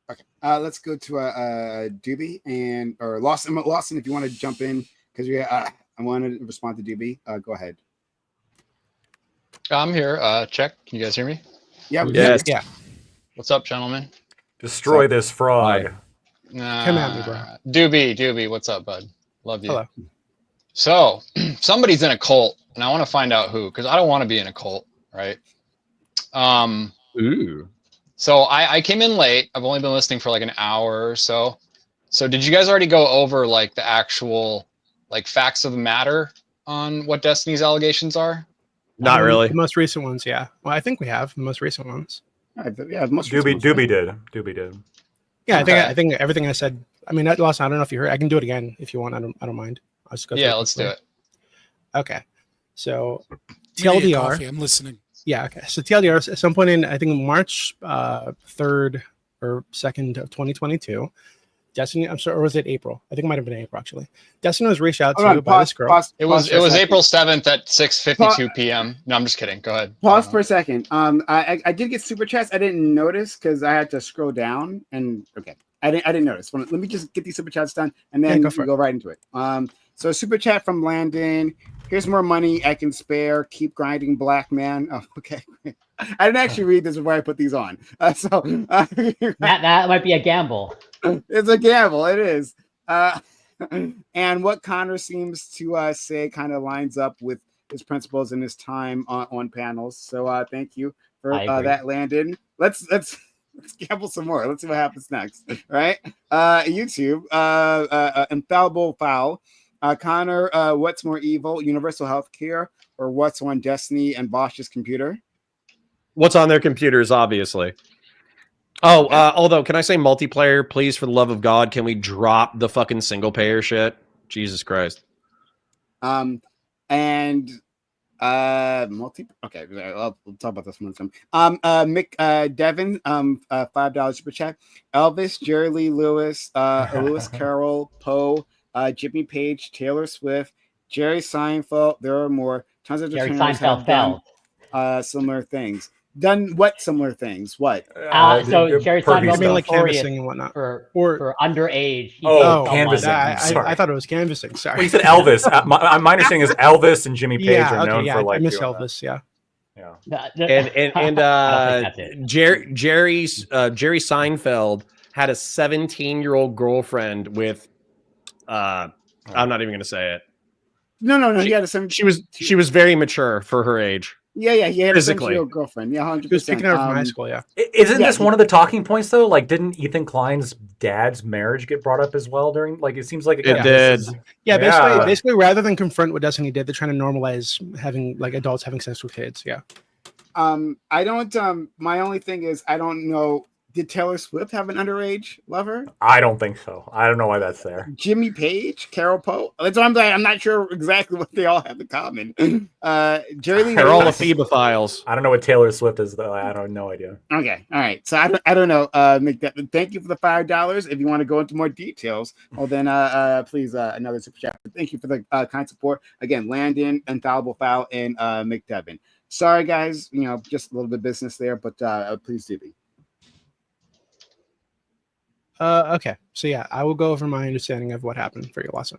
Okay, let's go to Doobie or Lawson. Lawson, if you want to jump in, because I want to respond to Doobie. Go ahead. I'm here. Check. Can you guys hear me? Yeah. Yes. Yeah. What's up, gentlemen? Destroy this frog. Come at me, bro. Doobie, what's up, bud? Love you. Hello. So, somebody's in a cult, and I want to find out who, because I don't want to be in a cult, right? Ooh. So I came in late. I've only been listening for like an hour or so. So did you guys already go over like the actual like facts of the matter on what Destiny's allegations are? Not really. The most recent ones, yeah. Well, I think we have the most recent ones. Yeah, most Doobie did. Yeah, Okay. I think everything I said. I mean, Lawson, I don't know if you heard. I can do it again if you want. I don't mind. I'll just go. Yeah, let's do it. Okay. So We need TLDR. coffee. I'm listening. Yeah, okay. So TLDR, at some point in, I think March 3rd or 2nd of 2022, Destiny, I'm sorry, or was it April? I think it might have been April, actually. Destiny was reached out to by this girl. It was April 7th at 6:52 p.m. No, I'm just kidding. Go ahead. Pause for a second. I did get super chats. I didn't notice because I had to scroll down and okay. I didn't notice. Let me just get these super chats done and then go right into it. So super chat from Landon. Here's more money I can spare. Keep grinding, black man. Oh, okay. I didn't actually read this before I put these on. That might be a gamble. It's a gamble. It is. And what Connor seems to say kind of lines up with his principles and his time on panels. So thank you for that, Landon. Let's gamble some more. Let's see what happens next. Right? YouTube. Infallible Foul. Connor, what's more evil, universal health care or what's on Destiny and Bosch's computer? What's on their computers, obviously. Oh, although, can I say multiplayer, please, for the love of God? Can we drop the fucking single payer shit? Jesus Christ. And okay, we'll talk about this one time. Mick Devin, $5 super chat. Elvis, Jerry Lee Lewis, Lewis Carroll, Poe, Jimmy Page, Taylor Swift, Jerry Seinfeld. There are more. Tons of Jerry designers have done similar things. Done what similar things? What? So Jerry Seinfeld, I mean, like canvassing and whatnot, for underage. Canvassing. I thought it was canvassing. Sorry, Well, you said Elvis. My understanding is Elvis and Jimmy Page are known for like. I miss Elvis. Yeah. And Jerry Seinfeld had a 17-year-old girlfriend with. I'm not even going to say it. No. He had a 17. She was very mature for her age. Yeah. He had physically. a 17-year-old girlfriend. Yeah, 100%. He was picking her up from high school. Yeah. Isn't this one of the talking points though? Like, didn't Ethan Klein's dad's marriage get brought up as well during? Like, it seems like it did. Basically, rather than confront what Destiny did, they're trying to normalize having like adults having sex with kids. Yeah. I don't. My only thing is I don't know. Did Taylor Swift have an underage lover? I don't think so. I don't know why that's there. Jimmy Page, Carol Poe. That's what I'm saying. I'm not sure exactly what they all have in common. Jerry Lee They're all the Lewis. Phoebophiles. I don't know what Taylor Swift is though. I don't no idea. Okay, all right. So I don't know. Thank you for the $5. If you want to go into more details, well then please another super chat. Thank you for the kind support. Again, Landon, Infallible Foul, and McDevin. Sorry guys, just a little bit of business there, but please do be. Okay, so yeah, I will go over my understanding of what happened for you, Lawson.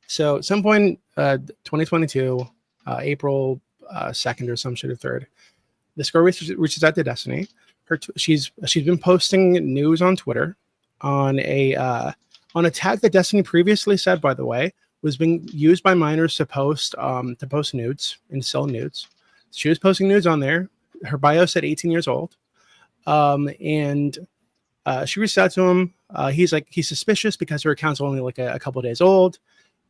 So at some point, 2022, April 2nd or some shit or 3rd, this girl reaches out to Destiny. She's been posting news on Twitter on a tag that Destiny previously said, by the way, was being used by minors to post nudes and sell nudes. She was posting nudes on there. Her bio said 18 years old, and she reached out to him. He's suspicious because her account's only like a couple days old,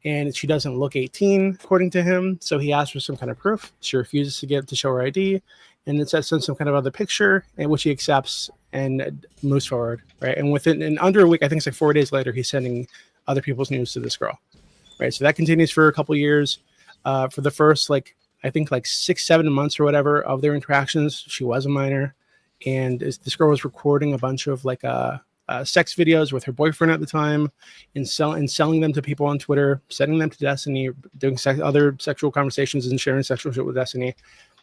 and she doesn't look 18 according to him. So he asked for some kind of proof. She refuses to show her ID, and it says some kind of other picture, and which he accepts and moves forward. Right, and in under a week, I think it's like 4 days later, he's sending other people's news to this girl. Right, so that continues for a couple of years. For the first I think 6-7 months or whatever of their interactions, she was a minor. And this girl was recording a bunch of sex videos with her boyfriend at the time, and selling them to people on Twitter, sending them to Destiny, doing other sexual conversations and sharing sexual shit with Destiny.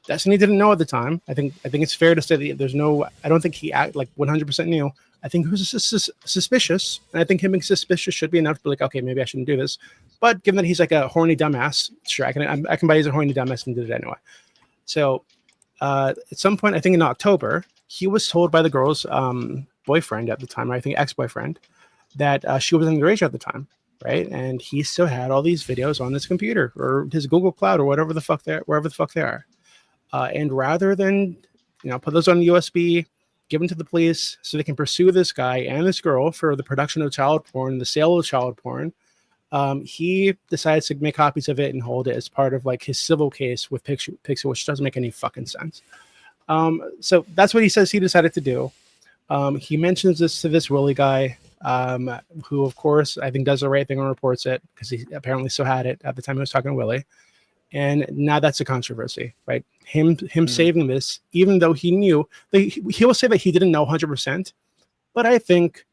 Destiny didn't know at the time. I think it's fair to say that I don't think he 100% knew. I think he was suspicious, and I him being suspicious should be enough to be like, okay, maybe I shouldn't do this. But given that he's like a horny dumbass, sure, I can buy he's a horny dumbass and did it anyway. So at some point, I think in October, he was told by the girl's boyfriend at the time, I think ex-boyfriend, that she was underage at the time, right? And he still had all these videos on his computer or his Google Cloud or wherever the fuck they are. And rather than put those on a USB, give them to the police so they can pursue this guy and this girl for the production of child porn, the sale of child porn, he decides to make copies of it and hold it as part of his civil case with Pixel, which doesn't make any fucking sense. So that's what he says he decided to do. He mentions this to this Willie guy, who of course I think does the right thing and reports it because he apparently still had it at the time he was talking to Willie. And now that's a controversy, right? Him saving this, even though he knew, he will say that he didn't know 100%, but I think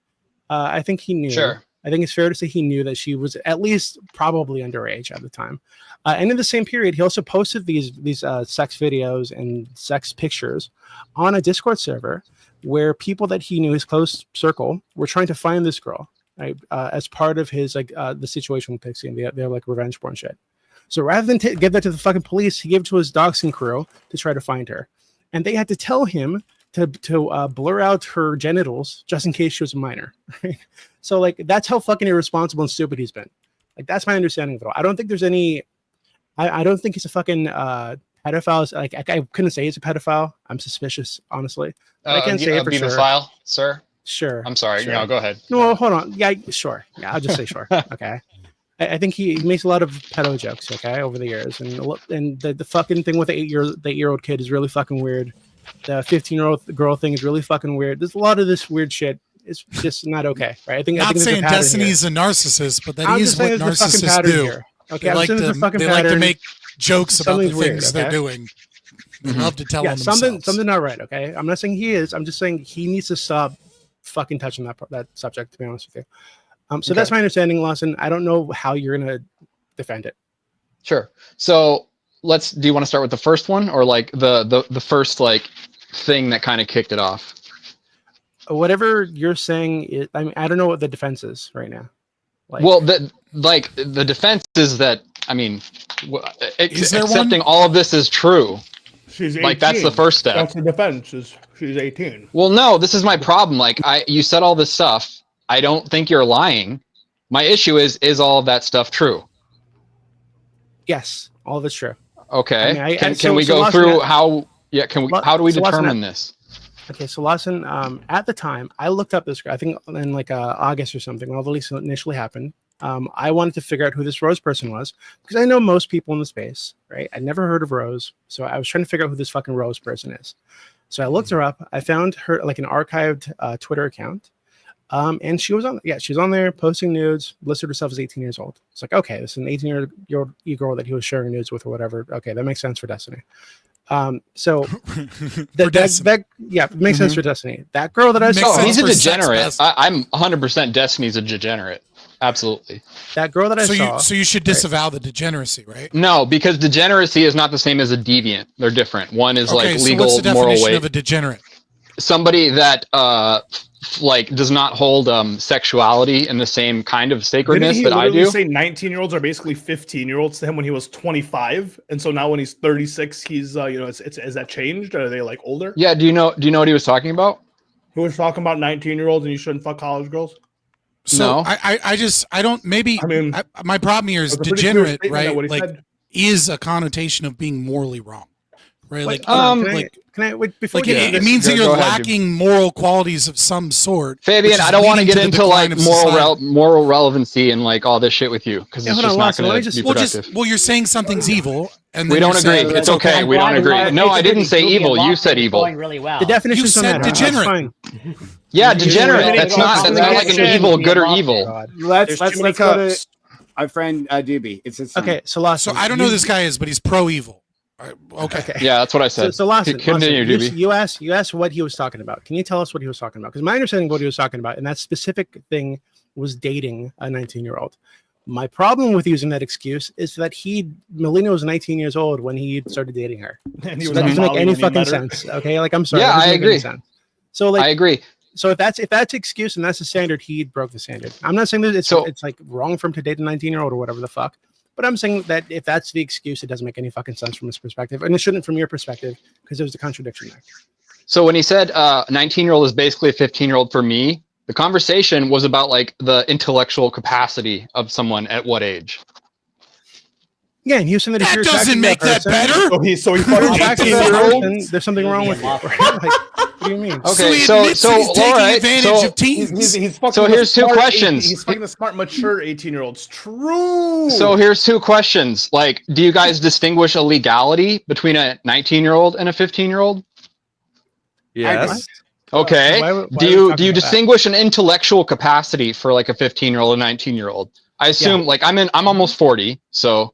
he knew. Sure. I think it's fair to say he knew that she was at least probably underage at the time. And in the same period, he also posted these sex videos and sex pictures on a Discord server where people that he knew, his close circle, were trying to find this girl, right? As part of his the situation with Pixie and their revenge porn shit. So rather than give that to the fucking police, he gave it to his Doxing crew to try to find her, and they had to tell him to blur out her genitals just in case she was a minor. Right? So that's how fucking irresponsible and stupid he's been. That's my understanding of it all. I don't think there's any. I don't think he's a fucking pedophile. I couldn't say he's a pedophile. I'm suspicious, honestly. I can't say it for sure. File, sir. Sure. I'm sorry. Sure. No, go ahead. No, hold on. Yeah, sure. Yeah, I'll just say sure. Okay. I think he makes a lot of pedo jokes, okay, over the years, and the fucking thing with the 8-year-old kid is really fucking weird. The 15-year-old girl thing is really fucking weird. There's a lot of this weird shit. It's just not okay, right? I think saying Destiny's a narcissist, but that is what narcissists do. Here. Okay, they like to make jokes about the things they're doing. They love to tell them themselves. Something not right. Okay, I'm not saying he is. I'm just saying he needs to stop fucking touching that subject. To be honest with you. So that's my understanding, Lawson. I don't know how you're gonna defend it. Sure. So do you want to start with the first one or the first thing that kind of kicked it off? Whatever you're saying, I don't know what the defense is right now. The defense is that accepting all of this is true. She's 18. That's the first step. That's the defense. She's 18. Well, no, this is my problem. You said all this stuff. I don't think you're lying. My issue is all of that stuff true? Yes, all of it's true. Okay. Can we go through how? Yeah. How do we determine this? Okay, so Lawson, at the time, I looked up this guy. I think in August or something when all the leaks initially happened. I wanted to figure out who this Rose person was because I know most people in the space, right? I never heard of Rose, so I was trying to figure out who this fucking Rose person is. So I looked her up. I found her like an archived Twitter account. And she was on there posting nudes, listed herself as 18 years old. It's like, okay, this is an 18-year-old e-girl that he was sharing nudes with or whatever. Okay, that makes sense for Destiny. So it makes sense for Destiny. That girl that I saw, he's a degenerate. I'm 100% Destiny's a degenerate. Absolutely. That girl that I saw. So you should disavow the degeneration, right? No, because degeneracy is not the same as a deviant. They're different. One is like legal, what's the moral definition weight. of a degenerate? Somebody that like does not hold sexuality in the same kind of sacredness that I do. Say 19-year-olds are basically 15-year-olds to him when he was 25, and so now when he's 36, he's is that changed? Are they like older? Yeah. Do you know what he was talking about? He was talking about 19-year-olds and you shouldn't fuck college girls. So No. I don't maybe. I mean, my problem here is degenerate, right? Like is a connotation of being morally wrong, right? Like can I wait before it means that you're lacking moral qualities of some sort. Fabian, I don't want to get into like moral relevancy and like all this shit with you because it's just not going to be productive. Well, you're saying something's evil, and we don't agree. It's okay. We don't agree. No, I didn't say evil. You said evil. Going really well. The definition said degenerate. Yeah, degenerate. That's not like an evil, good or evil. Let's go to our friend Doobie. Okay, so I don't know who this guy is, but he's pro-evil. Okay. Yeah, that's what I said. So Lawson, continue, Doobie. You asked what he was talking about. Can you tell us what he was talking about? Because my understanding of what he was talking about, and that specific thing was dating a 19-year-old. My problem with using that excuse is that Melina was 19 years old when he started dating her. And so that doesn't make any fucking sense. Okay, like I'm sorry. Yeah, I agree. So like I agree. So if that's excuse and that's the standard, he broke the standard. I'm not saying that it's like wrong for him to date a 19-year-old or whatever the fuck. But I'm saying that if that's the excuse, it doesn't make any fucking sense from his perspective, and it shouldn't from your perspective because there's a contradiction there. So when he said 19-year-old is basically a 15-year-old for me, the conversation was about like the intellectual capacity of someone at what age. Yeah, and he was saying that if you're doesn't make that better. So he there's something wrong with you. What do you mean? Okay, so all right. Advantage of teens. So here's two questions. He's fucking the smart, mature 18-year-olds. True. So here's two questions. Like, do you guys distinguish a legality between a 19-year-old and a 15-year-old? Yes. Okay. Why do you distinguish an intellectual capacity for like a 15-year-old and 19-year-old? I assume like I'm almost 40, so.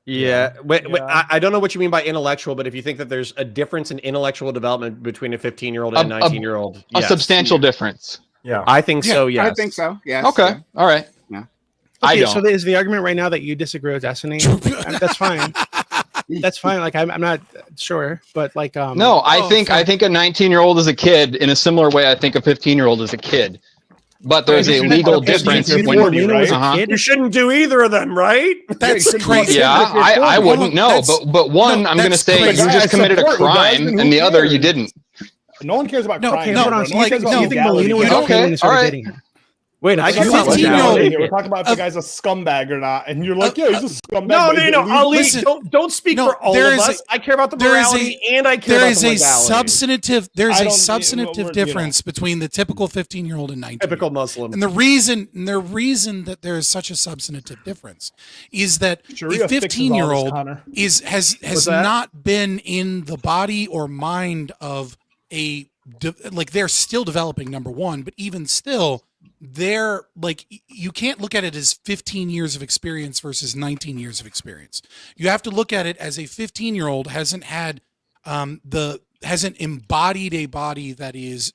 Yeah. Wait, I don't know what you mean by intellectual, but if you think that there's a difference in intellectual development between a 15-year-old and a 19-year-old, a substantial difference. Yeah, I think so. Yes, I think so. Yes. Okay. Yeah. All right. Yeah. Okay, so is the argument right now that you disagree with Destiny? That's fine. That's fine. Like I'm not sure, but like no, I think a 19-year-old is a kid in a similar way I think a 15-year-old is a kid. But there's a legal difference when you shouldn't do either of them, right? That's crazy. Yeah, I wouldn't know, but one I'm going to say you just committed a crime, and the other you didn't. No one cares about crime. Okay, hold on. So you think Melina was okay when he started dating her? Wait, I can 15-year-old. We're talking about if the guy's a scumbag or not, and you're like, yeah, he's a scumbag. No, Ali, don't speak for all of us. I care about the morality, and I care about the legality. There's a substantive difference between the typical 15-year-old and 19. Typical Muslim. And the reason that there is such a substantive difference is that a 15-year-old has not been in the body or mind of they're still developing, number one, but even still, they're like, you can't look at it as 15 years of experience versus 19 years of experience. You have to look at it as a 15-year-old hasn't embodied a body that is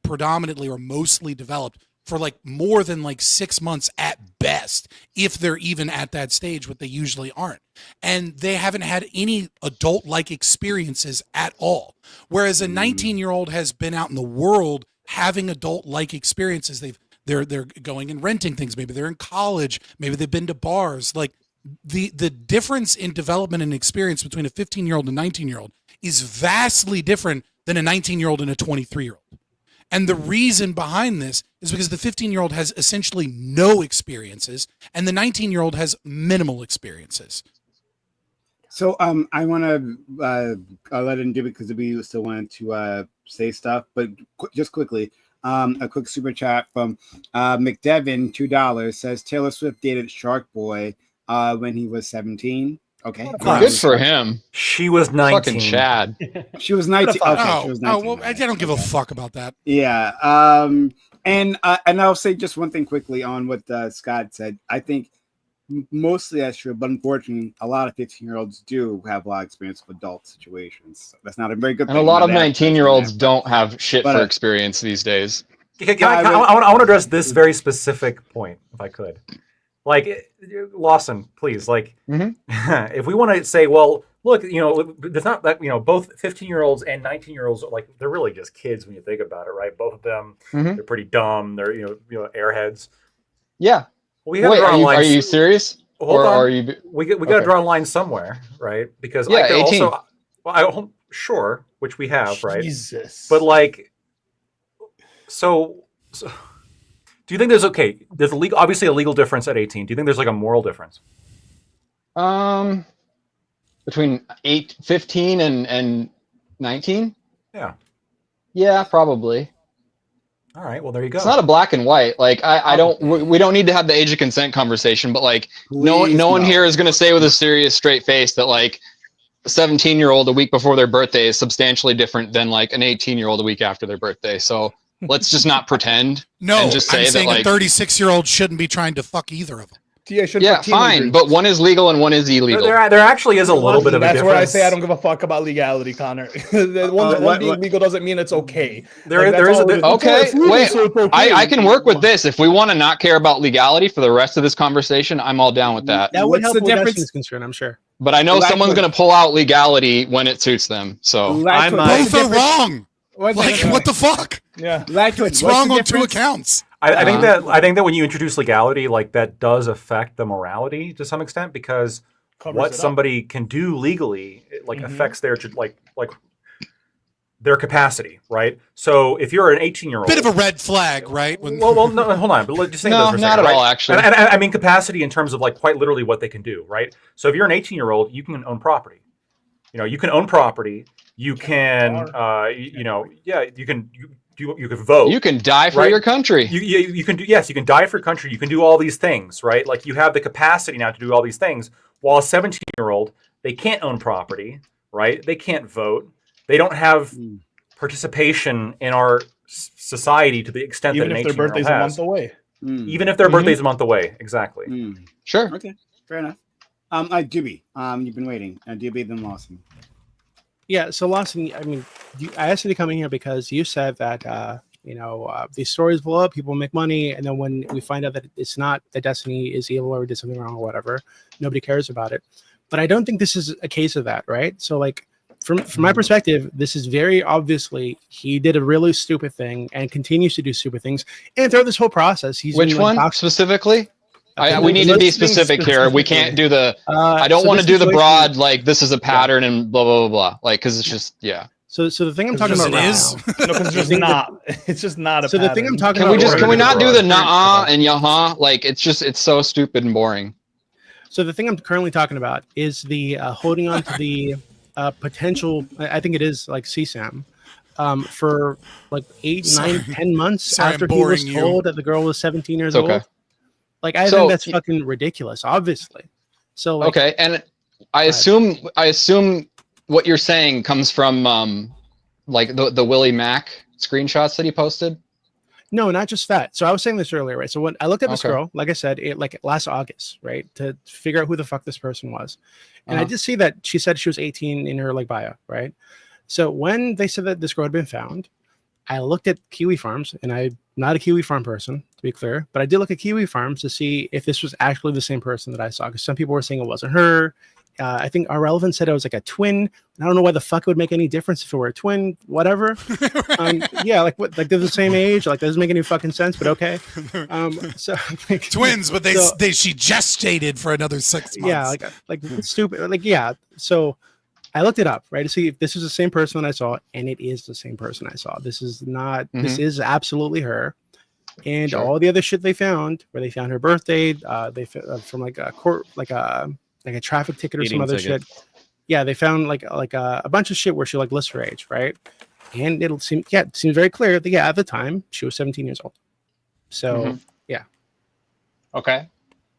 predominantly or mostly developed for like more than like 6 months at best, if they're even at that stage, what they usually aren't. And they haven't had any adult-like experiences at all. Whereas a 19-year-old has been out in the world having adult-like experiences. They're going and renting things. Maybe they're in college. Maybe they've been to bars. Like the difference in development and experience between a 15-year-old and a 19-year-old is vastly different than a 19-year-old and a 23-year-old. And the reason behind this is because the 15-year-old has essentially no experiences and the 19-year-old has minimal experiences. So I want to I'll let him do it because we still wanted to say stuff, but just quickly, a quick super chat from McDevin, $2, says Taylor Swift dated Shark Boy when he was 17. Okay. Good for him. She was 19. Fucking Chad. She was 19. Okay, Oh, she was 19. well, I don't give a fuck about that. Yeah. And I'll say just one thing quickly on what Scott said. I think mostly that's true, but unfortunately, a lot of 15-year-olds do have a lot of experience with adult situations. That's not a very good thing. And a lot of 19-year-olds don't have shit for experience these days. I want to address this very specific point, if I could. Like, Lawson, please. Like, if we want to say, well, look, there's not that, both 15-year-olds and 19-year-olds, like, they're really just kids when you think about it, right? Both of them, they're pretty dumb. They're, airheads. Yeah. We Wait, are you serious? Hold on. Are you? We got to draw a line somewhere, right? Because I could 18. also, well, sure, which we have, right? Jesus. But like, so do you think there's obviously a legal difference at 18? Do you think there's like a moral difference? Between 15 and 19? Yeah. Yeah, probably. All right. Well, there you go. It's not a black and white. Like we don't need to have the age of consent conversation, but like no one here is going to say with a serious straight face that like a 17-year-old a week before their birthday is substantially different than like an 18-year-old a week after their birthday. So let's just not pretend. No, and just say I'm saying that, like, a 36-year-old shouldn't be trying to fuck either of them. Yeah, fine, but one is legal and one is illegal. There actually is a little bit of a difference. That's where I say I don't give a fuck about legality, Connor. one being legal doesn't mean it's okay. Okay, wait. I can work with this. If we want to not care about legality for the rest of this conversation, I'm all down with that. That would help with Destiny's concern, I'm sure. But I know someone's going to pull out legality when it suits them. So both are wrong. Like, what the fuck? Yeah, it's wrong on two accounts. I think that when you introduce legality, like, that does affect the morality to some extent, because what somebody can do legally, like, affects their their capacity, right? So if you're an 18-year-old, bit of a red flag, right? Well, no, hold on, but just think about this for a second, not at all, actually. And I mean capacity in terms of like quite literally what they can do, right? So if you're an 18-year-old, you can own property. You can own property. You can, you can vote. You can die for your country. You can do, yes, you can die for your country. You can do all these things, right? Like, you have the capacity now to do all these things. While a 17-year-old, they can't own property, right? They can't vote. They don't have participation in our society to the extent that an 18-year-old has. Even if their birthday's a month away. Even if their birthday's a month away, exactly. Sure. Okay, fair enough. Doobie, you've been waiting. Doobie, then Lawson. Yeah, so Lawson, I mean, I asked you to come in here because you said that, these stories blow up, people make money, and then when we find out that it's not, that Destiny is evil or did something wrong or whatever, nobody cares about it. But I don't think this is a case of that, right? So, like, from my perspective, this is very obviously he did a really stupid thing and continues to do stupid things. And throughout this whole process, he's which one specifically? We need to be specific here. We can't do the. I don't want to do the broad, like, this is a pattern and blah blah blah blah. Like, because it's just So the thing I'm talking about right now. No, because it's just not. It's just not a. So pattern. The thing I'm talking about. Can we not do the nah and yaha? Like, it's so stupid and boring. So the thing I'm currently talking about is the holding on to the potential. I think it is like CSAM. For like 8, 9, 10 months after he was told that the girl was 17 years old. Like, I think that's fucking ridiculous, obviously. So, like, okay, and I assume what you're saying comes from like the Willie Mack screenshots that he posted. No, not just that. So I was saying this earlier, right? So when I looked at this girl, like I said, like last August, right, to figure out who the fuck this person was, and I did see that she said she was 18 in her like bio, right? So when they said that this girl had been found, I looked at Kiwi Farms, and I'm not a Kiwi Farm person, to be clear, but I did look at Kiwi Farms to see if this was actually the same person that I saw, because some people were saying it wasn't her. I think our relevant said it was like a twin. And I don't know why the fuck it would make any difference if it were a twin, whatever. Yeah, like what? Like they're the same age. Like, doesn't make any fucking sense, but okay. So like, twins, but she gestated for another 6 months. Yeah, like stupid. Like, yeah. So I looked it up, right, to see if this is the same person that I saw, and it is the same person I saw. This is not. This is absolutely her. And all the other shit they found, where they found her birthday, they from like a court, like a traffic ticket or some other shit. Yeah, they found like a bunch of shit where she like lists her age, right? And it seems very clear that at the time she was 17 years old. So yeah. Okay.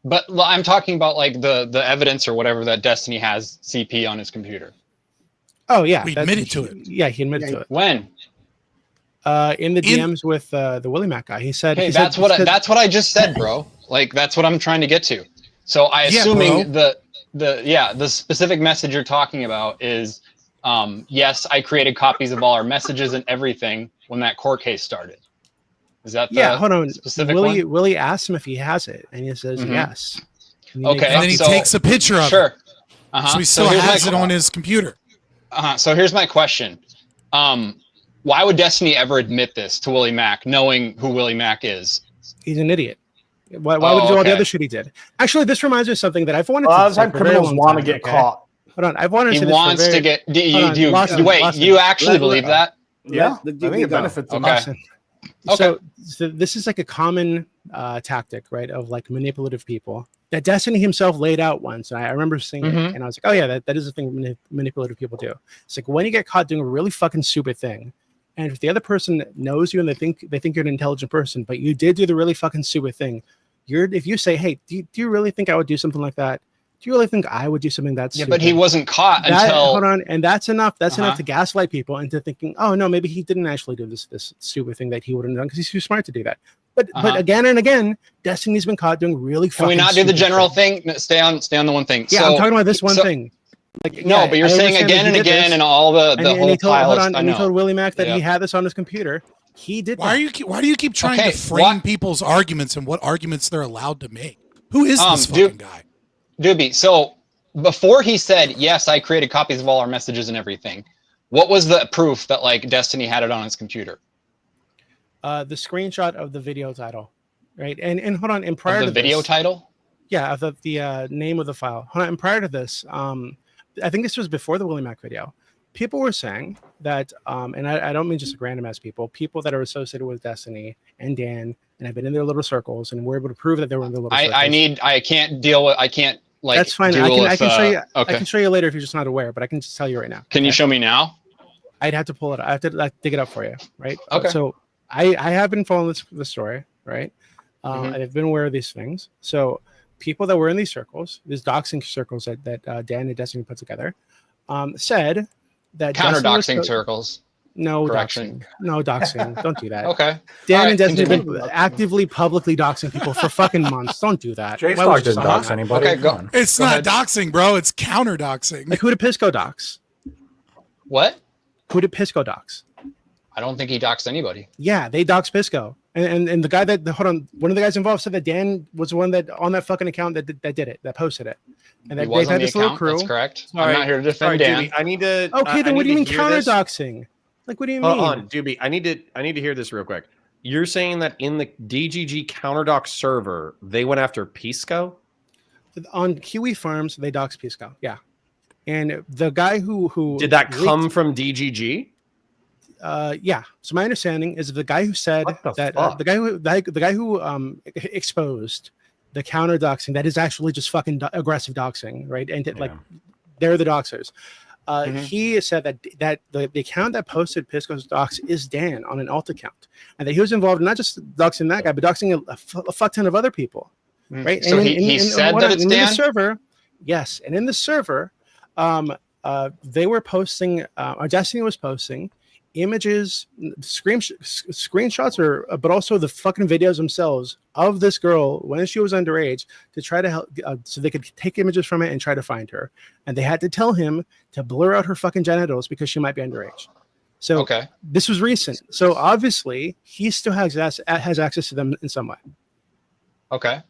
But I'm talking about like the evidence or whatever that Destiny has CP on his computer. Oh yeah, We admitted to it. Yeah, he admitted to it. When? In the DMs with the Willie Mac guy, he said. Hey, he that's said, what he said, that's what I just said, bro. Like that's what I'm trying to get to. So I assuming the specific message you're talking about is, yes, I created copies of all our messages and everything when that court case started. Is that the hold on? specific Willie one? Willie asks him if he has it, and he says yes. And Okay, And then he takes a picture of it. Sure. So he still has it on his computer. So here's my question. Why would Destiny ever admit this to Willie Mack, knowing who Willie Mack is? He's an idiot. Why would he do all the other shit he did? Actually, this reminds me of something that I've wanted A lot to of say time for a very criminals long want to time, get okay? caught. Hold on, I've wanted to He say this wants for to very... get. Lawson, Wait, Lawson. you actually believe that? Yeah, The I think it benefits him. Okay. So this is like a common tactic, right, of like manipulative people that Destiny himself laid out once. And I remember seeing it, and I was like, oh yeah, that is a thing manipulative people do. It's like when you get caught doing a really fucking stupid thing, and if the other person knows you and they think you're an intelligent person, but you did do the really fucking stupid thing, if you say, hey, do you really think I would do something like that? Do you really think I would do something that's stupid? But he wasn't caught until. Hold on, and that's enough. That's enough to gaslight people into thinking, oh no, maybe he didn't actually do this stupid thing that he wouldn't have done because he's too smart to do that. But again and again, Destiny's been caught doing really. Can we not do the general thing? Stay on the one thing. Yeah, I'm talking about this one thing. Like, no, but you're saying again and again, and all the whole pile. And he told Willie Mack that he had this on his computer. He did. Why do you keep trying to frame people's arguments and what arguments they're allowed to make? Who is this fucking guy? Doobie, so before he said, yes, I created copies of all our messages and everything, what was the proof that like Destiny had it on his computer? The screenshot of the video title, right? And hold on, and prior to the video title? Yeah, of the name of the file. Hold on, and prior to this, I think this was before the Willie Mack video. People were saying that, and I don't mean just random ass people that are associated with Destiny and Dan, and have been in their little circles, and were able to prove that they were in their little circles. I can't like. That's fine. I can show you. Okay. I can show you later if you're just not aware, but I can just tell you right now. Can you show me now? I'd have to pull it up. I have to dig it up for you, right? Okay. So I have been following the story, right? And I've been aware of these things. So people that were in these circles, these doxing circles that Dan and Destiny put together, said that counter doxing circles. No correction. Doxing. No doxing. Don't do that. Okay. Dan and Destiny have been actively publicly doxing people for fucking months. Don't do that. JStalk didn't dox anybody. Okay, go. It's not doxing, bro. It's counter doxing. Like who did Pisco dox? What? Who did Pisco dox? I don't think he doxed anybody. Yeah, they doxed Pisco. And the guy one of the guys involved said that Dan was the one that on that fucking account that did it, that posted it. And that they've had this little crew. That's correct. I'm not here to defend Dan. Doobie, I need to. Okay, then what do you mean counter doxing? Like, what do you mean? Hold on, Doobie. I need to hear this real quick. You're saying that in the DGG counterdox server, they went after Pisco? On Kiwi Farms, they doxed Pisco. Yeah, and the guy who did that come from DGG? Yeah. So my understanding is the guy who said that the guy who exposed the counter doxing that is actually just fucking aggressive doxing, right? And like they're the doxers. He said that the account that posted Pisco's docs is Dan on an alt account, and that he was involved in not just doxing that guy, but doxing a fuck ton of other people, right? So he said that it's Dan? In the server, yes, and in the server, they were posting, Destiny was posting images, screenshots, but also the fucking videos themselves of this girl when she was underage to try to help, so they could take images from it and try to find her. And they had to tell him to blur out her fucking genitals because she might be underage. So this was recent. So obviously he still has access to them in some way. Okay.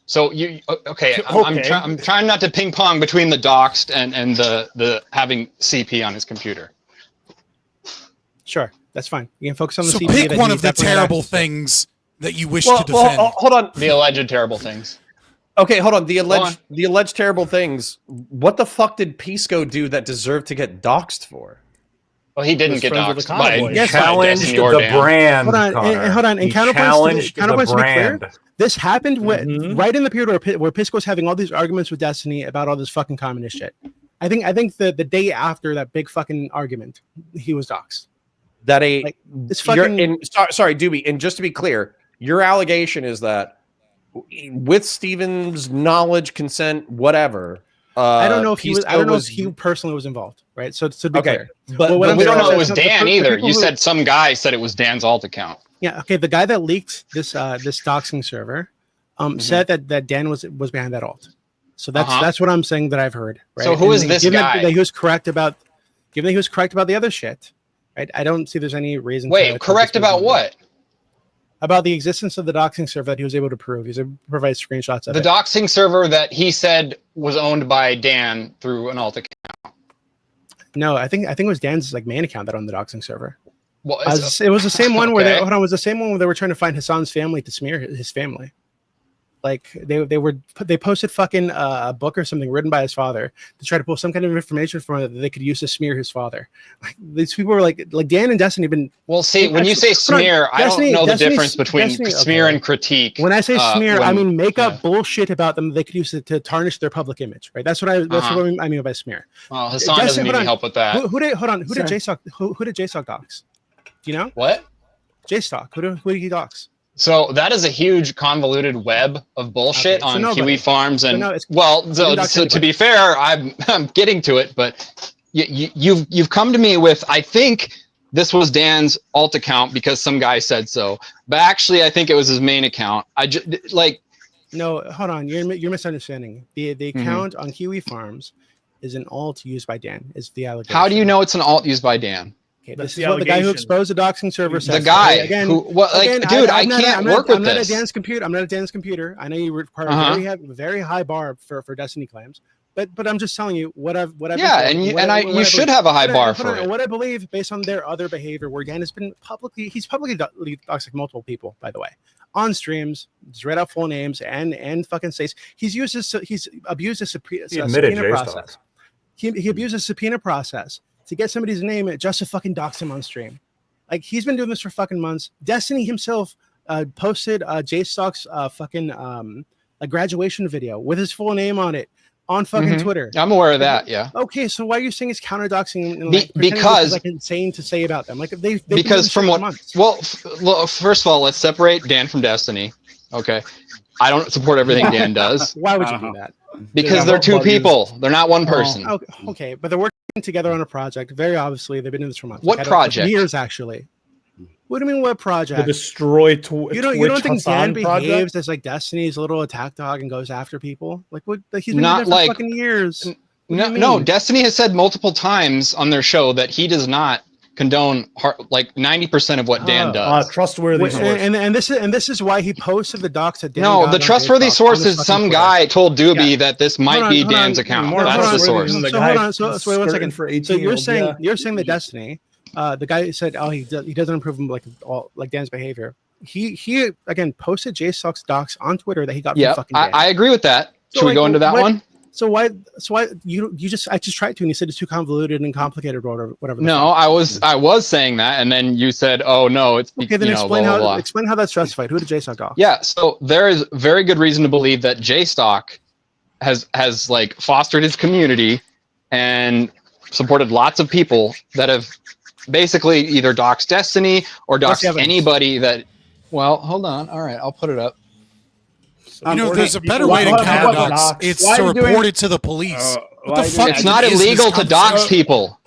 So I'm trying not to ping pong between the doxed and the having CP on his computer. Sure, that's fine. You can focus on the so CP. Pick one of the terrible things that you wish to defend. Hold on. The alleged terrible things. Okay, hold on. The alleged terrible things. What the fuck did Pisco do that deserved to get doxed for? Well, he didn't get doxed. He challenged the brand. Hold on. And counterpoints to be clear, this happened right in the period where Pisco was having all these arguments with Destiny about all this fucking communist shit. I think the day after that big fucking argument, he was doxed. Sorry, Doobie, and just to be clear, your allegation is that with Steven's knowledge, consent, whatever. I don't know if he was. I don't know if Pisco he personally was involved, right? So to be Okay, clear, but what I'm We don't saying know is it was the Dan the either. people You who- said some guy said it was Dan's alt account. Yeah. Okay. The guy that leaked this this doxing server said that Dan was behind that alt. So that's what I'm saying that I've heard. Right? So who is this given guy? That he was correct about, given that he was correct about the other shit, right? I don't see there's any reason. Wait, correct about what? About the existence of the doxing server that he was able to prove. He was able to provide screenshots of The it. doxing server that he said was owned by Dan through an alt account. No, I think it was Dan's like main account that owned the doxing server. Well, It was the same one where Okay. it was the same one where they were trying to find Hassan's family to smear his family. Like they posted fucking a book or something written by his father to try to pull some kind of information from it that they could use to smear his father. Like these people were like Dan and Destiny have been. well, see, when you say smear, I don't know the difference between smear and critique. When I say smear, I mean make up yeah. bullshit about them they could use it to tarnish their public image, right? That's what I mean by smear. Well, Hassan doesn't need any help with that. Who did JSOC who did JSOC dox? Do you know? What? JSOC. Who did he dox? So that is a huge convoluted web of bullshit Okay, so on nobody. Kiwi Farms, and So no, it's- so to be fair, I'm getting to it, but you've come to me with, I think this was Dan's alt account because some guy said so, but actually I think it was his main account. I just like No, hold on. You're misunderstanding. The account on Kiwi Farms is an alt used by Dan. Is the allegation? how do you know it's an alt used by Dan? Okay, That's this the is what the guy who allegation. exposed the doxing server says. The guy Again, who, what, like, again, dude, I I'm not- can't I'm not- work with I'm not this. at Dan's computer. I'm not at Dan's computer. I know you require very high bar for Destiny claims, but I'm just telling you what I've Yeah, and you should have a high bar for it. What I believe based on their other behavior, where Dan has been he's publicly doxing multiple people, by the way, on streams, just read out full names and fucking says he's abused a subpoena process. He abused a subpoena process to get somebody's name just to fucking dox him on stream. Like he's been doing this for fucking months. Destiny himself posted JStock's fucking a graduation video with his full name on it on fucking Twitter. I'm aware of that. Yeah. Okay, so why are you saying it's counter doxing? And, Because like insane to say about them. Like they because from what first of all, let's separate Dan from Destiny. Okay, I don't support everything Dan does Why would you do that? because they're two people. They're not one person. Okay, but they're working together on a project. Very obviously, they've been doing this for months. What project? Years, actually. What do you mean, what project? The destroy You don't think Dan behaves as like Destiny's little attack dog and goes after people? Like what? Like he's been Not doing that for like- fucking years. No, Destiny has said multiple times on their show that he does not condone like 90% of what Dan does. Trustworthy source. And this is why he posted the docs at Dan. No, got the on trustworthy Facebook source on his is some fucking guy told Doobie Yeah. that this might be Dan's account. More That's the trustworthy source. than the So guy hold on. So wait one skirting second. for So you're 18-year-olds. saying Yeah. that Destiny, the guy said, oh, he doesn't approve him like Dan's behavior. He again posted JSock's docs on Twitter that he got Yeah, from fucking Dan. I agree with that. Should we go into that one? So why you just tried to and you said it's too convoluted and complicated or whatever. the No, fuck. I was saying that, and then you said, "Oh no, it's Okay, then you know, explain blah, blah, blah. explain how that's justified. Who did JSock dox? Yeah, so there is very good reason to believe that JStock has like fostered his community and supported lots of people that have basically either doxed Destiny or What's the doxed evidence? anybody that. Well, hold on. All right, I'll put it up. There's a better Why- way to why- counter why- dox. why- It's why to are you doing- report it to the police. What the why fuck? do It's you- not is this illegal to dox conversation? people.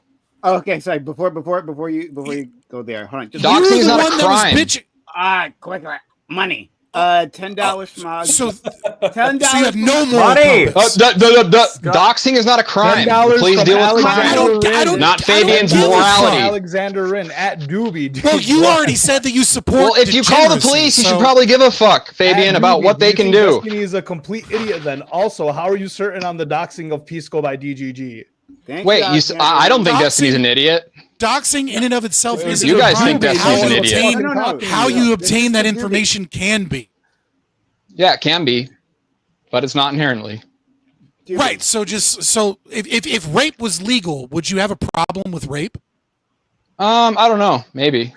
Oh, okay, sorry. Before you go there, hold on. Just Doxing You're is the not a one that was crime. bitching. quick, money. $10 from So $10. you have no more Money! Doxing is not a crime. $10 Please from deal with Alexander crime. I don't- Not I don't Fabian's give a fuck. morality. Alexander Rin at Doobie. Dude. Well, you already said that you support. Well, if you call the degeneracy, police, you so- should probably give a fuck, Fabian, At about Doobie, what they you can think do. Destiny is a complete idiot. Then also, how are you certain on the doxing of Pisco by DGG? Wait, I don't think Doxing- Destiny's an idiot. Doxing in and of itself You isn't You a guys crime, think but Destiny's how an you idiot. obtain- No. How you obtain that This is information can be. Yeah, it can be, but it's not inherently. Right. So if rape was legal, would you have a problem with rape? I don't know. Maybe.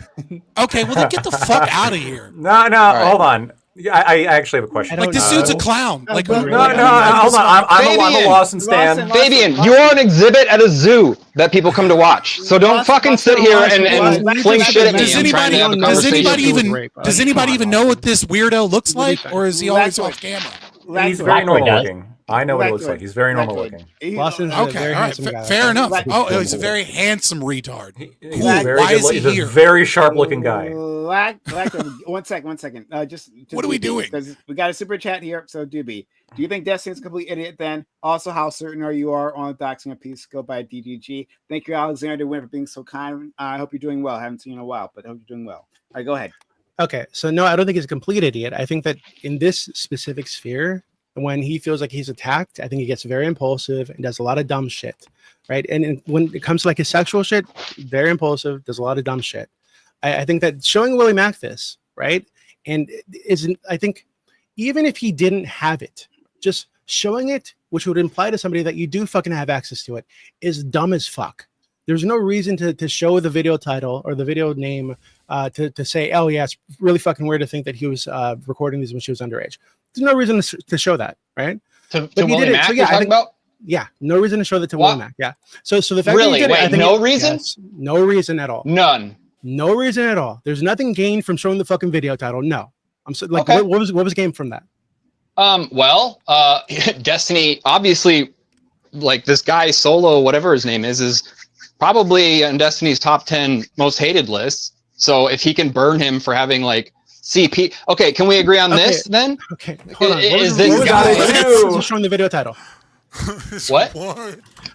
Okay, well then get the fuck out of here. No, hold on. Yeah, I actually have a question. Like this dude's a clown. Like no, hold on. I'm a Lawson stan. Fabian, you're on exhibit at a zoo that people come to watch. So don't fucking sit here and fling shit at me. I'm trying to have a conversation. Does anybody even know what this weirdo looks like, or is he always off camera? He's very normal looking. I know what he looks like. He's very normal looking. Okay, all right, fair enough. Oh, he's a very handsome retard. Cool. Why is he here? He's a very sharp-looking guy. One second. Just what are we doing? Because we got a super chat here. So, Doobie, do you think Destiny's a complete idiot then? Also, how certain are you on Doxing a piece go by DDG? Thank you, Alexander Wynn, for being so kind. I hope you're doing well. I haven't seen you in a while, but I hope you're doing well. All right, go ahead. Okay, so no, I don't think he's a complete idiot. I think that in this specific sphere, when he feels like he's attacked, I think he gets very impulsive and does a lot of dumb shit, right? And when it comes to like his sexual shit, very impulsive, does a lot of dumb shit. I think that showing Willie Mack this, right? And I think even if he didn't have it, just showing it, which would imply to somebody that you do fucking have access to it, is dumb as fuck. There's no reason to show the video title or the video name to say, oh yeah, it's really fucking weird to think that he was recording these when she was underage. There's no reason to show that, right? To Willie Mack, you're talking about? Yeah, no reason to show that to Willie Mack. Yeah. So the fact really, that he did wait, no reason? Yes, no reason at all. None. No reason at all. There's nothing gained from showing the fucking video title. No, I'm so like, okay. what was gained from that? Well, Destiny obviously, like this guy Solo, whatever his name is probably on Destiny's top 10 most hated lists. So if he can burn him for having like CP, okay, can we agree on this then? Okay, hold on. Is this guy showing the video title? What?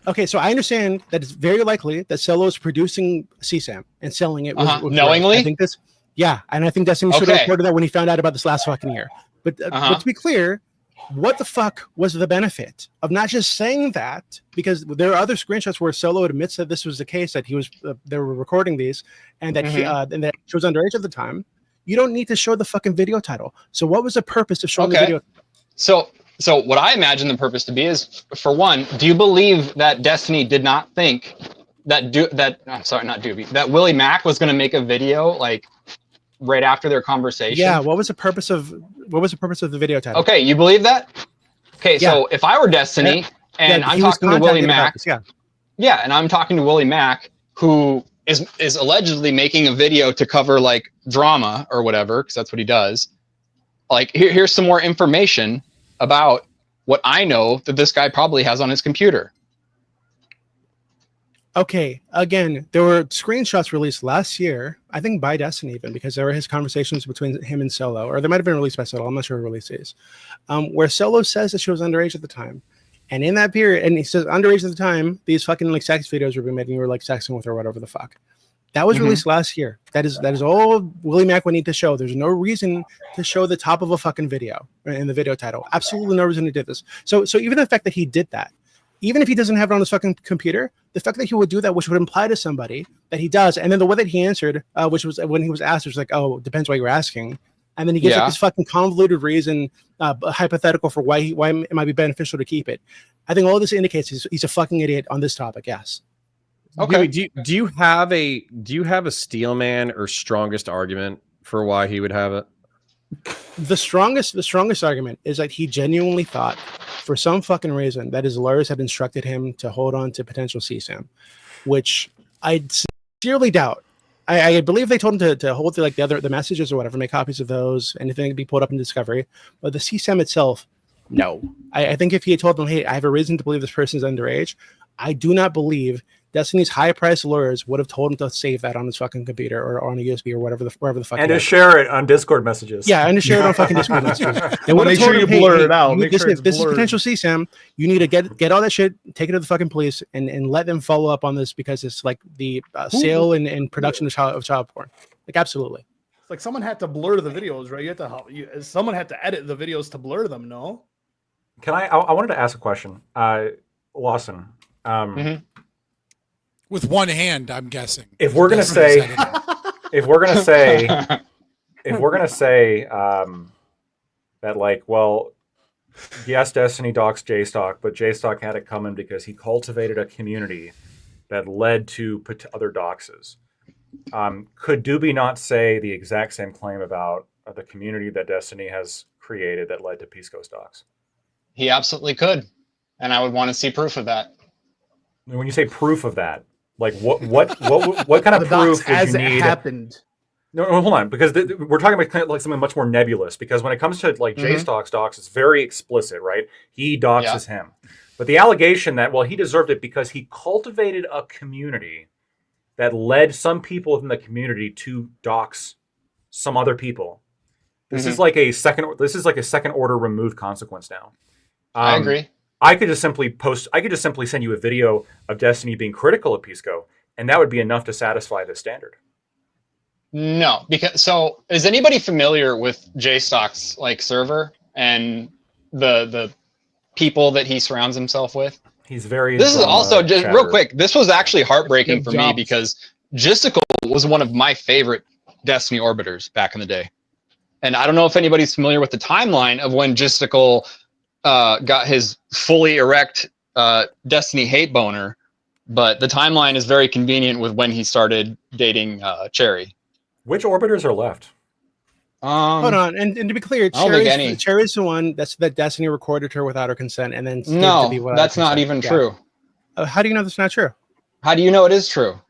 Okay, so I understand that it's very likely that Solo is producing CSAM and selling it knowingly. I think this, yeah, and I think Destiny should have reported that when he found out about this last fucking year. But to be clear, what the fuck was the benefit of not just saying that? Because there are other screenshots where Solo admits that this was the case, that he was they were recording these, and that and that she was underage at the time. You don't need to show the fucking video title. So what was the purpose of showing the video? So what I imagine the purpose to be is, for one, do you believe that Destiny did not think that that Willie Mack was going to make a video like right after their conversation? Yeah. What was the purpose of the video title? Okay, you believe that? Okay, so if I were Destiny and I'm talking to Willie Mack, and I'm talking to Willie Mack, who is allegedly making a video to cover like drama or whatever, because that's what he does. Like, here's some more information about what I know that this guy probably has on his computer. Okay, again, there were screenshots released last year, I think by Destiny even, because there were his conversations between him and Solo, or they might have been released by Solo, I'm not sure who released these, where Solo says that she was underage at the time. And in that period, and he says underage at the time, these fucking like sex videos were being made and you were like sexing with her or whatever the fuck. That was released last year. That is all Willie Mack would need to show. There's no reason to show the top of a fucking video in the video title. Absolutely no reason to do this. So even the fact that he did that, even if he doesn't have it on his fucking computer, the fact that he would do that, which would imply to somebody that he does, and then the way that he answered, which was when he was asked, it was like, oh, depends why you're asking. And then he gives like this fucking convoluted reason, hypothetical for why it might be beneficial to keep it. I think all this indicates he's a fucking idiot on this topic. Yes. Okay. Do you have a steelman or strongest argument for why he would have it? The strongest argument is that he genuinely thought, for some fucking reason, that his lawyers had instructed him to hold on to potential CSAM, which I sincerely doubt. I believe they told him to hold the messages or whatever, make copies of those, anything to be pulled up in Discovery. But the CSAM itself, no. I think if he had told them, hey, I have a reason to believe this person's underage, I do not believe Destiny's high-priced lawyers would have told him to save that on his fucking computer or on a USB or wherever the fuck. And to share it on Discord messages. Yeah, and to share it on fucking Discord messages. They would make sure you blur it out. This is potential CSAM. You need to get all that shit, take it to the fucking police, and let them follow up on this because it's like the sale and production of child porn. Like, absolutely. It's like someone had to blur the videos, right? Someone had to edit the videos to blur them. No. Can I wanted to ask a question, Lawson. With one hand, I'm guessing. If we're gonna say that, like, well, yes, Destiny doxed JStock, but JStock had it coming because he cultivated a community that led to other doxes. Could Doobie not say the exact same claim about of the community that Destiny has created that led to Peace Ghost Docs? He absolutely could, and I would want to see proof of that. When you say proof of that, like what kind The of docs proof would as you it need? happened. No, hold on, because we're talking about kind of like something much more nebulous. Because when it comes to like JStock's docs, it's very explicit, right? He doxes him, but the allegation that he deserved it because he cultivated a community that led some people within the community to dox some other people. This is like a second. This is like a second order removed consequence now. I agree. I could just simply send you a video of Destiny being critical of Pisco, and that would be enough to satisfy this standard. No, because is anybody familiar with JStock's like server and the people that he surrounds himself with? He's very. This is also just chatter. real quick. This was actually heartbreaking for me because Gisticle was one of my favorite Destiny orbiters back in the day, and I don't know if anybody's familiar with the timeline of when Gisticle got his fully erect Destiny hate boner, but the timeline is very convenient with when he started dating Cherry. Which orbiters are left? Hold on, and to be clear, Cherry's the one that Destiny recorded her without her consent, and then that's not even true. How do you know that's not true? How do you know it is true?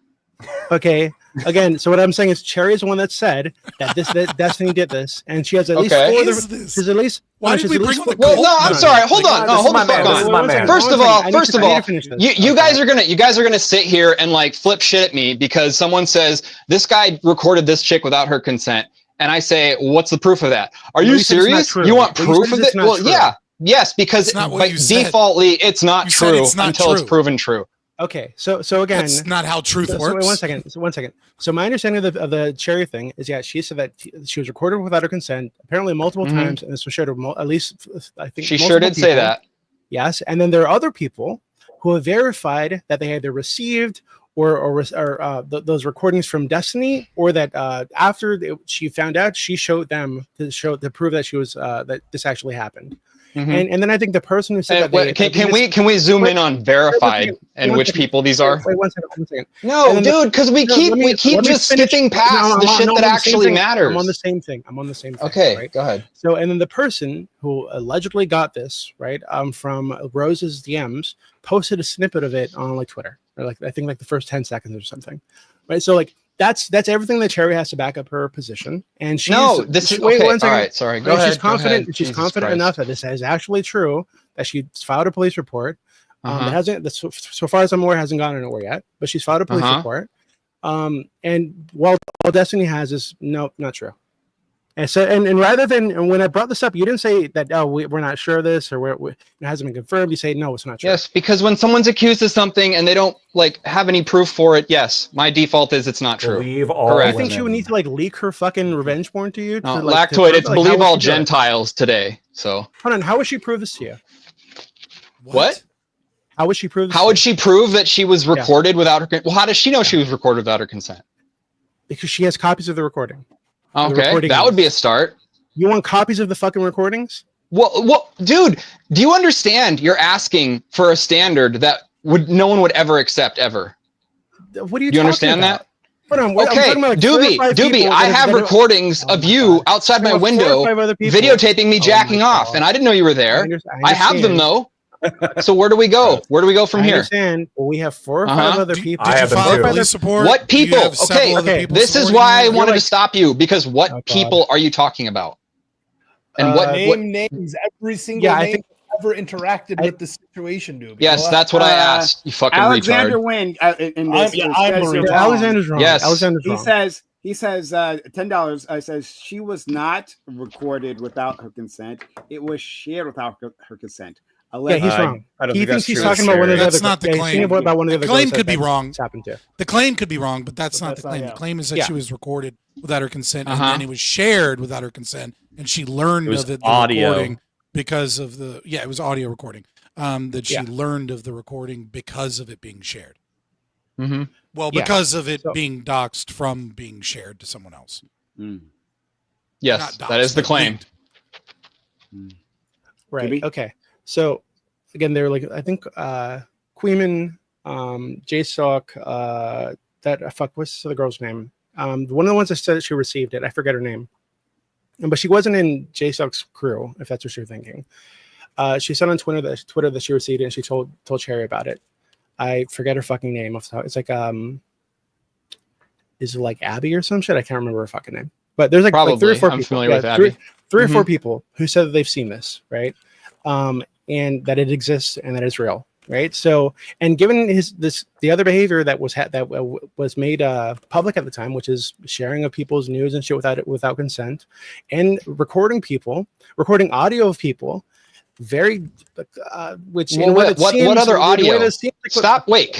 Okay, again, so what I'm saying is Cherry is the one that said that Destiny did this, and she has at least she's at least. Why did we bring on the Well, no, I'm sorry. Hold on. No, hold the fuck on. First of all, you guys are gonna sit here and like flip shit at me because someone says this guy recorded this chick without her consent, and I say, what's the proof of that? Are you serious? You want proof of it? Well, yeah, yes, because by defaultly it's not true until it's proven true. Okay, so again, that's not how truth works. Wait, one second. So my understanding of the Cherry thing is, she said that she was recorded without her consent, apparently multiple times, and this was shared with at least I think she sure did say that. Yes, and then there are other people who have verified that they either received or those recordings from Destiny, or that after she found out, she showed them to prove that she was that this actually happened. And then I think the person who said that can we zoom in on verified and which people these are? Wait, one second. No, dude, because we keep just skipping past the shit that actually matters. I'm on the same thing. Okay, right? Go ahead. So, and then the person who allegedly got this from Rose's DMs posted a snippet of it on like Twitter, or like I think like the first 10 seconds or something, right? So like that's everything that Cherry has to back up her position, and she's All right, sorry, go ahead. She's confident. Ahead. She's confident enough that this is actually true. That she filed a police report. That hasn't, so far as I'm aware, hasn't gone anywhere yet. But she's filed a police report. And while Destiny has is no, not true. And so, and rather than when I brought this up, you didn't say that we're not sure of this or it hasn't been confirmed. You say no, it's not true. Yes, because when someone's accused of something and they don't like have any proof for it, yes, my default is it's not true. Believe all. Correct. I think she would need to like leak her fucking revenge porn to you. Lactoid, it's believe all Gentiles today. So hold on, how would she prove this to you? What? How would she prove this? How would she prove that she was recorded without her? Well, how does she know she was recorded without her consent? Because she has copies of the recording. Okay, that would be a start. You want copies of the fucking recordings? Well, dude, do you understand? You're asking for a standard that no one would ever accept ever. What do you? Do you understand that? Okay, Doobie, I have recordings of you outside my window videotaping me jacking off, and I didn't know you were there. I have them though. So where do we go? Where do we go from here? Well, we have 4 or 5 other people. I have them support. What people? Okay, this is why I wanted to stop you, because what people are you talking about? And what names? Every single name ever interacted with the situation, dude. Yes, that's what I asked. You fucking Alexander retard. Wynn. Alexander's wrong. Yes, Alexander's wrong. He says $10. Says she was not recorded without her consent. It was shared without her consent. Yeah, he's wrong. He thinks he's talking about one of the other. That's not the claim. About one of the other claim could be wrong. Happened to. The claim could be wrong, but that's not the claim. The claim is that she was recorded without her consent, and then it was shared without her consent, and she learned of the recording because of the it was audio recording. That she learned of the recording because of it being shared. Well, because of it being doxed from being shared to someone else. Yes, that is the claim. Right. Maybe? Okay. So again, they're like, I think Queeman, JSock, what's the girl's name? One of the ones that said that she received it. I forget her name. but she wasn't in J-Stock's crew, if that's what you're thinking. She said on Twitter that she received it, and she told Cherry about it. I forget her fucking name. It's like is it like Abby or some shit? I can't remember her fucking name. But there's like 3 or 4 I'm people. familiar with Abby. Three or 4 people who said that they've seen this, right? And that it exists and that it's real, right? So, and given the other behavior that was made public at the time, which is sharing of people's news and shit without consent, and recording audio of people, which what other audio? Stop! Wait!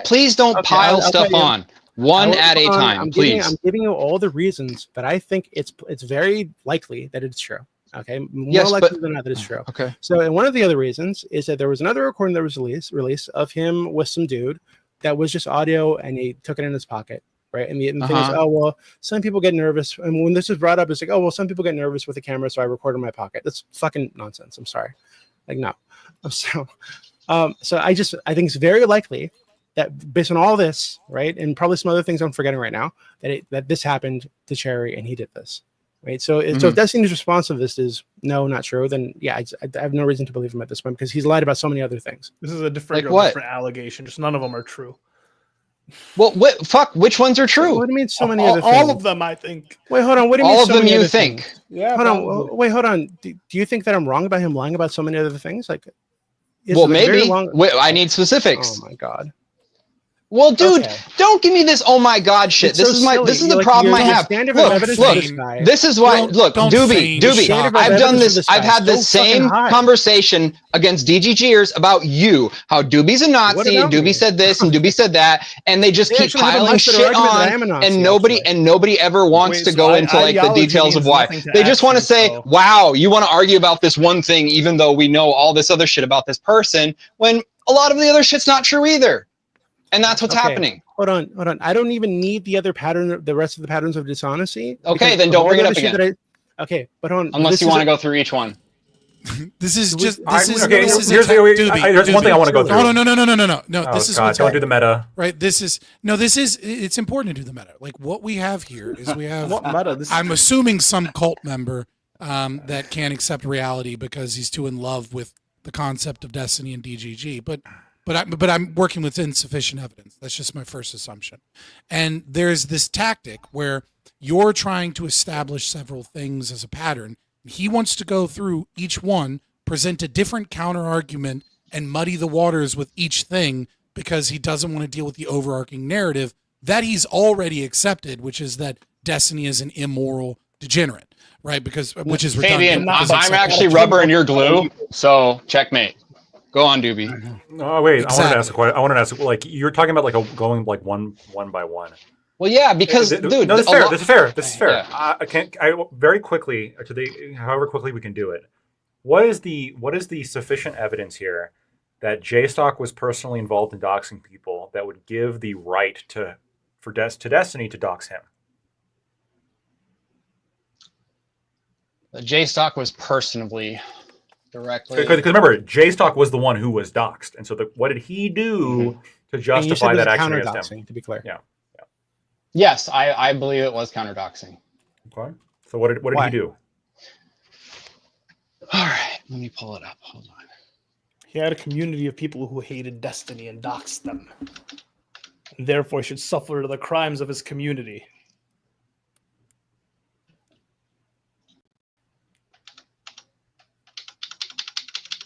Please don't pile stuff on. One at a time, please. I'm giving you all the reasons that I think it's very likely that it's true. Okay, more likely than not that it's true. Okay. So, and one of the other reasons is that there was another recording that was released of him with some dude that was just audio, and he took it in his pocket, right? And the thing is, oh well, some people get nervous, and when this was brought up, it's like, oh well, some people get nervous with the camera, so I record in my pocket. That's fucking nonsense. I'm sorry, like no. So I think it's very likely that based on all this, right, and probably some other things I'm forgetting right now, that this happened to Cherry and he did this, right? So if Destiny's response to this is no, not true, then yeah, I have no reason to believe him at this point because he's lied about so many other things. This is a different allegation. Just none of them are true. Well, which ones are true? What do you mean so many other things? All of them, I think. Wait, hold on. What do you mean all of so them many you other think? Things? Yeah. Hold on. Wait, hold on. Do you think that I'm wrong about him lying about so many other things? Like, well, maybe. Wait, I need specifics. Oh my god. Well, dude, don't give me this oh my god shit. This is the problem I have. Look, this is why Doobie, I've done this, I've had this same conversation against DGGers about you. How Doobie's a Nazi, and Doobie said this and Doobie said that, and they just keep piling shit on, and nobody ever wants to go into like the details of why. They just want to say, wow, you want to argue about this one thing even though we know all this other shit about this person, when a lot of the other shit's not true either. And that's what's happening. Hold on. I don't even need the rest of the patterns of dishonesty. Okay, then don't bring it up again. Okay, but hold on. Unless you want to go through each one. This is just. There's one thing I want to go through. No. This is don't do the meta. Right. This is. It's important to do the meta. Like what we have here is we have. What meta? I'm assuming some cult member that can't accept reality because he's too in love with the concept of Destiny and DGG, but I'm working with insufficient evidence. That's just my first assumption. And there's this tactic where you're trying to establish several things as a pattern. He wants to go through each one, present a different counter argument, and muddy the waters with each thing because he doesn't want to deal with the overarching narrative that he's already accepted, which is that Destiny is an immoral degenerate, right? Which is redundant. I'm actually rubber and you're glue, so checkmate. Go on, Doobie. Oh wait, exactly. I wanted to ask. Like you're talking about like going like one by one. Well, yeah, because dude, no, this is fair. Yeah. I very quickly however quickly we can do it. What is the sufficient evidence here that J-Stock was personally involved in doxing people that would give the right to Destiny to dox him? J-Stock was personally. Directly. Because remember, J-Stock was the one who was doxed, and so what did he do to justify that action against him? To be clear, yeah. Yes, I believe it was counter doxing. Okay. So what did he do? All right, let me pull it up. Hold on. He had a community of people who hated Destiny and doxed them, and therefore should suffer the crimes of his community.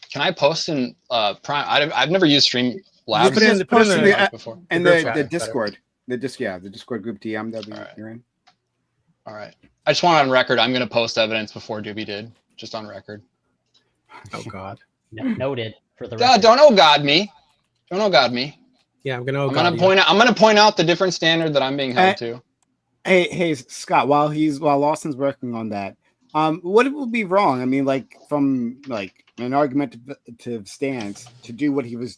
Can I post in Prime? I've never used Streamlabs before. And the Discord. The Discord group DM that you're in. All right. I just want on record, I'm going to post evidence before Doobie did. Just on record. Oh, God. Noted for the record. Don't oh God me. Don't oh God me. Yeah, I'm going to point out the different standard that I'm being held to. Hey, Scott, while Lawson's working on that, what would be wrong? I mean, like from like an argumentative stance to do what he's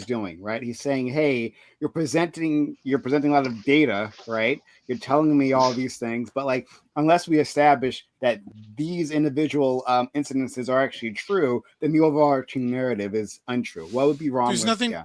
doing, right? He's saying, hey, you're presenting a lot of data, right? You're telling me all these things, but like unless we establish that these individual incidences are actually true, then the overarching narrative is untrue. What would be wrong?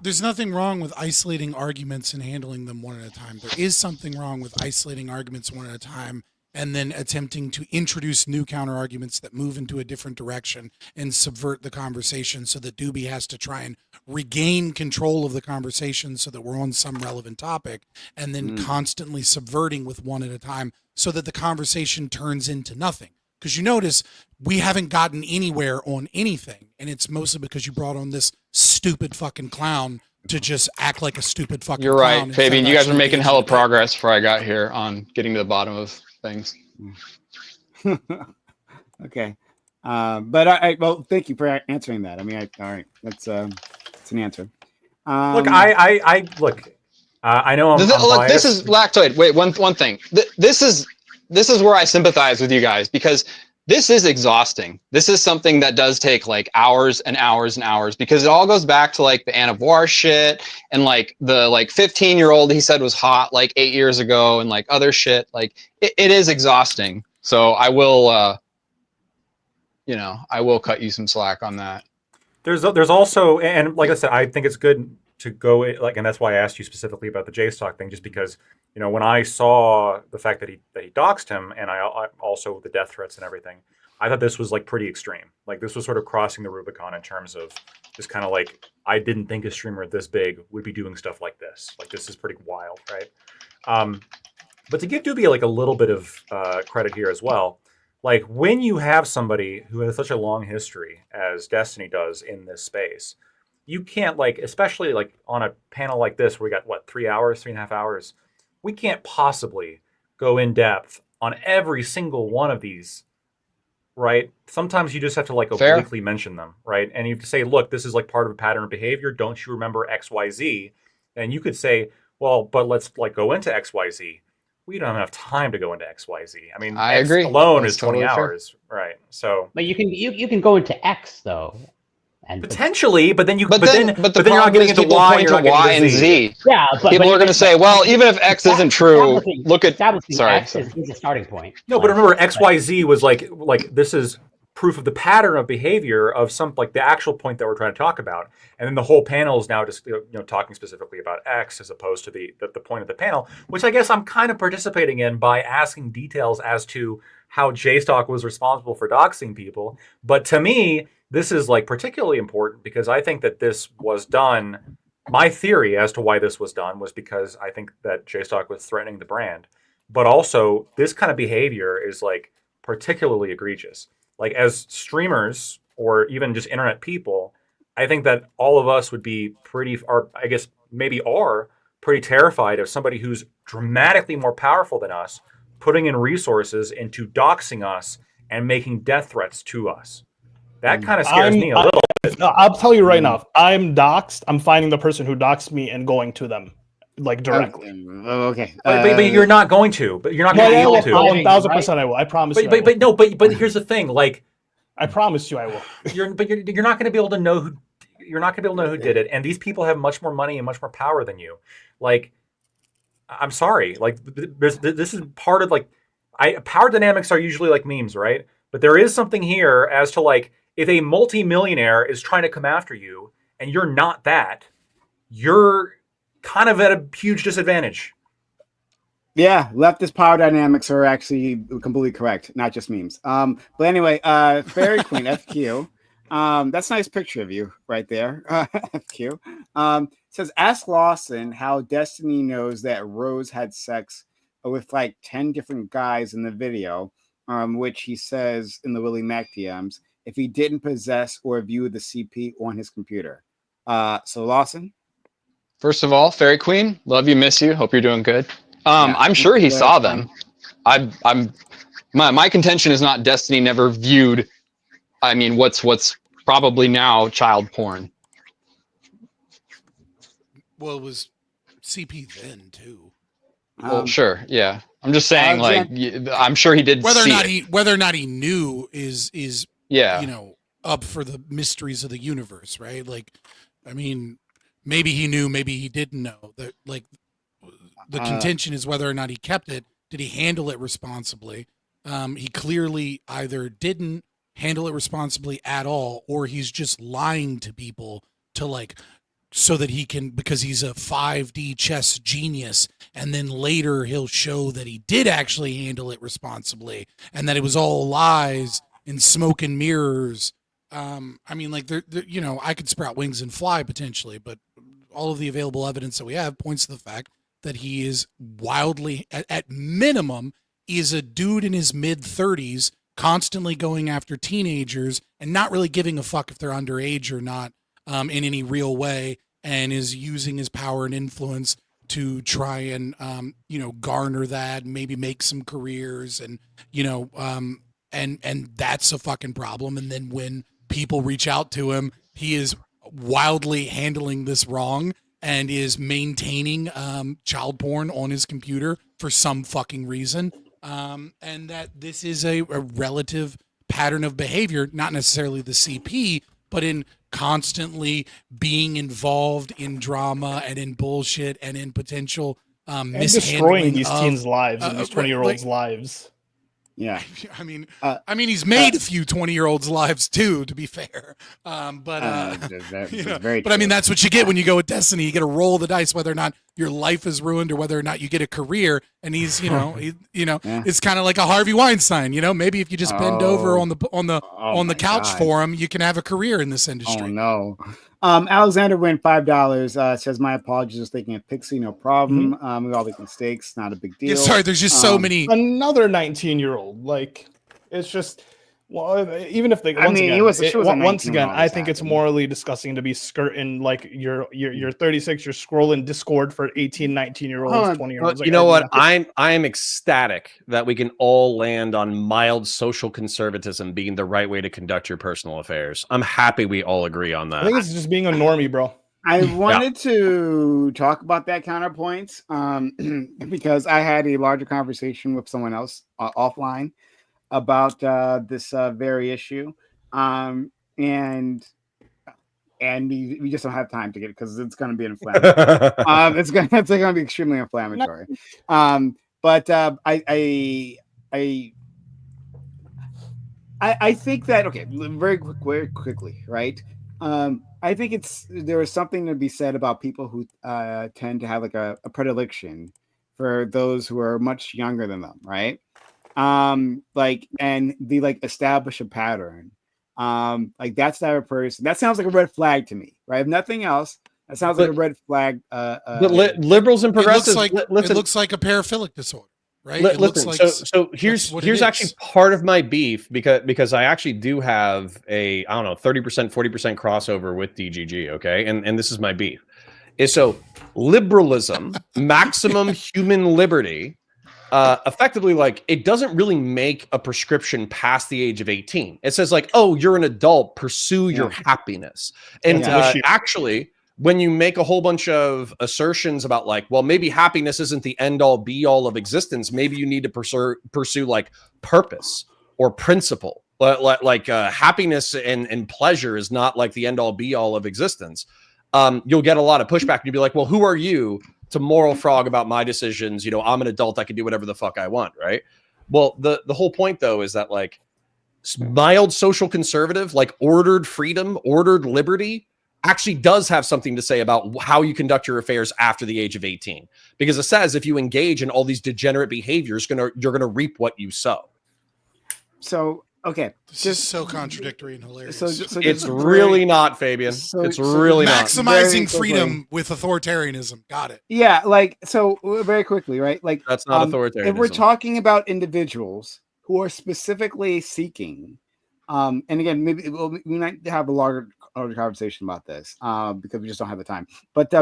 There's nothing wrong with isolating arguments and handling them one at a time. There is something wrong with isolating arguments one at a time and then attempting to introduce new counter arguments that move into a different direction and subvert the conversation, so that Doobie has to try and regain control of the conversation so that we're on some relevant topic, and then constantly subverting with one at a time so that the conversation turns into nothing. Because you notice we haven't gotten anywhere on anything, and it's mostly because you brought on this stupid fucking clown to just act like a stupid fucking You're clown. right, Fabian. You guys are making hella progress before I got here on getting to the bottom of things. Okay. But I well, thank you for answering that. I mean, all right, that's it's an answer. Look, I look. I know I'm look, biased. this is Lactoid. Wait, one thing. This is where I sympathize with you guys, because this is exhausting. This is something that does take like hours and hours and hours, because it all goes back to like the Anne of War shit and like the 15-year-old he said was hot like 8 years ago and like other shit. Like it is exhausting. So I will, I will cut you some slack on that. There's also, and like I said, I think it's good to go like, and that's why I asked you specifically about the JSTOC thing, just because, when I saw the fact that he doxed him, and I also the death threats and everything, I thought this was like pretty extreme. Like this was sort of crossing the Rubicon in terms of just kind of like, I didn't think a streamer this big would be doing stuff like this. Like this is pretty wild, right? But to give Doobie like a little bit of credit here as well, like when you have somebody who has such a long history as Destiny does in this space, you can't like, especially like on a panel like this where we got 3.5 hours, we can't possibly go in depth on every single one of these, right? Sometimes you just have to like obliquely mention them, right? And you have to say, look, this is like part of a pattern of behavior. Don't you remember XYZ? And you could say, well, but let's like go into XYZ. We don't have enough time to go into XYZ. I mean, I X agree. alone That's is 20 totally hours, right? So, but you can go into X though, and potentially, but then you're not problem getting into people Y. point You're to not Y getting and to Z. Yeah, but People are going to say, well, even if X isn't true, look at. Sorry, X is a starting point. No, but remember, XYZ was like this is proof of the pattern of behavior of some like the actual point that we're trying to talk about, and then the whole panel is now just talking specifically about X as opposed to the point of the panel, which I guess I'm kind of participating in by asking details as to how JSTOC was responsible for doxing people. But to me, this is like particularly important because I think that this was done. My theory as to why this was done was because I think that JSTOC was threatening the brand, but also this kind of behavior is like particularly egregious. Like as streamers or even just internet people, I think that all of us would be pretty, or I guess maybe are pretty terrified of somebody who's dramatically more powerful than us putting in resources into doxing us and making death threats to us. That kind of scares me a little bit. I'll tell you right now, if I'm doxed, I'm finding the person who doxed me and going to them, like directly. Okay. But you're not going to. But you're not going to be able to. 1,000% I will. I promise you. But here's the thing. Like, I promise you, I will. You're not going to be able to know who. You're not going to be able to know who did it. And these people have much more money and much more power than you. Like, I'm sorry. Like, this is part of like, power dynamics are usually like memes, right? But there is something here as to like, if a multi-millionaire is trying to come after you and you're not that, you're kind of at a huge disadvantage. Yeah, leftist power dynamics are actually completely correct, not just memes. But anyway, Fairy Queen FQ. That's a nice picture of you right there. FQ. Says, ask Lawson how Destiny knows that Rose had sex with like 10 different guys in the video, which he says in the Willie Mac DMs, if he didn't possess or view the CP on his computer. So Lawson? First of all, Fairy Queen, love you, miss you. Hope you're doing good. I'm sure he saw them. My contention is not Destiny never viewed. I mean, what's probably now child porn. Well, it was CP then too. Well, sure, yeah. I'm just saying, like, I'm sure he did. Whether or not he knew is yeah, up for the mysteries of the universe, right? Like, I mean, maybe he knew, maybe he didn't know. That like the contention is whether or not he kept it. Did he handle it responsibly? He clearly either didn't handle it responsibly at all, or he's just lying to people to like so that he can, because he's a 5D chess genius, and then later he'll show that he did actually handle it responsibly and that it was all lies and smoke and mirrors. I mean, like, you know, I could sprout wings and fly potentially, but all of the available evidence that we have points to the fact that he is wildly, at minimum, is a dude in his mid 30s, constantly going after teenagers and not really giving a fuck if they're underage or not, in any real way, and is using his power and influence to try and, you know, garner that, maybe make some careers, and, you know, and that's a fucking problem. And then when people reach out to him, he is wildly handling this wrong and is maintaining child porn on his computer for some fucking reason. And that this is a relative pattern of behavior, not necessarily the CP, but in constantly being involved in drama and in bullshit and in potential and mishandling destroying these teens' lives and these 20-year-olds' lives. Yeah. I mean, he's made a few 20-year-olds' lives too, to be fair. You know, but I mean, that's what you get when you go with Destiny. You get to roll the dice whether or not your life is ruined or whether or not you get a career. And he's, you know, it's kind of like a Harvey Weinstein. You know, maybe if you just bend over on the couch for him, you can have a career in this industry. Oh no. Alexander went $5. Says my apologies, was thinking of Pixie, no problem. We all make mistakes, not a big deal. Yeah, sorry, there's just so many. Another 19-year-old, like, it's just, well, even if they, once again, I think it's morally disgusting to be skirting, like, you're 36, you're scrolling Discord for 18, 19-year-olds, 20-year-olds. You know what? I am ecstatic that we can all land on mild social conservatism being the right way to conduct your personal affairs. I'm happy we all agree on that. I think it's just being a normie, bro. I wanted to talk about that counterpoint because I had a larger conversation with someone else offline about this very issue, and we just don't have time to get it because it's going to be inflammatory. It's going to be extremely inflammatory. But I think that, okay, very quickly, right? I think there is something to be said about people who tend to have like a predilection for those who are much younger than them, right? Like, and they like establish a pattern. Like that's the type of person that sounds like a red flag to me, right? If nothing else, that sounds like a red flag. But liberals and progressives, it looks like a paraphilic disorder, right? Listen, so here's actually part of my beef because I actually do have a, I don't know, 30%, 40% crossover with DGG, okay? And this is my beef. Is so liberalism, maximum human liberty, effectively, like, it doesn't really make a prescription past the age of 18. It says like, oh, you're an adult, pursue your happiness. And actually, when you make a whole bunch of assertions about like, well, maybe happiness isn't the end all be all of existence. Maybe you need to pursue like purpose or principle. Like happiness and pleasure is not like the end all be all of existence. You'll get a lot of pushback and you'll be like, well, who are you to moral frog about my decisions? You know, I'm an adult. I can do whatever the fuck I want. Right. Well, the whole point though, is that like mild social conservative, like ordered freedom, ordered liberty actually does have something to say about how you conduct your affairs after the age of 18. Because it says, if you engage in all these degenerate behaviors, you're going to reap what you sow. So, okay. This is so contradictory and hilarious. So it's really not, Fabian. It's really not. Maximizing freedom with authoritarianism. Got it. Yeah, like, so very quickly, right? Like, that's not authoritarianism. If we're talking about individuals who are specifically seeking, and again, maybe we might have a larger conversation about this because we just don't have the time. But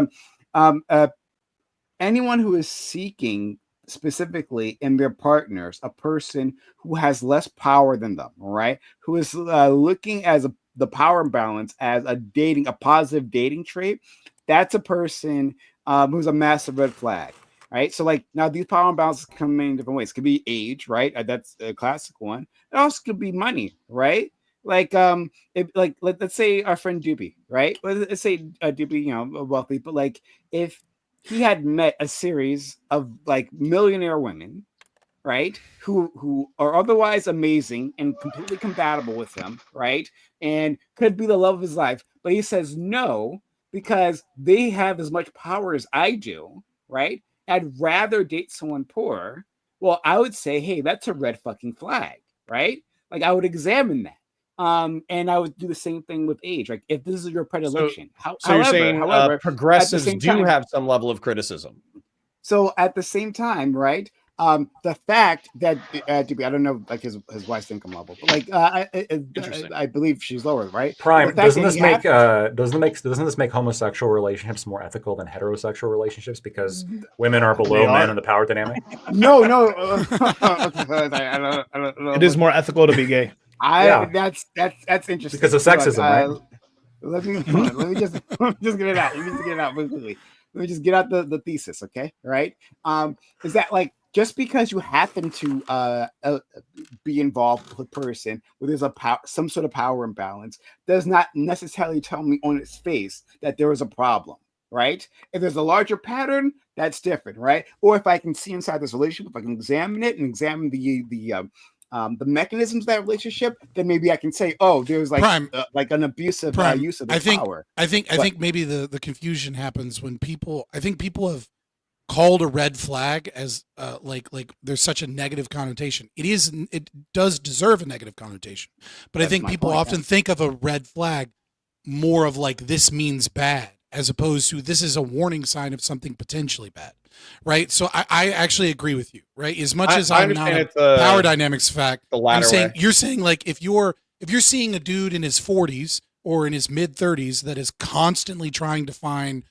anyone who is seeking specifically in their partners a person who has less power than them, right? Who is looking as the power imbalance as a positive dating trait, that's a person who's a massive red flag, right? So like now these power imbalances come in different ways. It could be age, right? That's a classic one. It also could be money, right? Like let's say our friend Doobie, right? Let's say Doobie, you know, wealthy, but like if he had met a series of like millionaire women, right, who are otherwise amazing and completely compatible with him, right, and could be the love of his life, but he says no because they have as much power as I do, right? I'd rather date someone poor. Well, I would say, hey, that's a red fucking flag, right? Like I would examine that. And I would do the same thing with age. Like if this is your predilection. So you're saying progressives do have some level of criticism. So at the same time, right? The fact that I don't know, like his wife's income level, but like I believe she's lower, right? Prime, doesn't this make homosexual relationships more ethical than heterosexual relationships because women are below men in the power dynamic? No. It is more ethical to be gay. That's interesting because of sexism, right? Let me just get it out. Let me just get it out really quickly. Let me just get out the thesis, okay? Right? Is that like just because you happen to be involved with a person where there's some sort of power imbalance does not necessarily tell me on its face that there is a problem, right? If there's a larger pattern, that's different, right? Or if I can see inside this relationship, if I can examine it and examine the mechanisms of that relationship, then maybe I can say, oh, there's like an abusive use of the power. I think maybe the confusion happens when people have called a red flag as like there's such a negative connotation. It does deserve a negative connotation, but I think people often think of a red flag more of like this means bad as opposed to this is a warning sign of something potentially bad. Right. So I actually agree with you. Right. As much as I'm not a power dynamics fact, I'm saying you're saying like if you're seeing a dude in his 40s or in his mid 30s that is constantly trying to find,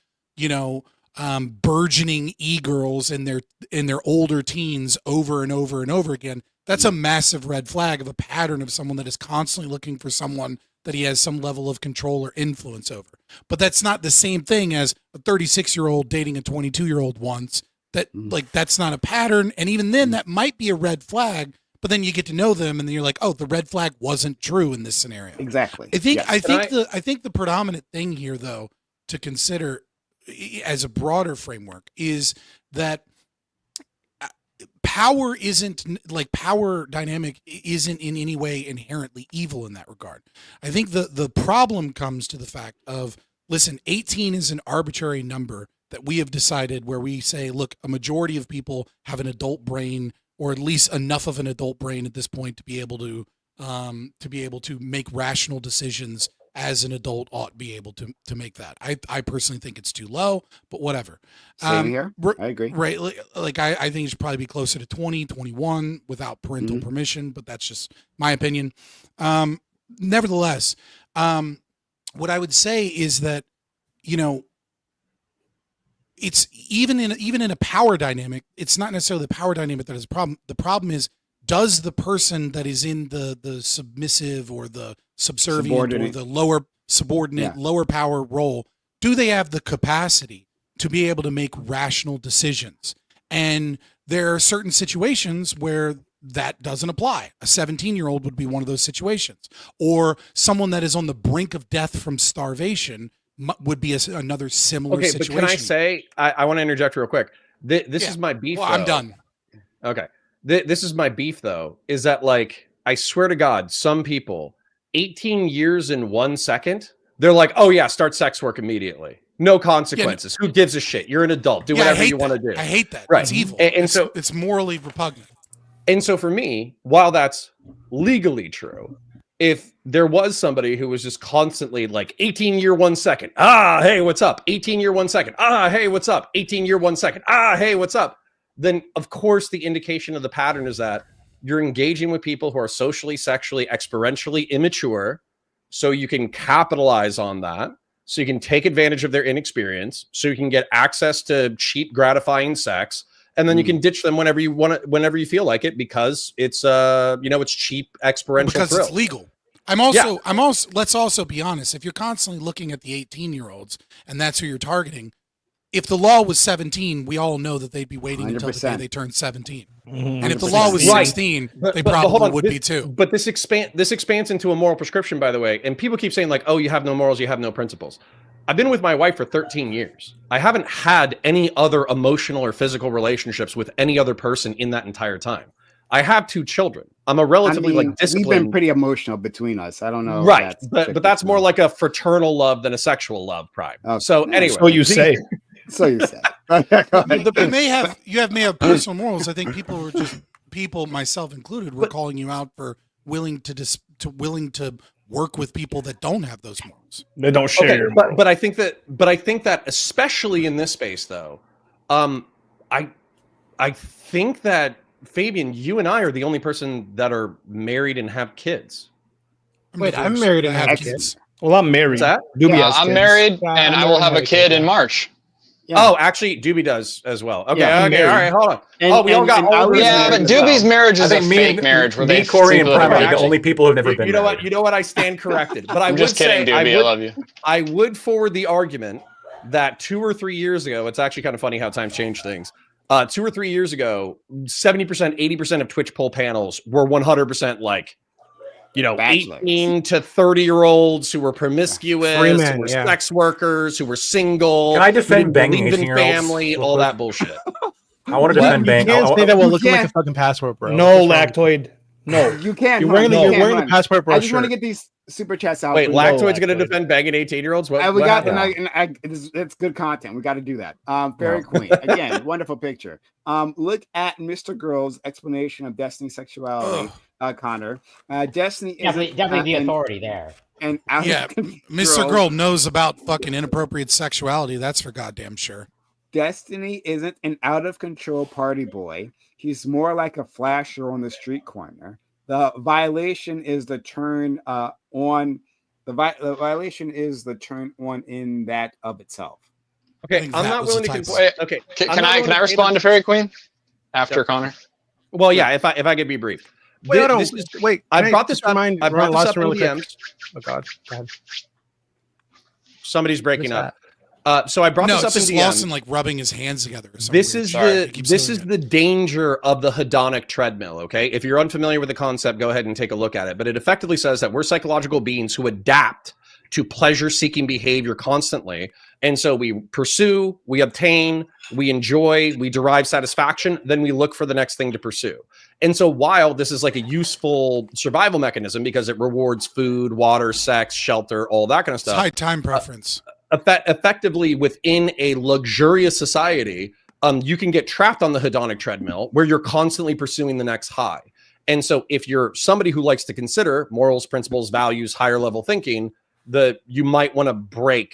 burgeoning e-girls in their older teens over and over and over again, that's a massive red flag of a pattern of someone that is constantly looking for someone that he has some level of control or influence over. But that's not the same thing as a 36-year-old dating a 22-year-old once. That's not a pattern. And even then that might be a red flag, but then you get to know them and then you're like, oh, the red flag wasn't true in this scenario. Exactly. I think the predominant thing here though to consider as a broader framework is that power dynamic isn't in any way inherently evil in that regard. I think the problem comes to the fact of, listen, 18 is an arbitrary number that we have decided where we say, look, a majority of people have an adult brain or at least enough of an adult brain at this point to be able to make rational decisions as an adult ought to be able to make that. I personally think it's too low, but whatever. Same here. I agree. Right. Like I think it should probably be closer to 20, 21 without parental permission, but that's just my opinion. Nevertheless, what I would say is that, it's even in a power dynamic, it's not necessarily the power dynamic that is a problem. The problem is, does the person that is in the submissive or the subservient or the lower subordinate, lower power role, do they have the capacity to be able to make rational decisions? And there are certain situations where that doesn't apply. A 17-year-old would be one of those situations. Or someone that is on the brink of death from starvation would be another similar situation. But can I say, I want to interject real quick. This is my beef. Well, I'm done. Okay. This is my beef, though, is that, like, I swear to God, some people, 18 years in 1 second, they're like, oh, yeah, start sex work immediately. No consequences. Who gives a shit? You're an adult. Do whatever you want to do. I hate that. Right. It's evil. And so it's morally repugnant. And so for me, while that's legally true, if there was somebody who was just constantly like 18 year 1 second, hey, what's up? 18 year 1 second, hey, what's up? 18 year 1 second, hey, what's up? Then of course the indication of the pattern is that you're engaging with people who are socially, sexually, experientially immature. So you can capitalize on that. So you can take advantage of their inexperience. So you can get access to cheap, gratifying sex. And then you can ditch them whenever you want it, whenever you feel like it, because it's it's cheap, experiential because thrill. It's legal. Let's also be honest. If you're constantly looking at the 18-year-olds and that's who you're targeting, if the law was 17, we all know that they'd be waiting 100%. Until the day they turn 17. And if the law was 16, they probably would be too. But this expands into a moral prescription, by the way. And people keep saying like, oh, you have no morals, you have no principles. I've been with my wife for 13 years. I haven't had any other emotional or physical relationships with any other person in that entire time. I have 2 children. I'm a relatively like disciplined. We've been pretty emotional between us. I don't know. Right, but that's more like a fraternal love than a sexual love, Prime. Okay. So anyway, So you say. So you say. You may have personal morals. I think people, myself included, were calling you out for willing to work with people that don't have those morals. They don't share your morals. but I think that especially in this space though, I think that Fabian, you and I are the only person that are married and have kids. Wait, I'm married and have kids. Well, I'm married. What's that? Doobie has I'm kids. married, Yeah, and I'm I will married have a and kid yeah. in March. Yeah. Oh, actually, Doobie does as well. Okay, Yeah, okay, all right, hold on. And- we all got and I older. was Yeah, married but as well. Doobie's marriage is I a think fake marriage where they Corey, and sleep with Prime other are the people. only people who've never been You know married. what? You know what? I stand corrected. But I I'm would just kidding, say Doobie. I love you. I would forward the argument that 2 or 3 years ago, it's actually kind of funny how times change things. 2 or 3 years ago, 70%, 80% of Twitch poll panels were 100% like, Bachelors. 18 to 30-year-olds who were promiscuous, Free men, who were yeah. sex workers, who were single. Can I who defend didn't banging believe in 18-year-olds family, real all quick? that bullshit. I want to You defend bang. can't say that while looking like can't. a fucking passport, bro. No, What's wrong? lactoid. No. You can't. You're Hun. wearing the You you're can't, wearing the Hun. passport, bro. I just want to shirt. get these super chats out. Wait, We Lactoid's know going to Lactoid. defend banging 18-year-olds? We What got, happened? it's good content. We got to do that. Fairy No. Queen again, wonderful picture. Look at Mr. Girl's explanation of Destiny sexuality, Connor. Destiny is Definitely the authority there. And out Yeah, of control. Mr. Girl knows about fucking inappropriate sexuality. That's for goddamn sure. Destiny isn't an out of control party boy. He's more like a flasher on the street corner. The violation is the turn on. The violation is the turn on in that of itself. Okay, think I'm that not was willing the to. type of- Wait, Okay, can I respond to Fairy Queen after Connor? Well, yeah, if I could be brief. Wait, hold on. This is- Wait, I can brought this just up. remind I brought this Lawson up in really quick? DMs. Oh God. Go ahead. Somebody's breaking What's up. So I brought No, this it's up in just DMs. Lawson like rubbing his hands together. Or something This weird is shit. He keeps this doing is it. the danger of the hedonic treadmill. Okay, if you're unfamiliar with the concept, go ahead and take a look at it. But it effectively says that we're psychological beings who adapt to pleasure-seeking behavior constantly, and so we pursue, we obtain, we enjoy, we derive satisfaction, then we look for the next thing to pursue. And so while this is like a useful survival mechanism because it rewards food, water, sex, shelter, all that kind of It's stuff, high time preference. effectively within a luxurious society, you can get trapped on the hedonic treadmill where you're constantly pursuing the next high. And so if you're somebody who likes to consider morals, principles, values, higher level thinking, you might want to break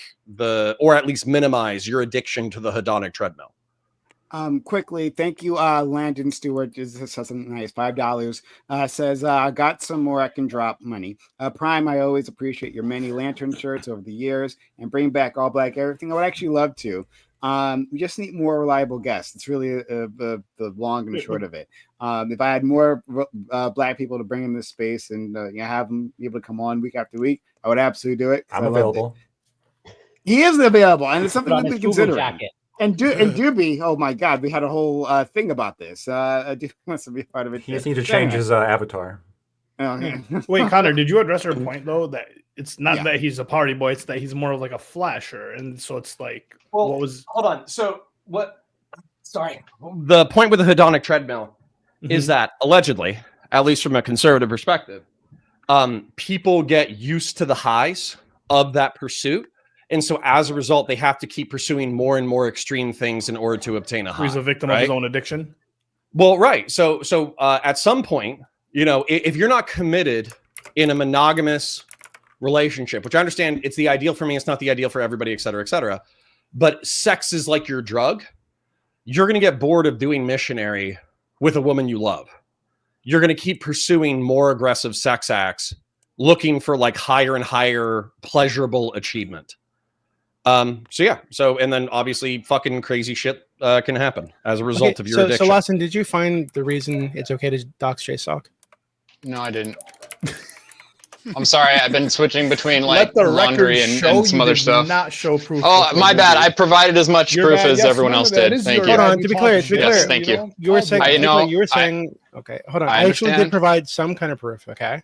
or at least minimize your addiction to the hedonic treadmill. Quickly, thank you, Landon Stewart. This is something nice. $5 says, got some more I can drop money. Prime, I always appreciate your many lantern shirts over the years and bring back all black everything. I would actually love to. We just need more reliable guests. It's really the long and the short of it. If I had more black people to bring in this space and have them be able to come on week after week, I would absolutely do it. I'm available. He is available, and it's Put something on we've his been Google considering. jacket. And Doobie, oh my God, we had a whole thing about this. Doobie wants to be a part of it. He just needs to change his avatar. Wait, Connor, did you address her point though that it's not Yeah. that he's a party boy, it's that he's more of like a flasher, and so it's like Well, what was hold on. So what? Sorry. The point with the hedonic treadmill is that allegedly, at least from a conservative perspective, people get used to the highs of that pursuit. And so as a result, they have to keep pursuing more and more extreme things in order to obtain a high. he's a victim right? of his own addiction? Well, right. So at some point, if you're not committed in a monogamous relationship, which I understand it's the ideal for me, it's not the ideal for everybody, et cetera, but sex is like your drug. You're going to get bored of doing missionary with a woman you love. You're going to keep pursuing more aggressive sex acts, looking for like higher and higher pleasurable achievement. And then obviously fucking crazy shit can happen as a result of your addiction. So Lawson, did you find the reason it's okay to dox JSOC? No, I didn't. I'm sorry. I've been switching between like Let the laundry record and show some you other did stuff. Not show proof. Oh, before my you bad. did. I provided as much Your proof bad. as Yes, everyone no, else that did. is Thank your you. Hold bad. on, We to be talked clear, shit, Yes, thank you. You were saying, I know. you were saying, okay, hold on. I I actually did understand. provide some kind of proof, okay?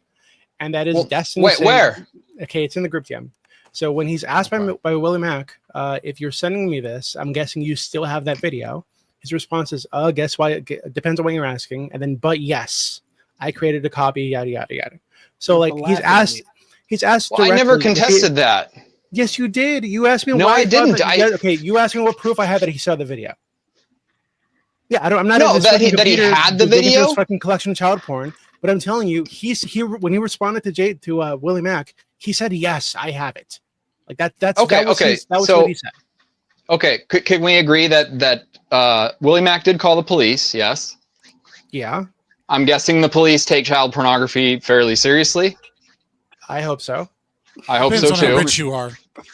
And that is Well, Destiny. wait, saying- where? Okay, it's in the group DM. So when he's asked by Willie Mack, if you're sending me this, I'm guessing you still have that video. His response is, guess why? It depends on what you're asking. And then, but yes, I created a copy, yada yada yada. So like he's asked. Well, I never contested that. Yes, you did. You asked me. No, why I didn't. Okay, you asked me what proof I had that he saw the video. Yeah, I'm not. No, that he had the video. His fucking collection of child porn. But I'm telling you, when he responded to Willie Mack, he said, "Yes, I have it." Like that's okay. That was what he said. Okay, can we agree that Willie Mack did call the police? Yes. Yeah. I'm guessing the police take child pornography fairly seriously. I hope so. I hope Depends so on too. how rich you are.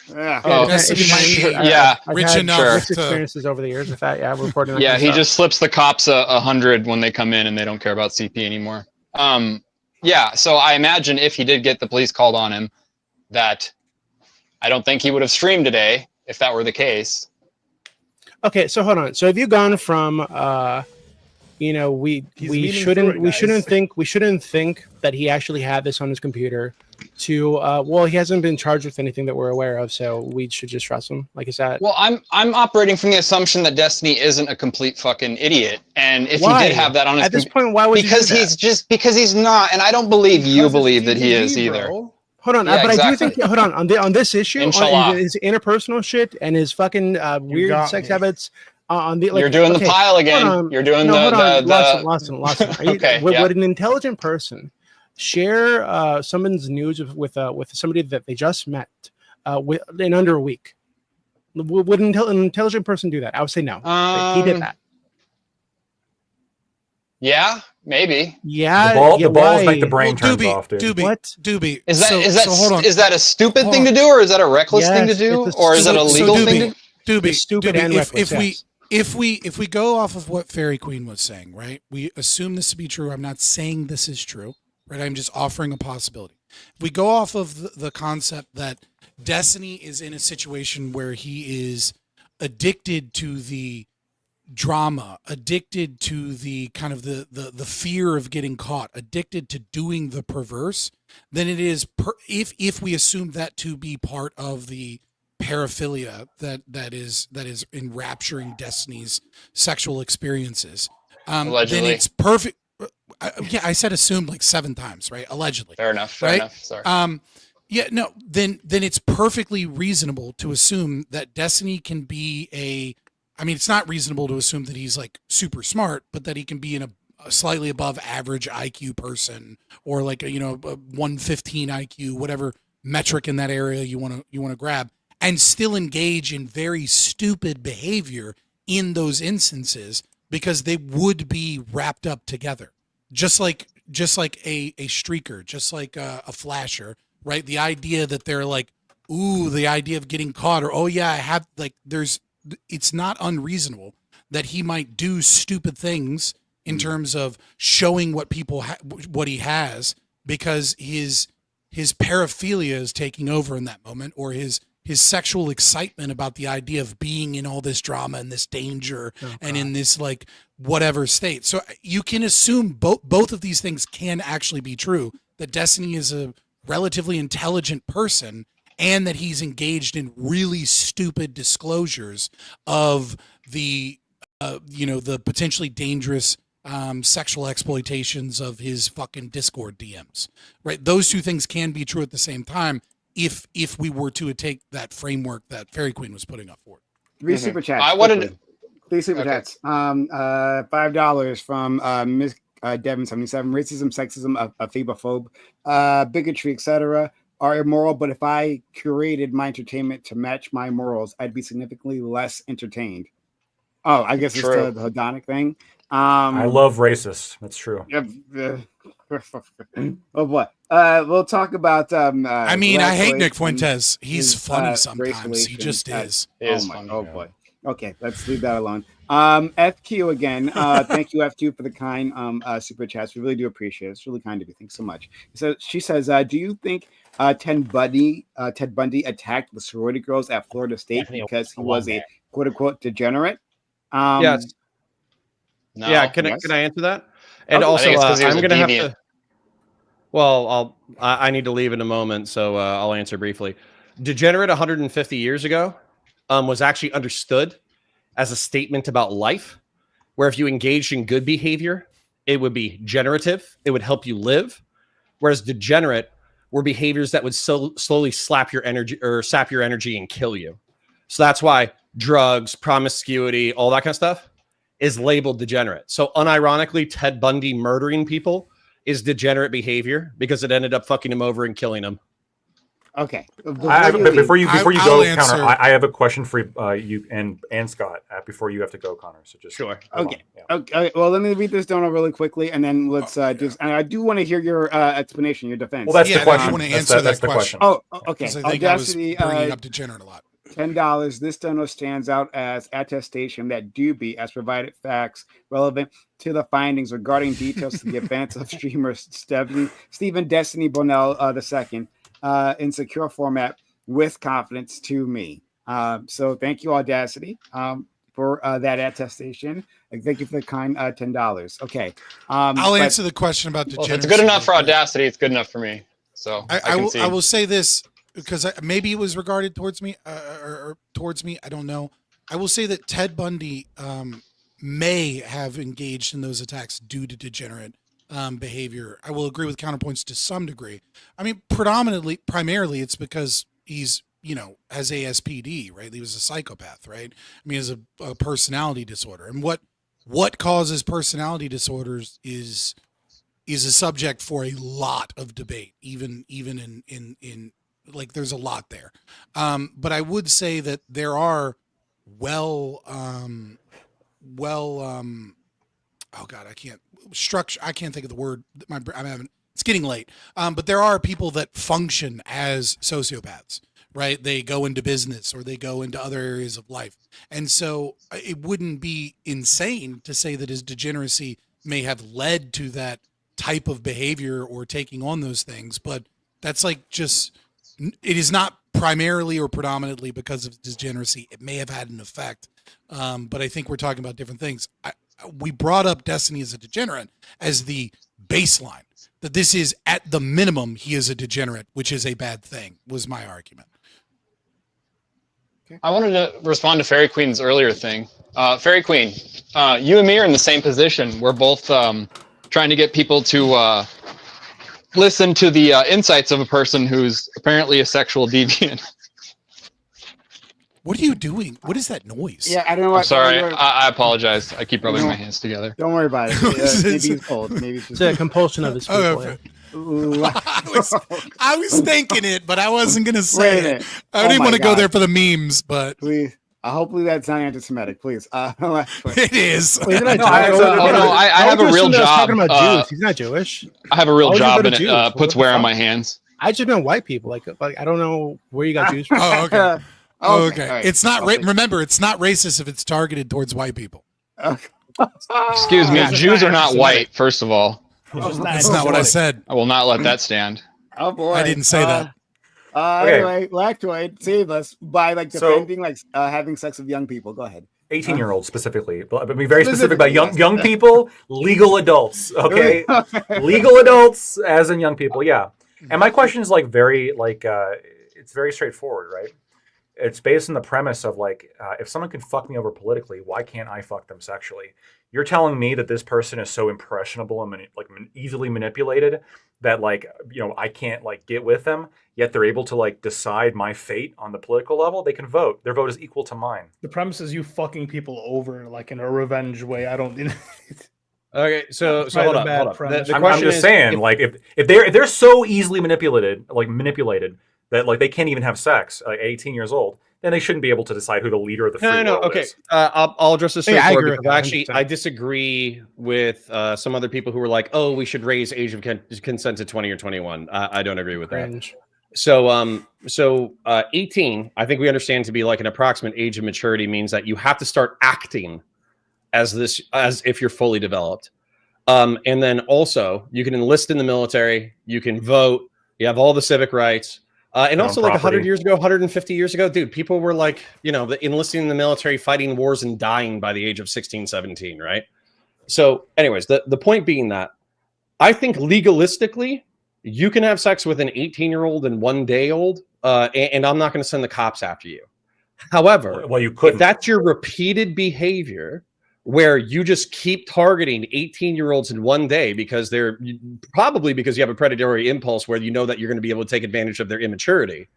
Yeah. Oh, Destiny might be yeah. rich enough. Mixed experiences over the years with that. Yeah, I'm reporting. Yeah, he just slips the cops 100 when they come in and they don't care about CP anymore. Yeah, so I imagine if he did get the police called on him, that I don't think he would have streamed today if that were the case. Okay, so hold on. So have you gone from we shouldn't think that he actually had this on his computer to well, he hasn't been charged with anything that we're aware of, so we should just trust him. Like, is that? Well, I'm operating from the assumption that Destiny isn't a complete fucking idiot, and if he did have that on his at this point, why would because because he's not, and I don't believe you believe that he is either. Hold on, Yeah, but exactly. I do think on this issue, Inshallah. on his interpersonal shit and his fucking weird sex habits. On the, like, you're doing the pile again. You're doing Lawson. Okay, would an intelligent person share someone's news with somebody that they just met in under a week? Would an intelligent person do that? I would say no. He did that. Yeah, maybe. Yeah, the balls make the brain turns off, dude. Doobie. Is that hold on. is that a stupid thing to do, or is that a reckless thing to do, or is that a legal thing to do? Doobie, stupid and reckless. If we go off of what Fairy Queen was saying, right? We assume this to be true. I'm not saying this is true, right? I'm just offering a possibility. If we go off of the concept that Destiny is in a situation where he is addicted to the drama, addicted to the kind of the fear of getting caught, addicted to doing the perverse, then it is if we assume that to be part of the paraphilia that is enrapturing Destiny's sexual experiences, then it's perfect. I said assumed like 7 times, right? Allegedly. Fair enough. Sorry. Then it's perfectly reasonable to assume that Destiny can be it's not reasonable to assume that he's like super smart, but that he can be in a slightly above average IQ person, or like a 115 IQ, whatever metric in that area you want to grab, and still engage in very stupid behavior in those instances because they would be wrapped up together, just like a streaker, just like a flasher, right? The idea that they're like, ooh, the idea of getting caught, or oh yeah, I have, like, it's not unreasonable that he might do stupid things in terms of showing what what he has, because his paraphilia is taking over in that moment, or his sexual excitement about the idea of being in all this drama and this danger and in this like whatever state. So you can assume both of these things can actually be true, that Destiny is a relatively intelligent person and that he's engaged in really stupid disclosures of the the potentially dangerous sexual exploitations of his fucking Discord DMs, right? Those two things can be true at the same time if we were to take that framework that Fairy Queen was putting up forward. 3 super chats. I wanted 3 super chats. $5 from Miss Devin 77. Racism, sexism, a phobophobe, bigotry, etc. are immoral, but if I curated my entertainment to match my morals, I'd be significantly less entertained. Oh, I guess it's the hedonic thing. I love racists. That's true. Oh boy. We'll talk about. I hate Nick Fuentes. He's funny sometimes. He just is. Oh boy. Okay, let's leave that alone. FQ again. Thank you, FQ, for the kind super chats. We really do appreciate it. It's really kind of you. Thanks so much. So she says, do you think Ted Bundy attacked the sorority girls at Florida State because he was a quote unquote degenerate? Yes. No. Yeah. Can I answer that? And also, I'm going to have to. Well, I need to leave in a moment, so I'll answer briefly. Degenerate 150 years ago was actually understood as a statement about life, where if you engaged in good behavior it would be generative. It would help you live. Whereas degenerate were behaviors that would slowly slap your energy or sap your energy and kill you. So that's why drugs, promiscuity, all that kind of stuff is labeled degenerate. So unironically, Ted Bundy murdering people is degenerate behavior because it ended up fucking him over and killing him. Okay. Before you I'll go, answer. Connor, I have a question for you and Scott before you have to go, Connor. So just Sure. Okay. Yeah. Okay. Well, let me read this down really quickly, and then let's do. And I do want to hear your explanation, your defense. Well, that's the I question. want to That's answer that's that the question. question. Oh, okay. Because I think I was Audacity, bringing up degenerate a lot. $10. This dono stands out as attestation that Doobie has provided facts relevant to the findings regarding details to the events of streamer Stephen Destiny Bonnell II in secure format with confidence to me. So thank you, Audacity, for that attestation. And thank you for the kind $10. Okay. I'll answer the question about Well, degeneracy. if it's good enough for Audacity, it's good enough for me. So I will say this because maybe it was regarded towards me or towards me. I don't know. I will say that Ted Bundy may have engaged in those attacks due to degenerate behavior. I will agree with counterpoints to some degree. I mean, primarily, it's because he's, has ASPD, right? He was a psychopath, right? I mean, he has a personality disorder. And what causes personality disorders is a subject for a lot of debate, even in like there's a lot there. But I would say that there are oh God, I can't think of the word. It's getting late. But there are people that function as sociopaths, right? They go into business or they go into other areas of life. And so it wouldn't be insane to say that his degeneracy may have led to that type of behavior or taking on those things. But that's it is not primarily or predominantly because of degeneracy. It may have had an effect. But I think we're talking about different things. We brought up Destiny as a degenerate as the baseline, that this is at the minimum, he is a degenerate, which is a bad thing, was my argument. I wanted to respond to Fairy Queen's earlier thing. Fairy Queen, you and me are in the same position. We're both trying to get people to listen to the insights of a person who's apparently a sexual deviant. What are you doing? What is that noise? Yeah, I don't know. I'm sorry. I apologize. I keep rubbing my hands together. Don't worry about it. Maybe he's cold. Maybe it's It's a compulsion of his people. Okay. I was thinking it, but I wasn't going to say it. I didn't want to go there for the memes, but please. Hopefully that's not anti-Semitic. Please. It is. I have a real job. Talking about Jews. He's not Jewish. I have a real Why would you job, go and to it Jews? puts wear on my hands. I just know white people. Like I don't know where you got Jews from. Oh, okay. Okay. Right. It's not remember, it's not racist if it's targeted towards white people. Excuse me. Jews are not white, first of all. That's not what I said. I will not let that stand. Oh boy. I didn't say that. Anyway, Lactoid, save us by defending having sex with young people. Go ahead. 18-year-olds specifically, but be very specific about young people, legal adults. Okay, legal adults, as in young people. Yeah. And my question is it's very straightforward, right? It's based on the premise of if someone can fuck me over politically, why can't I fuck them sexually? You're telling me that this person is so impressionable and easily manipulated that I can't get with them, yet they're able to decide my fate on the political level. They can vote. Their vote is equal to mine. The premise is you fucking people over in a revenge way. I don't. Okay, so hold on. I'm just saying, if they're so easily manipulated that they can't even have sex at 18 years old, then they shouldn't be able to decide who the leader of the free world okay. is. I'll address this I agree because with that, I disagree with some other people who were like, "Oh, we should raise age of consent to 20 or 21." I don't agree with that. So 18, I think we understand to be an approximate age of maturity means that you have to start acting as if you're fully developed. And then also you can enlist in the military, you can vote, you have all the civic rights. And also 100 years ago, 150 years ago, dude, people were enlisting in the military, fighting wars and dying by the age of 16, 17, right? So anyways, the point being that I think legalistically, you can have sex with an 18-year-old and 1 day old, and I'm not going to send the cops after you. However, you couldn't. If that's your repeated behavior, where you just keep targeting 18-year-olds in one day because they're probably because you have a predatory impulse where you know that you're going to be able to take advantage of their immaturity,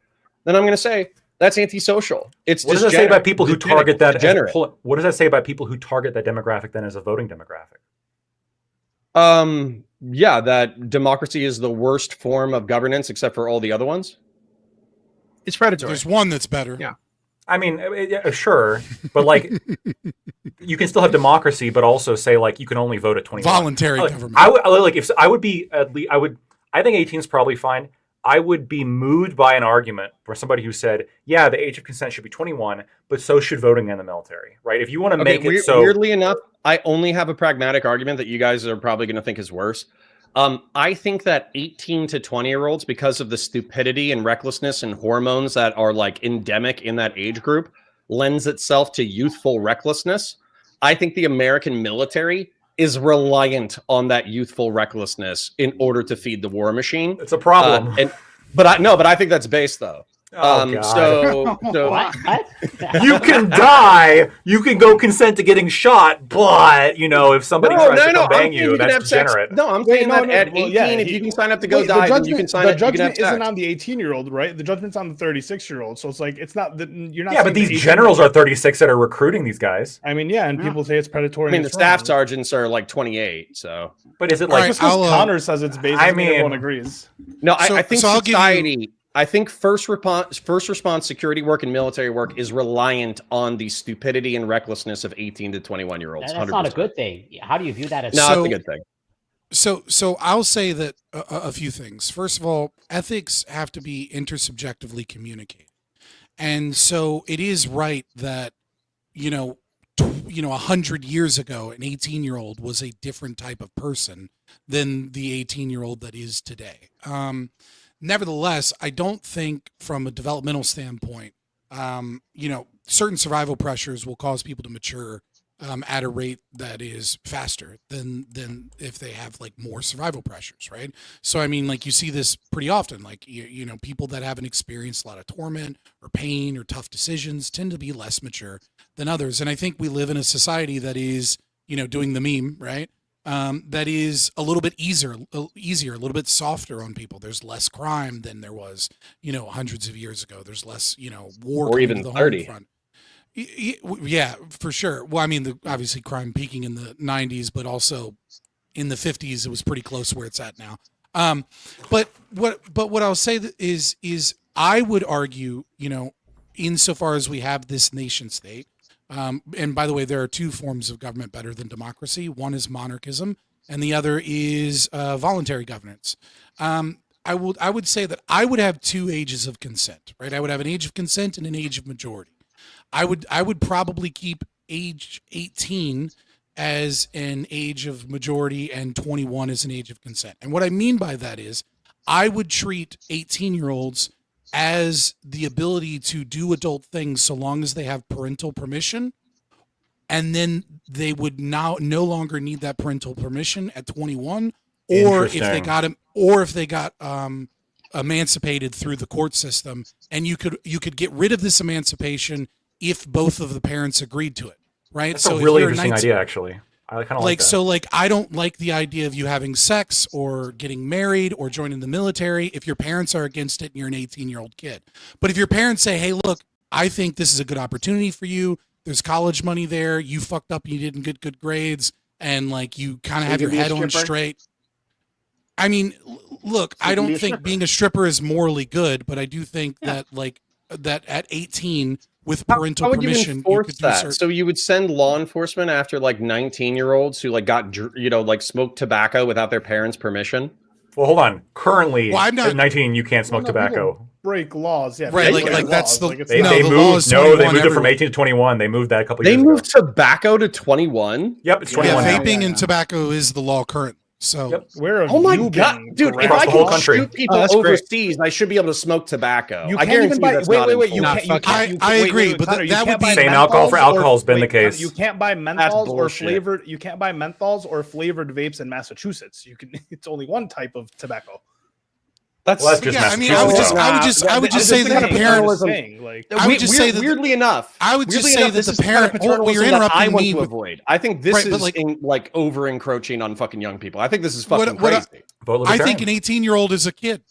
then I'm going to say that's antisocial. It's what does that say about people who target that? What does that say about people who target that demographic then as a voting demographic? Yeah, that democracy is the worst form of governance except for all the other ones. It's predatory. There's one that's better. Yeah. I mean, sure, but like, you can still have democracy, but also say like you can only vote at 21. Voluntary government. I think 18 is probably fine. I would be moved by an argument for somebody who said, yeah, the age of consent should be 21, but so should voting in the military, right? If you want to make it so. Weirdly enough, I only have a pragmatic argument that you guys are probably going to think is worse. I think that 18 to 20-year-olds, because of the stupidity and recklessness and hormones that are like endemic in that age group, lends itself to youthful recklessness. I think the American military is reliant on that youthful recklessness in order to feed the war machine. It's a problem. But I think that's base though. So you can die, you can go consent to getting shot, but you know if somebody tries to come bang you, that's degenerate. No, I'm saying that at 18, if you can sign up to go die, then you can sign up. The judgment isn't on the 18-year-old, right? The judgment's on the 36-year-old. So it's like it's not that you're not. Yeah, but these generals are 36 that are recruiting these guys. I mean, yeah, and people say it's predatory. I mean, the staff sergeants are like 28. So, but is it like just because Connor says it's based? I mean, everyone agrees. No, I think society. I think first response security work and military work is reliant on the stupidity and recklessness of 18 to 21-year-olds. That's 100%. Not a good thing. How do you view that as? No, it's a good thing. So I'll say that a few things. First of all, ethics have to be intersubjectively communicated, and so it is right that 100 years ago, an 18-year-old was a different type of person than the 18-year-old that is today. Nevertheless, I don't think from a developmental standpoint, certain survival pressures will cause people to mature at a rate that is faster than if they have like more survival pressures, right? So, I mean, like you see this pretty often, like, people that haven't experienced a lot of torment or pain or tough decisions tend to be less mature than others. And I think we live in a society that is, doing the meme, right? That is a little bit easier, a little bit softer on people. There's less crime than there was, hundreds of years ago. There's less, war or even the 30. Front. Yeah, for sure. Well, I mean, obviously crime peaking in the 90s, but also in the 50s, it was pretty close where it's at now. But what I'll say is I would argue, insofar as we have this nation state. And by the way, there are two forms of government better than democracy. One is monarchism, and the other is voluntary governance. I would say that I would have two ages of consent, right? I would have an age of consent and an age of majority. I would probably keep age 18 as an age of majority and 21 as an age of consent. And what I mean by that is I would treat 18-year-olds as the ability to do adult things so long as they have parental permission, and then they would now no longer need that parental permission at 21, or if they got emancipated through the court system, and you could get rid of this emancipation if both of the parents agreed to it, right? That's a really interesting idea, actually. I kind of like that. So, like, I don't like the idea of you having sex or getting married or joining the military if your parents are against it and you're an 18-year-old kid. But if your parents say, hey, look, I think this is a good opportunity for you. There's college money there. You fucked up and you didn't get good grades. And, like, you kind of have your head on straight. I mean, look, I don't think being a stripper is morally good, but I do think that, like, that at 18... with parental permission, you could do that. So you would send law enforcement after like 19-year-olds who like got like smoked tobacco without their parents' permission. Well, hold on. Currently, at 19, you can't smoke tobacco. Break laws, yeah. Right, like that's the they moved. No, they moved it from 18 to 21. They moved that a couple years ago. They moved tobacco to 21. Yep, it's 21. Yeah, vaping and tobacco is the law currently. So, where oh my god, dude! If I can shoot people overseas, I should be able to smoke tobacco. You can't even buy. Wait! I agree, but that would be same alcohol for alcohol has been the case. You can't buy menthols or flavored. You can't buy menthols or flavored vapes in Massachusetts. You can. It's only one type of tobacco. That's, Well, that's just yeah. I mean, I would just say that the parent. I would just say that weirdly enough, I would just say that the parent. Well, you're paternalism that interrupting I want me to with, avoid. I think this Right, is but over encroaching on fucking young people. I think this is fucking What I- crazy. I think an 18-year-old is a kid.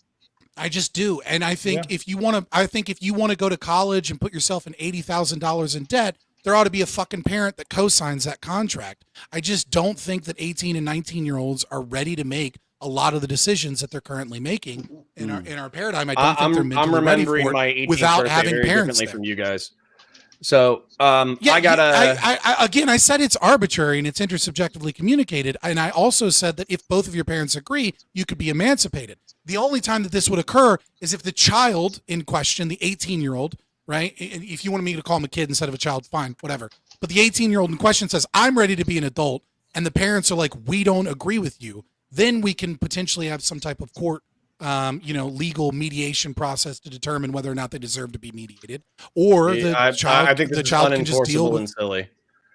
I just do, and I think if you want to go to college and put yourself in $80,000 in debt, there ought to be a fucking parent that co-signs that contract. I just don't think that 18 and 19-year-olds are ready to make a lot of the decisions that they're currently making in our paradigm. I don't think they're mentally ready for it my 18th without birthday having very parents differently there. from you guys. So I gotta. Again, I said it's arbitrary and it's intersubjectively communicated, and I also said that if both of your parents agree, you could be emancipated. The only time that this would occur is if the child in question, the 18-year-old, right? If you want me to call him a kid instead of a child, fine, whatever. But the 18-year-old in question says, "I'm ready to be an adult," and the parents are like, "We don't agree with you." Then we can potentially have some type of court, legal mediation process to determine whether or not they deserve to be mediated, or I think the child can just deal with. And silly.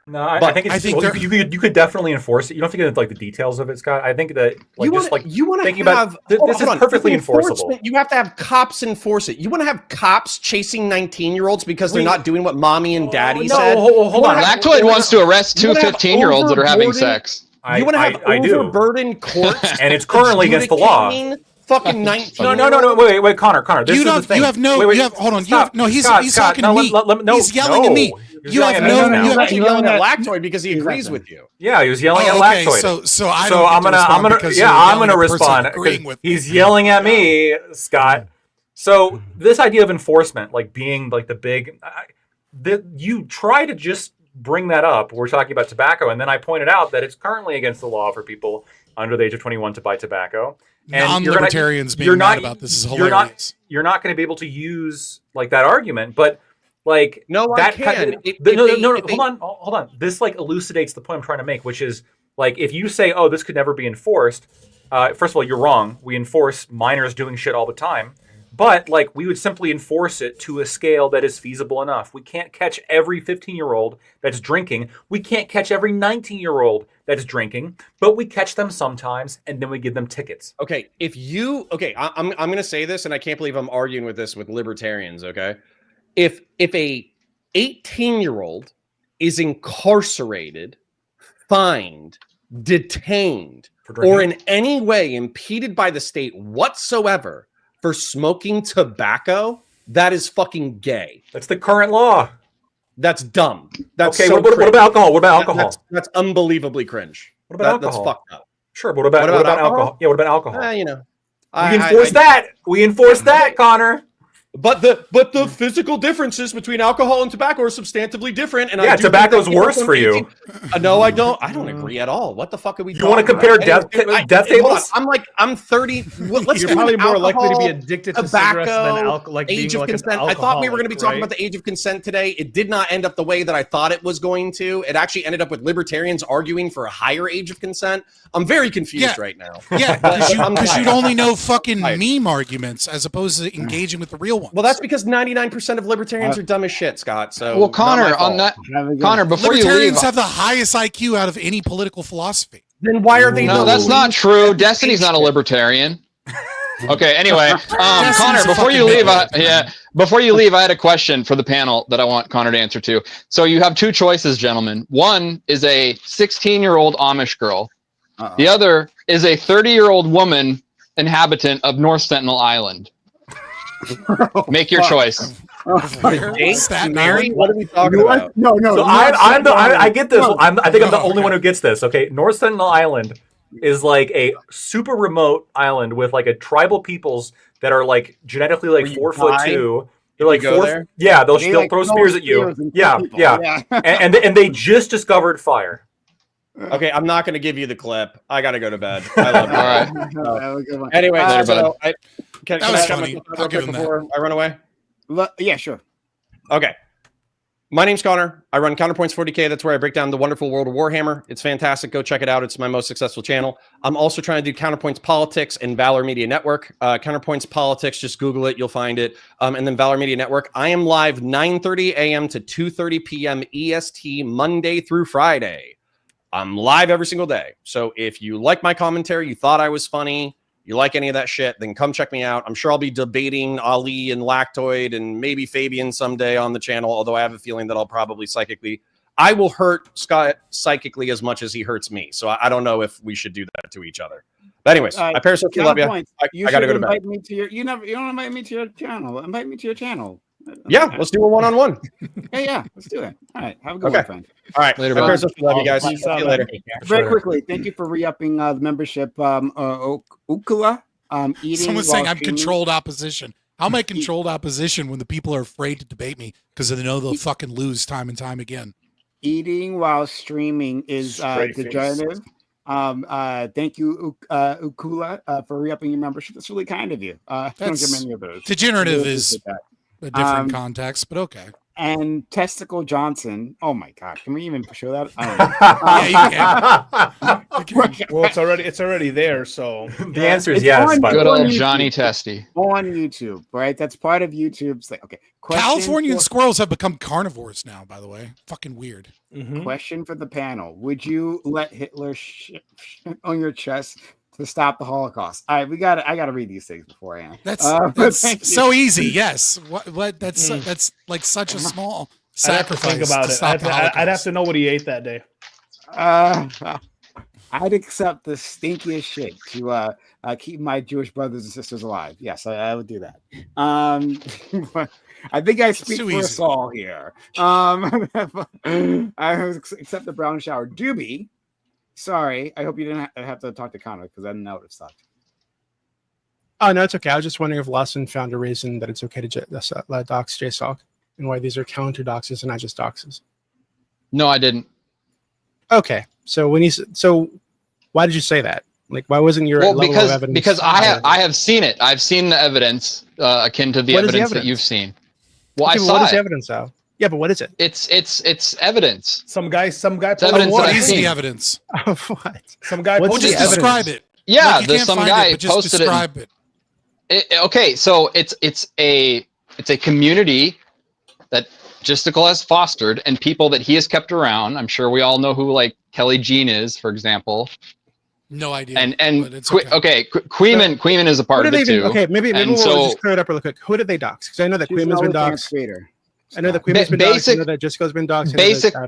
No, I think you could definitely enforce it. You don't have to get into like the details of it, Scott. I think that you want to thinking have about this is perfectly enforceable. You have to have cops enforce it. You want to have cops chasing 19-year-olds because they're not doing what mommy and daddy said. Hold on. Lactoid wants to arrest two 15-year-olds that are having sex. You want to have overburdened courts, and it's currently against the law. Fucking 19. No. Wait, Connor. This is the thing. Hold on. He's talking to me. He's yelling at me. You're yelling at Lactoid because he agrees with you. Yeah, he was yelling at Lactoid. So I'm gonna respond. He's yelling at me, Scott. So this idea of enforcement, like being like the big, you try to just bring that up. We're talking about tobacco, and then I pointed out that it's currently against the law for people under the age of 21 to buy tobacco. And non-libertarians being mad about this is hilarious. You're not going to be able to use like that argument, but like no, that I can. Hold on. This like elucidates the point I'm trying to make, which is like if you say, "Oh, this could never be enforced," first of all, you're wrong. We enforce minors doing shit all the time. But like we would simply enforce it to a scale that is feasible enough. We can't catch every 15-year-old that's drinking. We can't catch every 19-year-old that's drinking, but we catch them sometimes and then we give them tickets. Okay, I'm going to say this, and I can't believe I'm arguing with this with libertarians, okay? If a 18-year-old is incarcerated, fined, detained, or in any way impeded by the state whatsoever for smoking tobacco, that is fucking gay. That's the current law. That's dumb. That's okay. So what about alcohol? What about alcohol? That's unbelievably cringe. What about alcohol? That's fucked up. Sure. What about alcohol? Yeah. What about alcohol? We enforce that. We enforce that, Connor. But the physical differences between alcohol and tobacco are substantively different. And tobacco's worse for you. No, I don't. I don't agree at all. What the fuck are we? You want to compare death tables? I'm 30. Let's You're probably more likely to be addicted to cigarettes than alcohol. Age of consent. I thought we were going to be talking about the age of consent today. It did not end up the way that I thought it was going to. It actually ended up with libertarians arguing for a higher age of consent. I'm very confused right now. Yeah, because you'd only know fucking meme arguments as opposed to engaging with the real ones. Well, that's because 99% of libertarians are dumb as shit, Scott. So, well, Connor, on that, Connor, before you leave, libertarians have the highest IQ out of any political philosophy. Then why are they? No, that's not true. Destiny's not a libertarian. Okay. Anyway, Connor, before you leave, I had a question for the panel that I want Connor to answer to. So you have two choices, gentlemen. One is a 16-year-old Amish girl. The other is a 30-year-old woman inhabitant of North Sentinel Island. Make your choice. Mary, what are we talking about? No. So I get this. I think I'm the only one who gets this. Okay, North Sentinel Island is like a super remote island with like a tribal peoples that are like genetically like 4'2". They're like four. Yeah, they'll throw spears at you. Yeah. and they just discovered fire. Okay, I'm not going to give you the clip. I got to go to bed. I love you. All right. Anyway, can I shut myself up real quick before I run away? Yeah, sure. Okay. My name's Connor. I run Counterpoints 40K. That's where I break down the wonderful world of Warhammer. It's fantastic. Go check it out. It's my most successful channel. I'm also trying to do Counterpoints Politics and Valor Media Network. Counterpoints Politics, just Google it. You'll find it. And then Valor Media Network. I am live 9:30 a.m. to 2:30 p.m. EST, Monday through Friday. I'm live every single day. So if you like my commentary, you thought I was funny, You like any of that shit, then come check me out. I'm sure I'll be debating Ali and Lactoid and maybe Fabian someday on the channel, although I have a feeling that I'll probably I will hurt Scott psychically as much as he hurts me. So I don't know if we should do that to each other. But anyways, I Parasocial love you. I gotta go to bed. Me to your, you don't invite me to your channel. Invite me to your channel. Yeah, let's do a one-on-one. Yeah, let's do it. All right, have a good one, friend. All right, later, love you guys. See you later. Very quickly, thank you for re-upping the membership. Ukula. Eating. Someone's saying I'm controlled opposition. How am I controlled opposition when the people are afraid to debate me because they know they'll fucking lose time and time again? Eating while streaming is degenerative. Thank you, Ukula, for re-upping your membership. That's really kind of you. I don't get many of those. Degenerative is a different context, but okay. And Testicle Johnson. Oh my God! Can we even show that? Yeah, you can. Well, it's already there. So the answer is yes. Good old Johnny Testy on YouTube, right? That's part of YouTube's like. Okay. Californian squirrels have become carnivores now. By the way, fucking weird. Question for the panel: would you let Hitler shit on your chest to stop the Holocaust? All right, I gotta read these things beforehand. That's so easy. Yes. What? That's like such a small sacrifice. I'd have to think about it. I'd have to know what he ate that day. I'd accept the stinkiest shit to keep my Jewish brothers and sisters alive. Yes, I would do that. I think I speak for us all here. I accept the brown shower. Doobie, sorry. I hope you didn't have to talk to Connor because then that would have sucked. Oh, no, it's okay. I was just wondering if Lawson found a reason that it's okay to dox JSOC and why these are counter doxes and not just doxes. No, I didn't. Okay. So why did you say that? Like, why wasn't your level of evidence? Because I have seen it. I've seen the evidence akin to the evidence that you've seen. Well, okay, I saw what is it. the evidence though? Yeah, but what is it? It's evidence. Some guy. It's evidence. What is the evidence? What? Some guy. Well, just describe it. Yeah, like some guy posted describe it. Okay, so it's a community that Gisticle has fostered and people that he has kept around. I'm sure we all know who like Kelly Jean is, for example. No idea. And okay. Queeman is a part of it too. Okay, maybe we'll just clear it up really quick. Who did they dox? Because I know that Queeman's been doxed. I know that Queeman's been doxed. I know that Gisco's been doxed.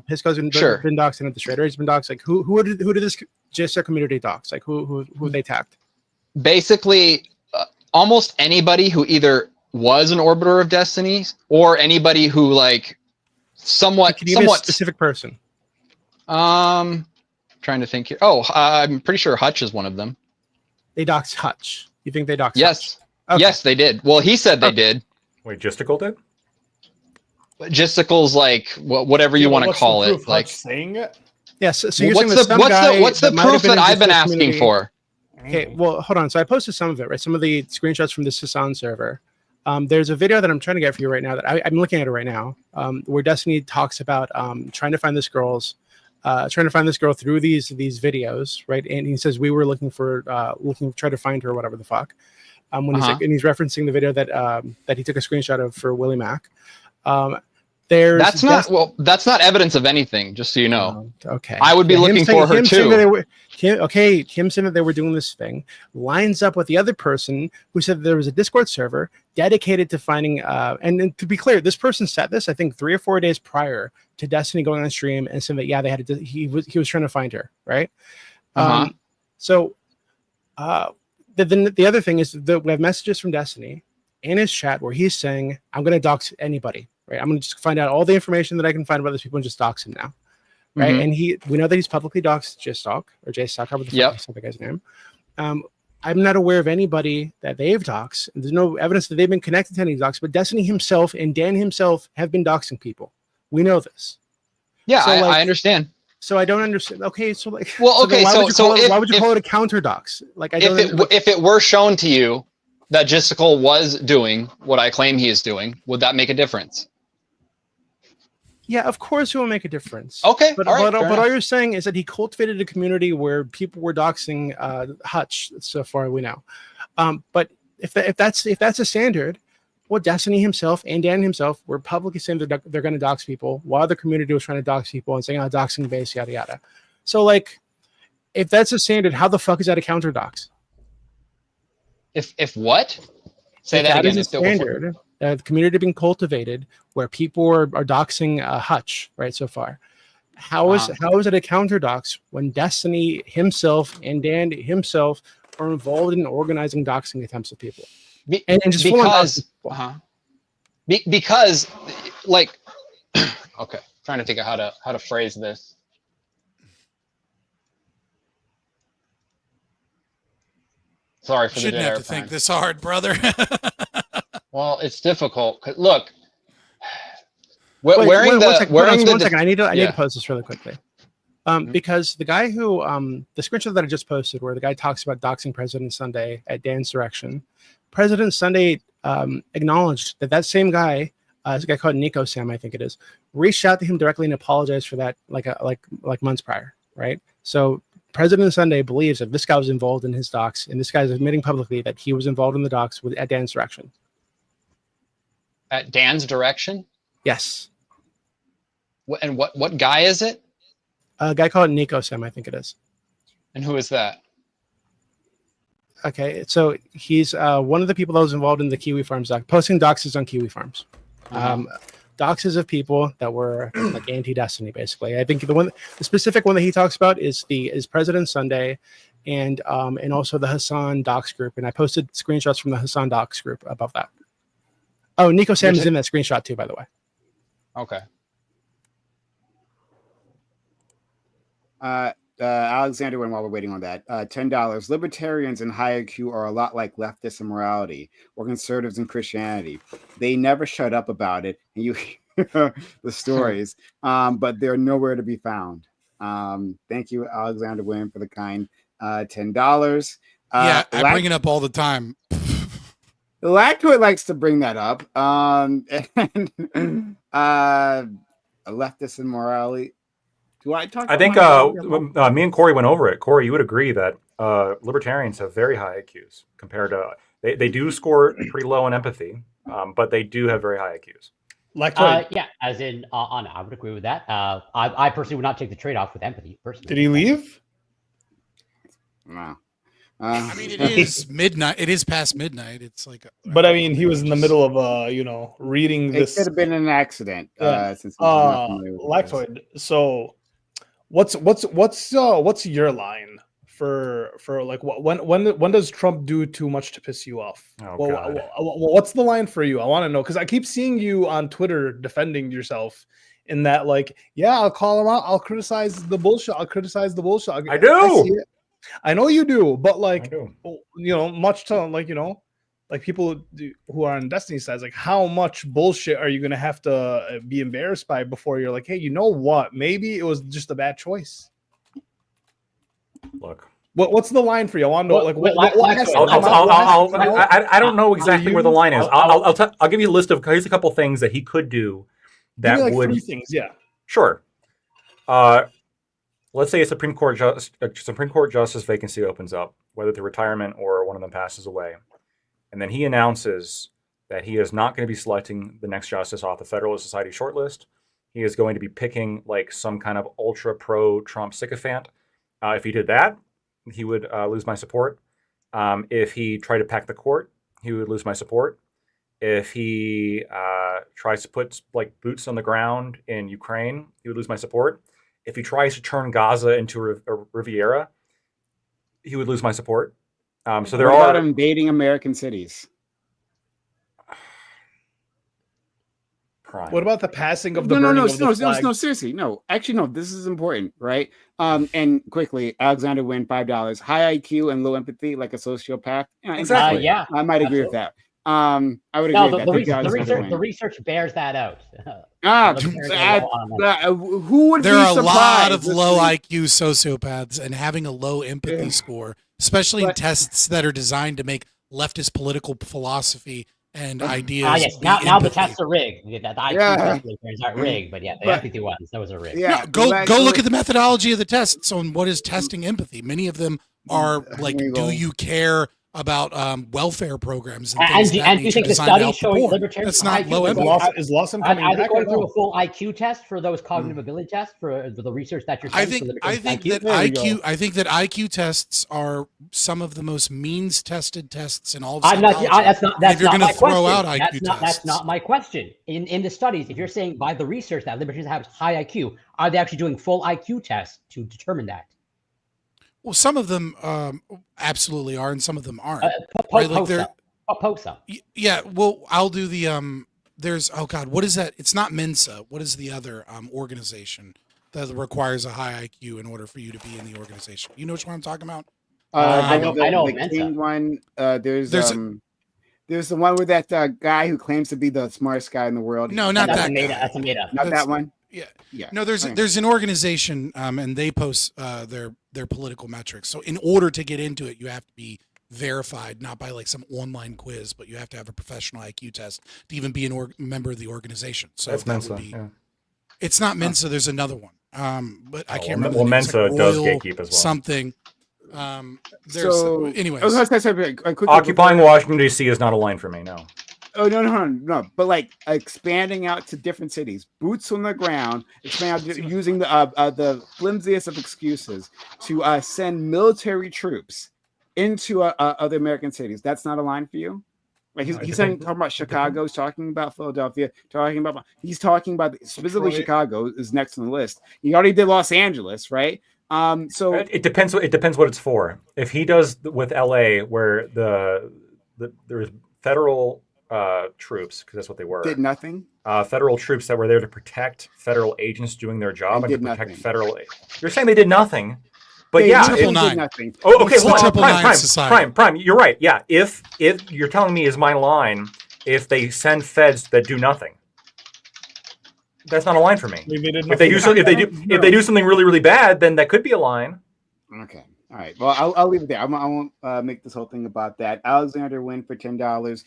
Pisco's been doxed. And the Shredder's been doxed. Like who did this JSR community dox? Like who they tapped? Basically, almost anybody who either was an Orbiter of Destiny or anybody who like somewhat specific person. Trying to think here. Oh, I'm pretty sure Hutch is one of them. They doxed Hutch. You think they doxed Yes. Hutch? Okay. Yes, they did. Well, he said they did. Wait, Gisticle did? Gisticle's like whatever you want to call it. Like saying it. Yes. So you're what's the proof that I've been asking for? Okay, well, hold on. So I posted some of it, right? Some of the screenshots from the Sasan server. There's a video that I'm trying to get for you right now that I'm looking at it right now, where Destiny talks about trying to find this girl through these videos, right? And he says we were looking to try to find her, or whatever the fuck. When he's and he's referencing the video that he took a screenshot of for Willie Mack. That's not evidence of anything, just so you know. Okay. I would be looking for her too. Him saying that they were doing this thing lines up with the other person who said there was a Discord server dedicated to finding and to be clear, this person said this I think 3 or 4 days prior to Destiny going on stream and saying that he was trying to find her, right? So the other thing is that we have messages from Destiny in his chat where he's saying, I'm going to dox anybody, right? I'm going to just find out all the information that I can find about these people and just dox him now, right? And we know that he's publicly doxed JSOC or JSOC, however the fuck I said the guy's name. I'm not aware of anybody that they've doxed. There's no evidence that they've been connected to any dox, but Destiny himself and Dan himself have been doxing people. We know this. Yeah, so I understand. So I don't understand. Okay, so like, well, okay, why would you call it a counter dox? Like, if it were shown to you that Gisticle was doing what I claim he is doing, would that make a difference? Yeah, of course it will make a difference. Okay, but all you're saying is that he cultivated a community where people were doxing Hutch, so far we know. But if that's a standard, well, Destiny himself and Dan himself were publicly saying they're going to dox people while the community was trying to dox people and saying, doxing base, yada yada. So like, if that's a standard, how the fuck is that a counter dox? If what? Say that again. Is a standard. The community being cultivated where people are doxing Hutch right so far. How is it a counterdox when Destiny himself and Dan himself are involved in organizing doxing attempts of people? And just because like okay, trying to think of how to phrase this. Sorry for Shouldn't have to think this hard, brother. Well, it's difficult. Look, wearing one second. I need to yeah. post this really quickly. Because the guy who the screenshot that I just posted, where the guy talks about doxing President Sunday at Dan's direction, President Sunday acknowledged that same guy, this guy called Nico Sam, I think it is, reached out to him directly and apologized for that, like months prior, right? So President Sunday believes that this guy was involved in his dox, and this guy is admitting publicly that he was involved in the dox at Dan's direction. At Dan's direction? Yes. And what guy is it? A guy called Nico Sam, I think it is. And who is that? Okay, so he's one of the people that was involved in the Kiwi Farms doc, posting doxes on Kiwi Farms. Doxes of people that were like anti-Destiny, basically. I think the specific one that he talks about is President Sunday, and also the Hassan Dox group. And I posted screenshots from the Hassan Dox group above that. Oh, Nico Sam is in that screenshot too, by the way. Okay. Alexander, while we're waiting on that, $10. Libertarians in high IQ are a lot like leftists in morality or conservatives in Christianity. They never shut up about it, and you hear the stories, but they're nowhere to be found. Thank you, Alexander William, for the kind $10. I bring it up all the time. Lactoid likes to bring that up. And a leftist in morality. Do I talk? I think me and Corey went over it. Corey, you would agree that libertarians have very high IQs compared to they do score pretty low in empathy, but they do have very high IQs. Yeah, as in I would agree with that. I personally would not take the trade-off with empathy. Personally, did he leave? No. I mean, it is midnight. It is past midnight. It's like, but I mean, he was in the middle of reading this. It could have been an accident. Lactoid. So, what's your line for like when does Trump do too much to piss you off? What's the line for you? I want to know, because I keep seeing you on Twitter defending yourself in that, like, yeah, I'll call him out. I'll criticize the bullshit. I do. I know you do, but like, much to like, like people who are on Destiny's sides, like, how much bullshit are you going to have to be embarrassed by before you're like, hey, you know what? Maybe it was just a bad choice. Look, what's the line for you? I want to know, like, I don't know exactly where the line is. I'll give you a list of, here's a couple things that he could do that like would 3 things. Yeah, sure. Let's say a Supreme Court justice vacancy opens up, whether through retirement or one of them passes away. And then he announces that he is not going to be selecting the next justice off the Federalist Society shortlist. He is going to be picking like some kind of ultra pro-Trump sycophant. If he did that, he would lose my support. If he tried to pack the court, he would lose my support. If he tries to put like boots on the ground in Ukraine, he would lose my support. If he tries to turn Gaza into a Riviera, he would lose my support. So there are invading American cities. Prime. What about the passing of the no, seriously, no. Actually, no. This is important, right? And quickly, Alexander Wynn, $5. High IQ and low empathy, like a sociopath. Exactly. Yeah, I might agree with that. I would agree with that. The research bears that out. Who would there be are a surprised? lot of low IQ sociopaths, and having a low empathy score, especially in tests that are designed to make leftist political philosophy and ideas. Yes. Now the tests are rigged. The IQ aren't rigged, but yeah, the empathy ones, those are rigged. Yeah, go look at the methodology of the tests on what is testing empathy. Many of them are like, do you care about welfare programs and And things do, of that and do you nature think the designed to studies help the showing poor. libertarian That's not IQ low is evidence. also- Is Lawson Are coming they back or going through no? a full IQ test for those cognitive ability tests for the research that you're I saying? think for I libertarian think IQ? that There we IQ go. I think that IQ tests are some of the most means tested tests in all of I'm not. psychology. That's not. And if That's you're not going my to throw question. out IQ That's not. That's tests, not my question. In the studies, if you're saying by the research that libertarians have high IQ, are they actually doing full IQ tests to determine that? well, some of them absolutely are, and some of them aren't. Right? Like they're POSA. yeah. Well, I'll do the There's oh god, what is that? It's not Mensa. What is the other organization that requires a high IQ in order for you to be in the organization? You know which one I'm talking about? I know The Mensa. King one. There's the one with that guy who claims to be the smartest guy in the world. No, not That's that a made guy. up. That's a made up. Not that one. Yeah. Yeah. No, there's Okay. there's an organization, and they post their political metrics. So in order to get into it, you have to be verified, not by like some online quiz, but you have to have a professional IQ test to even be a member of the organization. So That's that Mensa. would be. Yeah. It's not Mensa. There's another one, but I can't remember. Well, the name. It's Mensa like does Royal gatekeep as well. Something. There's So, anyways. Occupying Washington D.C. is not a line for me. No. Oh no! But like expanding out to different cities, boots on the ground, using the flimsiest of excuses to send military troops into other American cities. That's not a line for you. Like he's talking about Chicago, he's talking about Philadelphia, he's talking about specifically Detroit. Chicago is next on the list. He already did Los Angeles, right? So It depends. It depends what it's for. If he does with L.A., where there's federal troops, because that's what they were. did nothing. Federal troops that were there to protect federal agents doing their job and to did protect nothing. federal. You're saying they did nothing, but They yeah, Triple did Nine. nothing. oh, okay, It's the hold on. Triple Nine Society. Prime. You're right. Yeah, if you're telling me is my line, if they send feds that do nothing, that's not a line for me. If they do something really really bad, then that could be a line. Okay. All right. Well, I'll leave it there. I won't make this whole thing about that. Alexander win for $10.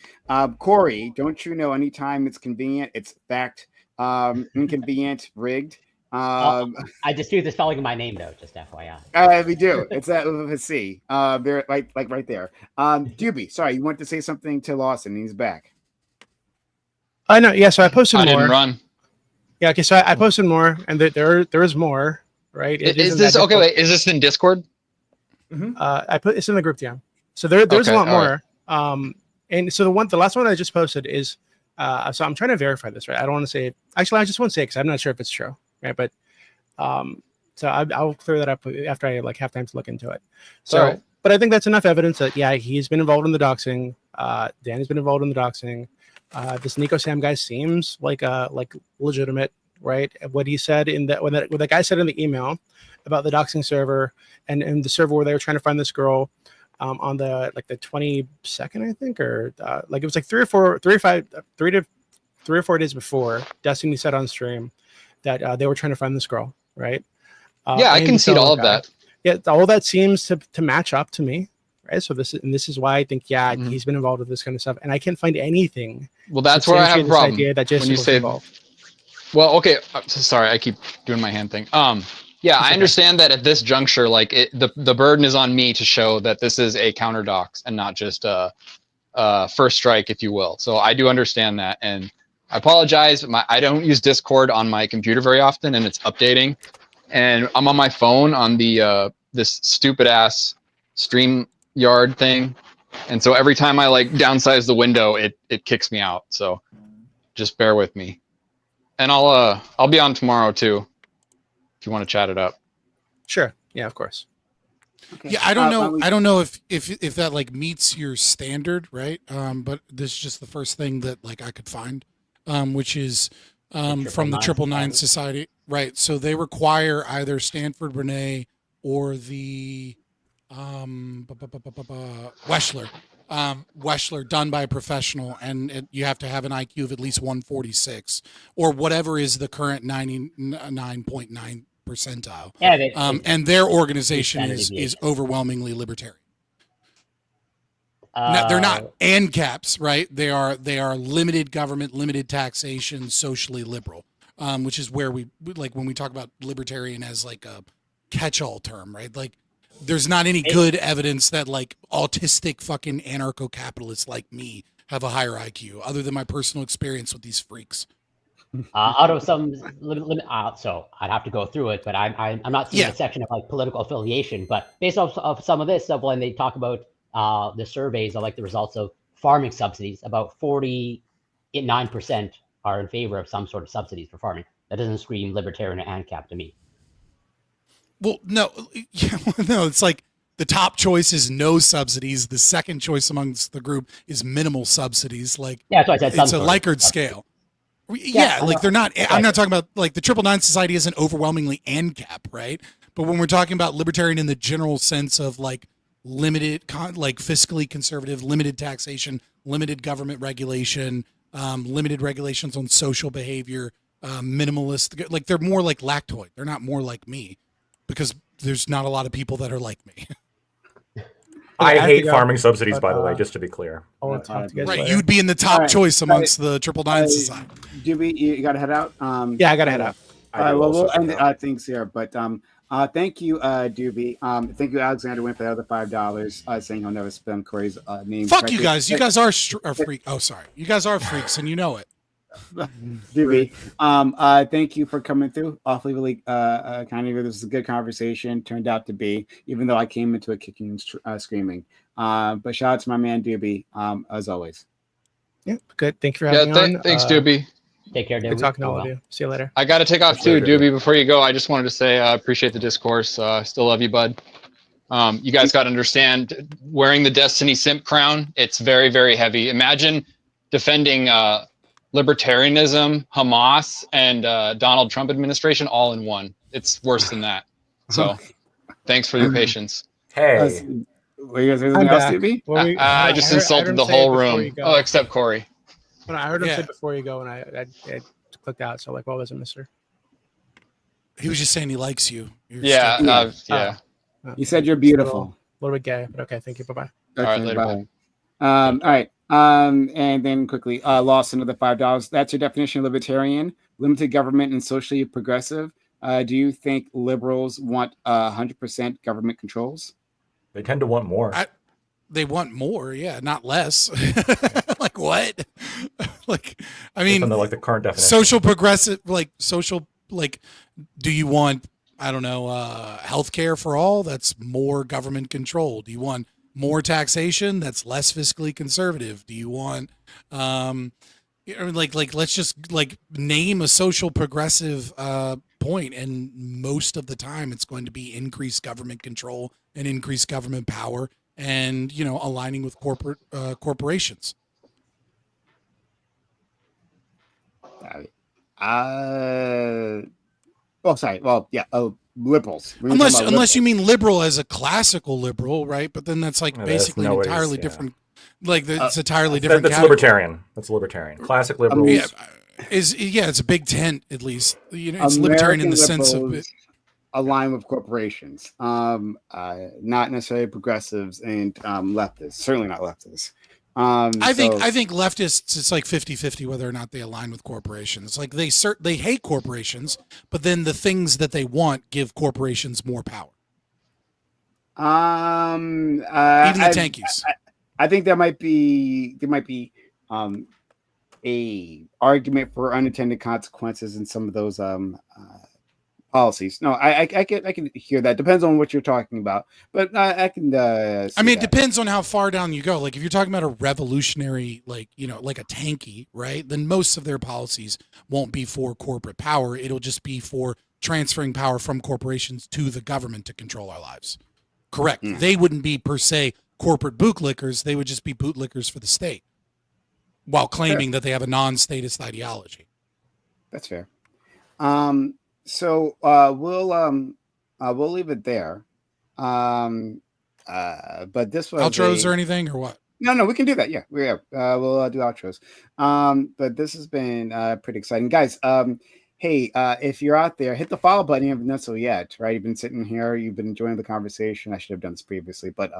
Corey, don't you know? Anytime it's convenient, it's fact. Inconvenient, rigged. I dispute the spelling of my name though. Just FYI. We do. It's that with a C. There, like right there. Doobie, sorry, you want to say something to Lawson? He's back. I know. Yeah. So I posted I more. didn't run. Yeah. Okay. So I posted more, and there is more. Right. It Is isn't this that okay? difficult. Wait, is this in Discord? I put it's in the group DM. So there's Okay, a lot all more. And so the last one I just posted is so I'm trying to verify this, right? I don't want to say actually I just won't say it because I'm not sure if it's true, right? But so I'll clear that up after I have time to look into it. So All right. but I think that's enough evidence that yeah, he's been involved in the doxing. Danny's been involved in the doxing. This Nico Sam guy seems like legitimate, right? What he said what the guy said in the email about the doxing server and the server where they were trying to find this girl on the the 22nd, I think, or it was like 3 or 4 days before Destiny said on stream that they were trying to find this girl, right? Yeah, I can see all of that. Yeah, all that seems to match up to me, right? So this is why I think he's been involved with this kind of stuff, and I can't find anything. Well, that's where I have a problem. Idea that Jason When you was say, involved. well, okay, sorry, I keep doing my hand thing. Yeah, I understand that at this juncture, the burden is on me to show that this is a counter dox and not just a first strike, if you will. So I do understand that, and I apologize. I don't use Discord on my computer very often, and it's updating. And I'm on my phone on the this stupid ass StreamYard thing, and so every time I downsize the window, it kicks me out. So just bear with me, and I'll be on tomorrow too, if you want to chat it up. Sure. Yeah, of course. Okay. Yeah, I don't know. I don't know if that meets your standard, right? But this is just the first thing that I could find, which is from the 999 Society, right? So they require either Stanford Renee or the Weschler, Weschler done by a professional, and you have to have an IQ of at least 146 or whatever is the current 99.9 percentile. Yeah, and their organization is overwhelmingly libertarian. They're not ANCAPs, right? They are limited government, limited taxation, socially liberal, which is where we when we talk about libertarian as a catch-all term, right? there's not any good evidence that like autistic fucking anarcho-capitalists like me have a higher IQ, other than my personal experience with these freaks. Out of some so I'd have to go through it, but I'm not seeing Yeah. the section of like political affiliation. But based off of some of this stuff, when they talk about the surveys of like the results of farming subsidies, about 49% are in favor of some sort of subsidies for farming. That doesn't scream libertarian or ANCAP to me. Well, no, no, it's like the top choice is no subsidies. The second choice amongst the group is minimal subsidies. Like, yeah, so I said it's a Likert scale. Yeah, like they're not. I'm not talking about like the 999 Society isn't overwhelmingly ANCAP, right? But when we're talking about libertarian in the general sense of like limited, like fiscally conservative, limited taxation, limited government regulation, limited regulations on social behavior, minimalist, like they're more like lactoid. They're not more like me, because there's not a lot of people that are like me. I hate farming subsidies, by the way, just to be clear. Right, you'd be in the top choice amongst the 999 Society. Doobie, you got to head out. Yeah, I got to head out. All right, well, we'll end things here. But thank you, Doobie. Thank you, Alexander Wynn, for the other $5. Saying he'll never spell Corey's name. Fuck you guys. You guys are freaks. Oh, sorry. You guys are freaks, and you know it. Doobie, thank you for coming through. Awfully, really kind of you. This was a good conversation. Turned out to be, even though I came into it kicking and screaming. But shout out to my man Doobie, as always. Yeah, good. Thank you for having me on. Thanks, Doobie. Take care, Doobie. Good talking to all of you. See you later. I got to take off too, Doobie. Before you go, I just wanted to say I appreciate the discourse. Still love you, bud. You guys got to understand, wearing the Destiny Simp crown, it's very, very heavy. Imagine defending libertarianism, Hamas, and Donald Trump administration all in one. It's worse than that. So thanks for your patience. Hey. Were you guys anything else, Doobie? I just insulted the whole room. Oh, except Corey. I heard him say before you go, and I clicked out. So like, what was it, mister? He was just saying he likes you. Yeah. You said you're beautiful. A little bit gay, but okay. Thank you. Bye-bye. Okay, all right, later. Bye. All right. And then quickly, lost another $5. That's your definition of libertarian: limited government and socially progressive. Do you think liberals want 100% government controls? They tend to want more. They want more, yeah, not less. Like what? Like, I mean, like the current definition. Social progressive, like social, like, do you want, I don't know, healthcare for all? That's more government control. Do you want more taxation? That's less fiscally conservative. Do you want, like let's just like name a social progressive point, and most of the time it's going to be increased government control and increased government power, and aligning with corporations. Liberals. Unless you mean liberal as a classical liberal, right? But then that's like basically an entirely different. Like it's entirely different. That's libertarian. That's libertarian. Classic liberals. It's a big tent at least. It's libertarian in the sense of it. Align with corporations, not necessarily progressives and leftists. Certainly not leftists. I think leftists, it's like 50-50 whether or not they align with corporations. Like they hate corporations, but then the things that they want give corporations more power. Even the tankies. I think there might be a argument for unintended consequences in some of those policies. No, I can hear that. Depends on what you're talking about, but I can. It depends on how far down you go. Like if you're talking about a revolutionary, like a tanky, right? Then most of their policies won't be for corporate power. It'll just be for transferring power from corporations to the government to control our lives. Correct. They wouldn't be per se corporate bootlickers. They would just be bootlickers for the state, while claiming that they have a non-statist ideology. That's fair. So we'll leave it there. But this was outros or anything or what? No, we can do that. Yeah, we'll do outros. But this has been pretty exciting, guys. Hey, if you're out there, hit the follow button. You haven't done so yet, right? You've been sitting here, you've been enjoying the conversation. I should have done this previously, but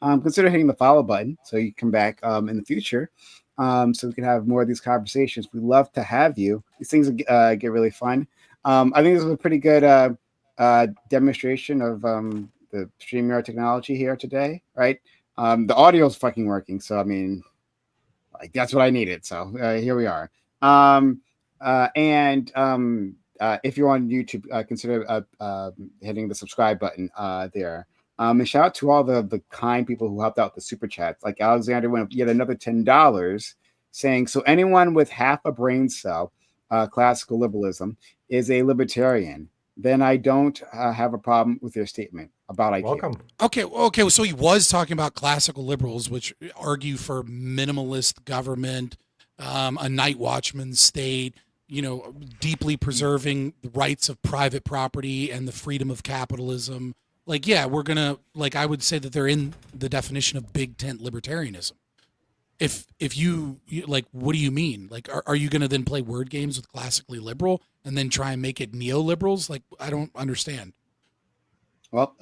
consider hitting the follow button so you can come back in the future. So we can have more of these conversations. We love to have you. These things get really fun. I think this was a pretty good demonstration of the StreamYard technology here today, right? The audio is fucking working, so I mean, like that's what I needed. So here we are. If you're on YouTube, consider hitting the subscribe button there. And shout out to all the kind people who helped out with the super chats. Like Alexander went yet another $10 saying, so anyone with half a brain cell, classical liberalism, is a libertarian. Then I don't have a problem with your statement about IQ. Welcome. Okay. So he was talking about classical liberals, which argue for minimalist government, a night watchman state, deeply preserving the rights of private property and the freedom of capitalism. Like, yeah, we're gonna, like, I would say that they're in the definition of big tent libertarianism. If you like, what do you mean? Like, are you gonna then play word games with classically liberal and then try and make it neoliberals? Like, I don't understand. Well,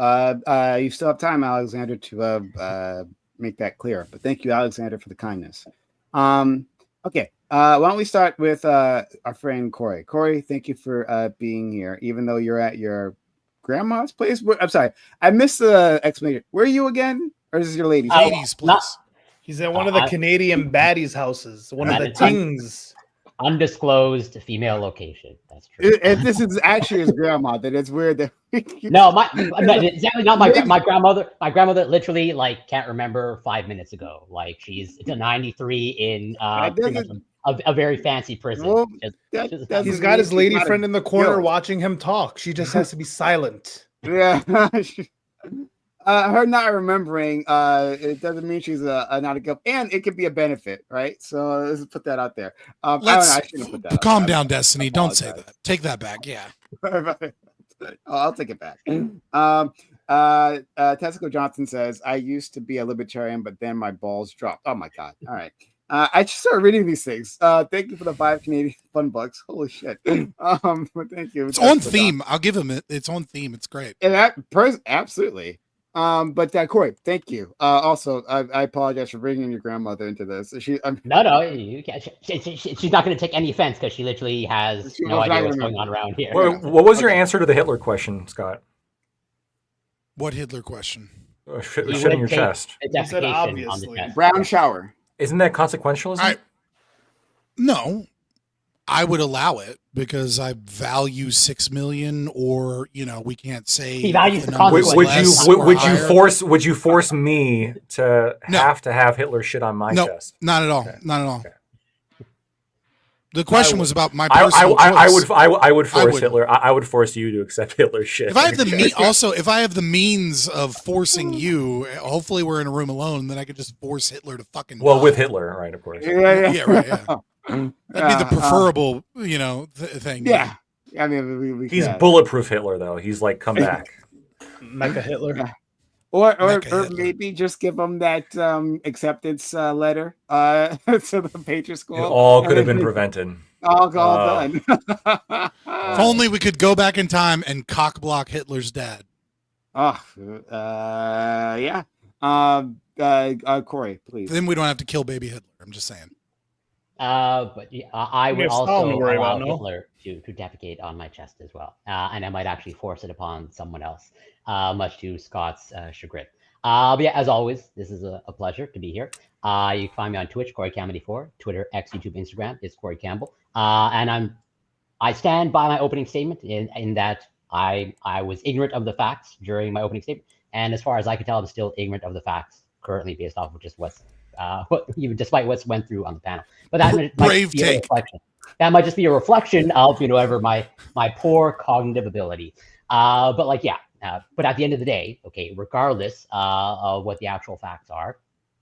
you still have time, Alexander, to make that clear. But thank you, Alexander, for the kindness. Okay. Why don't we start with our friend Corey? Corey, thank you for being here, even though you're at your grandma's place. I'm sorry, I missed the explanation. Where are you again? Or is this your lady's place? He's at one of the Canadian baddies' houses. One of the things. Undisclosed female location. That's true. If this is actually his grandma, then it's weird that no, it's definitely not my grandmother. My grandmother literally like can't remember 5 minutes ago. Like she's 93 in a very fancy prison. Well, he's got his lady friend in the corner watching him talk. She just has to be silent. Yeah. Her not remembering, it doesn't mean she's not a good, and it could be a benefit, right? So let's put that out there. Let's calm down, Destiny. Don't say that. Take that back. Yeah. I'll take it back. Tessico Johnson says, I used to be a libertarian, but then my balls dropped. Oh my God. All right. I just started reading these things. Thank you for the 5 Canadian fun bucks. Holy shit. But thank you. It's on theme. I'll give him it. It's on theme. It's great. And absolutely. But Corey, thank you. Also, I apologize for bringing your grandmother into this. No, you can't. She's not going to take any offense because she literally has no idea what's going on around here. What was your answer to the Hitler question, Scott? What Hitler question? Shit in your chest. You said obviously. Brown shower. Isn't that consequential? No. I would allow it because I value 6 million, or we can't say. He values the consequence. Would you force me to have Hitler shit on my chest? Not at all. Okay. Not at all. Okay. The question was about my personal choice. I would force Hitler. I would force you to accept Hitler's shit. If I have if I have the means of forcing you, hopefully we're in a room alone, then I could just force Hitler to fucking. Well, with Hitler, right? Of course. Yeah, right. Yeah. That'd be the preferable, thing. Yeah. I mean, he's bulletproof Hitler, though. He's like, come back. Mecha Hitler. Yeah. Or maybe just give him that acceptance letter to the Patriot School. It all could have been prevented. All done. If only we could go back in time and cockblock Hitler's dad. Yeah. Corey, please. Then we don't have to kill baby Hitler. I'm just saying. But I would also allow Hitler to defecate on my chest as well. And I might actually force it upon someone else, much to Scott's chagrin. But yeah, as always, this is a pleasure to be here. You can find me on Twitch, CoreyCam84, Twitter, X, YouTube, Instagram is Corey Campbell. And I stand by my opening statement in that I was ignorant of the facts during my opening statement. And as far as I can tell, I'm still ignorant of the facts currently based off of just despite what's went through on the panel. But that might be a reflection. That might just be a reflection of whatever my poor cognitive ability. But at the end of the day, okay, regardless of what the actual facts are,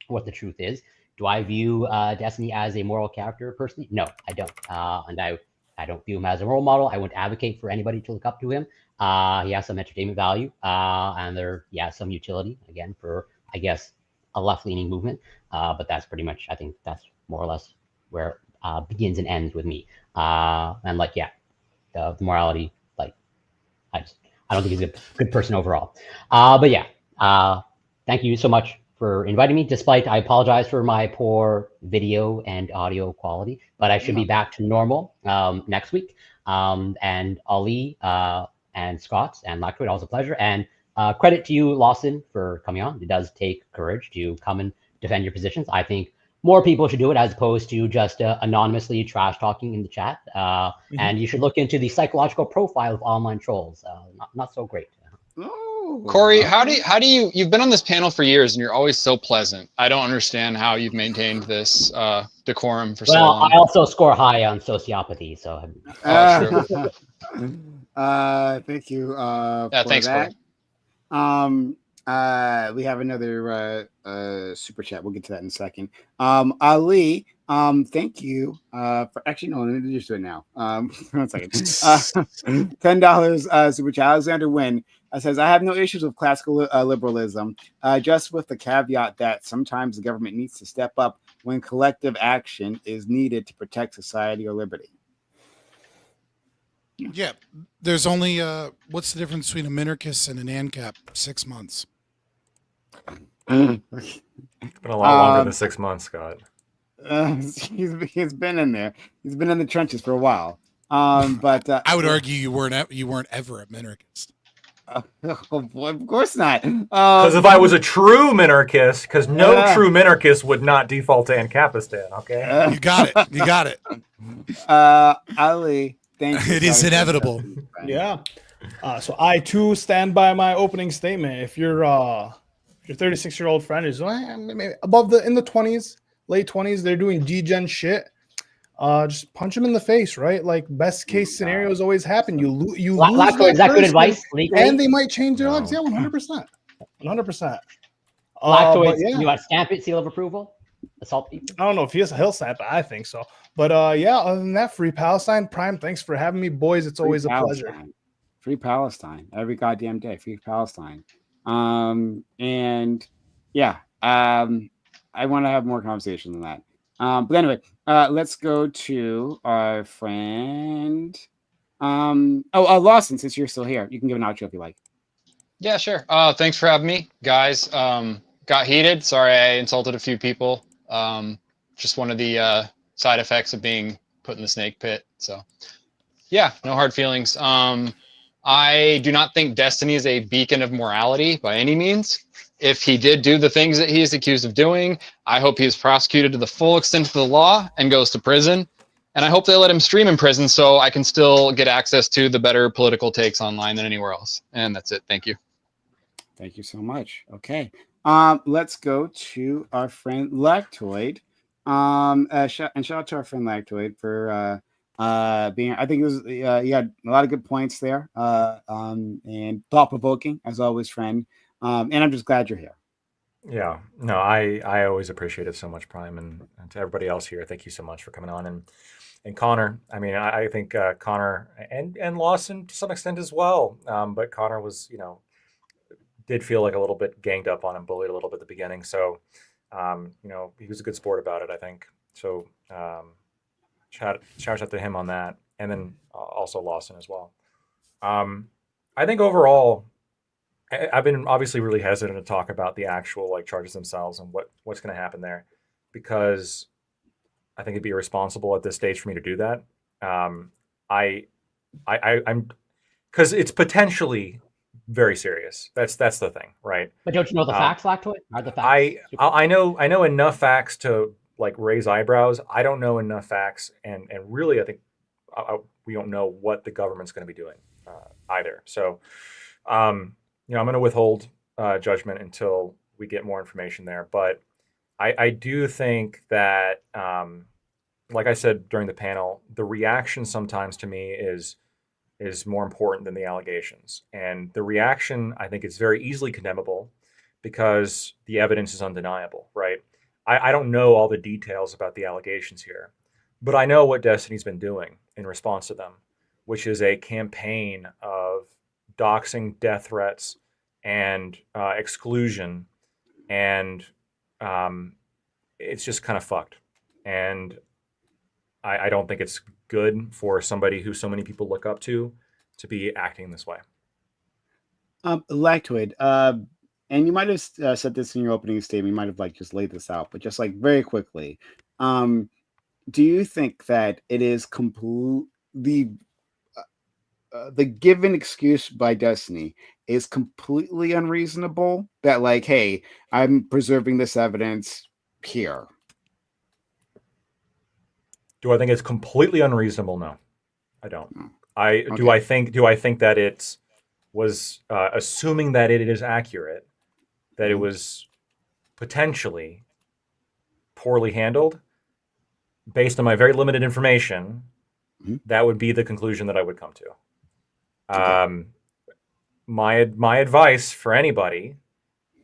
what the truth is, do I view Destiny as a moral character personally? No, I don't. And I don't view him as a role model. I wouldn't advocate for anybody to look up to him. He has some entertainment value, and he has some utility, again, for, I guess, a left-leaning movement. But that's pretty much, I think that's more or less where it begins and ends with me. And the morality, I don't think he's a good person overall. Thank you so much for inviting me, despite I apologize for my poor video and audio quality, but I should be back to normal next week. And Ali and Scott and Lactoid, always a pleasure. And Credit to you, Lawson, for coming on. It does take courage to come and defend your positions. I think more people should do it as opposed to just anonymously trash talking in the chat. And you should look into the psychological profile of online trolls. Not so great. Oh, Corey, how do you've been on this panel for years and you're always so pleasant. I don't understand how you've maintained this decorum for so long. I also score high on sociopathy, so. True. Thank you. Yeah, for thanks, that. Corey. We have another super chat. We'll get to that in a second. Ali, thank you for actually no, let me just do it now. 1 second. $10 super chat. Alexander Wynn says, I have no issues with classical liberalism, just with the caveat that sometimes the government needs to step up when collective action is needed to protect society or liberty. Yeah, there's only what's the difference between a minarchist and an ANCAP? 6 months. It's been a lot longer than 6 months, Scott. He's been in there. He's been in the trenches for a while. But I would argue you weren't ever a minarchist. Of course not. Because if I was a true minarchist, because no true minarchist would not default to Ancapistan. Okay, you got it. You got it. Ali, thank you. It is inevitable. Yeah. So I too stand by my opening statement. If your 36-year-old friend is maybe above in the 20s, late 20s, they're doing degen shit. Just punch them in the face, right? Like best case scenarios always happen. You lose. Is that good advice? Legally? And they might change their legs. Yeah, 100%. 100%. Lactoid, you got stamp it, seal of approval. Assault people. I don't know if he'll stamp it. I think so. But yeah, other than that, Free Palestine. Prime, thanks for having me, boys. It's always a pleasure. Free Palestine every goddamn day. Free Palestine. And yeah, I want to have more conversation than that. But anyway, let's go to our friend. Lawson, since you're still here, you can give an outro if you like. Yeah, sure. Thanks for having me, guys. Got heated. Sorry, I insulted a few people. Just one of the side effects of being put in the snake pit. So, yeah, no hard feelings. I do not think Destiny is a beacon of morality by any means. If he did do the things that he is accused of doing, I hope he is prosecuted to the full extent of the law and goes to prison. And I hope they let him stream in prison so I can still get access to the better political takes online than anywhere else. And that's it. Thank you. Thank you so much. Okay. Let's go to our friend Lactoid. And shout out to our friend Lactoid for being, I think it was, you had a lot of good points there, and thought-provoking, as always, friend. And I'm just glad you're here. Yeah, no, I always appreciate it so much, Prime, and to everybody else here, thank you so much for coming on. And Connor, I mean, I think Connor and Lawson to some extent as well, but Connor was, did feel like a little bit ganged up on and bullied a little bit at the beginning. So, he was a good sport about it, I think. So, shout out to him on that, and then also Lawson as well. I think overall, I've been obviously really hesitant to talk about the actual charges themselves and what's going to happen there, because I think it'd be irresponsible at this stage for me to do that. I'm because it's potentially very serious. That's the thing, right? But don't you know the facts, Lactoid? Are the facts? I know enough facts to raise eyebrows. I don't know enough facts, and really I think we don't know what the government's going to be doing either. So. I'm going to withhold judgment until we get more information there. But I do think that, like I said during the panel, the reaction sometimes to me is more important than the allegations. And the reaction, I think, is very easily condemnable because the evidence is undeniable, right? I don't know all the details about the allegations here, but I know what Destiny's been doing in response to them, which is a campaign of doxing, death threats, and exclusion, and it's just kind of fucked. And I don't think it's good for somebody who so many people look up to be acting this way. Lactoid, and you might have said this in your opening statement. You might have just laid this out, but just very quickly, do you think that it is completely the given excuse by Destiny is completely unreasonable. That like, hey, I'm preserving this evidence here. Do I think it's completely unreasonable? No, I don't. Okay. Do I think that it was assuming that it is accurate, that it was potentially poorly handled based on my very limited information. That would be the conclusion that I would come to. Okay. My advice for anybody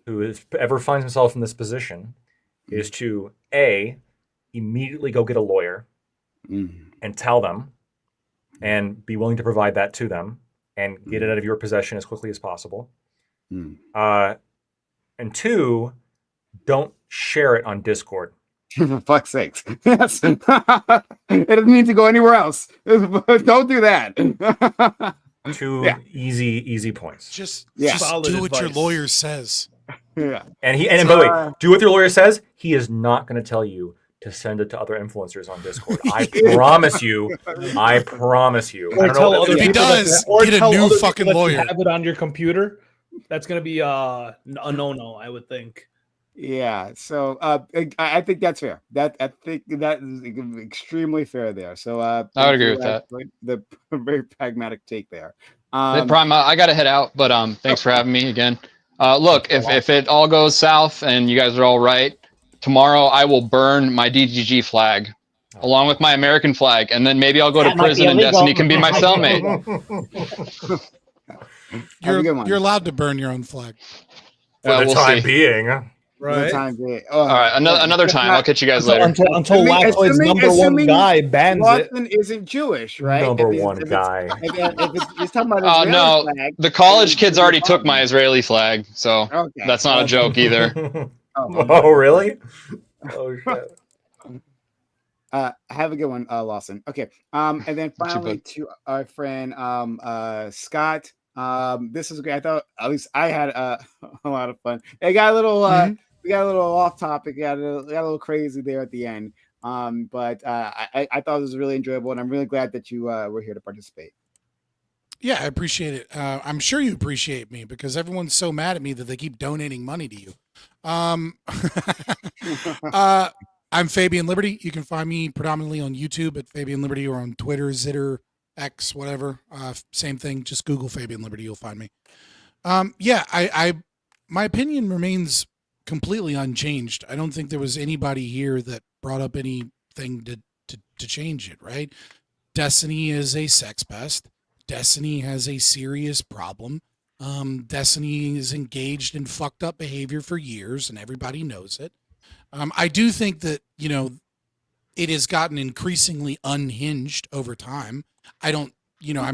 who ever finds himself in this position is to immediately go get a lawyer and tell them, and be willing to provide that to them, and get it out of your possession as quickly as possible. And 2, don't share it on Discord. For fuck's sakes. Yes. It doesn't need to go anywhere else. Don't do that. 2 easy points. Just do what your lawyer says. Yeah. And by the way, do what your lawyer says. He is not going to tell you to send it to other influencers on Discord. I promise you. I promise you. Or tell other if he does, get a new fucking lawyer. Have it on your computer. That's going to be a no-no, I would think. Yeah, so I think that's fair. I think that is extremely fair there. So I would agree with that. The very pragmatic take there. Prime, I got to head out, but thanks for having me again. Look, if it all goes south and you guys are all right, tomorrow I will burn my DGG flag along with my American flag, and then maybe I'll go to prison and Destiny can be my cellmate. You're allowed to burn your own flag. For the time being. Right. All right. Another time. I'll catch you guys later. Until Waxoid's number one guy bans Lawson it. isn't Jewish, right? Number one guy. He's talking about no, flag. the college kids already took my Israeli flag, so that's not a joke either. Oh, really? Oh shit. Have a good one, Lawson. Okay. And then finally to our friend Scott. This is great. I thought at least I had a lot of fun. It got a little we got a little off topic, got a little crazy there at the end. But I thought it was really enjoyable, and I'm really glad that you were here to participate. Yeah, I appreciate it. I'm sure you appreciate me because everyone's so mad at me that they keep donating money to you. I'm Fabian Liberty. You can find me predominantly on YouTube at Fabian Liberty or on Twitter, Zitter, X, whatever. Same thing. Just Google Fabian Liberty. You'll find me. My opinion remains completely unchanged. I don't think there was anybody here that brought up anything to change it, right? Destiny is a sex pest. Destiny has a serious problem. Destiny is engaged in fucked up behavior for years, and everybody knows it. I do think that, it has gotten increasingly unhinged over time. I'm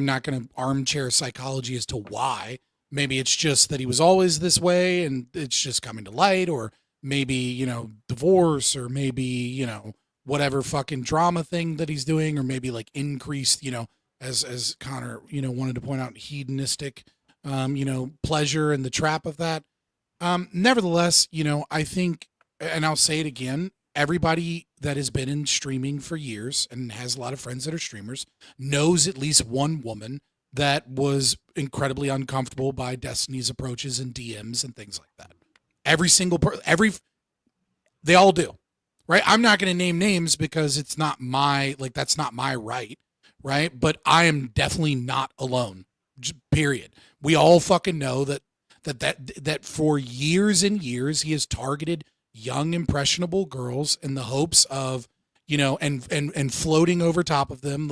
not going to armchair psychology as to why. Maybe it's just that he was always this way and it's just coming to light, or maybe, divorce, or maybe, whatever fucking drama thing that he's doing, or maybe like increased, as Connor, wanted to point out, hedonistic, pleasure and the trap of that. Nevertheless, I think, and I'll say it again, everybody that has been in streaming for years and has a lot of friends that are streamers knows at least one woman that was incredibly uncomfortable by Destiny's approaches and DMs and things like that. Every single they all do, right? I'm not going to name names because it's not that's not my right, But I am definitely not alone. Period. We all fucking know that for years and years he has targeted young impressionable girls in the hopes of and floating over top of them,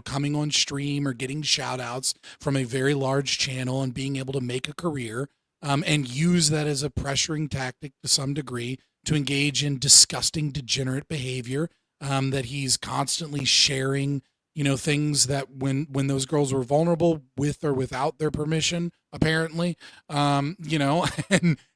coming on stream or getting shout outs from a very large channel and being able to make a career, and use that as a pressuring tactic to some degree to engage in disgusting degenerate behavior, that he's constantly sharing things that when those girls were vulnerable, with or without their permission, apparently, and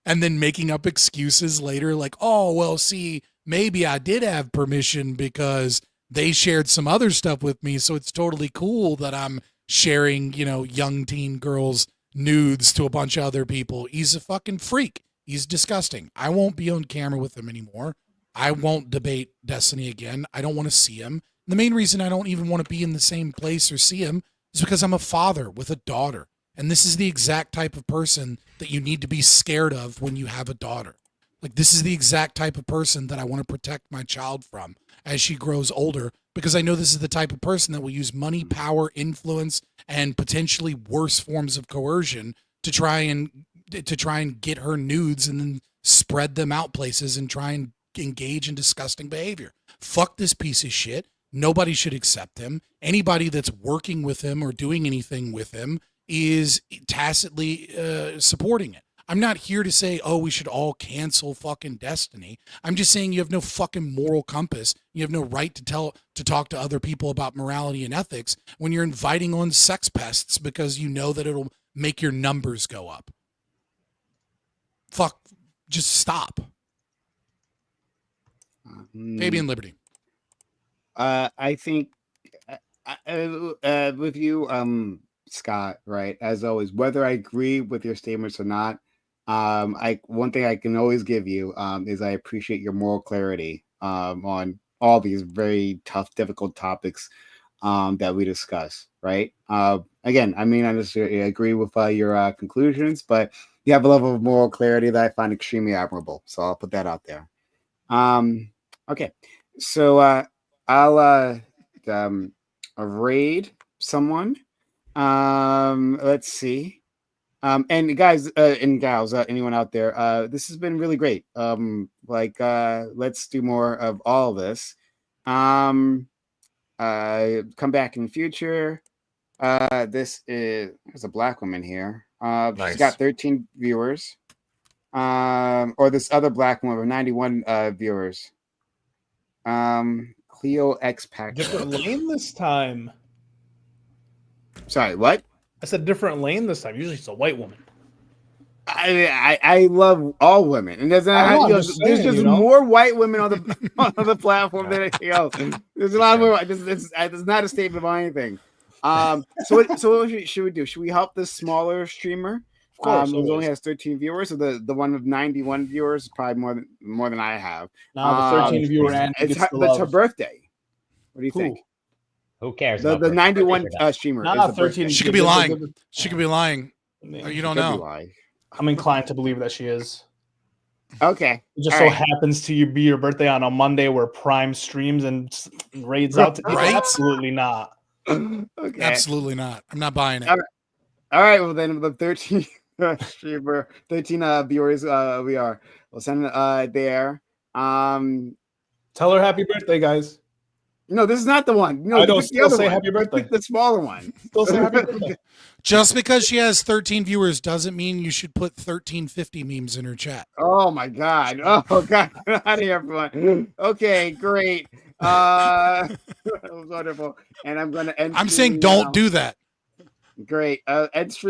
then making up excuses later, like, oh, well, see, maybe I did have permission because they shared some other stuff with me. So it's totally cool that I'm sharing, young teen girls' nudes to a bunch of other people. He's a fucking freak. He's disgusting. I won't be on camera with him anymore. I won't debate Destiny again. I don't want to see him. The main reason I don't even want to be in the same place or see him It's because I'm a father with a daughter. And this is the exact type of person that you need to be scared of when you have a daughter. Like, this is the exact type of person that I want to protect my child from as she grows older, because I know this is the type of person that will use money, power, influence, and potentially worse forms of coercion to try and get her nudes and then spread them out places and try and engage in disgusting behavior. Fuck this piece of shit. Nobody should accept him. Anybody that's working with him or doing anything with him is tacitly supporting it. I'm not here to say, oh, we should all cancel fucking Destiny. I'm just saying you have no fucking moral compass. You have no right to talk to other people about morality and ethics when you're inviting on sex pests because you know that it'll make your numbers go up. Fuck, just stop. Fabian Liberty. I think with you, Scott, right, as always, whether I agree with your statements or not, one thing I can always give you is I appreciate your moral clarity on all these very tough, difficult topics that we discuss, right? Again, I mean, I necessarily agree with your conclusions, but you have a level of moral clarity that I find extremely admirable. So I'll put that out there. Okay, so I'll raid someone. Let's see. And guys and gals, anyone out there, this has been really great. Let's do more of all of this. Come back in the future. There's a black woman here. Nice. She's got 13 viewers. Or this other black woman with 91 viewers. Cleo X Pack. Different lane this time. Sorry, what? I said different lane this time. Usually it's a white woman. I love all women, and there's just more white women on the platform than anything else. There's a lot of women. It's not a statement of anything. So what should we do? Should we help this smaller streamer? Of course, who only has 13 viewers. So the one with 91 viewers is probably more than I have. Now the 13 viewer and it's her birthday. What do you think? Who cares? The 91 streamer. Not 13. She could be lying. She could be lying. You don't know. I'm inclined to believe that she is. Okay. It just so happens to be your birthday on a Monday where Prime streams and raids out. Right? Absolutely not. Okay. Absolutely not. I'm not buying it. All right. Well, then the 13 streamer, 13 viewers we are. We'll send it there. Tell her happy birthday, guys. No, this is not the one. No, I don't still say happy birthday. The smaller one. Still say happy birthday. Just because she has 13 viewers doesn't mean you should put 1350 memes in her chat. Oh my god. Oh god. Get out of here, everyone. Okay, great. That was wonderful. And I'm gonna end. I'm saying don't do that. Great. End stream.